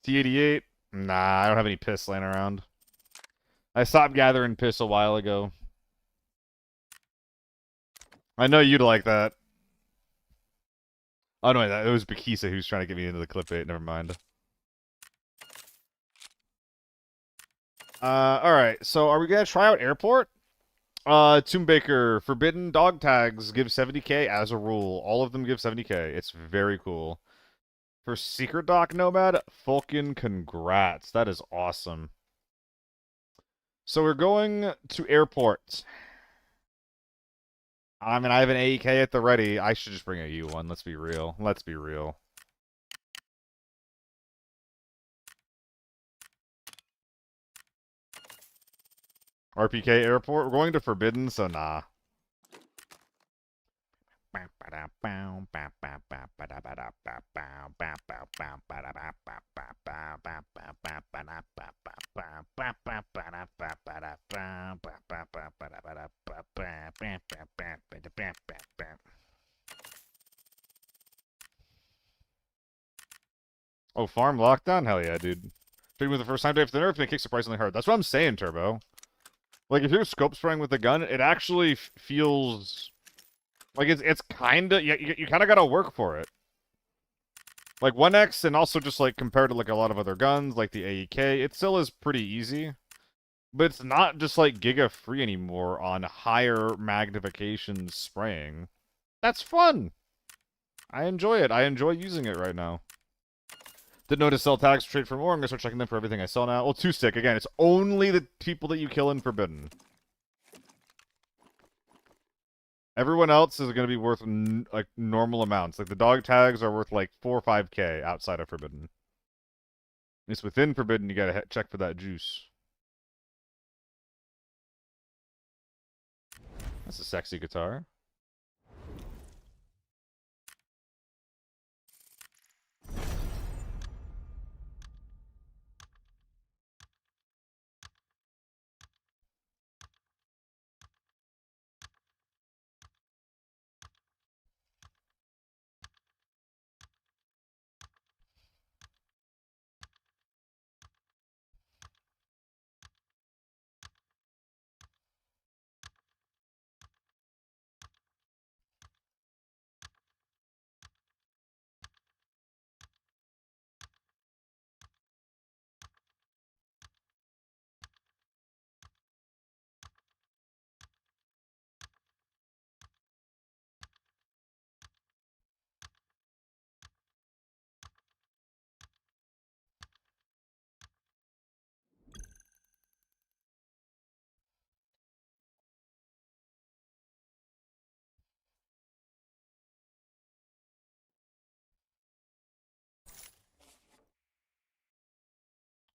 T88? Nah, I don't have any piss laying around. I stopped gathering piss a while ago. I know you'd like that. Oh no, it was Bakisa who's trying to get me into the clip bait. Never mind. Alright, so are we gonna try out Airport? Tomb Baker, Forbidden Dog Tags give 70k as a rule. All of them give 70k. It's very cool. For Secret Doc Nomad, fucking congrats. That is awesome. So we're going to Airport. I mean, I have an AEK at the ready. I should just bring a U1. Let's be real. Let's be real. RPK Airport. We're going to Forbidden, so nah. Oh, farm lockdown? Hell yeah, dude. Shooting with the first time after the nerf, and it kicks surprisingly hard. That's what I'm saying, Turbo. Like, if you're scope spraying with the gun, it actually feels like it's kind of you kind of gotta work for it. Like 1x, and also just like compared to like a lot of other guns, like the AEK, it still is pretty easy. But it's not just like giga free anymore on higher magnification spraying. That's fun. I enjoy it. I enjoy using it right now. Didn't know to sell tags to trade for more. I'm gonna start checking them for everything I sell now. Well, 2-stick. Again, it's only the people that you kill in Forbidden. Everyone else is gonna be worth like normal amounts. Like the dog tags are worth like 4 or 5k outside of Forbidden. At least within Forbidden, you gotta check for that juice. That's a sexy guitar.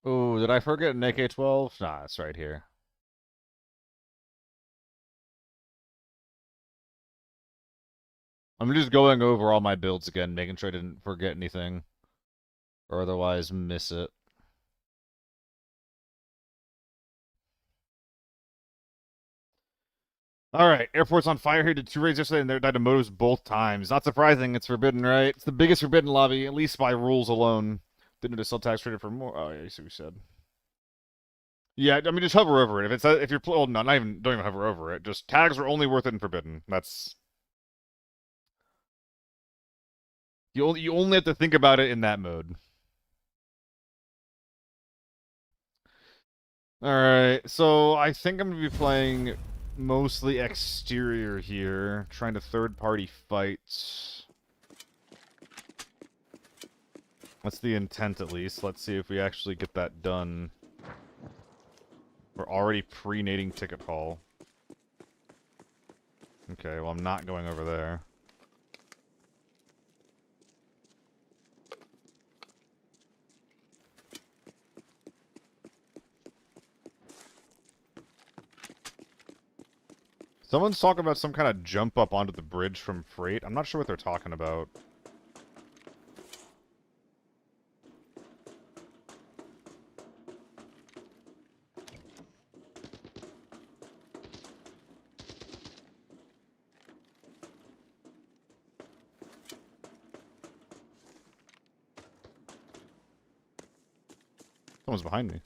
Oh, did I forget an AK-12? Nah, it's right here. I'm just going over all my builds again, making sure I didn't forget anything. Or otherwise miss it. Alright, airport's on fire here. Did 2 raids yesterday and they died to motos both times. Not surprising, it's Forbidden, right? It's the biggest Forbidden lobby, at least by rules alone. Didn't know to sell tax traded for more. Oh, yeah, you see what we said. Yeah, I mean, just hover over it. If it's if you're well, no, not even don't even hover over it. Just tags are only worth it in Forbidden. That's you only have to think about it in that mode. All right, so I think I'm gonna be playing mostly exterior here, trying to third-party fights. That's the intent, at least. Let's see if we actually get that done. We're already pre-nading ticket hall. Okay, well, I'm not going over there. Someone's talking about some kind of jump up onto the bridge from freight. I'm not sure what they're talking about. Someone's behind me.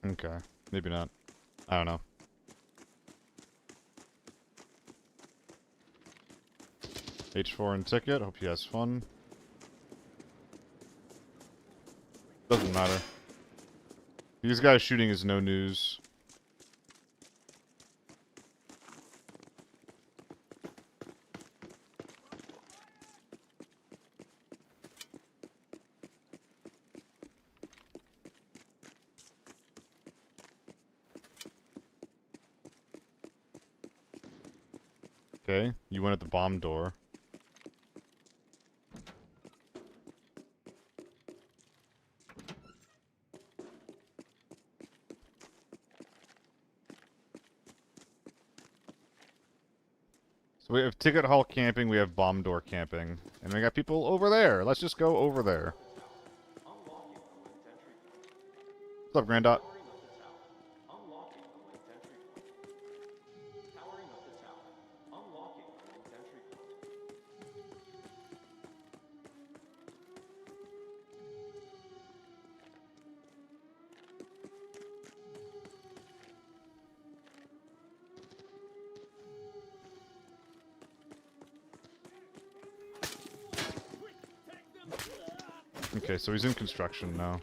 Okay. Maybe not. I don't know. H4 and ticket. Hope you guys fun. Doesn't matter. These guys shooting is no news. Okay, you went at the bomb door. So we have ticket hall camping, we have bomb door camping. And we got people over there. Let's just go over there. What's up, Grandot? Okay, so he's in construction now.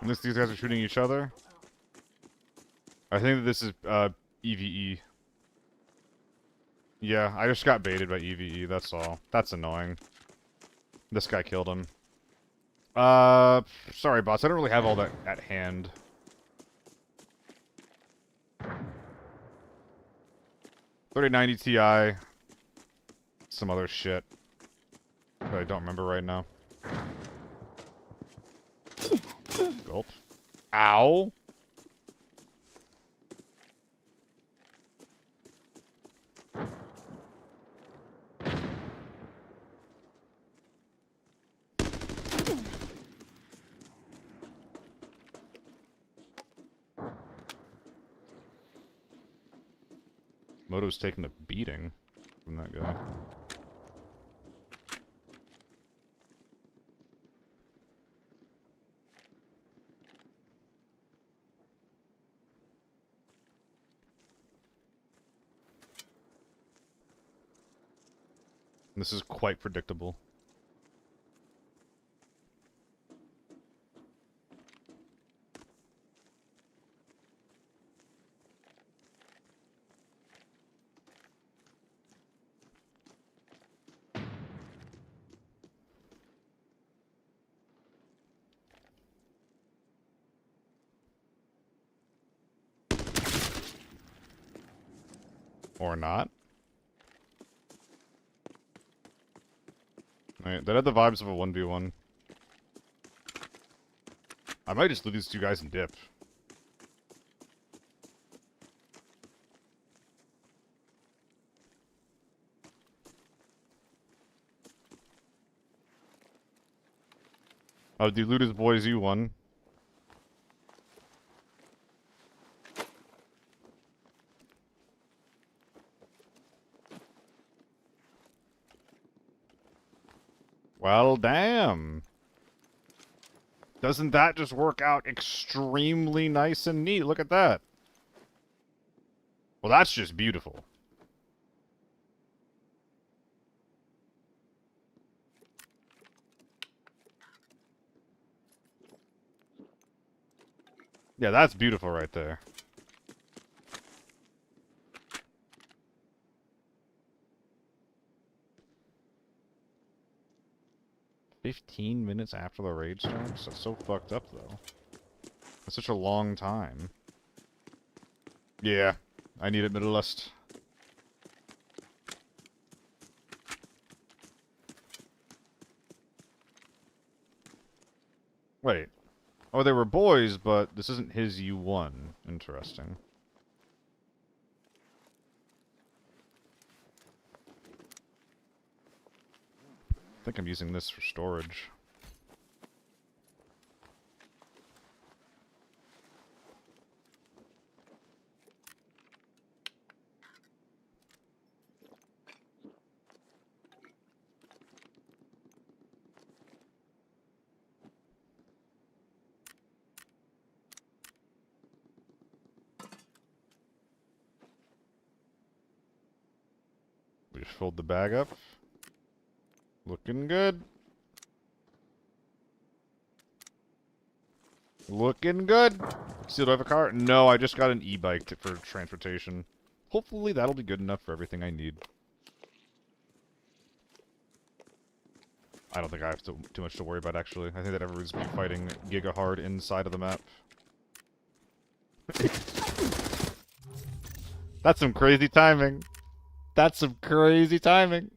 Unless these guys are shooting each other. I think that this is EVE. Yeah, I just got baited by EVE, that's all. That's annoying. This guy killed him. Sorry boss, I don't really have all that at hand. $3090 Ti. Some other shit that I don't remember right now. Gulp. Ow! Moto's taking a beating from that guy. This is quite predictable. Or not. Alright, that had the vibes of a 1v1. I might just leave these two guys and dip. Oh, the loot his boys, you won. Well, damn. Doesn't that just work out extremely nice and neat? Look at that. Well, that's just beautiful. Yeah, that's beautiful right there. "15 minutes after the raid starts? That's so fucked up, though. That's such a long time. Yeah, I need it, Middle East. Wait. Oh, they were boys, but this isn't his U1. Interesting. I think I'm using this for storage. We just filled the bag up. Looking good. Looking good. See, do I have a car? No, I just got an e-bike for transportation. Hopefully that'll be good enough for everything I need. I don't think I have too much to worry about, actually. I think that everyone's been fighting Giga hard inside of the map. That's some crazy timing. That's some crazy timing.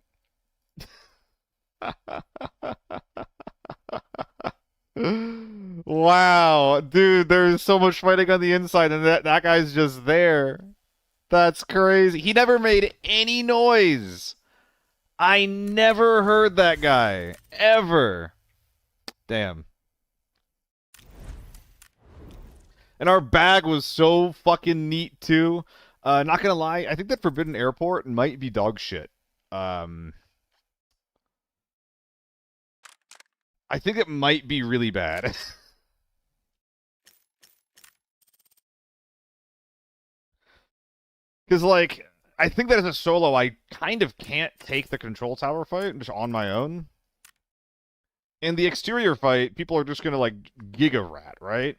Wow, dude, there's so much fighting on the inside, and that guy's just there. That's crazy. He never made any noise. I never heard that guy. Ever. Damn. And our bag was so fucking neat, too. Not gonna lie, I think that Forbidden Airport might be dog shit. I think it might be really bad. Because, like, I think that as a solo, I kind of can't take the control tower fight just on my own. In the exterior fight, people are just gonna, like, Giga Rat, right?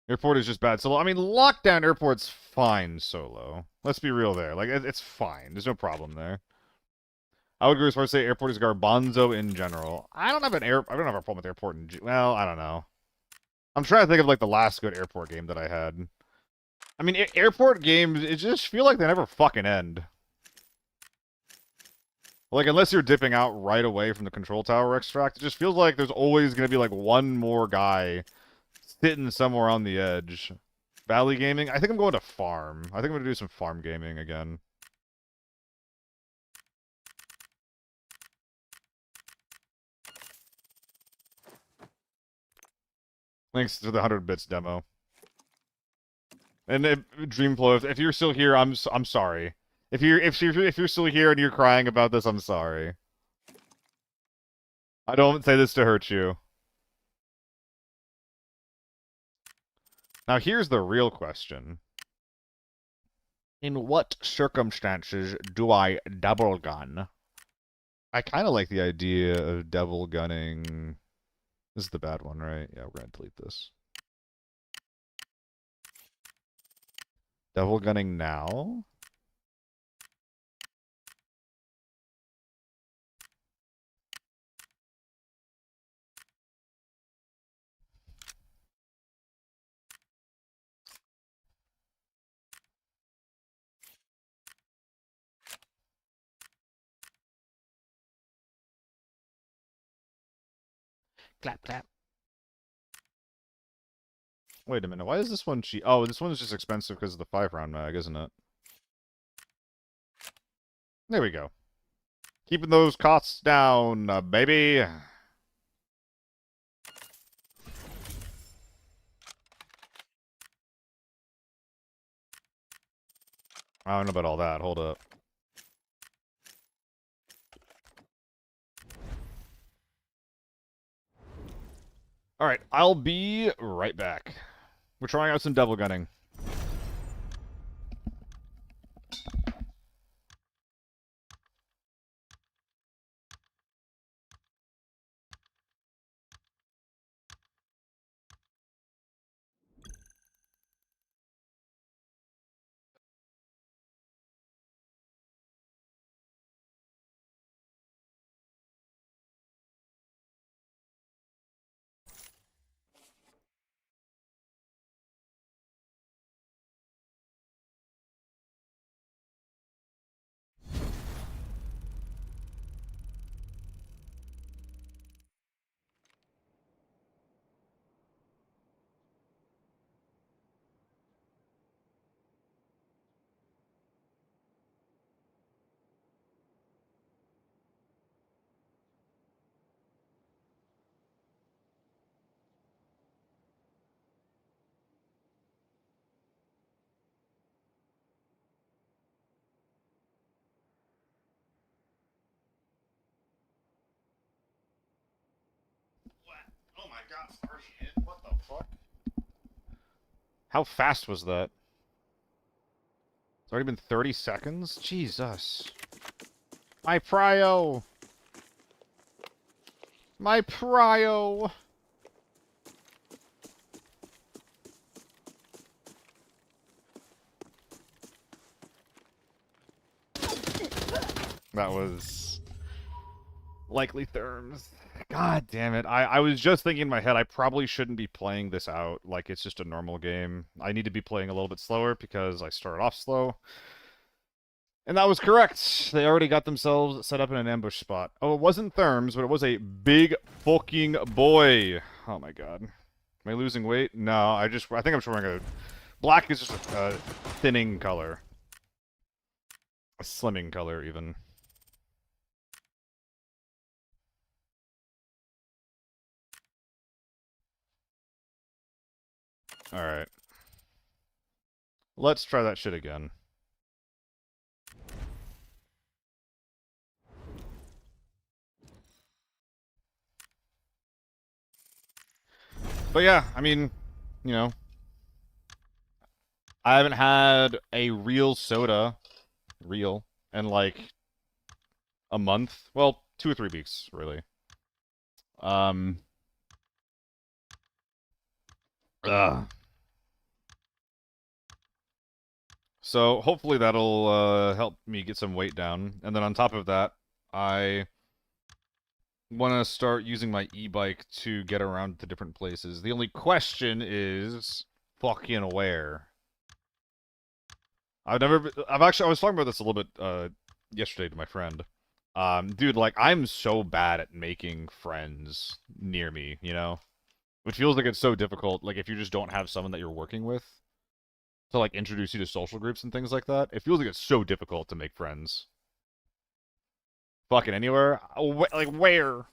Airport is just bad solo. I mean, Lockdown Airport's fine solo. Let's be real there. Like, it's fine. There's no problem there. I would go as far as say Airport is garbanzo in general. I don't have I don't have a problem with Airport well, I don't know. I'm trying to think of, like, the last good Airport game that I had. I mean, Airport games, it just feel like they never fucking end. Like, unless you're dipping out right away from the control tower extract, it just feels like there's always going to be, like, one more guy sitting somewhere on the edge. Valley Gaming? I think I'm going to farm. I think I'm going to do some farm gaming again. Thanks to the 100 bits demo. And Dreamflow, if you're still here, I'm sorry. If you're still here and you're crying about this, I'm sorry. I don't say this to hurt you. Now here's the real question. In what circumstances do I double gun? I kind of like the idea of double gunning. This is the bad one, right? Yeah, we're going to delete this. Double gunning now? Clap, clap. Wait a minute, why is this one cheap? Oh, this one's just expensive because of the 5-round mag, isn't it? There we go. Keeping those costs down, baby. I don't know about all that. Hold up. Alright, I'll be right back. We're trying out some double gunning. Oh my god, it's already hit? What the fuck? How fast was that? It's already been 30 seconds? Jesus. My prio! My prio! That was likely therms. God damn it. I was just thinking in my head, I probably shouldn't be playing this out like it's just a normal game. I need to be playing a little bit slower because I started off slow. And that was correct. They already got themselves set up in an ambush spot. Oh, it wasn't therms, but it was a big fucking boy. Oh my god. Am I losing weight? No, I think I'm just wearing a... Black is just a thinning color. A slimming color, even. Alright. Let's try that shit again. But yeah, I mean, you know, I haven't had a real soda, in like a month. Well, 2 or 3 weeks, really. Um, ugh. So hopefully that'll help me get some weight down. And then on top of that, I want to start using my e-bike to get around to different places. The only question is fucking where. I was talking about this a little bit yesterday to my friend. Dude, like, I'm so bad at making friends near me, you know? It feels like it's so difficult, like, if you just don't have someone that you're working with to, like, introduce you to social groups and things like that. It feels like it's so difficult to make friends. Fucking anywhere? Like, where?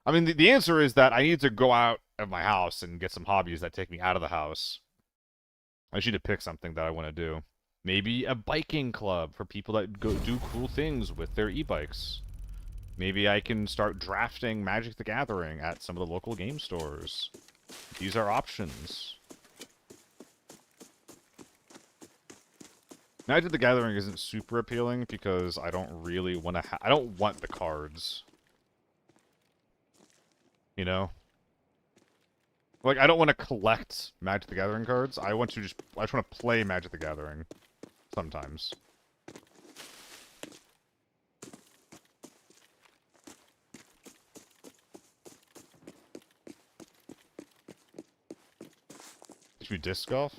I mean, the answer is that I need to go out of my house and get some hobbies that take me out of the house. I just need to pick something that I want to do. Maybe a biking club for people that go do cool things with their e-bikes. Maybe I can start drafting Magic the Gathering at some of the local game stores. These are options. Magic the Gathering isn't super appealing because I don't really want to I don't want the cards. You know? Like, I don't want to collect Magic the Gathering cards. I just want to play Magic the Gathering. Sometimes. Should we disc golf?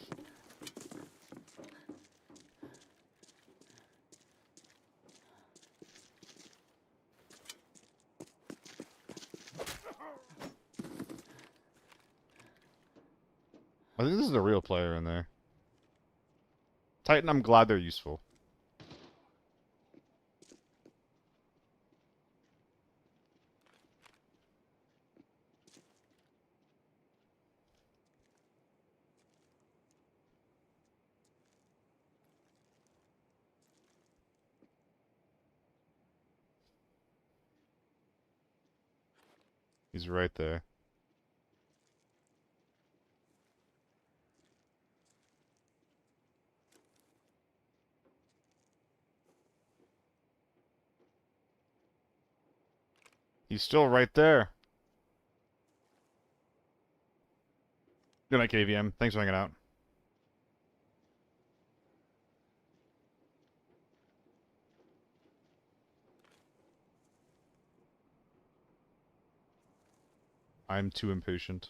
I think this is a real player in there. Titan, I'm glad they're useful. He's right there. He's still right there. Good night, KVM. Thanks for hanging out. I'm too impatient.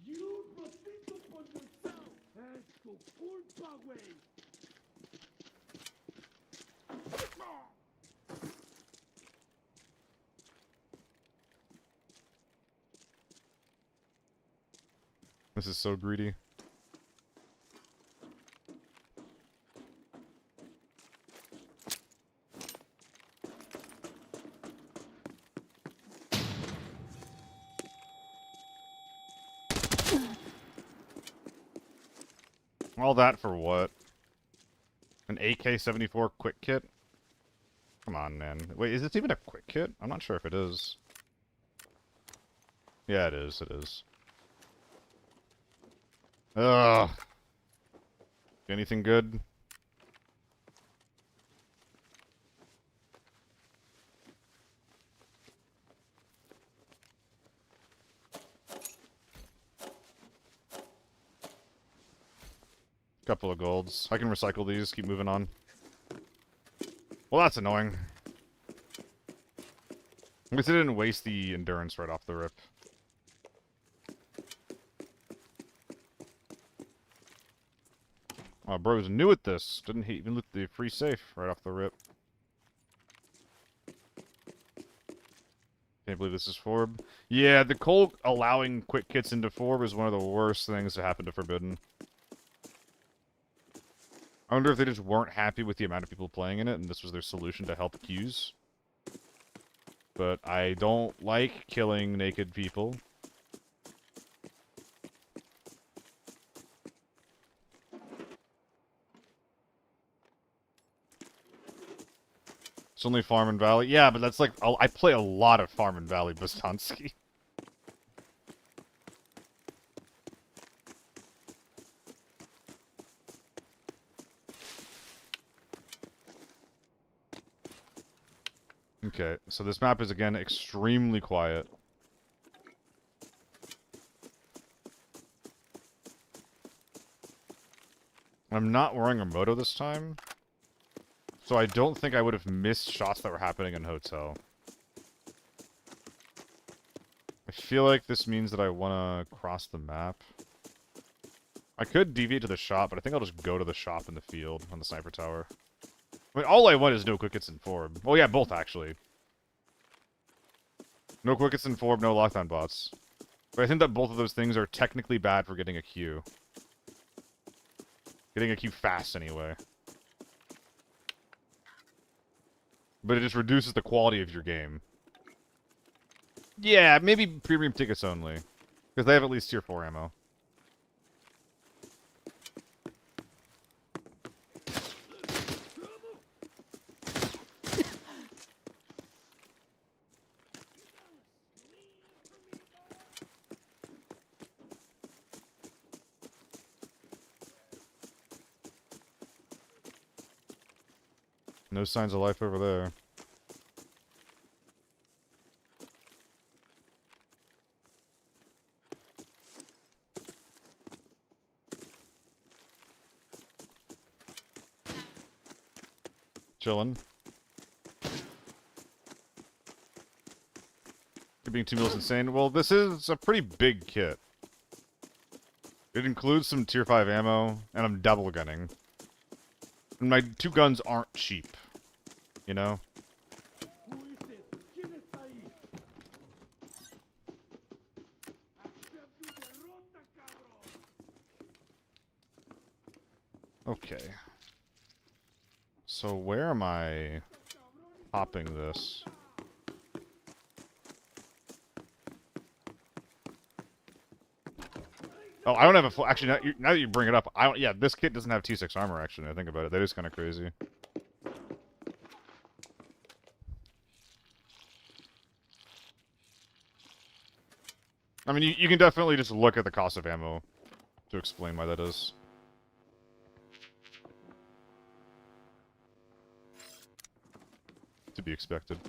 You mosquito por yourself. Esto culpa, güey.
This is so greedy. All that for what? An AK-74 quick kit? Come on, man. Wait, is this even a quick kit? I'm not sure if it is. Yeah, it is. It is. Ugh. Anything good? Couple of golds. I can recycle these, keep moving on. Well, that's annoying. At least I didn't waste the endurance right off the rip. Oh, bro's new at this. Didn't he even loot the free safe right off the rip? Can't believe this is Forb. Yeah, the Colt allowing quick kits into Forb is one of the worst things to happen to Forbidden. I wonder if they just weren't happy with the amount of people playing in it, and this was their solution to help queues. But I don't like killing naked people. It's only Farm and Valley. Yeah, but that's like... I play a lot of Farm and Valley Bostansky. Okay, so this map is again extremely quiet. I'm not wearing a moto this time, so I don't think I would have missed shots that were happening in hotel. I feel like this means that I want to cross the map. I could deviate to the shop, but I think I'll just go to the shop in the field on the sniper tower. I mean, all I want is no quick hits in Forb. Well, yeah, both, actually. No quick hits in Forb, no lockdown bots. But I think that both of those things are technically bad for getting a queue. Getting a queue fast, anyway. But it just reduces the quality of your game. Yeah, maybe premium tickets only. Because they have at least tier 4 ammo. No signs of life over there. Chillin'. You're being 2 mils insane. Well, this is a pretty big kit. It includes some tier 5 ammo, and I'm double gunning. And my 2 guns aren't cheap. You know?
Who is it? ¿Quién está ahí? Accept tu derrota, cabrón.
Okay. So where am I popping this? Oh, I don't have a full... Actually, now that you bring it up, I don't... Yeah, this kit doesn't have T6 armor, actually, I think about it. That is kind of crazy. I mean, you can definitely just look at the cost of ammo to explain why that is. To be expected.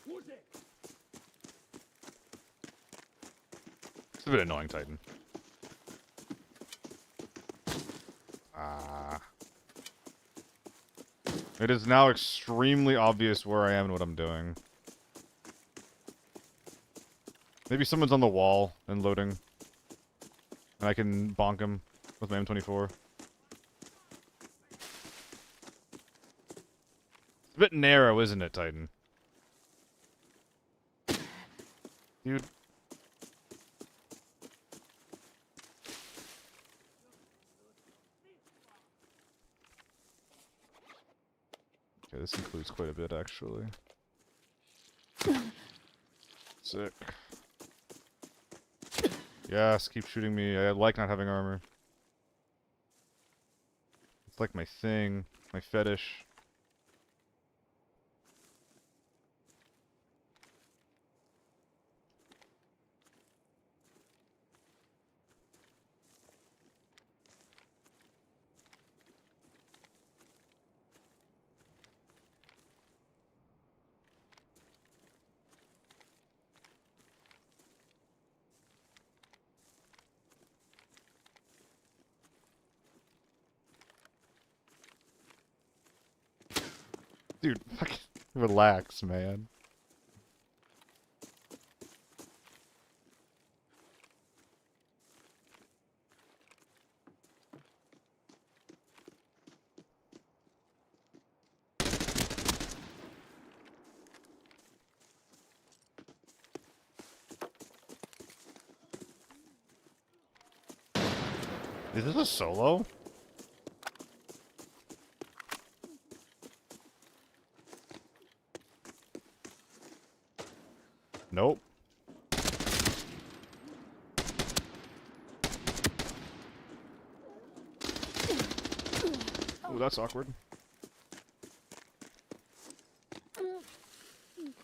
Who's it?
It's a bit annoying, Titan. Ah. It is now extremely obvious where I am and what I'm doing. Maybe someone's on the wall and loading. And I can bonk him with my M24. It's a bit narrow, isn't it, Titan? Dude. Okay, this includes quite a bit, actually. Sick. Yes, keep shooting me. I like not having armor. It's like my thing, my fetish. Dude, fucking relax, man. Is this a solo? Nope. Ooh, that's awkward.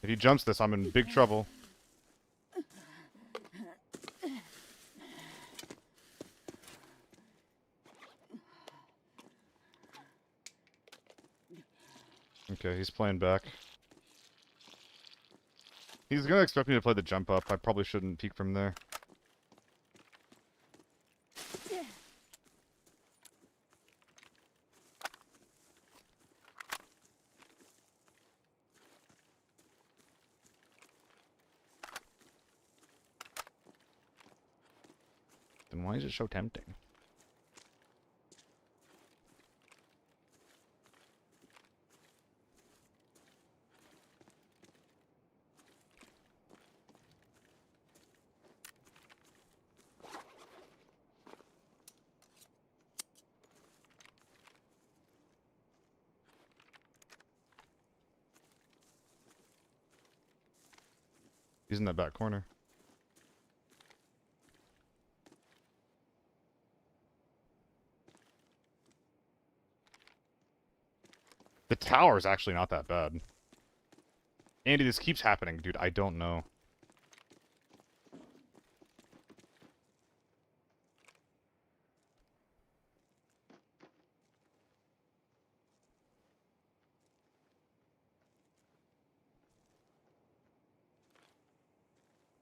If he jumps this, I'm in big trouble. Okay, he's playing back. He's gonna expect me to play the jump up. I probably shouldn't peek from there. Then why is it so tempting? He's in that back corner. The tower is actually not that bad. Andy, this keeps happening, dude. I don't know.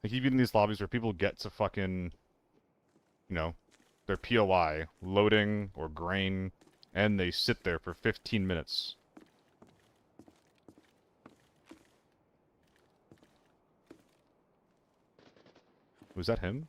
I keep getting these lobbies where people get to fucking, you know, their POI, loading or grain, and they sit there for 15 minutes. Was that him?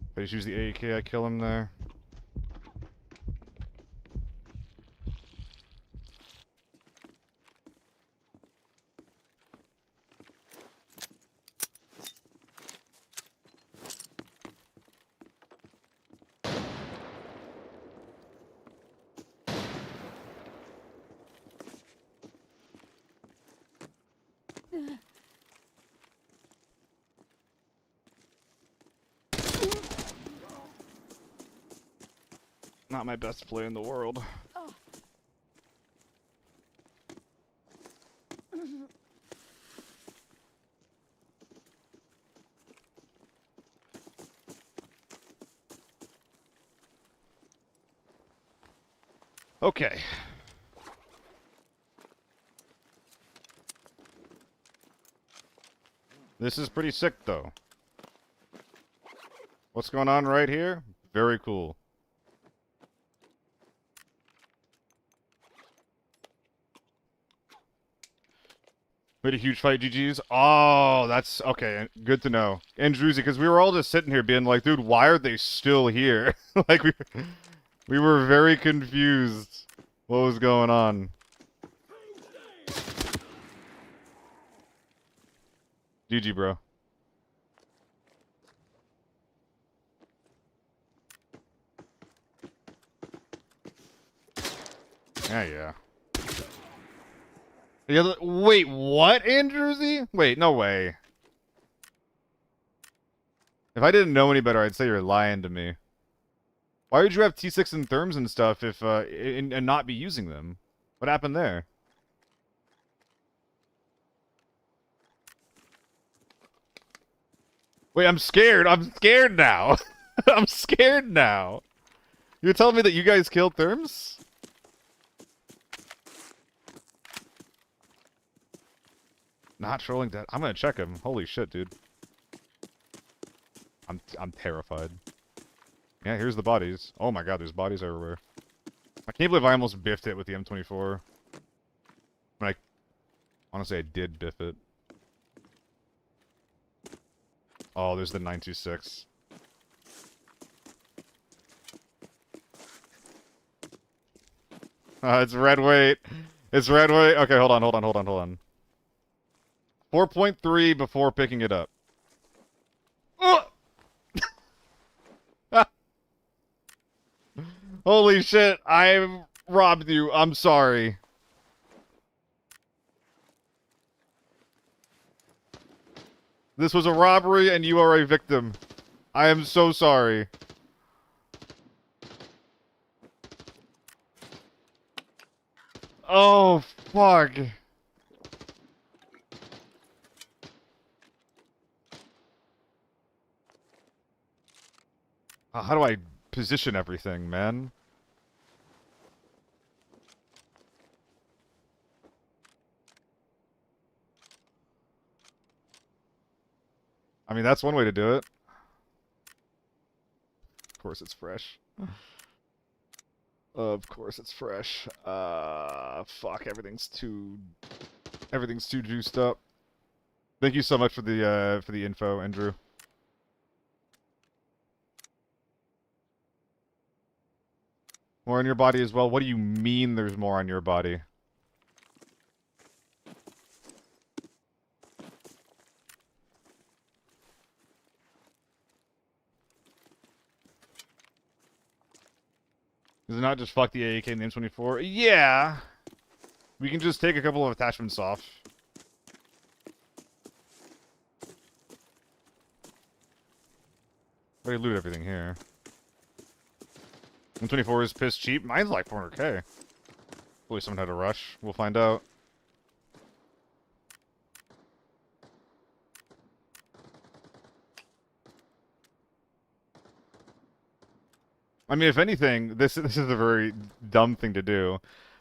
If I just use the AK, I kill him there. Not my best play in the world. Okay. This is pretty sick, though. What's going on right here? Very cool. We had a huge fight, GG's. Oh, that's okay. Good to know. And Druzy, because we were all just sitting here being like, dude, why are they still here? Like, we were very confused what was going on. GG, bro. Yeah. Wait, what, Andrewsy? Wait, no way. If I didn't know any better, I'd say you're lying to me. Why would you have T6 and therms and stuff if and not be using them? What happened there? Wait, I'm scared. I'm scared now. I'm scared now. You're telling me that you guys killed therms? Not trolling that. I'm gonna check him. Holy shit, dude. I'm terrified. Yeah, here's the bodies. Oh my god, there's bodies everywhere. I can't believe I almost biffed it with the M24. Like, honestly, I did biff it. Oh, there's the 926. It's red weight. It's red weight. Okay, hold on. 4.3 before picking it up. Holy shit, I robbed you. I'm sorry. This was a robbery and you are a victim. I am so sorry. Oh, fuck. How do I position everything, man? I mean, that's one way to do it. Of course it's fresh. Of course it's fresh. Fuck, everything's too juiced up. Thank you so much for the info, Andrew. More on your body as well? What do you mean there's more on your body? Is it not just fuck the AAK and the M24? Yeah! We can just take a couple of attachments off. We loot everything here. M24 is piss cheap. Mine's like 400k. Hopefully someone had a rush. We'll find out. I mean, if anything, this is a very dumb thing to do.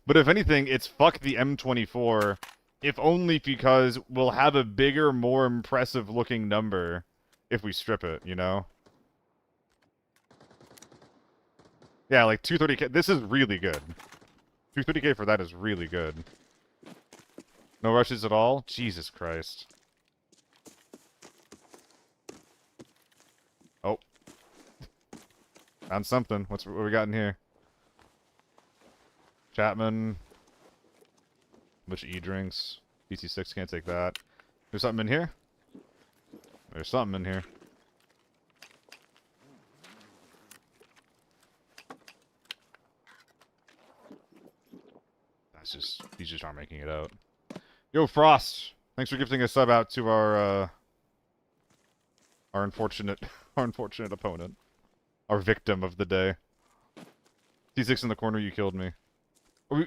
But if anything, it's fuck the M24, if only because we'll have a bigger, more impressive looking number if we strip it, you know? Yeah, like 230k. This is really good. 230k for that is really good. No rushes at all? Jesus Christ. Oh. Found something. What we got in here? Chapman. Bunch of E-drinks. PC6, can't take that. There's something in here? There's something in here. That's just, these just aren't making it out. Yo, Frost! Thanks for gifting a sub out to our unfortunate, our unfortunate opponent. Our victim of the day. T6 in the corner, you killed me.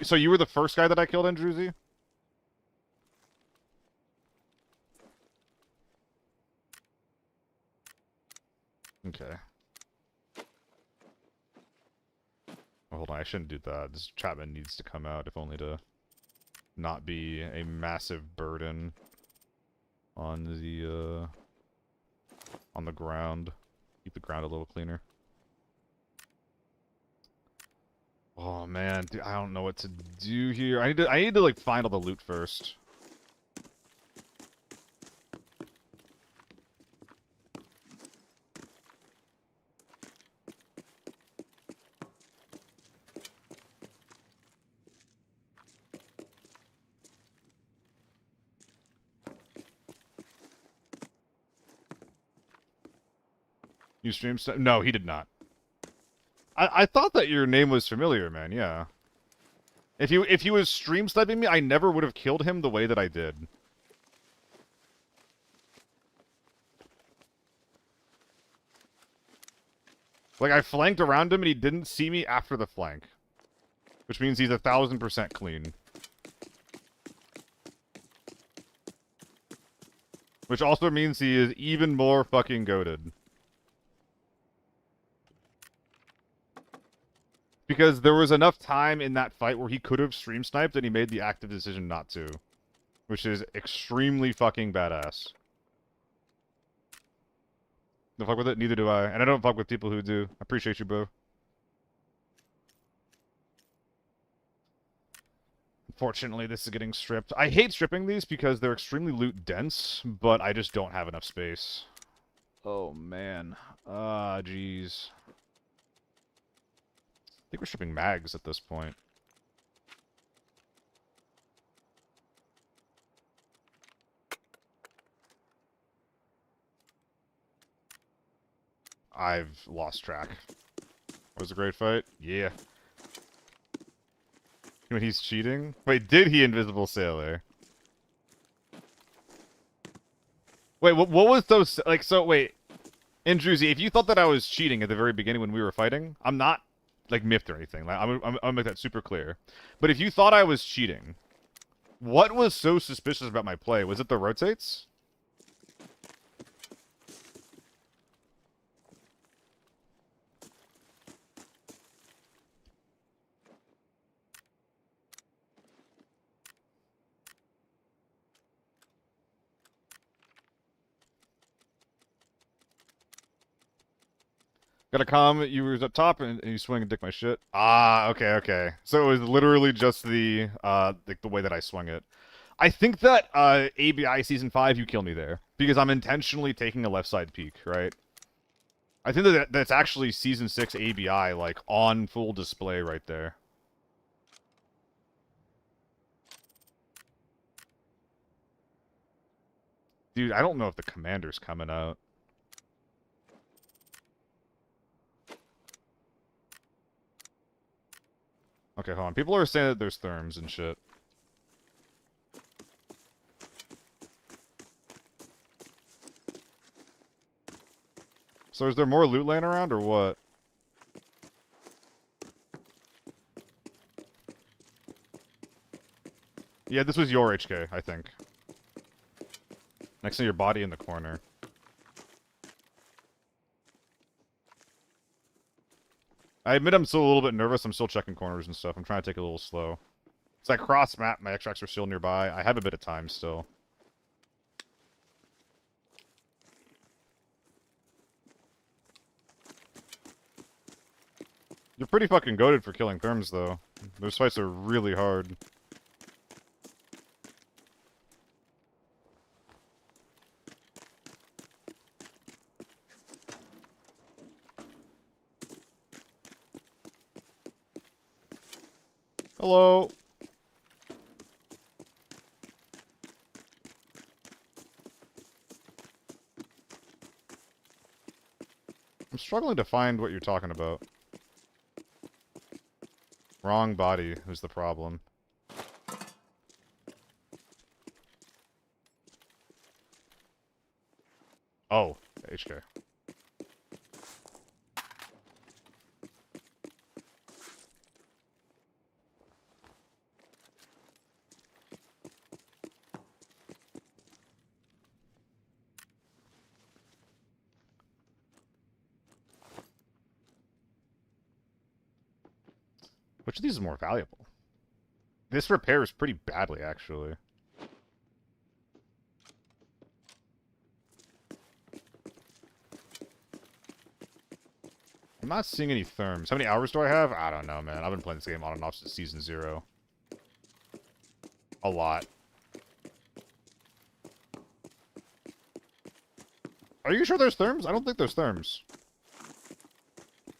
So you were the first guy that I killed, Andrewsy? Okay. Well, hold on, I shouldn't do that. This Chapman needs to come out, if only to not be a massive burden on the ground. Keep the ground a little cleaner. Oh man, dude, I don't know what to do here. I need to like find all the loot first. You stream? No, he did not. I thought that your name was familiar, man. Yeah. If he was stream sniping me, I never would have killed him the way that I did. Like, I flanked around him and he didn't see me after the flank. Which means he's 1000% clean. Which also means he is even more fucking goated. Because there was enough time in that fight where he could have stream sniped and he made the active decision not to. Which is extremely fucking badass. Don't fuck with it? Neither do I. And I don't fuck with people who do. I appreciate you, bro. Unfortunately, this is getting stripped. I hate stripping these because they're extremely loot dense, but I just don't have enough space. Oh, man. Ah, jeez. I think we're stripping mags at this point. I've lost track. Was a great fight? Yeah. When he's cheating? Wait, did he Invisible Sailor? Wait, what was those... Like, so, wait. Indruzy, if you thought that I was cheating at the very beginning when we were fighting, I'm not, like, miffed or anything. Like, I'm gonna make that super clear. But if you thought I was cheating, what was so suspicious about my play? Was it the rotates? Got a comment, you was up top and you swing and dick my shit. Ah, okay, okay. So it was literally just the like the way that I swung it. I think that ABI Season 5, you kill me there. Because I'm intentionally taking a left side peek, right? I think that's actually Season 6 ABI, like, on full display right there. Dude, I don't know if the commander's coming out. Okay, hold on. People are saying that there's therms and shit. So is there more loot laying around, or what? Yeah, this was your HK, I think. Next to your body in the corner. I admit I'm still a little bit nervous. I'm still checking corners and stuff. I'm trying to take it a little slow. It's like cross map. My extracts are still nearby. I have a bit of time still. You're pretty fucking goated for killing therms, though. Those fights are really hard. Hello. I'm struggling to find what you're talking about. Wrong body is the problem. Oh, HK. Which of these is more valuable? This repairs pretty badly, actually. I'm not seeing any therms. How many hours do I have? I don't know, man. I've been playing this game on and off since Season 0. A lot. Are you sure there's therms? I don't think there's therms.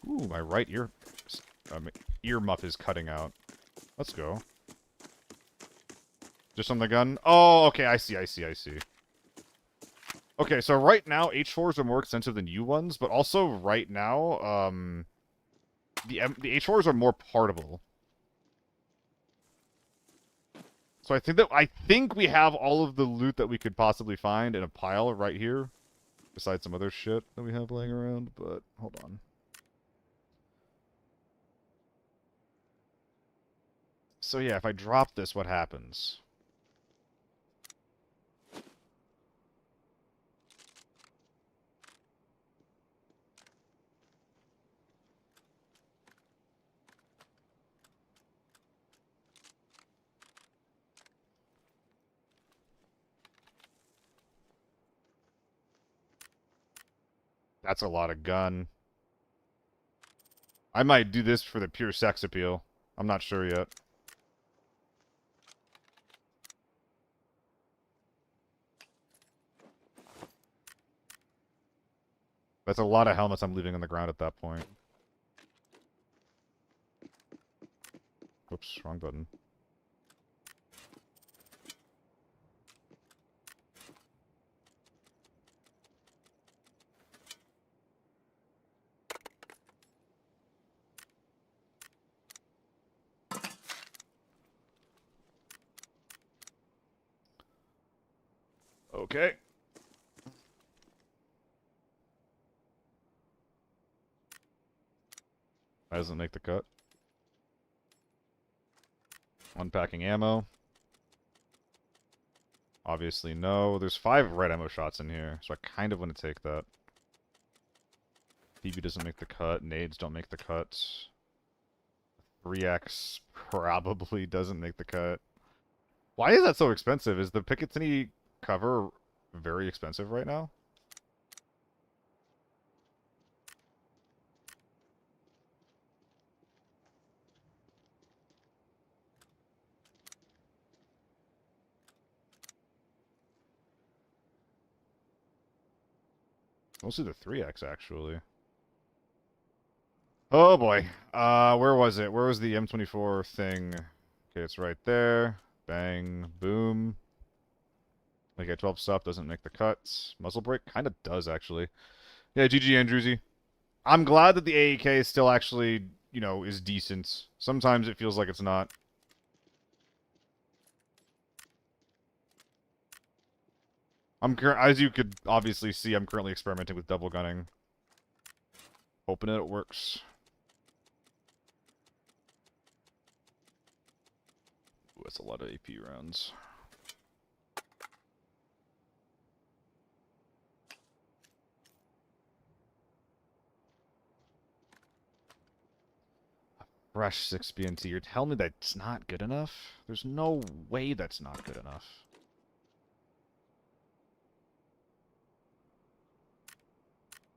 Ooh, my right ear muff is cutting out. Let's go. Just on the gun? Oh, okay, I see. Okay, so right now H4s are more expensive than U1s, but also right now, the H4s are more portable. So I think we have all of the loot that we could possibly find in a pile right here, besides some other shit that we have laying around. But hold on. So yeah, if I drop this, what happens? That's a lot of gun. I might do this for the pure sex appeal. I'm not sure yet. That's a lot of helmets I'm leaving on the ground at that point. Oops, wrong button. Okay. That doesn't make the cut. Unpacking ammo. Obviously, no. There's 5 red ammo shots in here, so I kind of want to take that. BB doesn't make the cut. Nades don't make the cut. 3X probably doesn't make the cut. Why is that so expensive? Is the Picatinny cover very expensive right now? Mostly the 3X, actually. Oh boy. Where was it? Where was the M24 thing? Okay, it's right there. Bang. Boom. Like a 12 stop doesn't make the cuts. Muzzle brake kind of does, actually. Yeah, GG Andrewsy. I'm glad that the AEK is still actually, you know, is decent. Sometimes it feels like it's not. As you could obviously see, I'm currently experimenting with double gunning. Hoping it works. Ooh, that's a lot of AP rounds. Fresh 6 BNT. You're telling me that's not good enough? There's no way that's not good enough.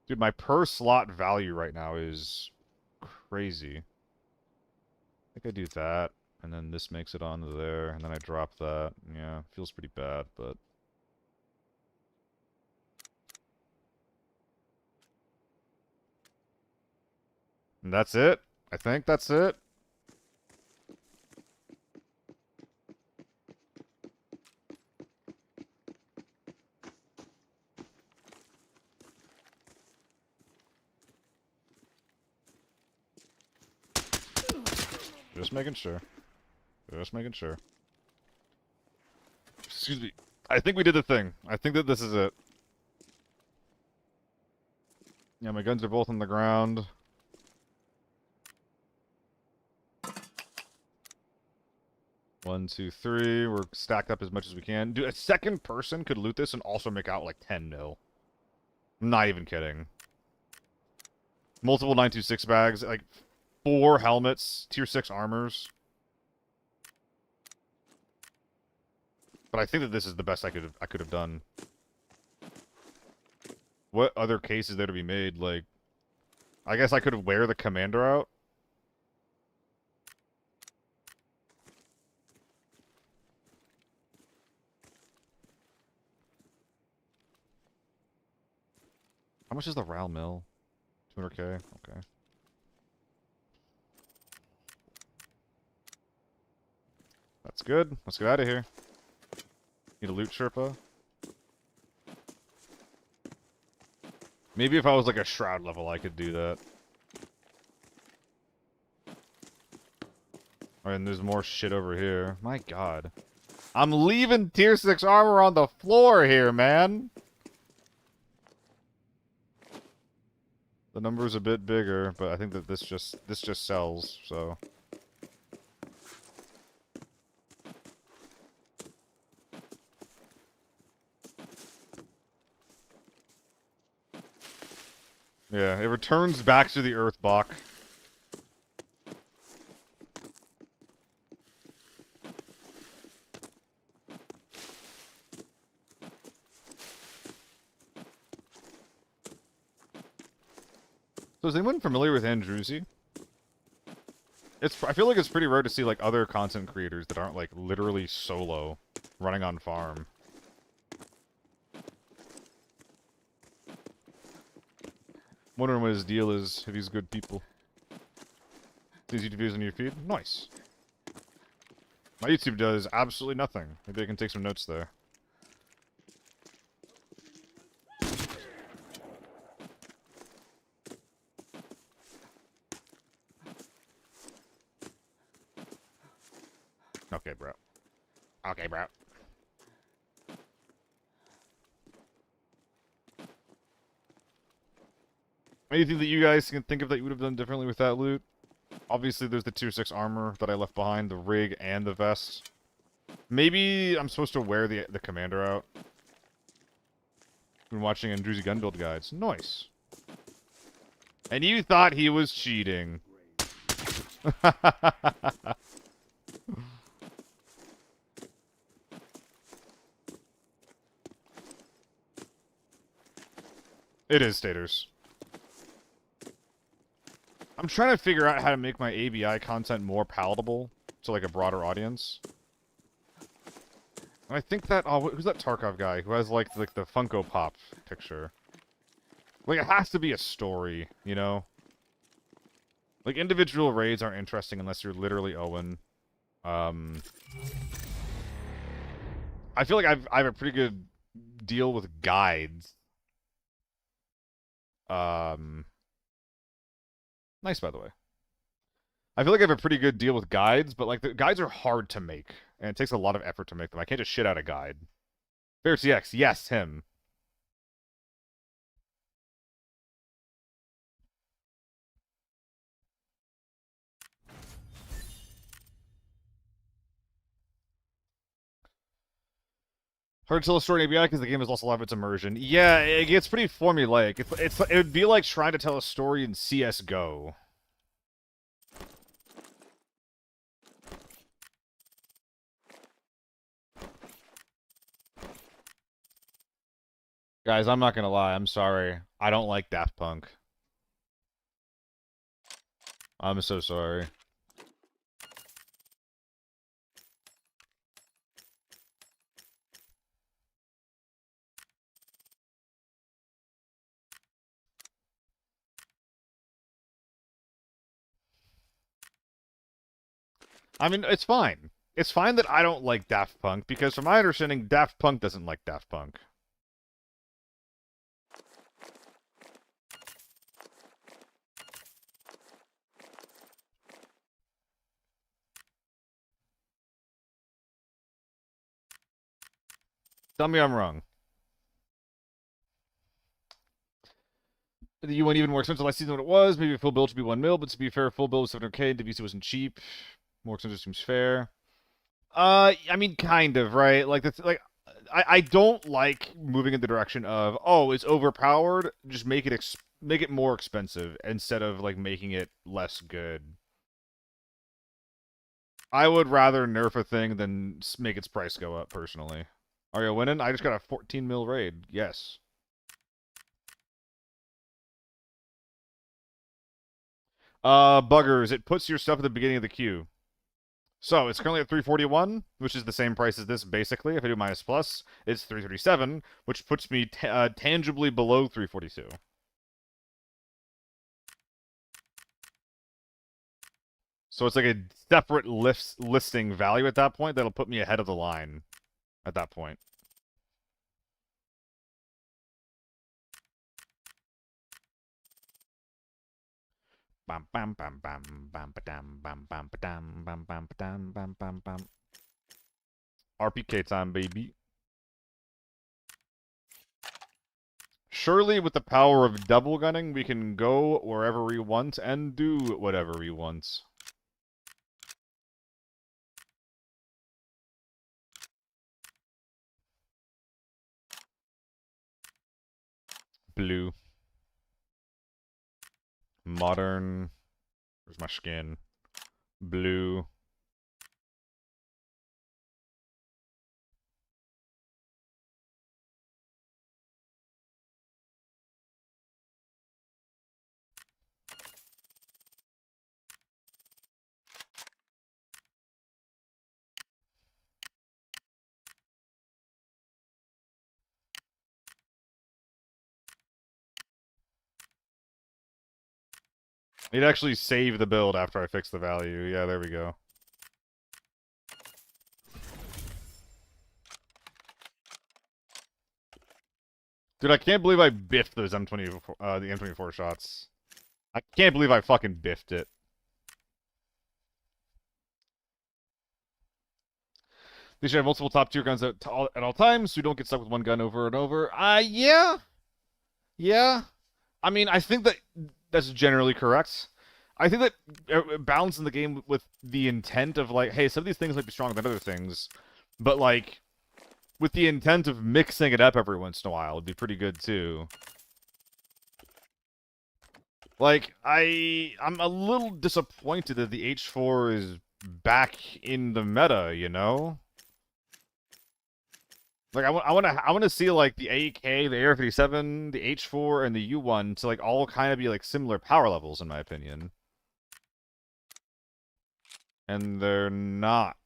Dude, my per slot value right now is crazy. I think I do that, and then this makes it onto there, and then I drop that. Yeah, feels pretty bad, but... And that's it? I think that's it? Just making sure. Just making sure. Excuse me. I think we did the thing. I think that this is it. Yeah, my guns are both on the ground. One, two, three. We're stacked up as much as we can. Dude, a second person could loot this and also make out like 10 mil. I'm not even kidding. Multiple 926 bags, like 4 helmets, tier 6 armors. But I think that this is the best I could have done. What other case is there to be made? Like, I guess I could have wear the commander out. How much is the RAL mill? 200k? Okay. That's good. Let's get out of here. Need a loot Sherpa. Maybe if I was like a Shroud level, I could do that. Alright, and there's more shit over here. My god. I'm leaving tier 6 armor on the floor here, man! The number's a bit bigger, but I think that this just sells, so... Yeah, it returns back to the Earth block. So is anyone familiar with Andrewsy? I feel like it's pretty rare to see like other content creators that aren't like literally solo running on farm. Wondering what his deal is, if he's good people. These YouTube videos on your feed? Nice. My YouTube does absolutely nothing. Maybe I can take some notes there. Okay, bro. Okay, bro. Anything that you guys can think of that you would have done differently with that loot? Obviously, there's the tier 6 armor that I left behind, the rig and the vest. Maybe I'm supposed to wear the commander out. Been watching Andrewsy gun build guides. Nice. And you thought he was cheating. It is, Staters. I'm trying to figure out how to make my ABI content more palatable to like a broader audience. And I think that who's that Tarkov guy who has like the Funko Pop picture? Like it has to be a story, you know? Like individual raids aren't interesting unless you're literally Owen. I feel like I have a pretty good deal with guides. Nice, by the way. I feel like I have a pretty good deal with guides, but like the guides are hard to make, and it takes a lot of effort to make them. I can't just shit out a guide. Fair TX, yes, him. Hard to tell a story in ABI because the game has lost a lot of its immersion. Yeah, it gets pretty formulaic. It would be like trying to tell a story in CS:GO. Guys, I'm not gonna lie. I'm sorry. I don't like Daft Punk. I'm so sorry. I mean, it's fine. It's fine that I don't like Daft Punk, because from my understanding, Daft Punk doesn't like Daft Punk. Tell me I'm wrong. The UN even more expensive last season than what it was. Maybe a full build should be 1 mil, but to be fair, full build was 700k, and WC wasn't cheap. More expensive seems fair. I mean, kind of, right? Like, I don't like moving in the direction of, oh, it's overpowered, just make it more expensive, instead of, like, making it less good. I would rather nerf a thing than make its price go up, personally. Are you winning? I just got a 14 mil raid. Yes. Buggers. It puts your stuff at the beginning of the queue. So, it's currently at 341, which is the same price as this, basically. If I do minus plus, it's 337, which puts me tangibly below 342. So it's like a separate listing value at that point that'll put me ahead of the line at that point. bam bam bam bam bam ba-dam bam bam ba-dam bam bam ba-dam bam bam bam. RPK time, baby. Surely, with the power of double gunning, we can go wherever we want and do whatever we want. Blue. Modern. Where's my skin? Blue. It actually saved the build after I fixed the value. Yeah, there we go. Dude, I can't believe I biffed those M24, the M24 shots. I can't believe I fucking biffed it. They should have multiple top tier guns at all times, so you don't get stuck with one gun over and over. Yeah. Yeah. I mean, I think that's generally correct. I think that balancing the game with the intent of, like, hey, some of these things might be stronger than other things, but, like, with the intent of mixing it up every once in a while would be pretty good, too. Like, I'm a little disappointed that the H4 is back in the meta, you know? Like, I want to see, like, the AK, the AR-57, the H4, and the U1 to, like, all kind of be, like, similar power levels, in my opinion. And they're not.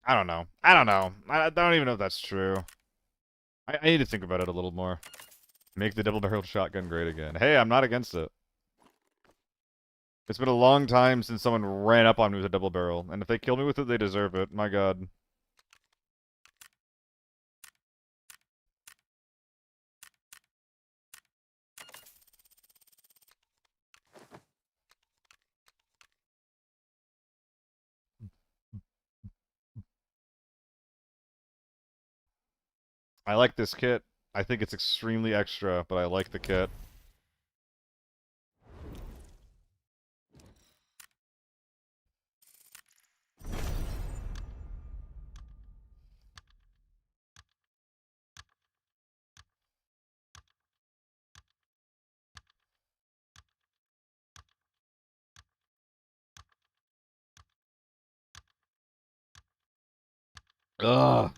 I don't know. I don't know. I don't even know if that's true. I need to think about it a little more. Make the double-barreled shotgun great again. Hey, I'm not against it. It's been a long time since someone ran up on me with a double barrel, and if they kill me with it, they deserve it. My god. I like this kit. I think it's extremely extra, but I like the kit. Ugh.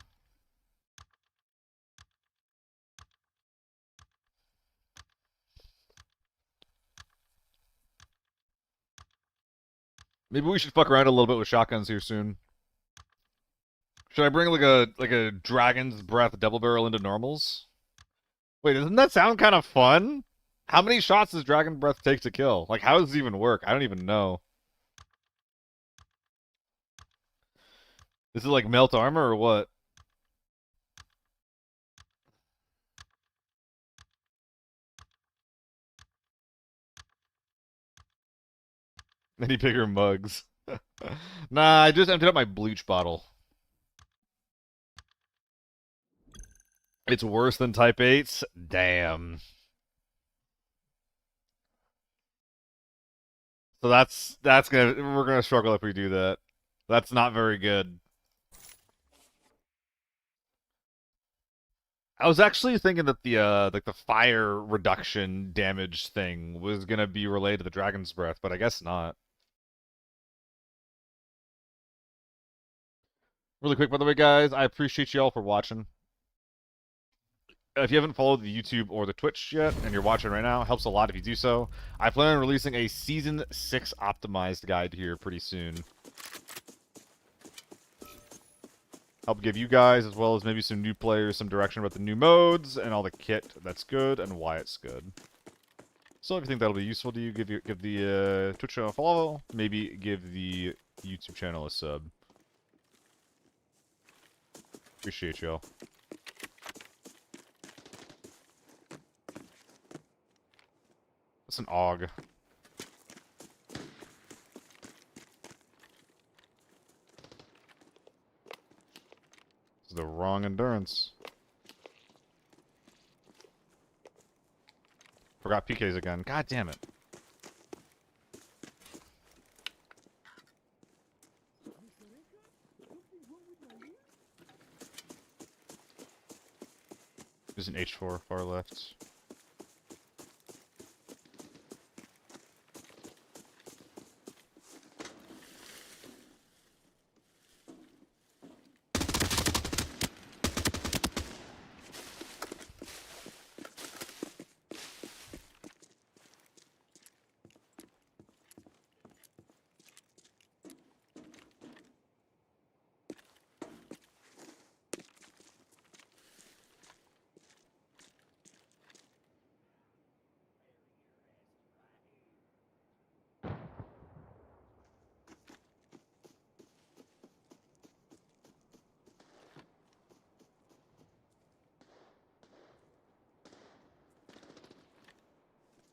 Maybe we should fuck around a little bit with shotguns here soon. Should I bring like a Dragon's Breath double barrel into normals? Wait, doesn't that sound kind of fun? How many shots does Dragon Breath take to kill? Like, how does it even work? I don't even know. Is it like melt armor or what? Any bigger mugs? Nah, I just emptied out my bleach bottle. It's worse than Type 8's? Damn. So we're gonna struggle if we do that. That's not very good. I was actually thinking that the like the fire reduction damage thing was gonna be related to the Dragon's Breath, but I guess not. Really quick, by the way, guys, I appreciate you all for watching. If you haven't followed the YouTube or the Twitch yet, and you're watching right now, it helps a lot if you do so. I plan on releasing a Season 6 optimized guide here pretty soon. Help give you guys, as well as maybe some new players, some direction about the new modes, and all the kit that's good, and why it's good. So if you think that'll be useful to you, give the Twitch channel a follow, maybe give the YouTube channel a sub. Appreciate y'all. It's an AUG. It's the wrong endurance. Forgot PKs again. God damn it. There's an H4 far left.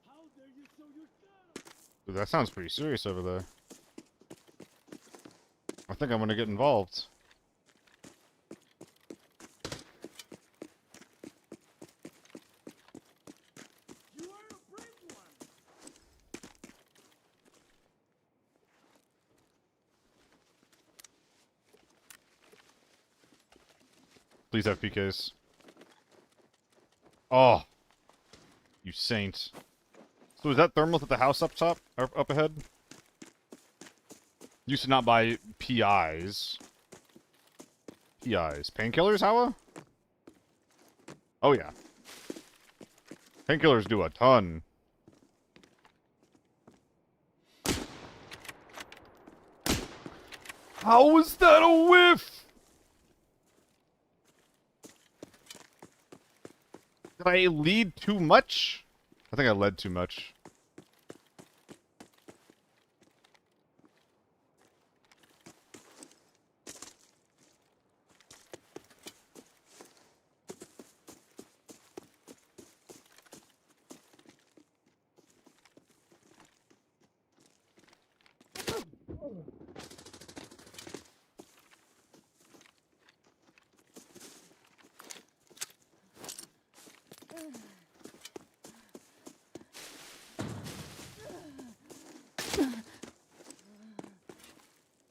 How dare you show your gun?
Dude, that sounds pretty serious over there. I think I'm gonna get involved.
You are a brave one.
Please have PKs. Oh, you saint. So is that thermals at the house up top? Or up ahead? Used to not buy PIs. PIs. Painkillers, Howa? Oh yeah. Painkillers do a ton. How was that a whiff? Did I lead too much? I think I led too much.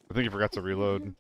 I think he forgot to reload.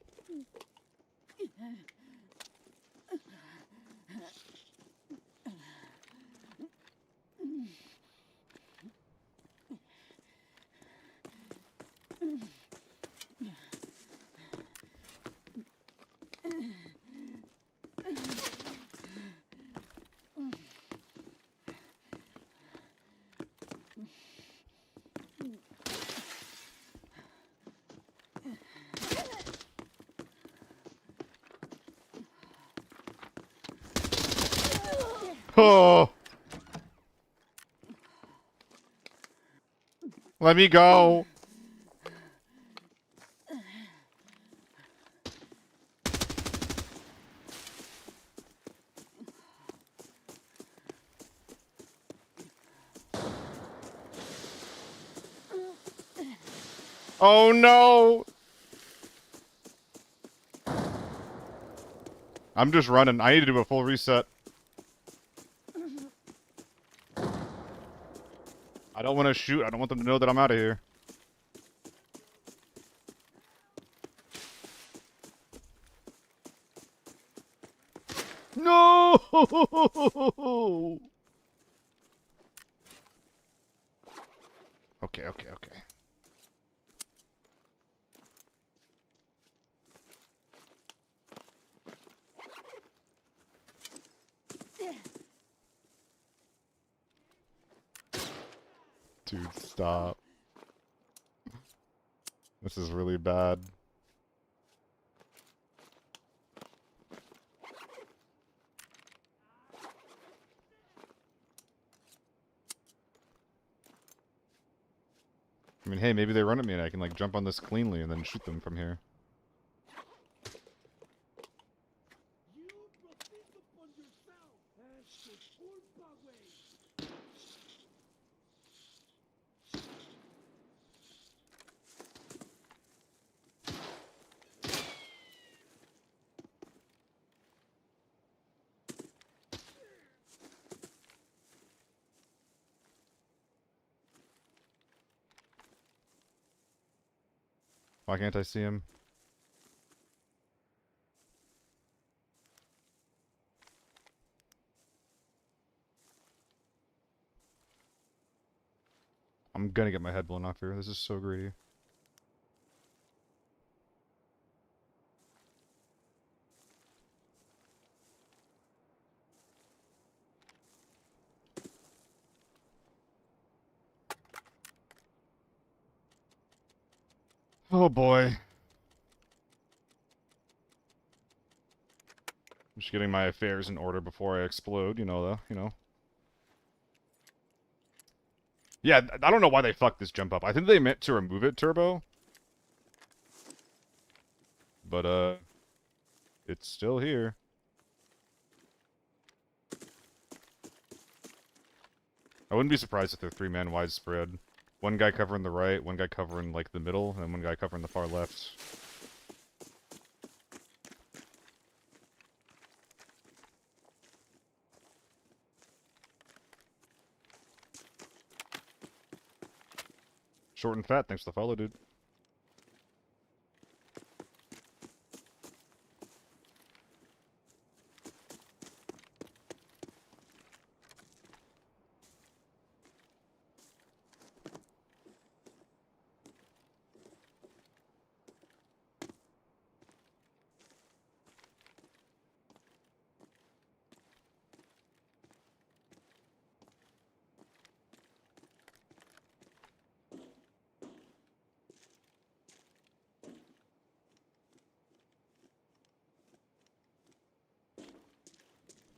Oh! Let me go! Oh no! I'm just running. I need to do a full reset. I don't want to shoot. I don't want them to know that I'm out of here. No! Okay, okay, okay. Dude, stop. This is really bad. I mean, hey, maybe they run at me and I can, like, jump on this cleanly and then shoot them from here.
You proceed upon yourself. Es tu culpa, güey.
Why can't I see him? I'm gonna get my head blown off here. This is so greedy. Oh boy. I'm just getting my affairs in order before I explode, you know, though. Yeah, I don't know why they fucked this jump up. I think they meant to remove it, Turbo. But, it's still here. I wouldn't be surprised if they're three-man widespread. One guy covering the right, one guy covering, like, the middle, and one guy covering the far left. Short and fat, thanks for the follow, dude.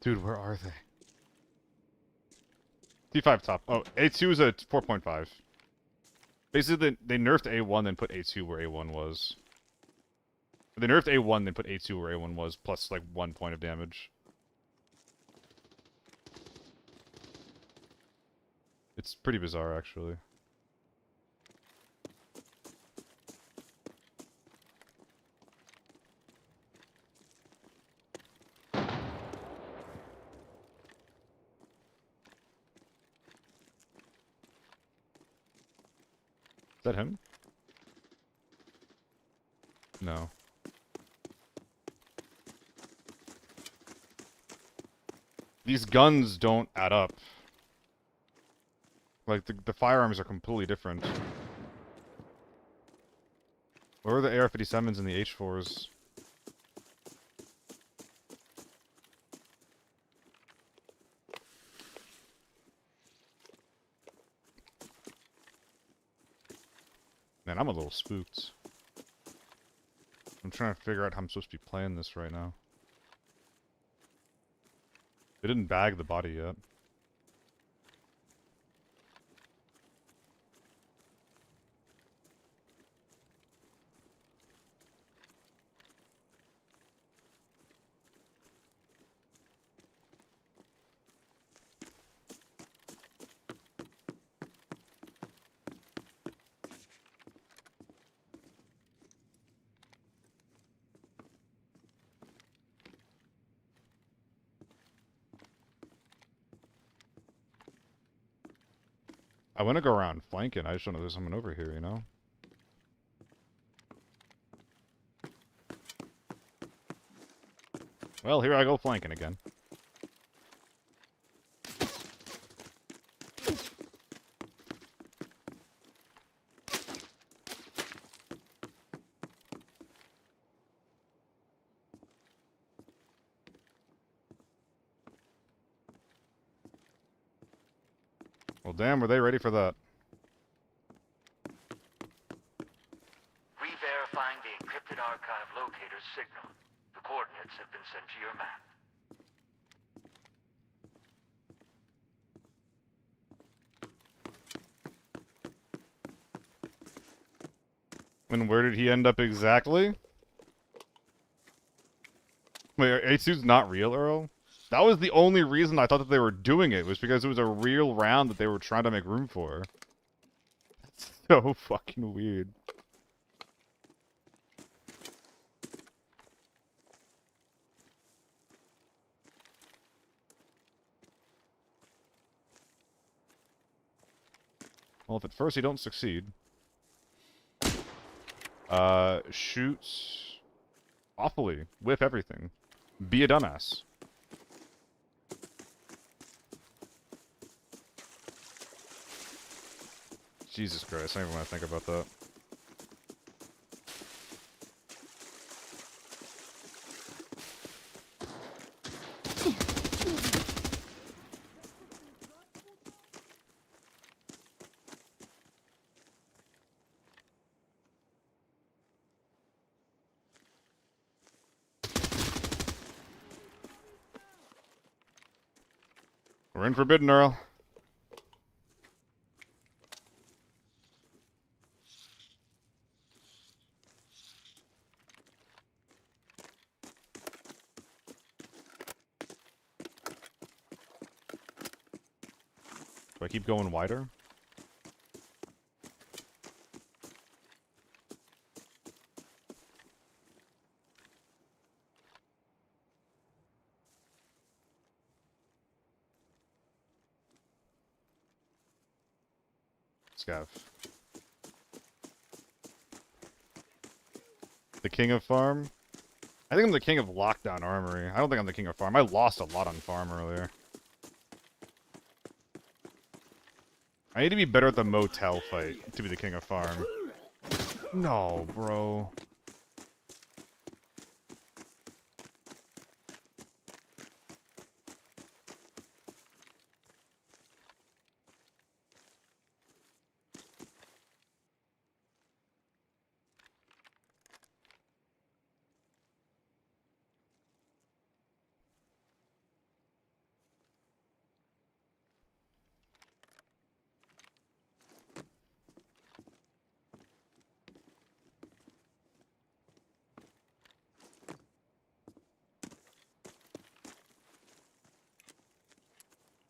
Dude, where are they? T5 top. Oh, A2 is a 4.5. Basically, they nerfed A1, then put A2 where A1 was. They nerfed A1, then put A2 where A1 was, plus, like, 1 point of damage. It's pretty bizarre, actually. Is that him? No. These guns don't add up. Like, the firearms are completely different. Where are the AR-57s and the H4s? Man, I'm a little spooked. I'm trying to figure out how I'm supposed to be playing this right now. They didn't bag the body yet. I want to go around flanking. I just don't know there's someone over here, you know? Well, here I go flanking again. Well, damn, were they ready for that?
Re-verifying the encrypted archive locator's signal. The coordinates have been sent to your map.
And where did he end up exactly? Wait, A2's not real, Earl? That was the only reason I thought that they were doing it, was because it was a real round that they were trying to make room for. That's so fucking weird. Well, if at first you don't succeed... Shoot awfully. Whip everything. Be a dumbass. Jesus Christ, I don't even want to think about that. We're in Forbidden Earl. Do I keep going wider? Scav. The king of farm? I think I'm the king of lockdown armory. I don't think I'm the king of farm. I lost a lot on farm earlier. I need to be better at the motel fight to be the king of farm. No, bro.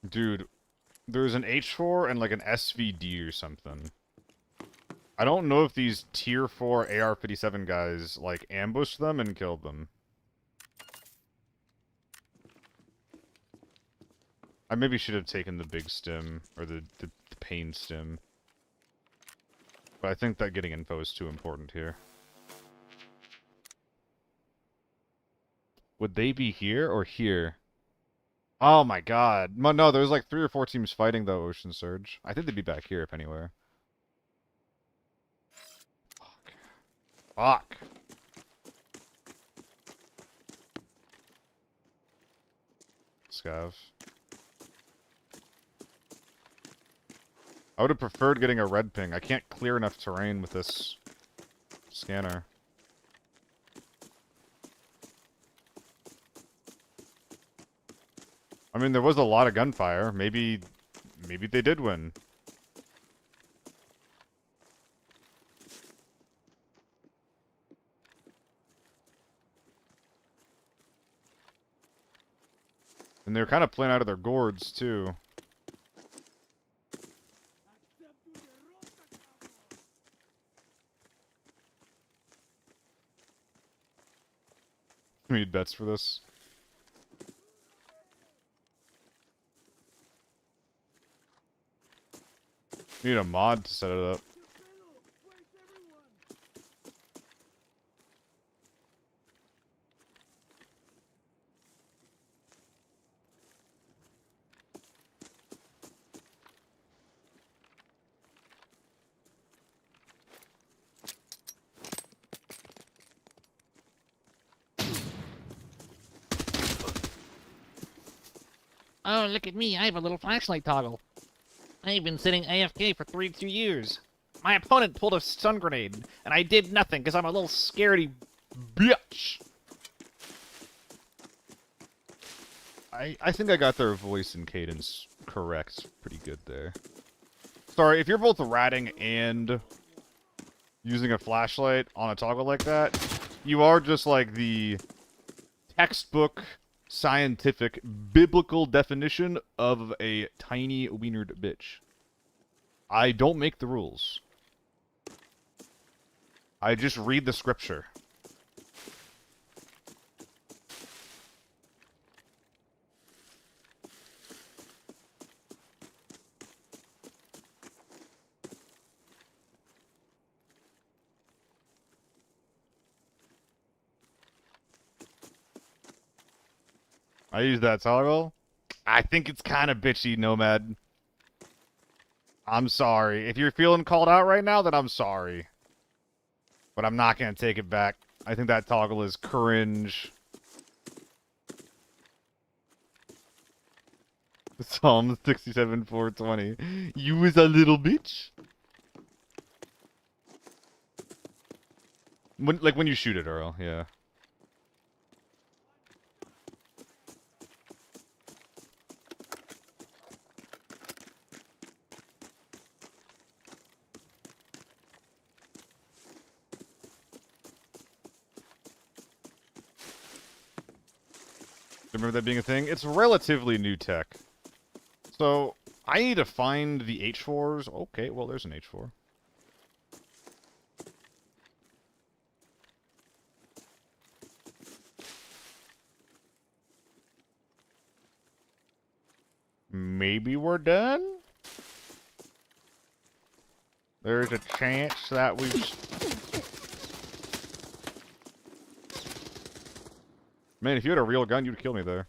Dude, there's an H4 and like an SVD or something. I don't know if these tier 4 AR-57 guys like ambushed them and killed them. I maybe should have taken the big stim, or the pain stim. But I think that getting info is too important here. Would they be here or here? Oh my god. No, there's like 3 or 4 teams fighting the Ocean Surge. I think they'd be back here if anywhere. Fuck. Fuck. Scav. I would have preferred getting a red ping. I can't clear enough terrain with this scanner. I mean, there was a lot of gunfire. Maybe they did win. And they're kind of playing out of their gourds, too. We need bets for this. We need a mod to set it up.
Oh, look at me, I have a little flashlight toggle. I've been sitting AFK for 32 years. My opponent pulled a stun grenade, and I did nothing because I'm a little scaredy bitch.
I think I got their voice and cadence correct pretty good there. Sorry, if you're both ratting and using a flashlight on a toggle like that, you are just like the textbook, scientific, biblical definition of a tiny wienered bitch. I don't make the rules. I just read the scripture. I use that toggle. I think it's kind of bitchy, Nomad. I'm sorry. If you're feeling called out right now, then I'm sorry. But I'm not going to take it back. I think that toggle is cringe. Psalm 67:420. You was a little bitch. When you shoot it, Earl, yeah. Remember that being a thing? It's relatively new tech. So, I need to find the H4s. Okay, well, there's an H4. Maybe we're done? There's a chance that we've... Man, if you had a real gun, you'd kill me there.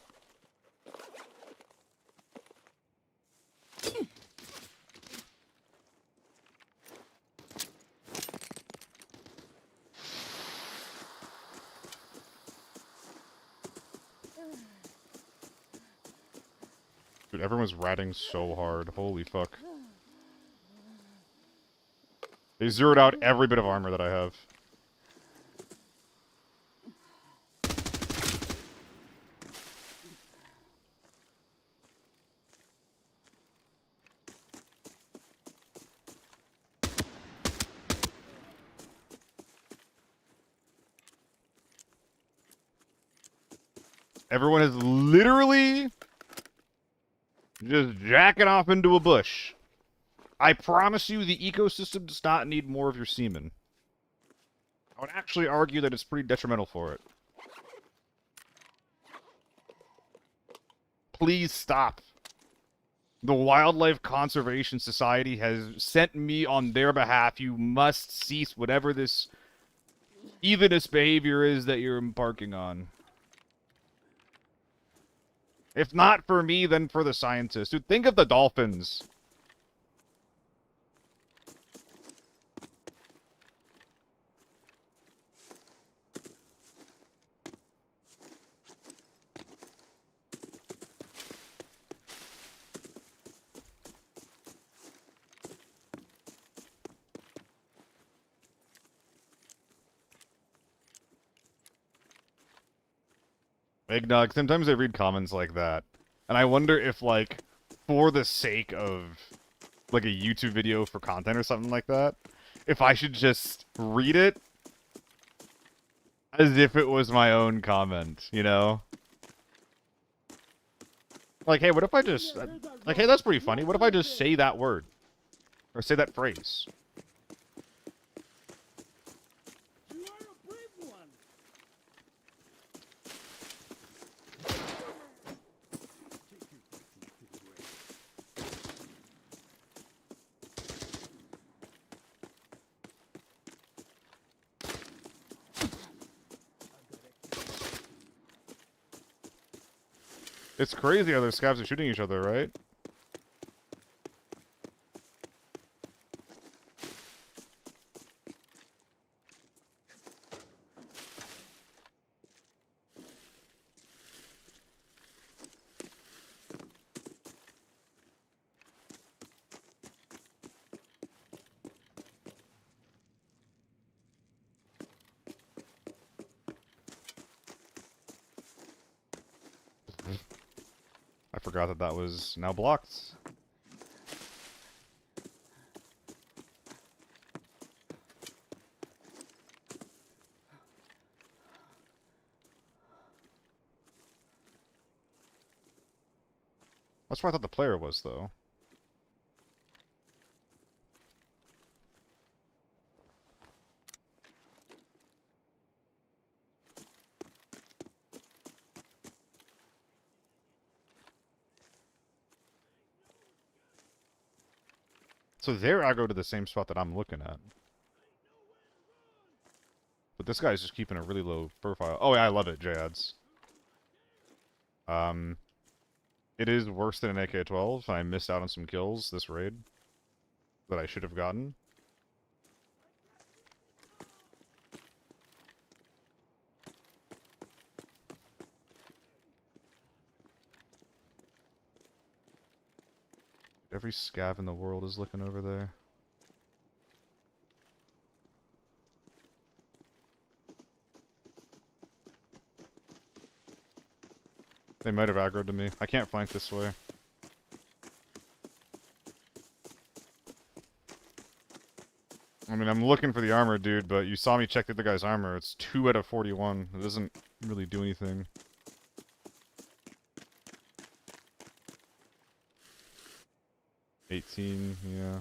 Dude, everyone's ratting so hard. Holy fuck. They zeroed out every bit of armor that I have. Everyone is literally just jacking off into a bush. I promise you the ecosystem does not need more of your semen. I would actually argue that it's pretty detrimental for it. Please stop. The Wildlife Conservation Society has sent me on their behalf. You must cease whatever this heathenish behavior is that you're embarking on. If not for me, then for the scientists. Dude, think of the dolphins. Eggnog, sometimes I read comments like that, and I wonder if, like, for the sake of, like, a YouTube video for content or something like that, if I should just read it as if it was my own comment, you know? Like, hey, what if I just, like, hey, that's pretty funny. What if I just say that word? Or say that phrase?
You are a brave one.
It's crazy how those scavs are shooting each other, right? I forgot that that was now blocked. That's where I thought the player was, though. So there I go to the same spot that I'm looking at. But this guy's just keeping a really low profile. Oh yeah, I love it, J-Ads. It is worse than an AK-12. I missed out on some kills this raid that I should have gotten. Every scav in the world is looking over there. They might have aggroed to me. I can't flank this way. I mean, I'm looking for the armor, dude, but you saw me check the other guy's armor. It's 2 out of 41. It doesn't really do anything. $18, yeah.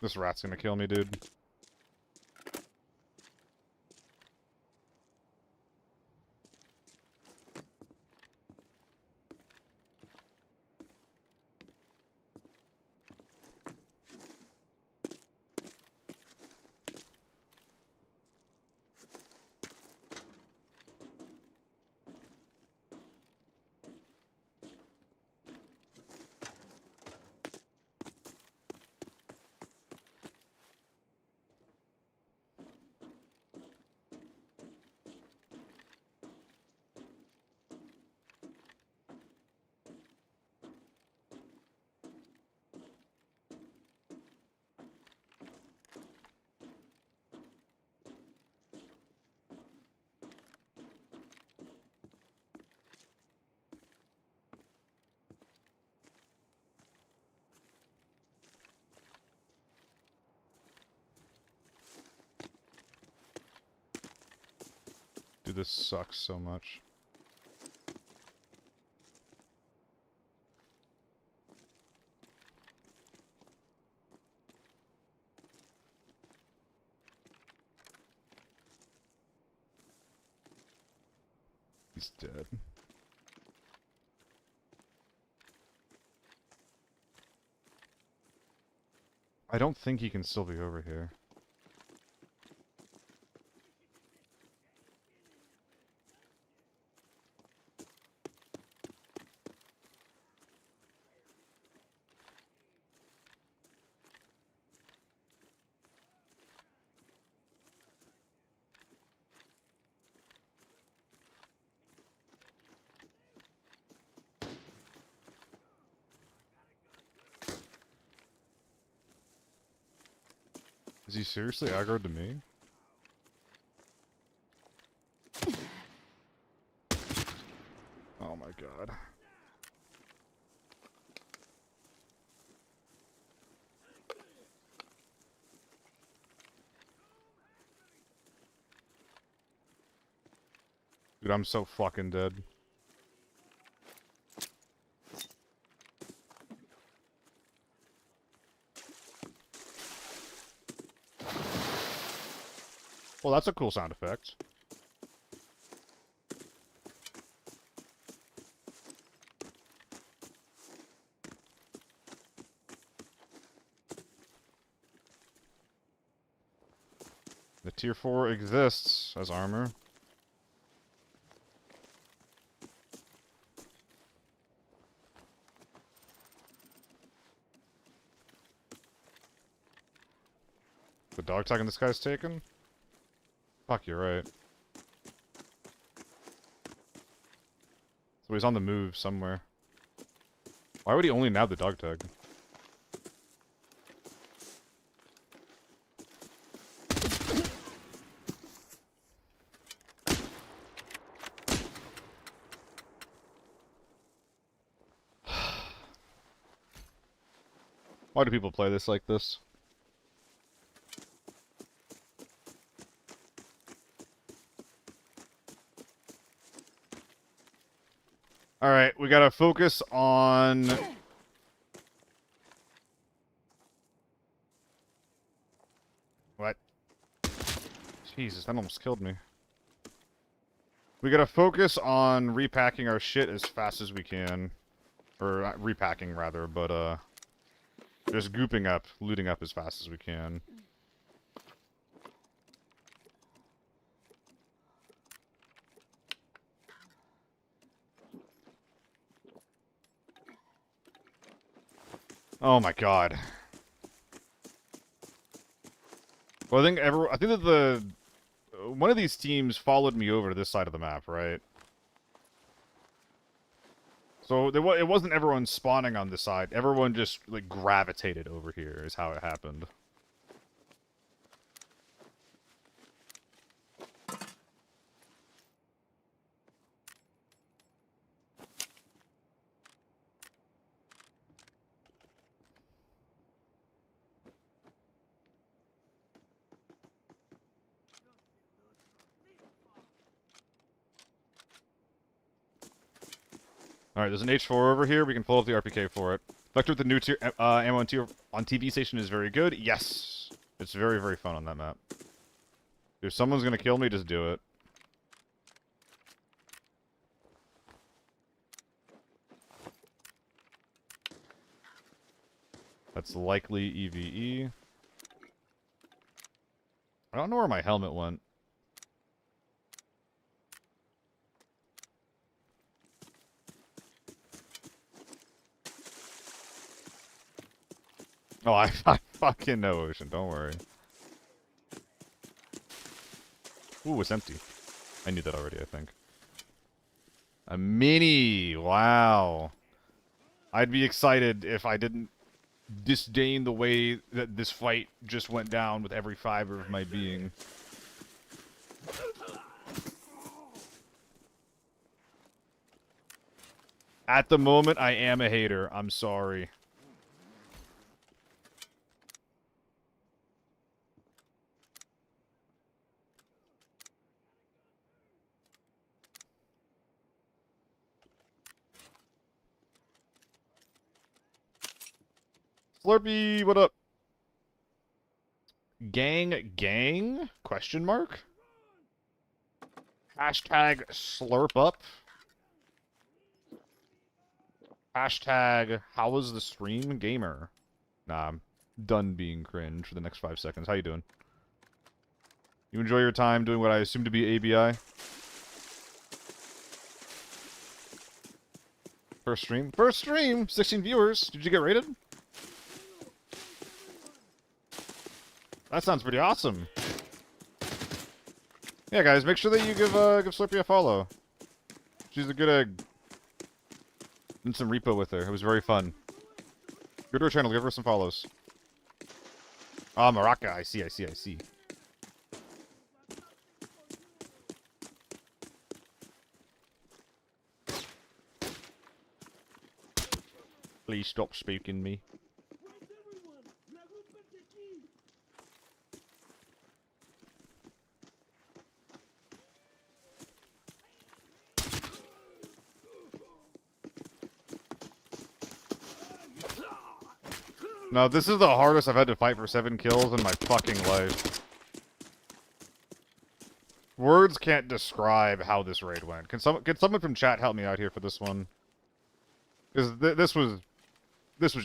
This rat's gonna kill me, dude. Dude, this sucks so much. He's dead. I don't think he can still be over here. Is he seriously aggroed to me? Oh my god. Dude, I'm so fucking dead. Well, that's a cool sound effect. The tier 4 exists as armor. The dog tag in this guy's taken? Fuck, you're right. So he's on the move somewhere. Why would he only nab the dog tag? Why do people play this like this? Alright, we gotta focus on... What? Jesus, that almost killed me. We gotta focus on repacking our shit as fast as we can. Or, repacking, rather, but, Just gooping up, looting up as fast as we can. Oh my god. Well, I think that one of these teams followed me over to this side of the map, right? So it wasn't everyone spawning on this side. Everyone just like gravitated over here is how it happened. Alright, there's an H4 over here. We can pull up the RPK for it. Vector with the new ammo on TV station is very good. Yes! It's very, very fun on that map. If someone's gonna kill me, just do it. That's likely EVE. I don't know where my helmet went. Oh, I fucking know, Ocean. Don't worry. Ooh, it's empty. I knew that already, I think. A mini! Wow. I'd be excited if I didn't disdain the way that this fight just went down with every fiber of my being. At the moment, I am a hater. I'm sorry. Slurpee, what up? Gang? Question mark? Hashtag slurp up. Hashtag how was the stream gamer? Nah, I'm done being cringe for the next 5 seconds. How you doing? You enjoy your time doing what I assume to be ABI? First stream? First stream! 16 viewers. Did you get rated? That sounds pretty awesome. Yeah, guys, make sure that you give Slurpee a follow. She's a good egg. Did some repo with her. It was very fun. Go to her channel. Give her some follows. Ah, Maraca. I see. Please stop spooking me.
Where's everyone? La route Pentequille.
No, this is the hardest I've had to fight for 7 kills in my fucking life. Words can't describe how this raid went. Can someone from chat help me out here for this one? Because this was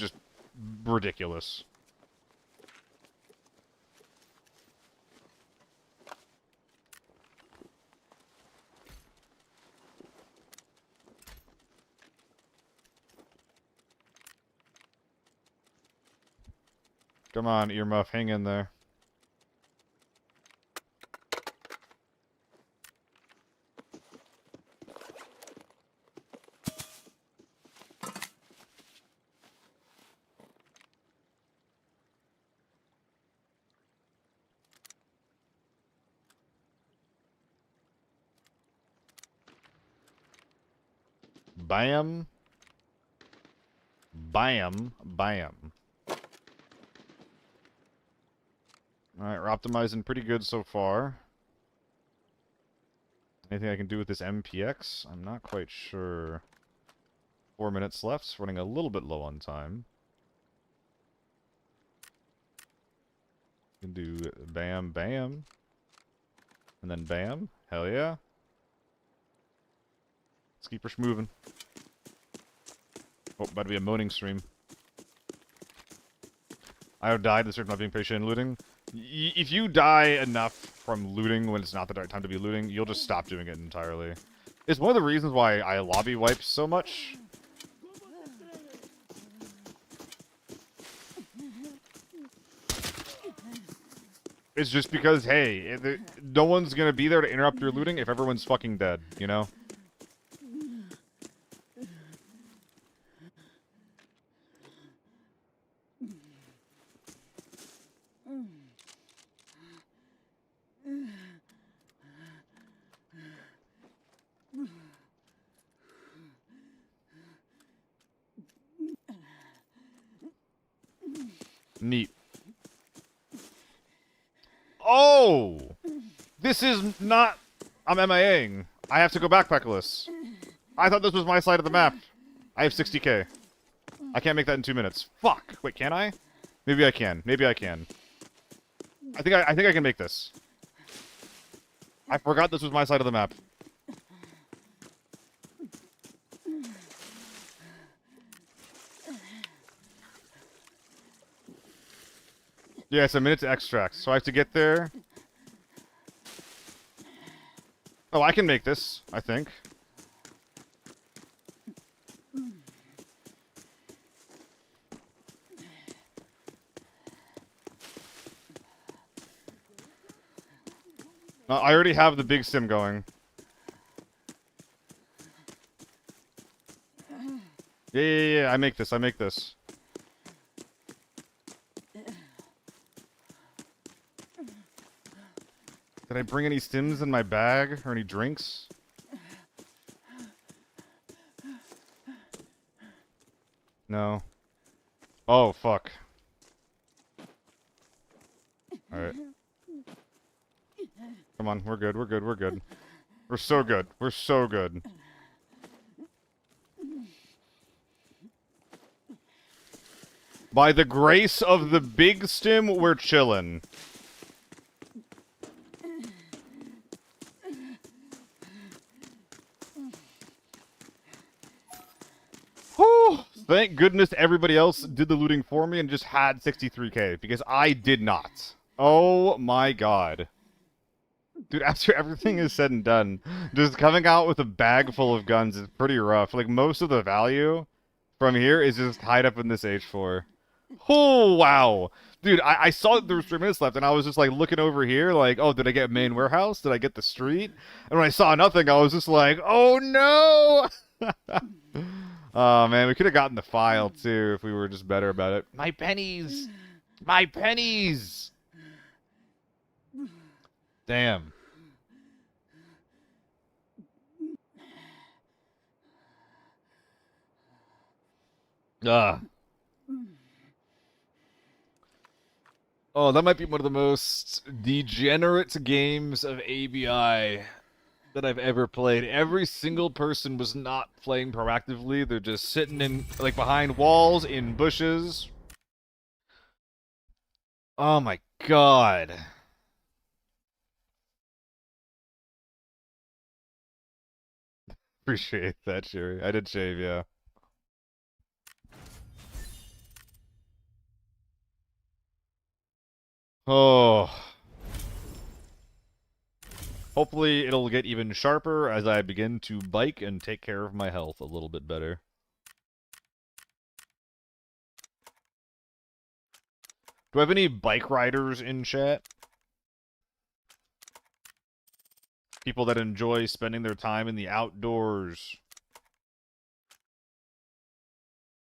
just ridiculous. Come on, earmuff, hang in there. Bam. Bam. Bam. Alright, we're optimizing pretty good so far. Anything I can do with this MPX? I'm not quite sure. 4 minutes left, running a little bit low on time. Can do bam, bam. And then bam. Hell yeah. Let's keep her moving. Oh, about to be a moaning stream. I have died. This is not being patient and looting. If you die enough from looting when it's not the right time to be looting, you'll just stop doing it entirely. It's one of the reasons why I lobby wipe so much. It's just because, hey, no one's gonna be there to interrupt your looting if everyone's fucking dead, you know? Neat. Oh! This is not... I'm MIAing. I have to go backpackless. I thought this was my side of the map. I have 60k. I can't make that in 2 minutes. Fuck! Wait, can I? Maybe I can. Maybe I can. I think I can make this. I forgot this was my side of the map. Yeah, it's a minute to extract, so I have to get there. Oh, I can make this, I think. I already have the big sim going. Yeah, I make this, I make this. Did I bring any stims in my bag? Or any drinks? No. Oh, fuck. Alright. Come on, we're good, we're good, we're good. We're so good, we're so good. By the grace of the big stim, we're chillin'. Whew! Thank goodness everybody else did the looting for me and just had 63k, because I did not. Oh my god. Dude, after everything is said and done, just coming out with a bag full of guns is pretty rough. Like, most of the value from here is just tied up in this H4. Oh, wow. Dude, I saw that there was 3 minutes left, and I was just, like, looking over here, like, oh, did I get main warehouse? Did I get the street? And when I saw nothing, I was just like, oh, no! Oh, man, we could have gotten the file, too, if we were just better about it. My pennies! My pennies! Damn. Ugh. Oh, that might be one of the most degenerate games of ABI that I've ever played. Every single person was not playing proactively. They're just sitting in, like, behind walls, in bushes. Oh my god. Appreciate that, Sherry. I did shave, yeah. Oh. Hopefully it'll get even sharper as I begin to bike and take care of my health a little bit better. Do I have any bike riders in chat? People that enjoy spending their time in the outdoors.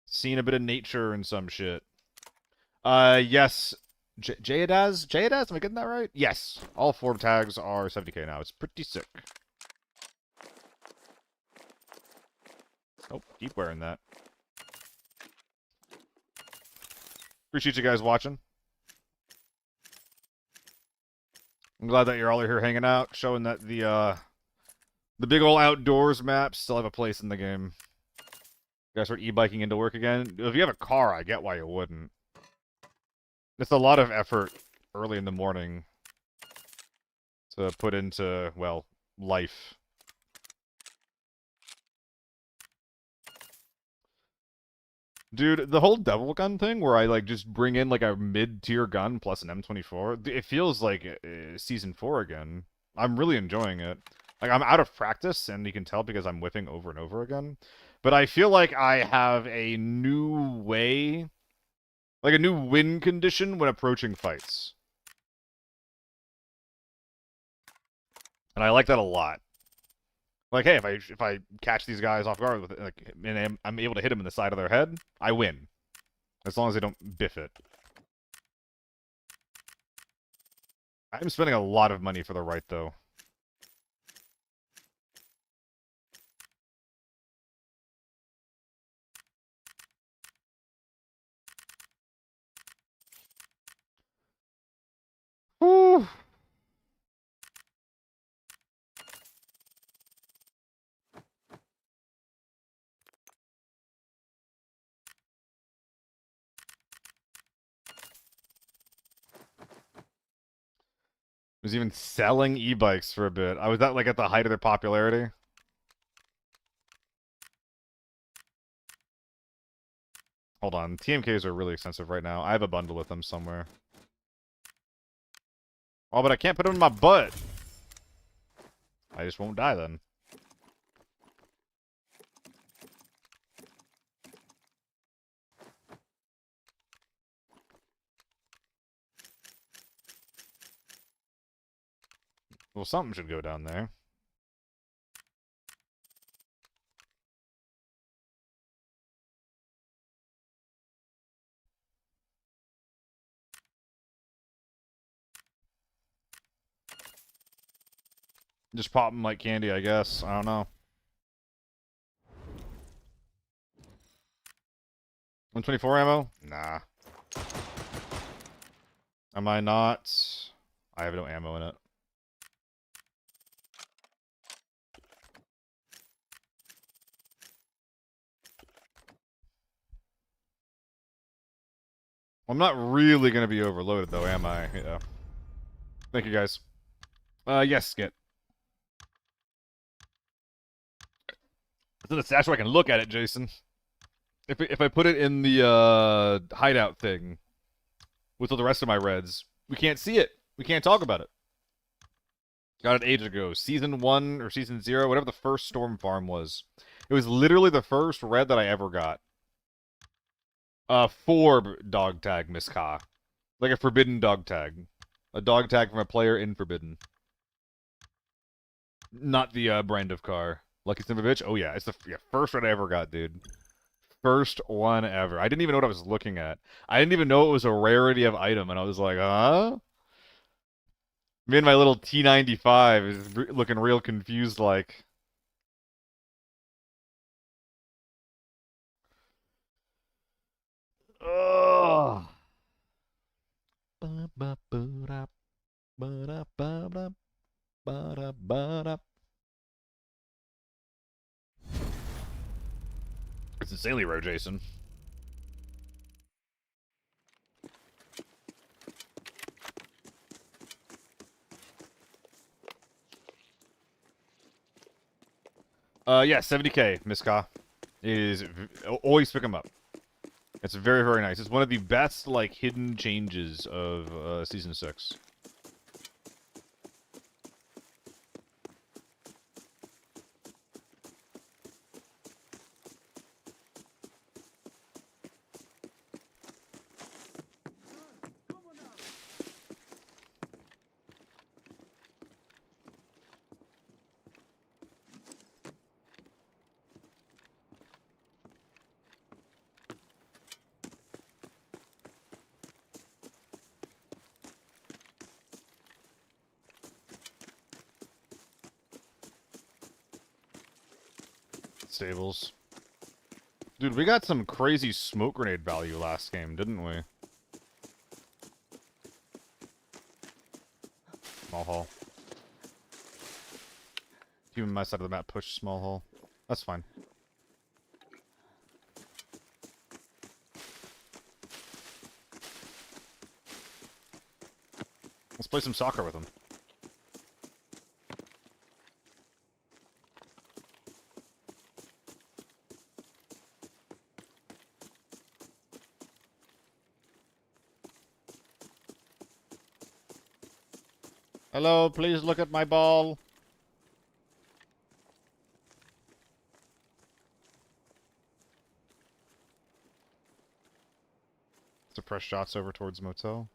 Seeing a bit of nature and some shit. Yes. Jayadaz? Jayadaz? Am I getting that right? Yes. All 4 tags are 70k now. It's pretty sick. Oh, keep wearing that. Appreciate you guys watching. I'm glad that you're all here hanging out, showing that the big ol' outdoors maps still have a place in the game. You guys start e-biking into work again? If you have a car, I get why you wouldn't. It's a lot of effort early in the morning to put into, well, life. Dude, the whole double gun thing where I like just bring in like a mid-tier gun plus an M24, it feels like season 4 again. I'm really enjoying it. Like I'm out of practice and you can tell because I'm whipping over and over again. But I feel like I have a new way, like a new win condition when approaching fights. And I like that a lot. Like, hey, if I catch these guys off guard with it, like, and I'm able to hit them in the side of their head, I win. As long as they don't biff it. I'm spending a lot of money for the right, though. Whew. Was even selling e-bikes for a bit. I was that like at the height of their popularity. Hold on, TMKs are really expensive right now. I have a bundle with them somewhere. Oh, but I can't put them in my butt. I just won't die then. Well, something should go down there. Just pop them like candy, I guess. I don't know. 124 ammo? Nah. Am I not? I have no ammo in it. I'm not really gonna be overloaded though, am I? Yeah. Thank you guys. Yes, Skit. It's in the stash where I can look at it, Jason. If I put it in the hideout thing with all the rest of my reds, we can't see it. We can't talk about it. Got it ages ago. Season 1 or Season 0, whatever the first Storm Farm was. It was literally the first red that I ever got. Forb dog tag, Miss Ka. Like a forbidden dog tag. A dog tag from a player in Forbidden. Not the brand of car. Lucky son of a bitch? Oh yeah, it's the first red I ever got, dude. First one ever. I didn't even know what I was looking at. I didn't even know it was a rarity of item, and I was like, huh? Me and my little T95 is looking real confused like. Ugh. It's insanely rare, Jason. Yeah, 70k, Miss Ka. It is always pick them up. It's very, very nice. It's one of the best, like, hidden changes of Season 6. Stables. Dude, we got some crazy smoke grenade value last game, didn't we? Small hall. Even my side of the map push small hall. That's fine. Let's play some soccer with him. Hello, please look at my ball. Suppress shots over towards motel.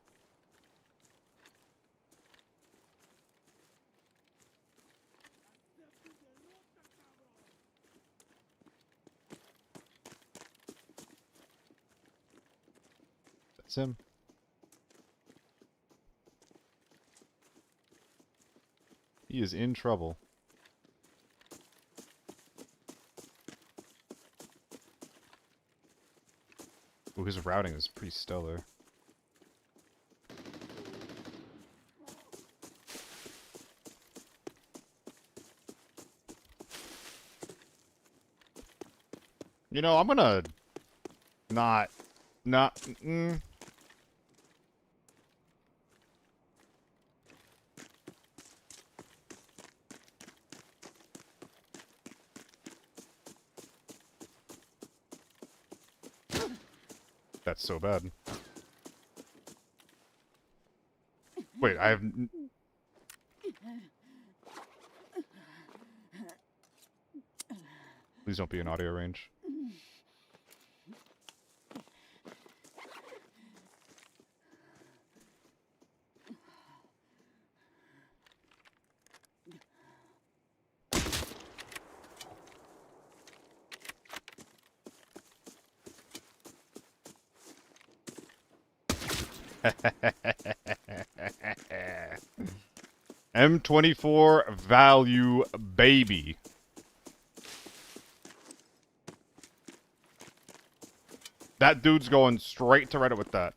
That's him. He is in trouble. Ooh, his routing is pretty stellar. You know, I'm gonna not That's so bad. Wait, I have Please don't be in audio range. M24 value baby. That dude's going straight to Reddit with that.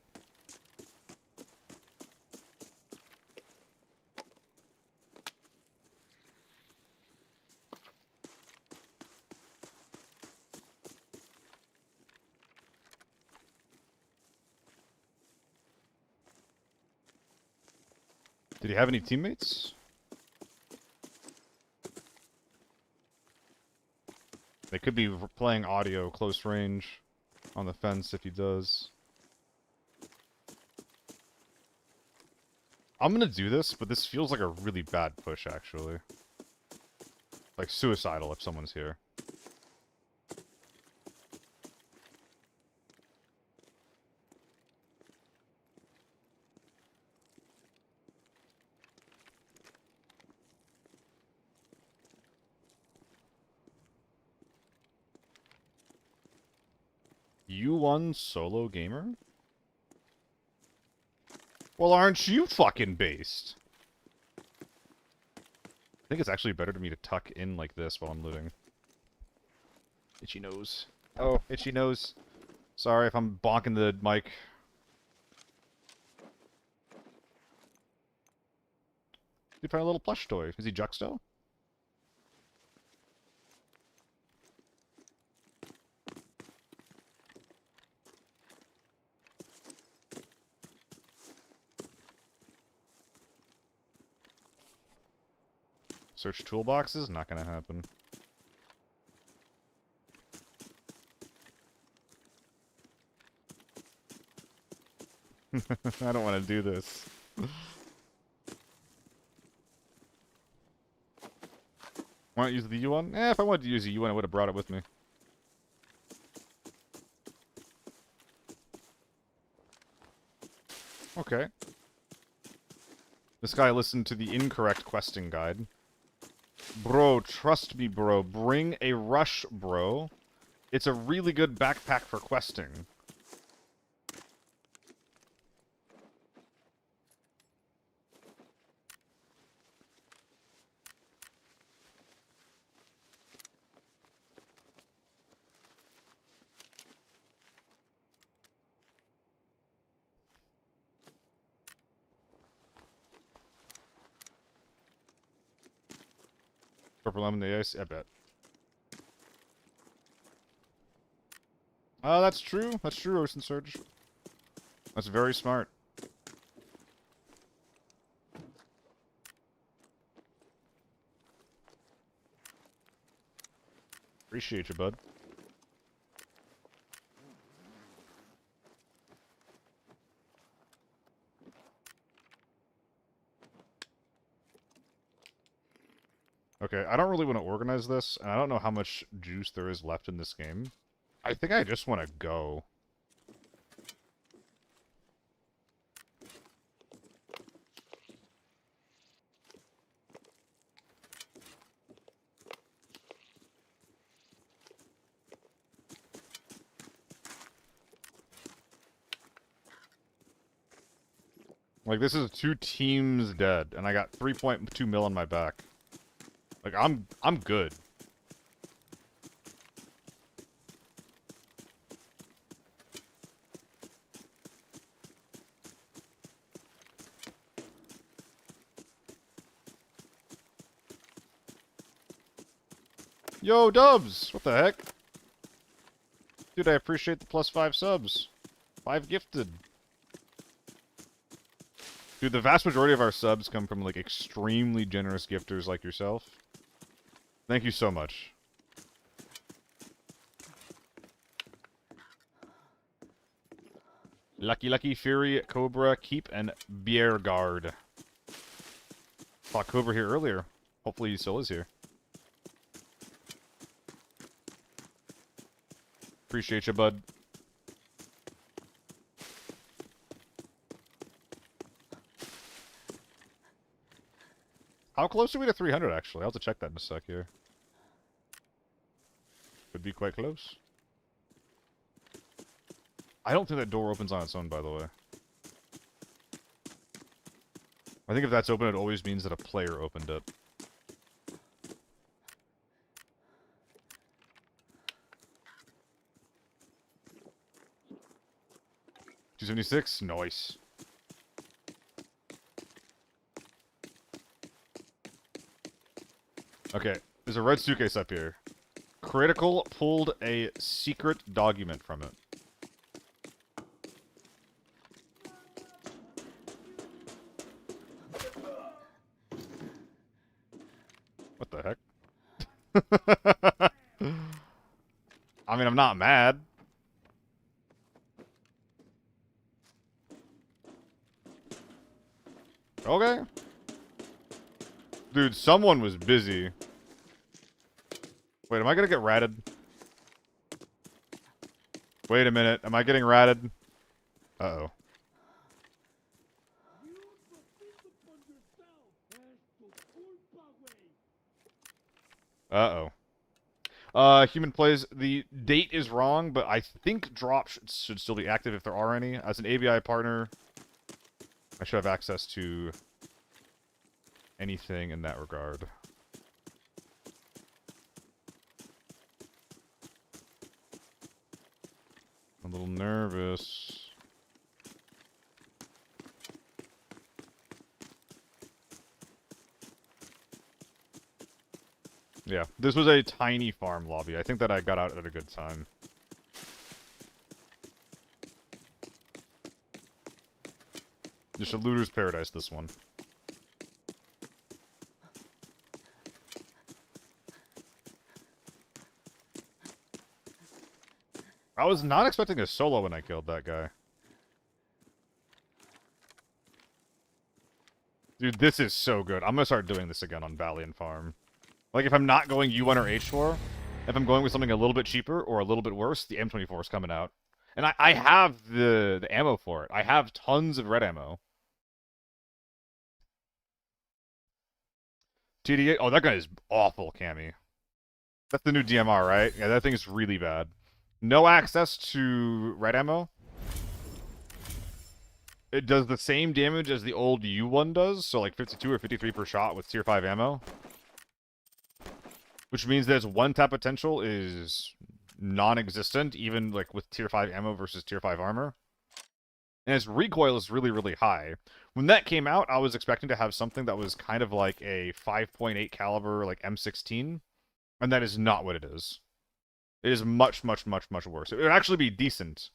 Did he have any teammates? They could be playing audio close range on the fence if he does. I'm gonna do this, but this feels like a really bad push, actually. Like suicidal if someone's here. You won solo gamer? Well, aren't you fucking based? I think it's actually better to me to tuck in like this while I'm looting. Itchy nose. Oh, itchy nose. Sorry if I'm bonking the mic. Dude found a little plush toy. Is he Juxto? Search toolboxes? Not gonna happen. I don't want to do this. Want to use the U1? If I wanted to use the U1, I would have brought it with me. Okay. This guy listened to the incorrect questing guide. Bro, trust me, bro. Bring a rush, bro. It's a really good backpack for questing. Purple lemon, the ice, I bet. Oh, that's true. That's true, Ocean Surge. That's very smart. Appreciate you, bud. Okay, I don't really want to organize this, and I don't know how much juice there is left in this game. I think I just want to go. Like, this is 2 teams dead, and I got 3.2 mil on my back. Like, I'm good. Yo, Dubs! What the heck? Dude, I appreciate the +5 subs. 5 gifted. Dude, the vast majority of our subs come from, like, extremely generous gifters like yourself. Thank you so much. Lucky, Fury, Cobra, Keep, and Biergard. Saw Cobra here earlier. Hopefully he still is here. Appreciate you, bud. How close are we to 300, actually? I'll have to check that in a sec here. Could be quite close. I don't think that door opens on its own, by the way. I think if that's open, it always means that a player opened it. $276? Nice. Okay, there's a red suitcase up here. Critical pulled a secret document from it. What the heck? I mean, I'm not mad. Okay. Dude, someone was busy. Wait, am I gonna get ratted? Wait a minute, am I getting ratted? Uh-oh. Uh-oh. Human plays, the date is wrong, but I think drops should still be active if there are any. As an ABI partner, I should have access to anything in that regard. I'm a little nervous. Yeah, this was a tiny farm lobby. I think that I got out at a good time. Just a looter's paradise, this one. I was not expecting a solo when I killed that guy. Dude, this is so good. I'm gonna start doing this again on Valiant Farm. Like, if I'm not going U1 or H4, if I'm going with something a little bit cheaper or a little bit worse, the M24 is coming out. And I have the ammo for it. I have tons of red ammo. TDA? Oh, that guy is awful, Cammy. That's the new DMR, right? Yeah, that thing is really bad. No access to red ammo. It does the same damage as the old U1 does, so like 52 or 53 per shot with tier 5 ammo. Which means that its one-tap potential is non-existent, even like with tier 5 ammo versus tier 5 armor. And its recoil is really, really high. When that came out, I was expecting to have something that was kind of like a 5.8 caliber, like M16, and that is not what it is. It is much, much, much, much worse. It would actually be decent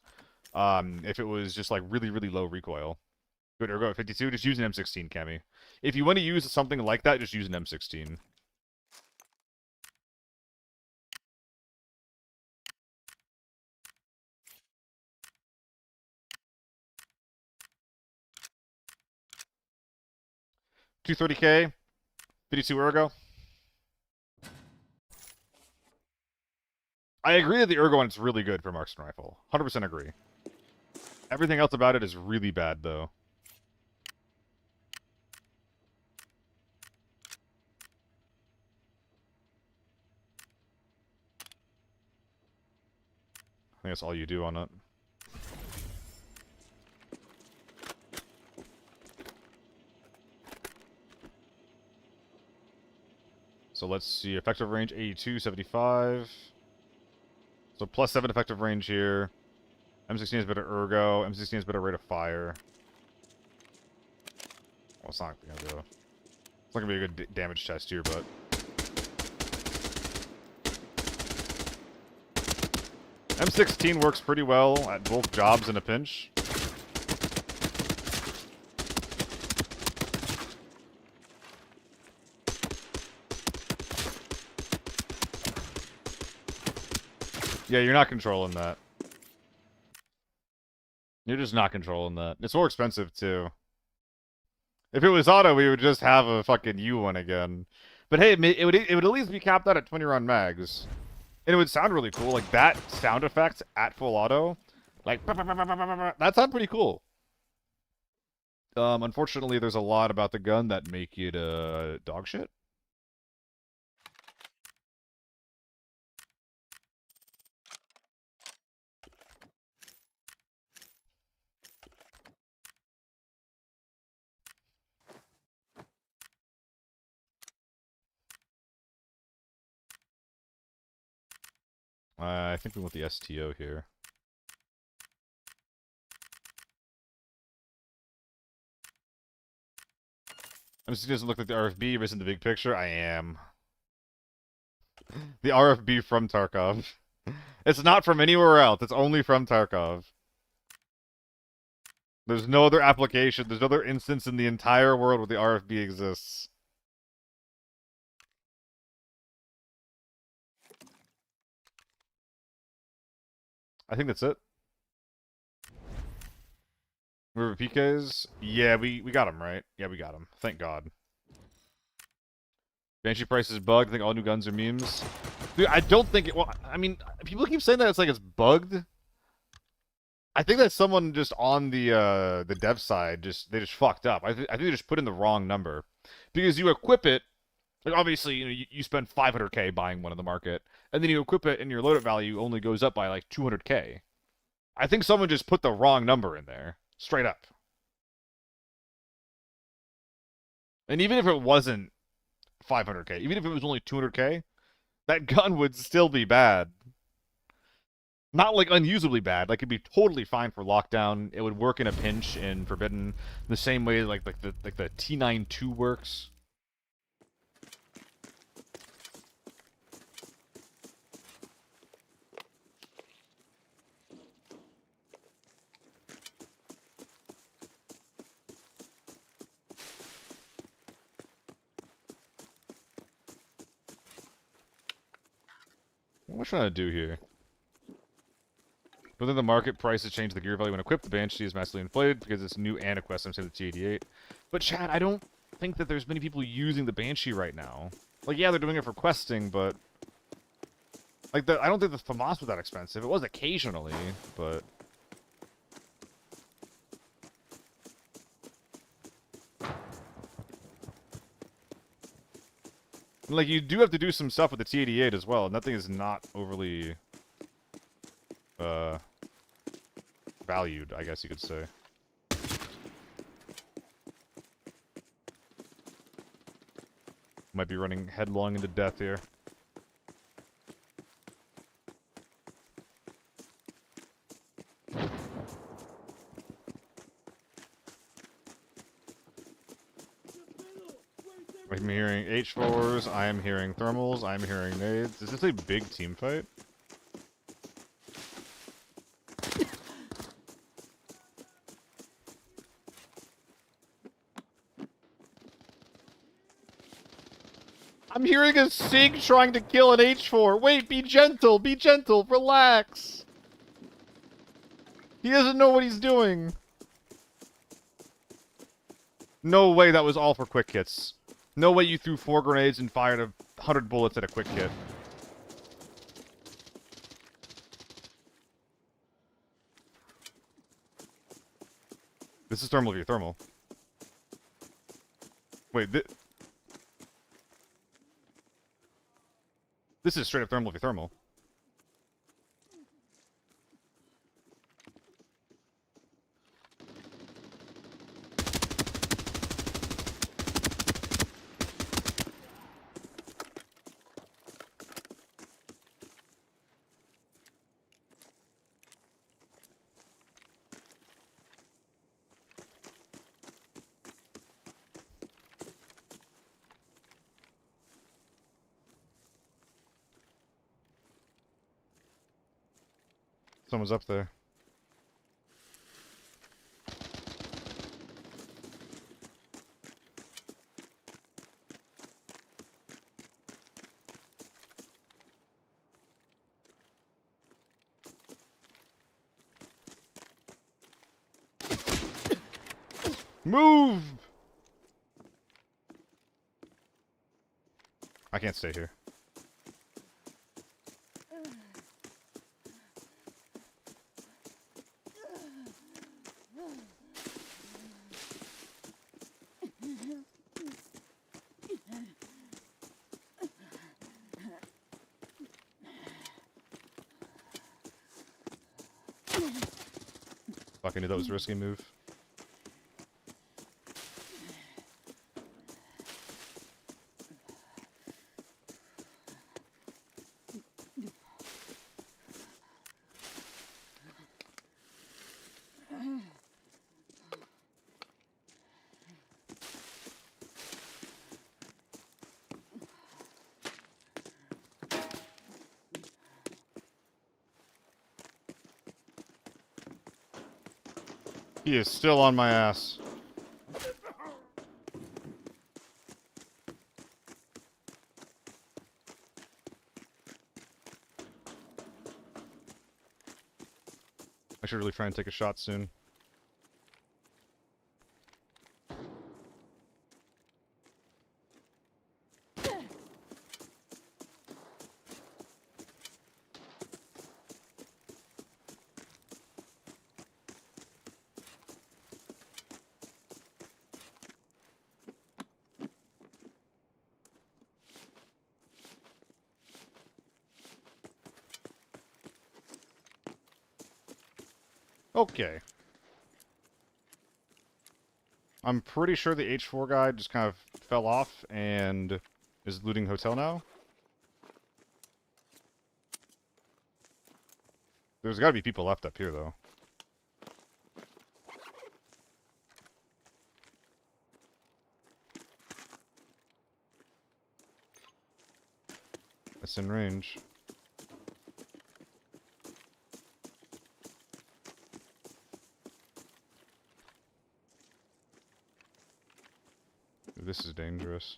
if it was just like really, really low recoil. Good, ergo at 52, just use an M16, Cammy. If you want to use something like that, just use an M16. $230K, 52 ergo. I agree that the ergo one's really good for marksman rifle. 100% agree. Everything else about it is really bad, though. I think that's all you do on it. So let's see, effective range 82, 75. So plus 7 effective range here. M16 is better ergo. M16 is better rate of fire. Well, it's not gonna do. It's not gonna be a good damage test here, but M16 works pretty well at both jobs in a pinch. Yeah, you're not controlling that. You're just not controlling that. It's more expensive, too. If it was auto, we would just have a fucking U1 again. But hey, it would at least be capped out at 20 round mags. And it would sound really cool. Like, that sound effect at full auto. Like, that sounds pretty cool. Unfortunately, there's a lot about the gun that make it, dog shit. I think we want the STO here. It doesn't look like the RFB, but in the big picture, I am. The RFB from Tarkov. It's not from anywhere else, it's only from Tarkov. There's no other application, there's no other instance in the entire world where the RFB exists. I think that's it. Remember PKs? Yeah, we got him, right? Yeah, we got him. Thank God. Banshee price is bugged. I think all new guns are memes. Dude, I don't think it... Well, I mean, people keep saying that it's bugged. I think that someone just on the dev side, they just fucked up. I think they just put in the wrong number. Because you equip it... Like, obviously, you spend 500k buying one in the market, and then you equip it, and your loadout value only goes up by, like, 200k. I think someone just put the wrong number in there. Straight up. And even if it wasn't 500k, even if it was only 200k, that gun would still be bad. Not, like, unusably bad. Like, it'd be totally fine for lockdown. It would work in a pinch in Forbidden, the same way, like the T92 works. What am I trying to do here? But then the market price has changed the gear value when equipped. The Banshee is massively inflated because it's new and a quest. I'm saying the T88. But Chad, I don't think that there's many people using the Banshee right now. Like, yeah, they're doing it for questing, but... Like, I don't think the FAMAS was that expensive. It was occasionally, but... Like, you do have to do some stuff with the T88 as well, and that thing is not overly... valued, I guess you could say. Might be running headlong into death here. I'm hearing H4s, I am hearing thermals, I am hearing nades. Is this a big team fight? I'm hearing a SIG trying to kill an H4. Wait, be gentle, relax. He doesn't know what he's doing. No way that was all for quick hits. No way you threw 4 grenades and fired 100 bullets at a quick hit. This is thermal view, thermal. Wait, this is straight up thermal view, thermal. Someone's up there. Move! I can't stay here. Fucking knew that was a risky move. He is still on my ass. I should really try and take a shot soon. Okay. I'm pretty sure the H4 guy just kind of fell off and is looting hotel now. There's gotta be people left up here, though. That's in range. This is dangerous.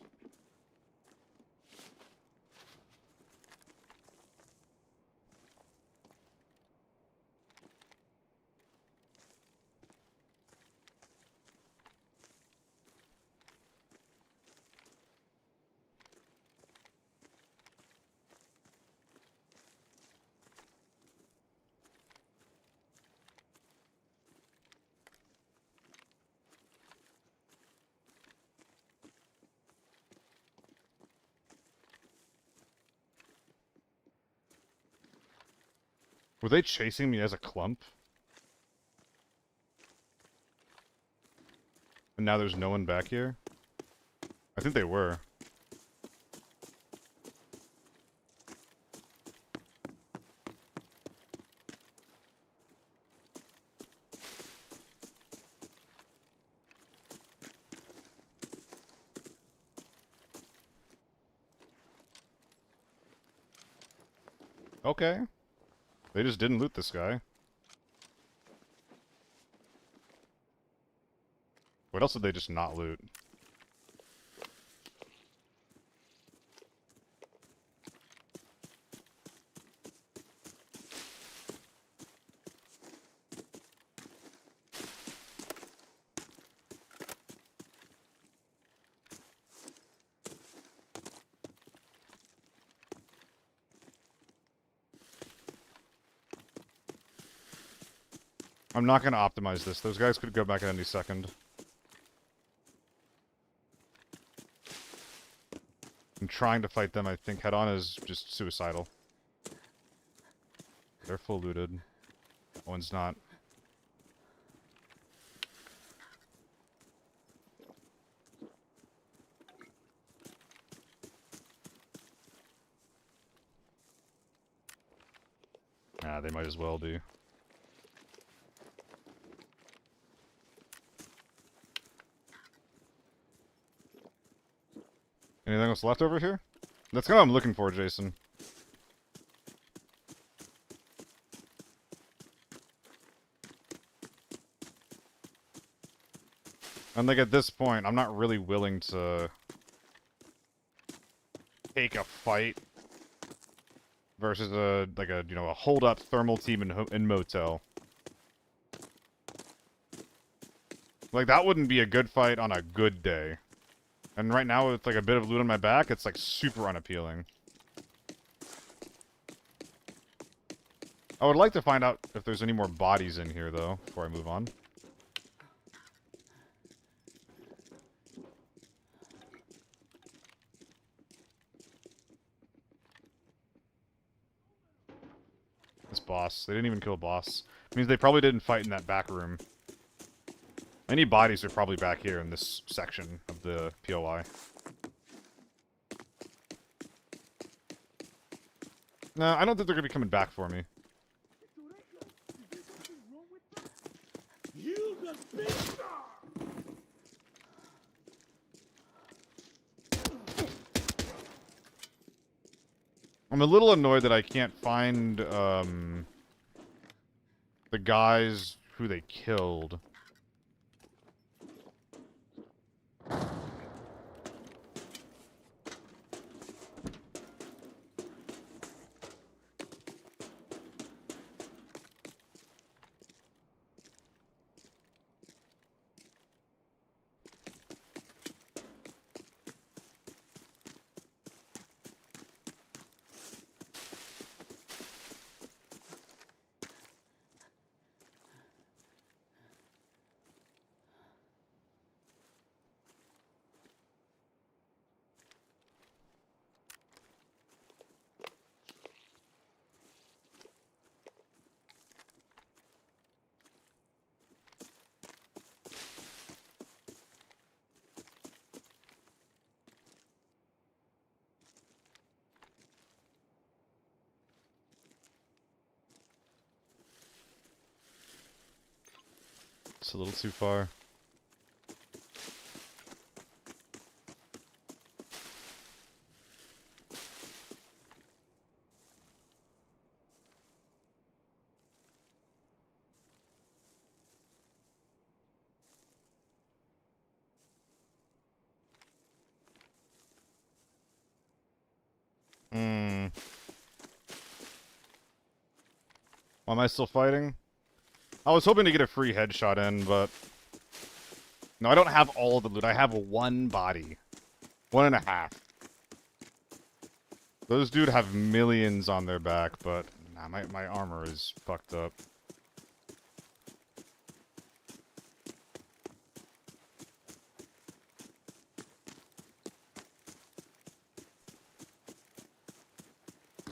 Were they chasing me as a clump? And now there's no one back here? I think they were. Okay. They just didn't loot this guy. What else did they just not loot? I'm not gonna optimize this. Those guys could go back at any second. And trying to fight them, I think, head on is just suicidal. They're full looted. One's not. Ah, they might as well be. Anything else left over here? That's kind of what I'm looking for, Jason. And like at this point, I'm not really willing to take a fight versus a a hold up thermal team in motel. Like that wouldn't be a good fight on a good day. And right now with like a bit of loot on my back, it's like super unappealing. I would like to find out if there's any more bodies in here though before I move on. This boss. They didn't even kill a boss. Means they probably didn't fight in that back room. Any bodies are probably back here in this section of the POI. No, I don't think they're going to be coming back for me.
Is there something wrong with that? You the big star!
I'm a little annoyed that I can't find, the guys who they killed. It's a little too far. Why am I still fighting? I was hoping to get a free headshot in, but... No, I don't have all the loot. I have one body. 1.5. Those dude have millions on their back, but... Nah, my armor is fucked up.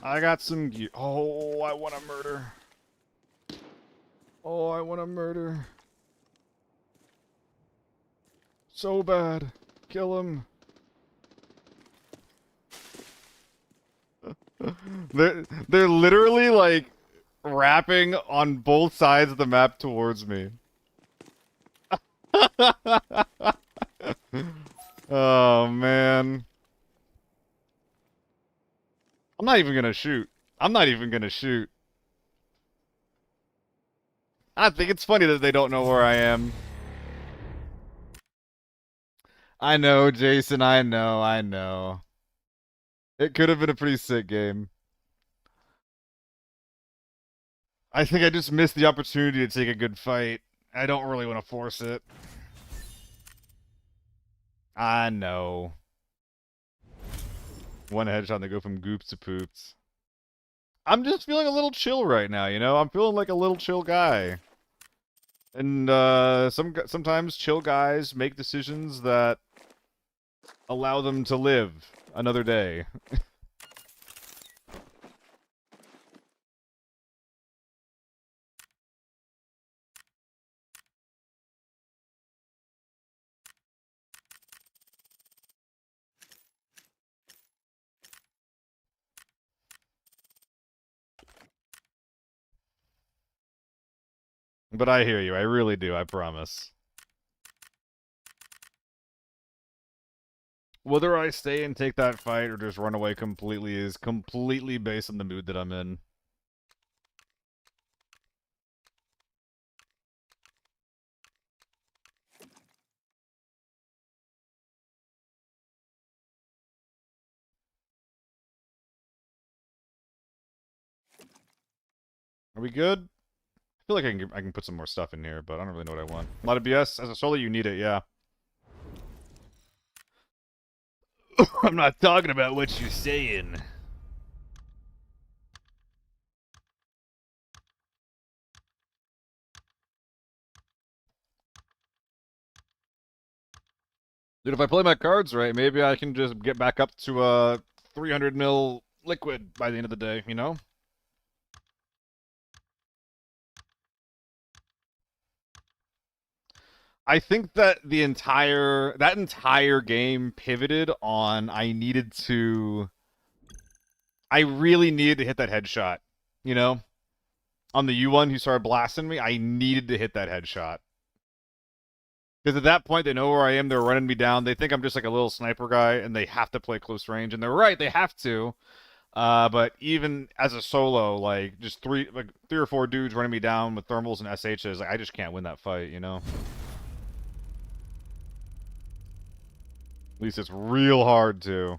I got some gear. Oh, I want to murder. Oh, I want to murder. So bad. Kill him. They're literally like rapping on both sides of the map towards me. Oh man. I'm not even gonna shoot. I'm not even gonna shoot. I think it's funny that they don't know where I am. I know, Jason, I know. It could have been a pretty sick game. I think I just missed the opportunity to take a good fight. I don't really want to force it. I know. One headshot, they go from goops to poops. I'm just feeling a little chill right now, you know? I'm feeling like a little chill guy. And sometimes chill guys make decisions that allow them to live another day. But I hear you. I really do. I promise. Whether I stay and take that fight or just run away completely is completely based on the mood that I'm in. Are we good? I feel like I can put some more stuff in here, but I don't really know what I want. A lot of BS. As a solo, you need it, yeah. I'm not talking about what you're saying. Dude, if I play my cards right, maybe I can just get back up to 300 mil liquid by the end of the day, you know? I think that that entire game pivoted on I really needed to hit that headshot, you know? On the U1 who started blasting me, I needed to hit that headshot. Because at that point, they know where I am. They're running me down. They think I'm just like a little sniper guy, and they have to play close range. And they're right. They have to. But even as a solo, like just three or four dudes running me down with thermals and SHs, like, I just can't win that fight, you know? At least it's real hard to.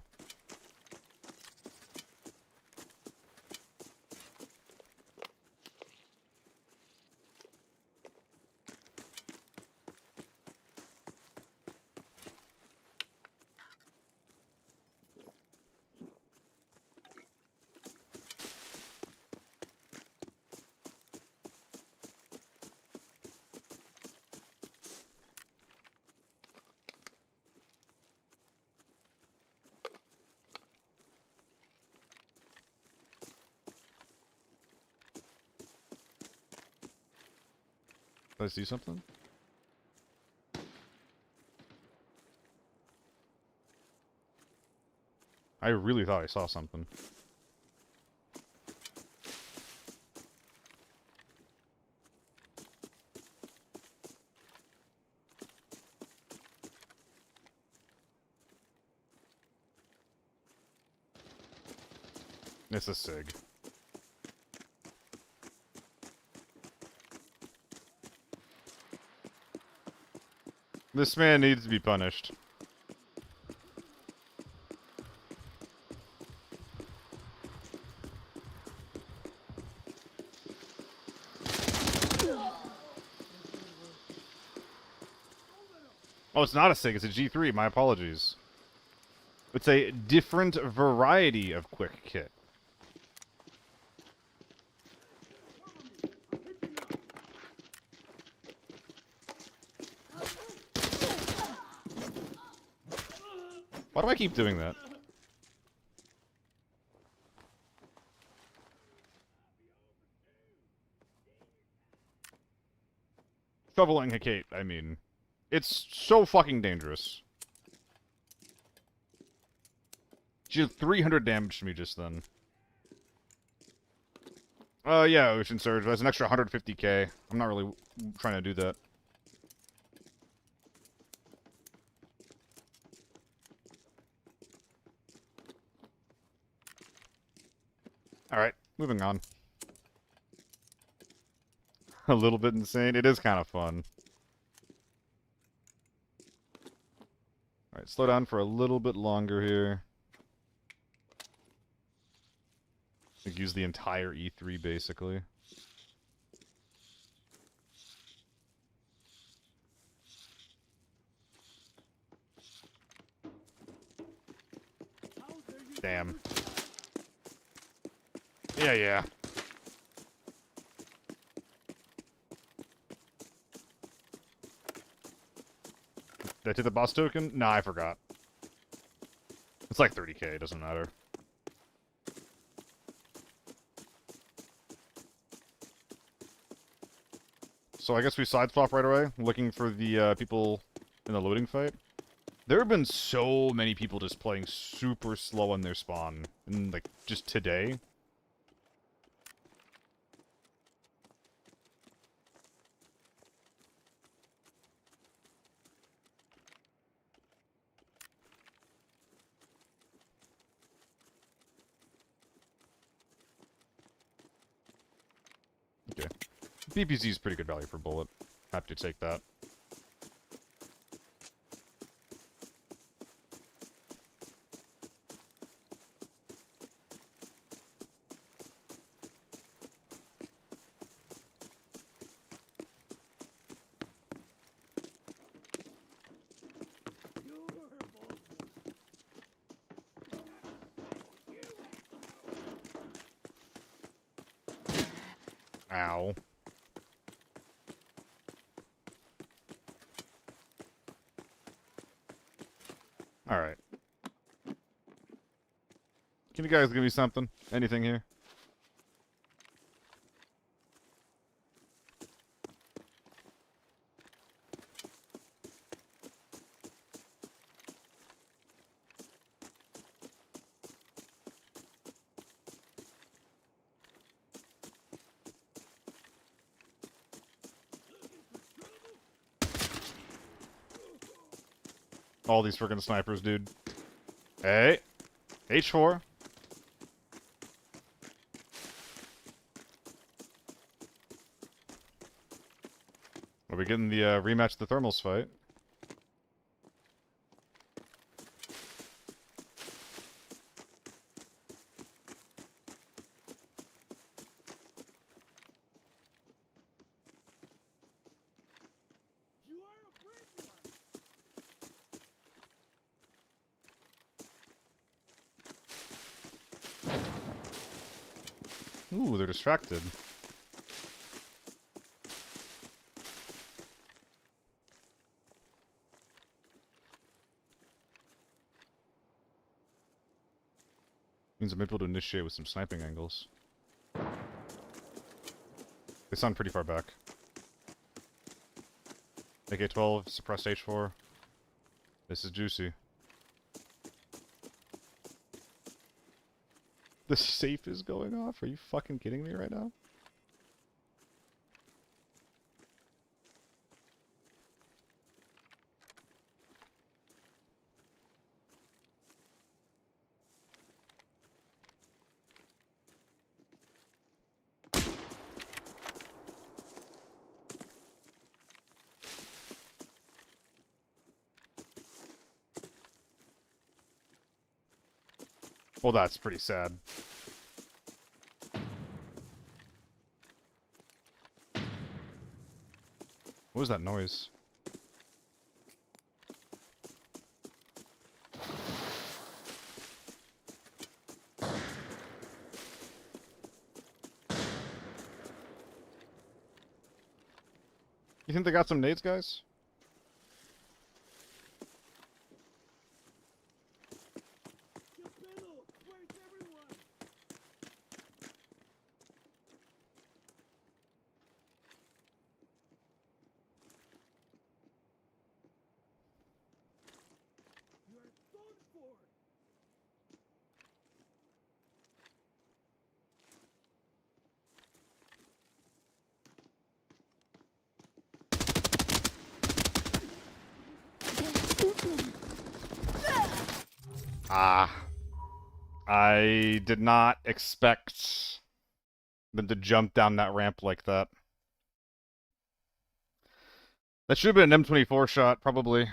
Did I see something? I really thought I saw something. It's a SIG. This man needs to be punished. Oh, it's not a SIG, it's a G3, my apologies. It's a different variety of quick kit. Why do I keep doing that? Shoveling Hecate, I mean. It's so fucking dangerous. She did 300 damage to me just then. Yeah, Ocean Surge. That's an extra 150k. I'm not really trying to do that. Alright, moving on. A little bit insane. It is kind of fun. Alright, slow down for a little bit longer here. Like, use the entire E3, basically. Damn. Yeah, yeah. Did I take the boss token? Nah, I forgot. It's like 30k, it doesn't matter. So I guess we side swap right away, looking for the people in the loading fight. There have been so many people just playing super slow on their spawn, and like just today. Okay. BPZ is pretty good value for bullet. Happy to take that. Ow. Alright. Can you guys give me something? Anything here? All these freaking snipers, dude. Hey! H4. Are we getting the rematch of the thermals fight?
You are a brave one.
Ooh, they're distracted. Means I'm able to initiate with some sniping angles. They sound pretty far back. AK-12, suppressed H4. This is juicy. The safe is going off? Are you fucking kidding me right now? Well, that's pretty sad. What was that noise? You think they got some nades, guys?
Capello, where's everyone? You are done for.
Ah. I did not expect them to jump down that ramp like that. That should have been an M24 shot, probably.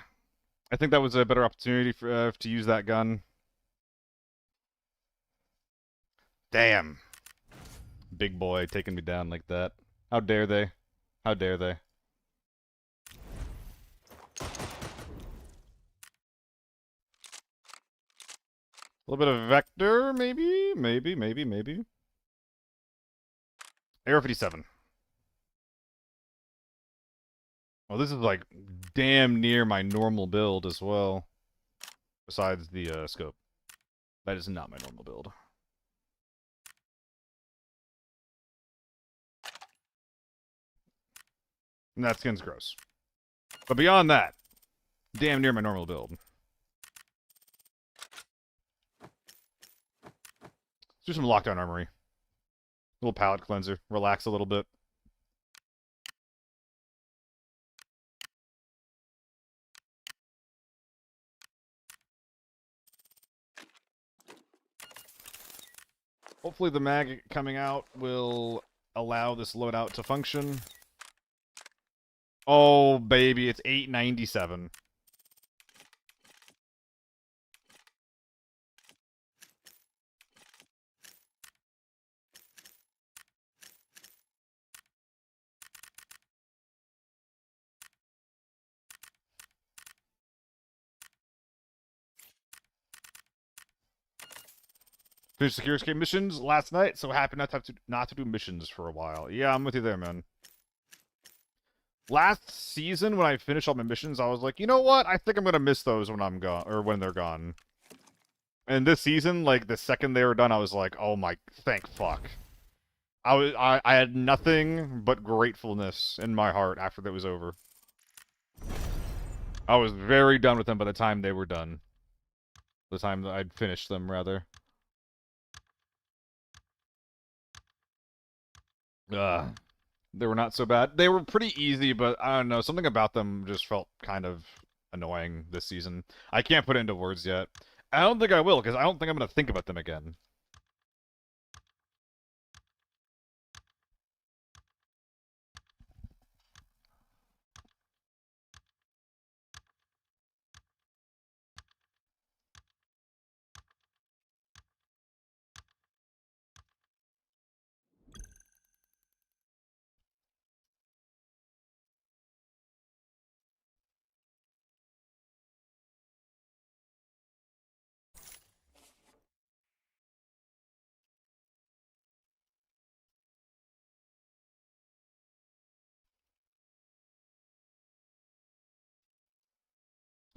I think that was a better opportunity for to use that gun. Damn. Big boy taking me down like that. How dare they? How dare they? A little bit of vector, maybe? Maybe. Arrow 57. Well, this is like damn near my normal build as well. Besides the scope. That is not my normal build. And that skin's gross. But beyond that, damn near my normal build. Let's do some lockdown armory. A little palette cleanser. Relax a little bit. Hopefully the mag coming out will allow this loadout to function. Oh, baby, it's 897. Finished Secure Escape missions last night, so happy not to do missions for a while. Yeah, I'm with you there, man. Last season, when I finished all my missions, I was like, you know what? I think I'm gonna miss those when I'm gone, or when they're gone. And this season, like the second they were done, I was like, oh my, thank fuck. I had nothing but gratefulness in my heart after that was over. I was very done with them by the time they were done. The time that I'd finished them, rather. They were not so bad. They were pretty easy, but I don't know. Something about them just felt kind of annoying this season. I can't put it into words yet. I don't think I will, because I don't think I'm going to think about them again.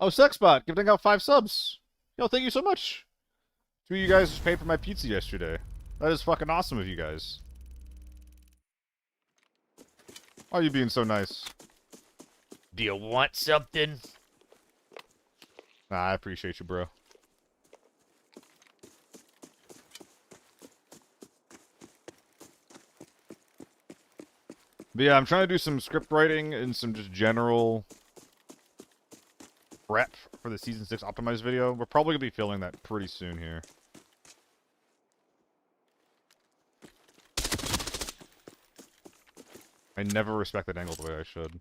Oh, Sexbot, giving out 5 subs. Yo, thank you so much. 2 of you guys just paid for my pizza yesterday. That is fucking awesome of you guys. Why are you being so nice?
Do you want something?
Nah, I appreciate you, bro. But yeah, I'm trying to do some script writing and some just general prep for the Season 6 optimized video. We're probably going to be filming that pretty soon here. I never respect that angle the way I should.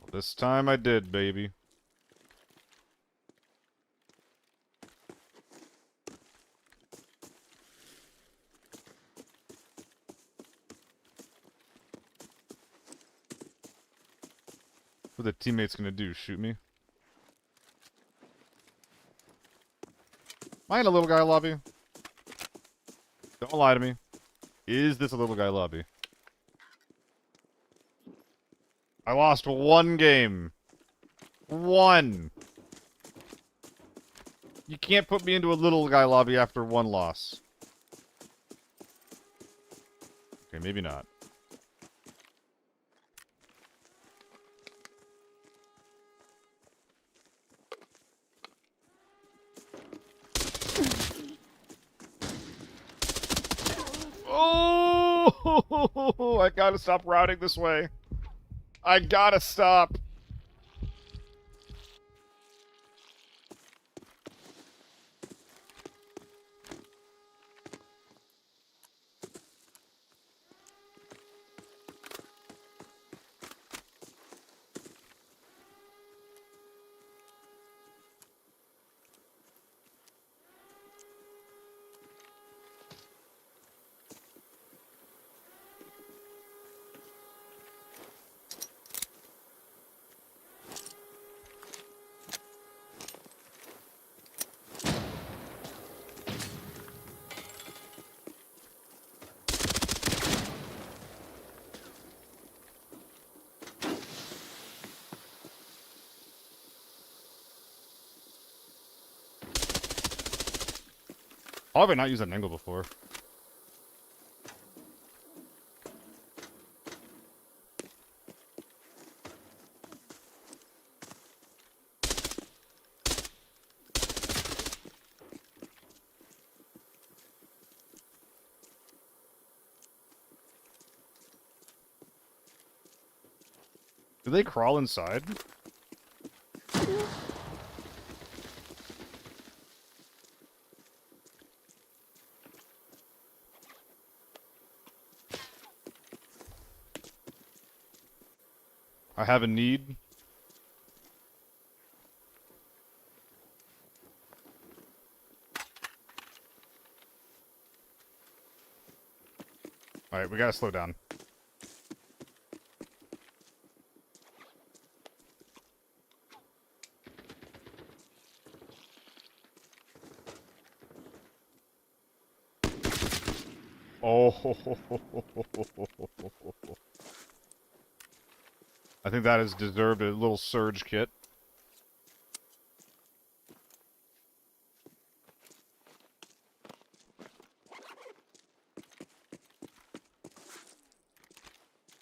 Well, this time I did, baby. What are the teammates gonna do? Shoot me? Am I in a little guy lobby? Don't lie to me. Is this a little guy lobby? I lost 1 game. 1. You can't put me into a little guy lobby after 1 loss. Okay, maybe not. Oh! I gotta stop routing this way. I gotta stop. How have I not used that angle before? Do they crawl inside? I have a need. Alright, we gotta slow down. Oh, I think that has deserved a little surge kit.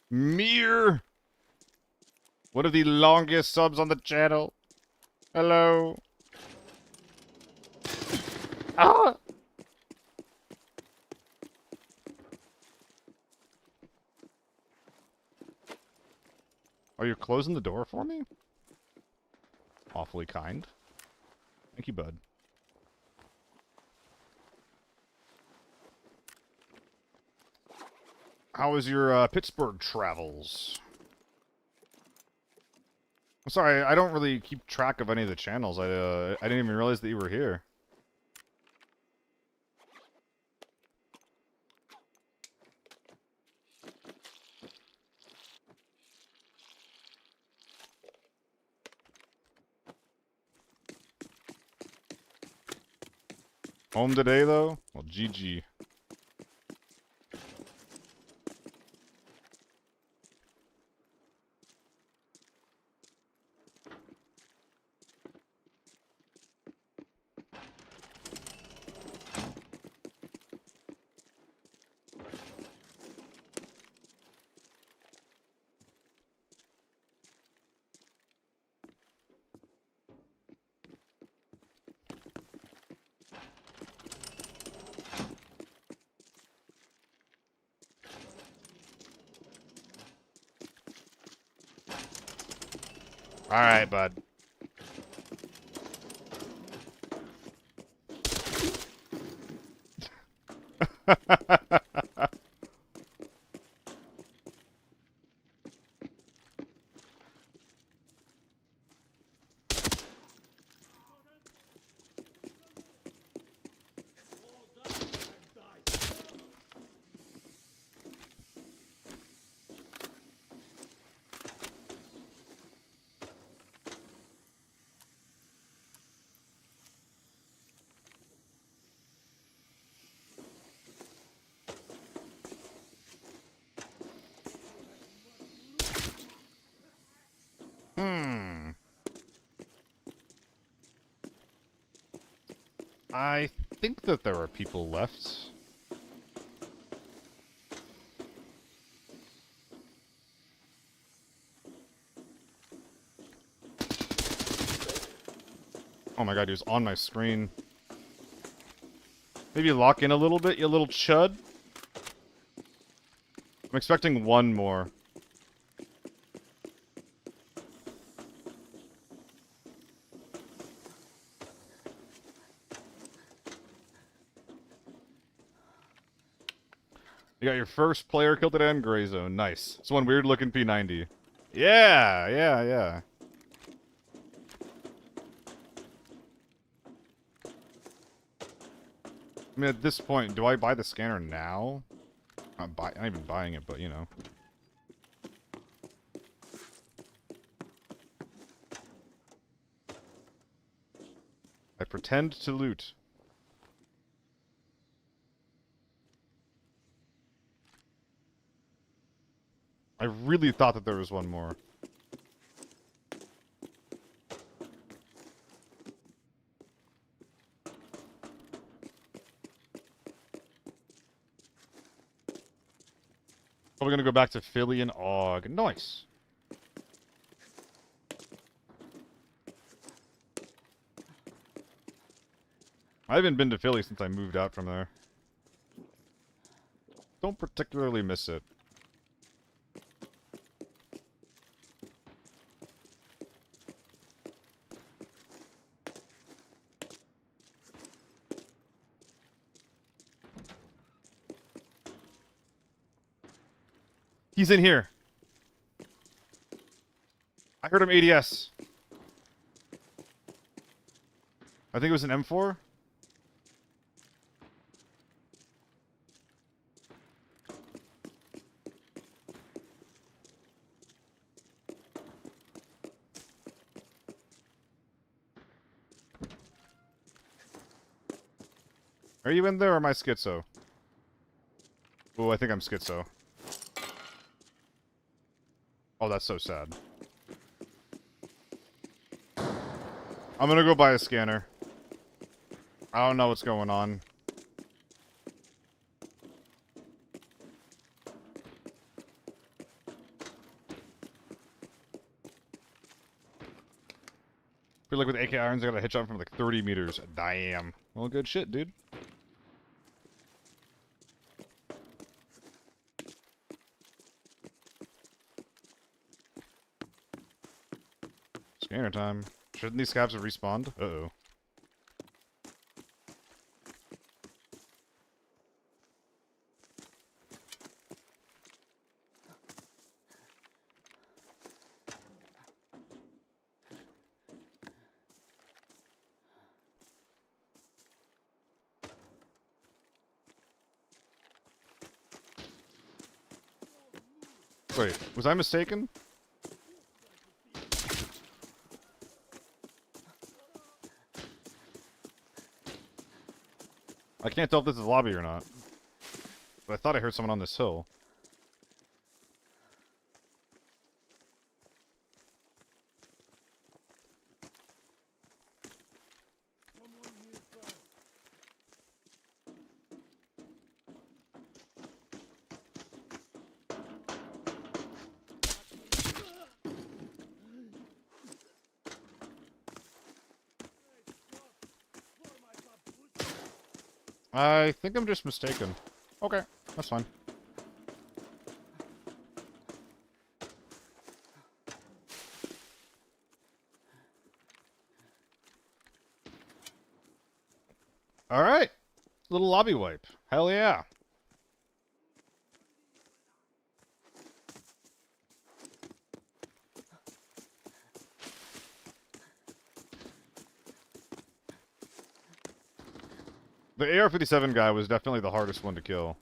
Mere! One of the longest subs on the channel. Hello. Ah! Are you closing the door for me? Awfully kind. Thank you, bud. How was your Pittsburgh travels? I'm sorry, I don't really keep track of any of the channels. I didn't even realize that you were here. Home today, though? Well, GG. Alright, bud. I think that there are people left. Oh my god, he was on my screen. Maybe lock in a little bit, you little chud. I'm expecting one more. You got your first player killed today in Gray Zone. Nice. It's one weird looking P90. Yeah, yeah, yeah. I mean, at this point, do I buy the scanner now? I'm not even buying it, but you know. I pretend to loot. I really thought that there was one more. So we're gonna go back to Philly and Aug. Nice. I haven't been to Philly since I moved out from there. Don't particularly miss it. He's in here. I heard him ADS. I think it was an M4. Are you in there or am I schizo? Oh, I think I'm schizo. Oh, that's so sad. I'm gonna go buy a scanner. I don't know what's going on. Feel like with AK irons, I got a hit shot from like 30 meters. Damn. Well, good shit, dude. Scanner time. Shouldn't these scabs have respawned? Uh-oh. Wait, was I mistaken? I can't tell if this is lobby or not. But I thought I heard someone on this hill. I think I'm just mistaken. Okay, that's fine. Alright. Little lobby wipe. Hell yeah. The AR-57 guy was definitely the hardest one to kill.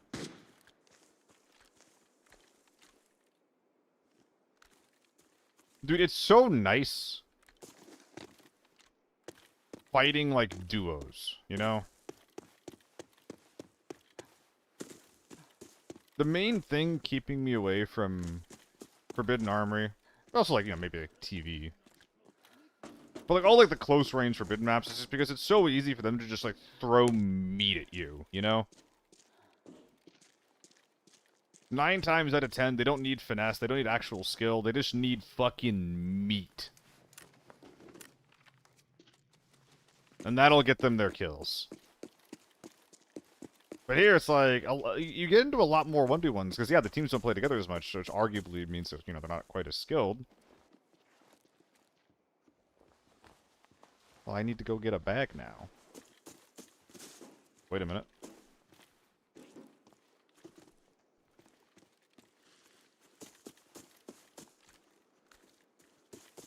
Dude, it's so nice fighting like duos, you know? The main thing keeping me away from Forbidden Armory, also like, you know, maybe like TV. But like all like the close range Forbidden maps is just because it's so easy for them to just like throw meat at you, you know? 9 times out of 10, they don't need finesse, they don't need actual skill, they just need fucking meat. And that'll get them their kills. But here it's like, you get into a lot more 1v1s, because yeah, the teams don't play together as much, which arguably means that, you know, they're not quite as skilled. Well, I need to go get a bag now. Wait a minute.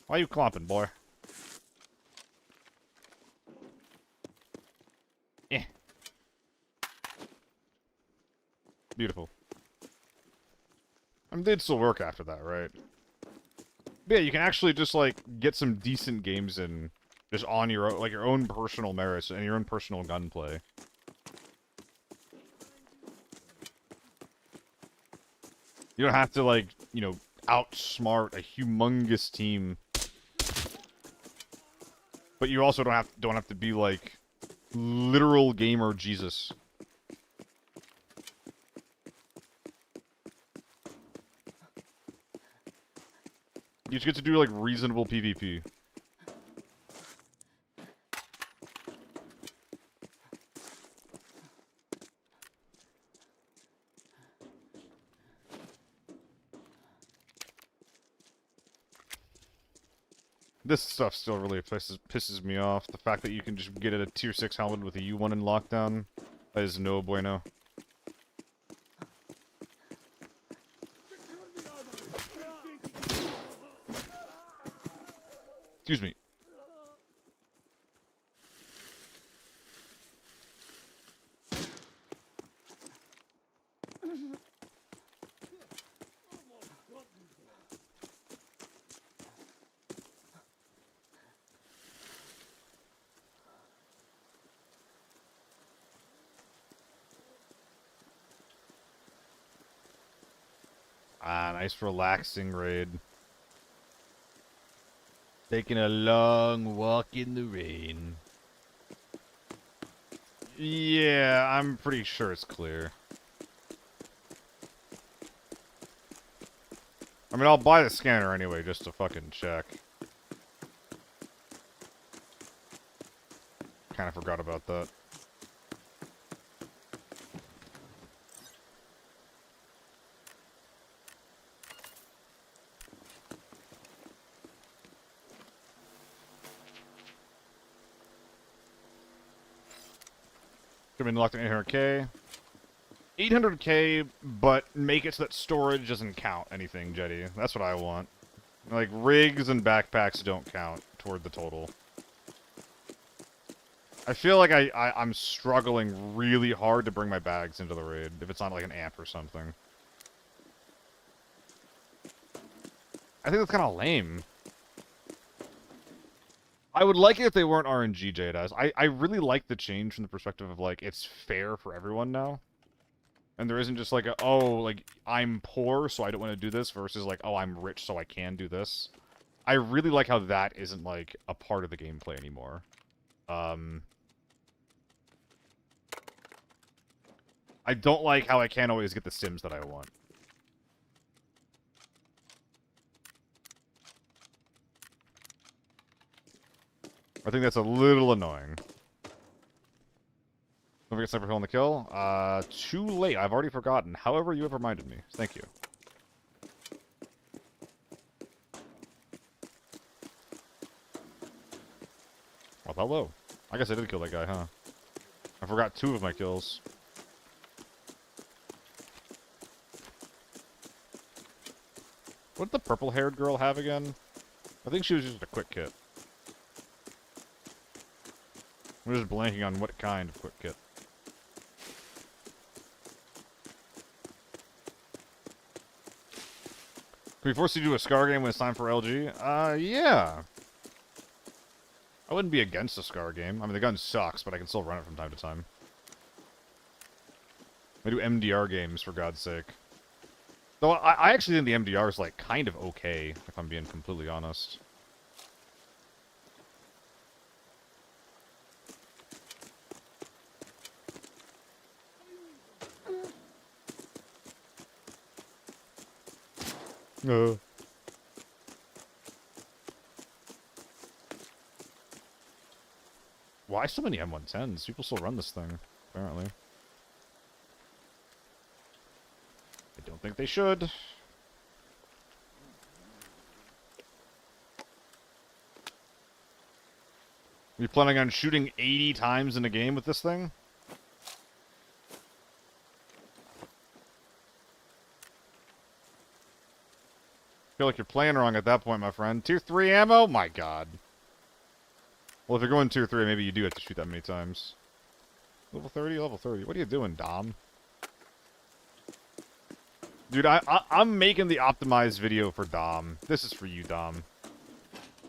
Why you clomping, boy? Eh. Beautiful. I mean, they'd still work after that, right? But yeah, you can actually just, like, get some decent games in just on your own, like, your own personal merits and your own personal gunplay. You don't have to, like, you know, outsmart a humongous team. But you also don't have to be, like, literal gamer Jesus. You just get to do, like, reasonable PvP. This stuff still really pisses me off. The fact that you can just get a tier 6 helmet with a U1 in lockdown. That is no bueno. Excuse me. Ah, nice relaxing raid. Taking a long walk in the rain. Yeah, I'm pretty sure it's clear. I mean, I'll buy the scanner anyway, just to fucking check. Kinda forgot about that. Come in locked at 800k. 800k, but make it so that storage doesn't count anything, Jetty. That's what I want. Like, rigs and backpacks don't count toward the total. I feel like I'm struggling really hard to bring my bags into the raid, if it's not like an amp or something. I think that's kind of lame. I would like it if they weren't RNG JDAS. I really like the change from the perspective of, like, it's fair for everyone now. And there isn't just like a, oh, like, I'm poor, so I don't want to do this, versus like, oh, I'm rich, so I can do this. I really like how that isn't, like, a part of the gameplay anymore. I don't like how I can't always get the sims that I want. I think that's a little annoying. Don't forget Sniper Hill on the kill. Too late. I've already forgotten. However, you have reminded me. Thank you. Well, hello. I guess I did kill that guy, huh? I forgot 2 of my kills. What did the purple-haired girl have again? I think she was just a quick kit. I'm just blanking on what kind of quick kit. Can we force you to do a Scar game when it's time for LG? Yeah. I wouldn't be against a Scar game. I mean, the gun sucks, but I can still run it from time to time. I do MDR games, for God's sake. Though, I actually think the MDR is, like, kind of okay, if I'm being completely honest. Why so many M110s? People still run this thing, apparently. I don't think they should. Are you planning on shooting 80 times in a game with this thing? Feel like you're playing wrong at that point, my friend. Tier 3 ammo? My god. Well, if you're going tier 3, maybe you do have to shoot that many times. Level 30? Level 30. What are you doing, Dom? Dude, I'm making the optimized video for Dom. This is for you, Dom.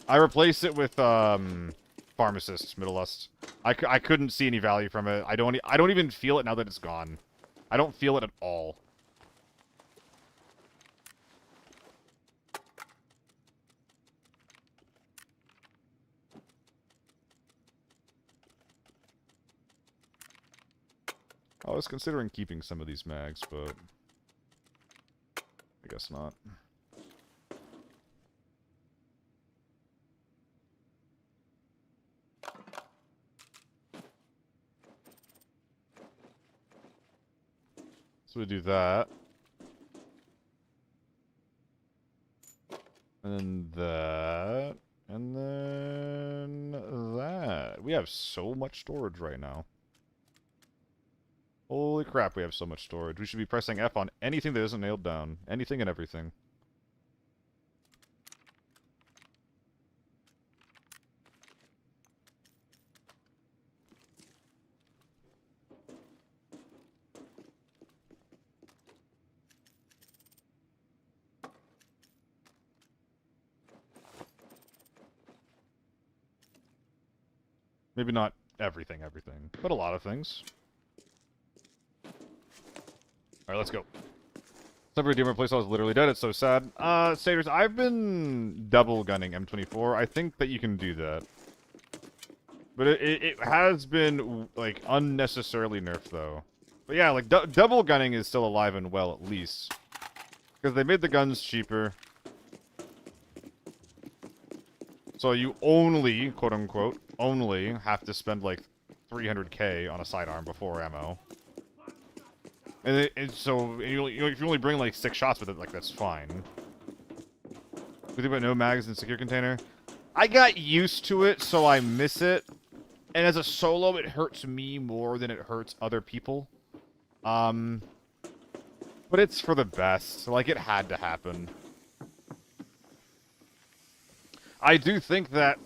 I replaced it with, Pharmacist, Middlelust. I couldn't see any value from it. I don't even feel it now that it's gone. I don't feel it at all. I was considering keeping some of these mags, but I guess not. So we do that. And then that. And then that. We have so much storage right now. Holy crap, we have so much storage. We should be pressing F on anything that isn't nailed down. Anything and everything. Maybe not everything, but a lot of things. Alright, let's go. Somebody Demon Playstyle is literally dead, it's so sad. Satyrs, I've been double gunning M24. I think that you can do that. But it has been, like, unnecessarily nerfed, though. But yeah, like, double gunning is still alive and well, at least. Because they made the guns cheaper. So you only, quote-unquote, only have to spend, like, 300k on a sidearm before ammo. And so, if you only bring, like, 6 shots with it, like, that's fine. We think about no mags and secure container. I got used to it, so I miss it. And as a solo, it hurts me more than it hurts other people. But it's for the best. Like, it had to happen. I do think that,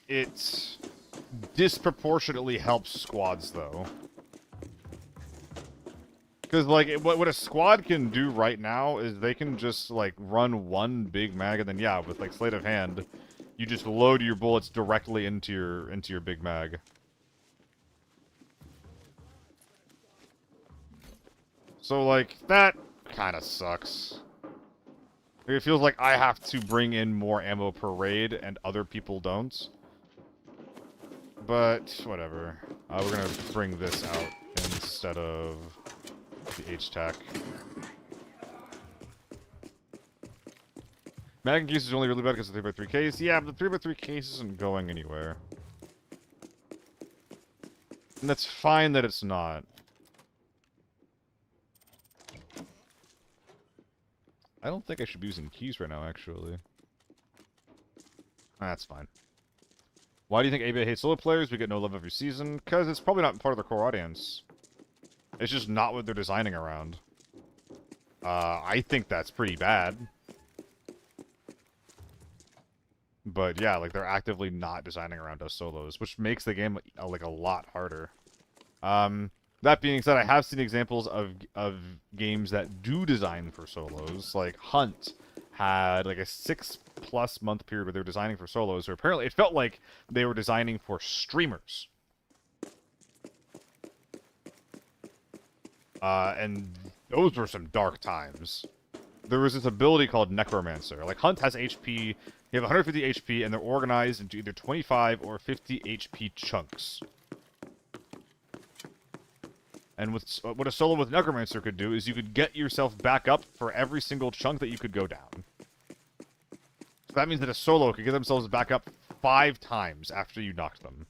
it disproportionately helps squads, though. Because, like, what a squad can do right now is they can just, like, run one big mag, and then, yeah, with, like, sleight of hand, you just load your bullets directly into your big mag. So, like, that kind of sucks. It feels like I have to bring in more ammo per raid, and other people don't. But, whatever. We're gonna bring this out instead of the H-Tac. Mag and case is only really bad because of the 3x3 case. Yeah, but the 3x3 case isn't going anywhere. And that's fine that it's not. I don't think I should be using keys right now, actually. That's fine. Why do you think ABI hates solo players? We get no love every season. Because it's probably not part of the core audience. It's just not what they're designing around. I think that's pretty bad. But yeah, like, they're actively not designing around us solos, which makes the game, like, a lot harder. That being said, I have seen examples of games that do design for solos. Like, Hunt had, like, a 6+ month period where they were designing for solos, where apparently it felt like they were designing for streamers. And those were some dark times. There was this ability called Necromancer. Like, Hunt has HP, you have 150 HP, and they're organized into either 25 or 50 HP chunks. And what a solo with Necromancer could do is you could get yourself back up for every single chunk that you could go down. So that means that a solo could get themselves back up 5 times after you knocked them.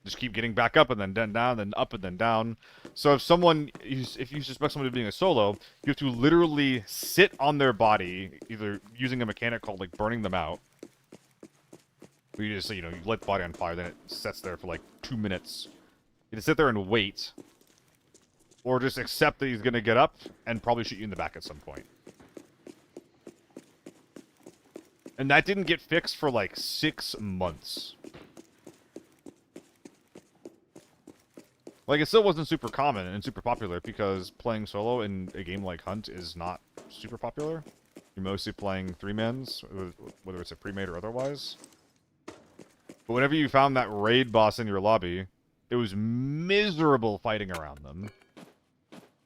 Just keep getting back up and then down, then up and then down. So if you suspect someone of being a solo, you have to literally sit on their body, either using a mechanic called, like, burning them out. Where you just, you light the body on fire, then it sets there for, like, 2 minutes. You just sit there and wait. Or just accept that he's gonna get up and probably shoot you in the back at some point. And that didn't get fixed for, like, 6 months. Like, it still wasn't super common and super popular because playing solo in a game like Hunt is not super popular. You're mostly playing 3-mans, whether it's a pre-made or otherwise. But whenever you found that raid boss in your lobby, it was miserable fighting around them.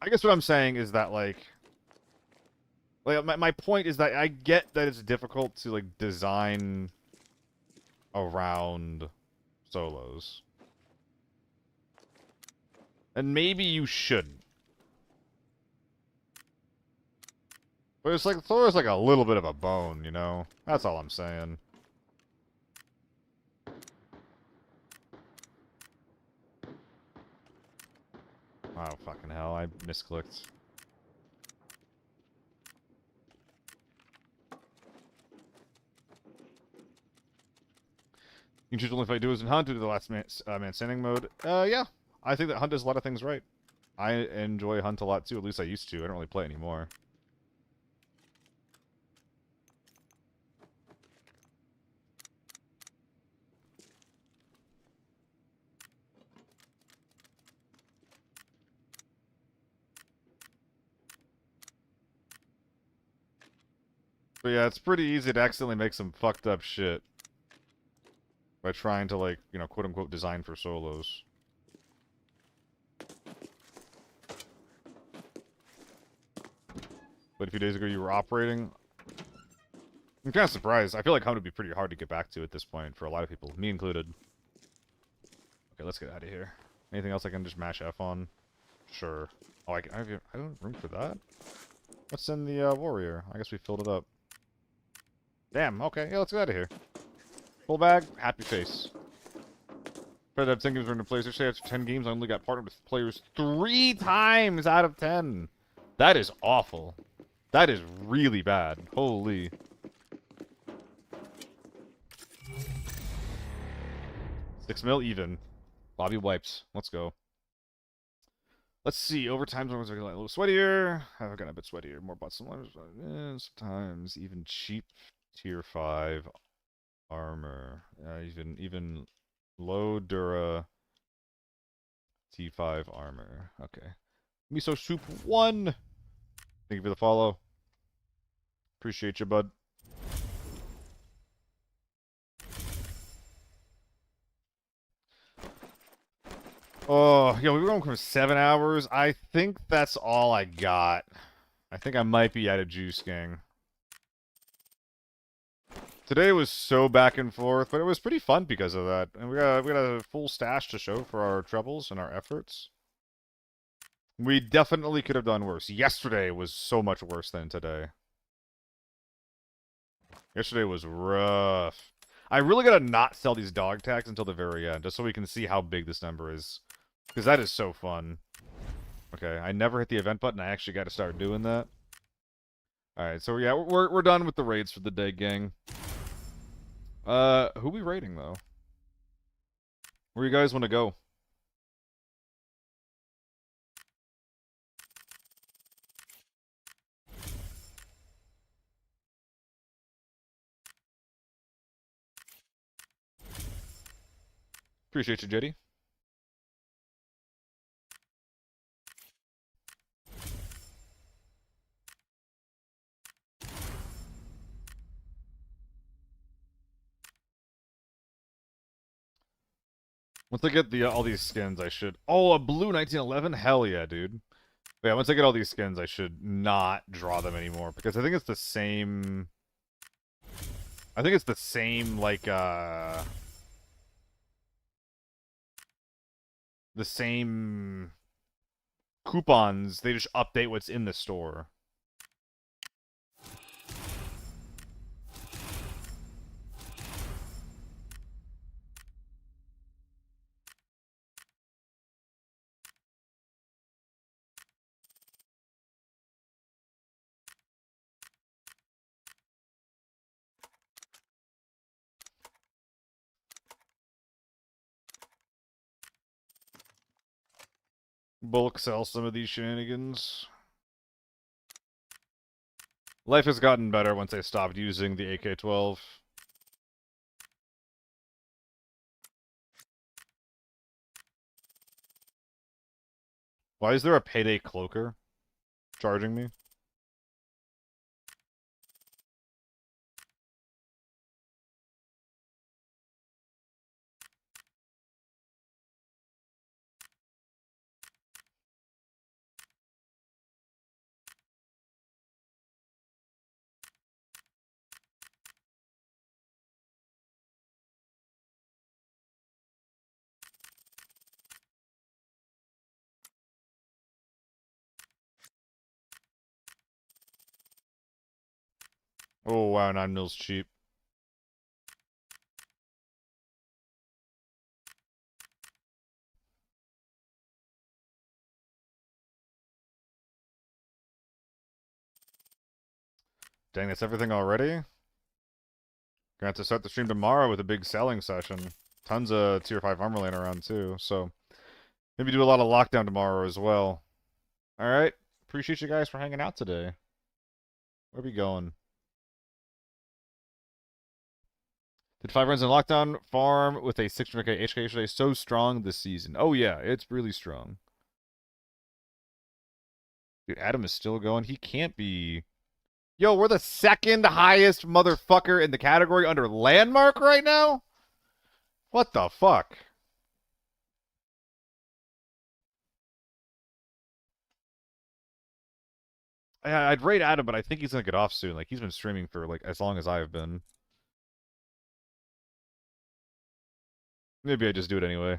I guess what I'm saying is that, like my point is that I get that it's difficult to, like, design around solos. And maybe you shouldn't. But it's like, Thor's like a little bit of a bone, you know? That's all I'm saying. Oh, fucking hell. I misclicked. You can choose only fight duos and hunt due to the last man standing mode. Yeah. I think that hunt does a lot of things right. I enjoy hunt a lot too. At least I used to. I don't really play anymore. But yeah, it's pretty easy to accidentally make some fucked up shit by trying to, like, you know, quote-unquote design for solos. But a few days ago you were operating. I'm kind of surprised. I feel like Hunt would be pretty hard to get back to at this point for a lot of people, me included. Okay, let's get out of here. Anything else I can just mash F on? Sure. Oh, I don't have room for that? What's in the warrior? I guess we filled it up. Damn, okay, yeah, let's get out of here. Full bag, happy face. Tried to have 10 games during the players. Actually, after 10 games, I only got partnered with players 3 times out of 10. That is awful. That is really bad. Holy. $6 mil even. Bobby wipes. Let's go. Let's see. Overtime, sometimes I get a little sweatier. I've gotten a bit sweatier. More bots than sometimes even cheap tier 5 armor. Even low Dura T5 armor. Okay. Miso Soup 1. Thank you for the follow. Appreciate you, bud. Oh, yeah, we were going for 7 hours. I think that's all I got. I think I might be out of juice, gang. Today was so back and forth, but it was pretty fun because of that. And we got a full stash to show for our troubles and our efforts. We definitely could have done worse. Yesterday was so much worse than today. Yesterday was rough. I really gotta not sell these dog tags until the very end, just so we can see how big this number is. Because that is so fun. Okay, I never hit the event button. I actually got to start doing that. Alright, so yeah, we're done with the raids for the day, gang. Who we raiding, though? Where you guys want to go? Appreciate you, Jetty. Once I get all these skins, I should... Oh, a blue 1911? Hell yeah, dude. But yeah, once I get all these skins, I should not draw them anymore. Because I think it's the same... I think it's the same, like, the same coupons. They just update what's in the store. Bulk sell some of these shenanigans. Life has gotten better once I stopped using the AK-12. Why is there a payday cloaker charging me? Oh wow, 9 mil's cheap. Dang, that's everything already? Gonna have to start the stream tomorrow with a big selling session. Tons of tier 5 armor laying around too, so maybe do a lot of lockdown tomorrow as well. Alright. Appreciate you guys for hanging out today. Where are we going? Did 5 runs in lockdown farm with a 600k HK yesterday. So strong this season. Oh yeah, it's really strong. Dude, Adam is still going. He can't be... Yo, we're the second highest motherfucker in the category under landmark right now? What the fuck? I'd rate Adam, but I think he's gonna get off soon. Like, he's been streaming for, like, as long as I've been. Maybe I just do it anyway.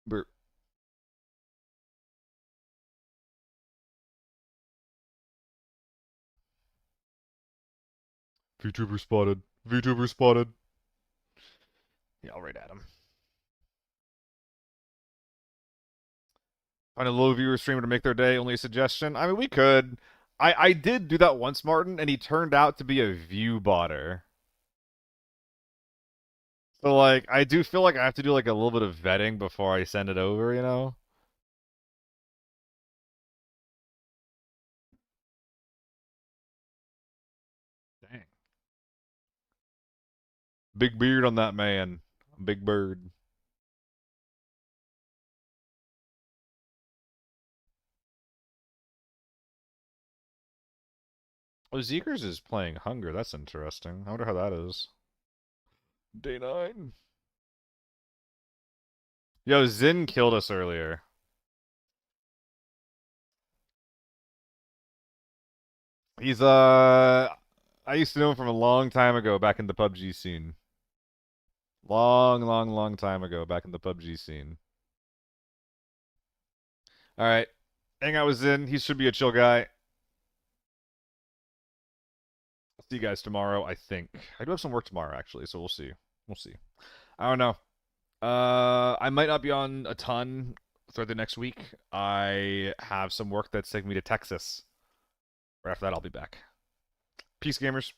Burp. VTuber spotted. VTuber spotted. Yeah, I'll rate Adam. Find a low viewer streamer to make their day. Only a suggestion. I mean, we could. I did do that once, Martin, and he turned out to be a view botter. So, like, I do feel like I have to do, like, a little bit of vetting before I send it over, you know? Dang. Big beard on that man. Big bird. Oh, Zeekers is playing Hunger. That's interesting. I wonder how that is. Day 9. Yo, Zin killed us earlier. He's, I used to know him from a long time ago back in the PUBG scene. Long time ago back in the PUBG scene. Alright. Hang out with Zin. He should be a chill guy. I'll see you guys tomorrow, I think. I do have some work tomorrow, actually, so we'll see. We'll see. I don't know. I might not be on a ton throughout the next week. I have some work that's taking me to Texas. Right after that, I'll be back. Peace, gamers.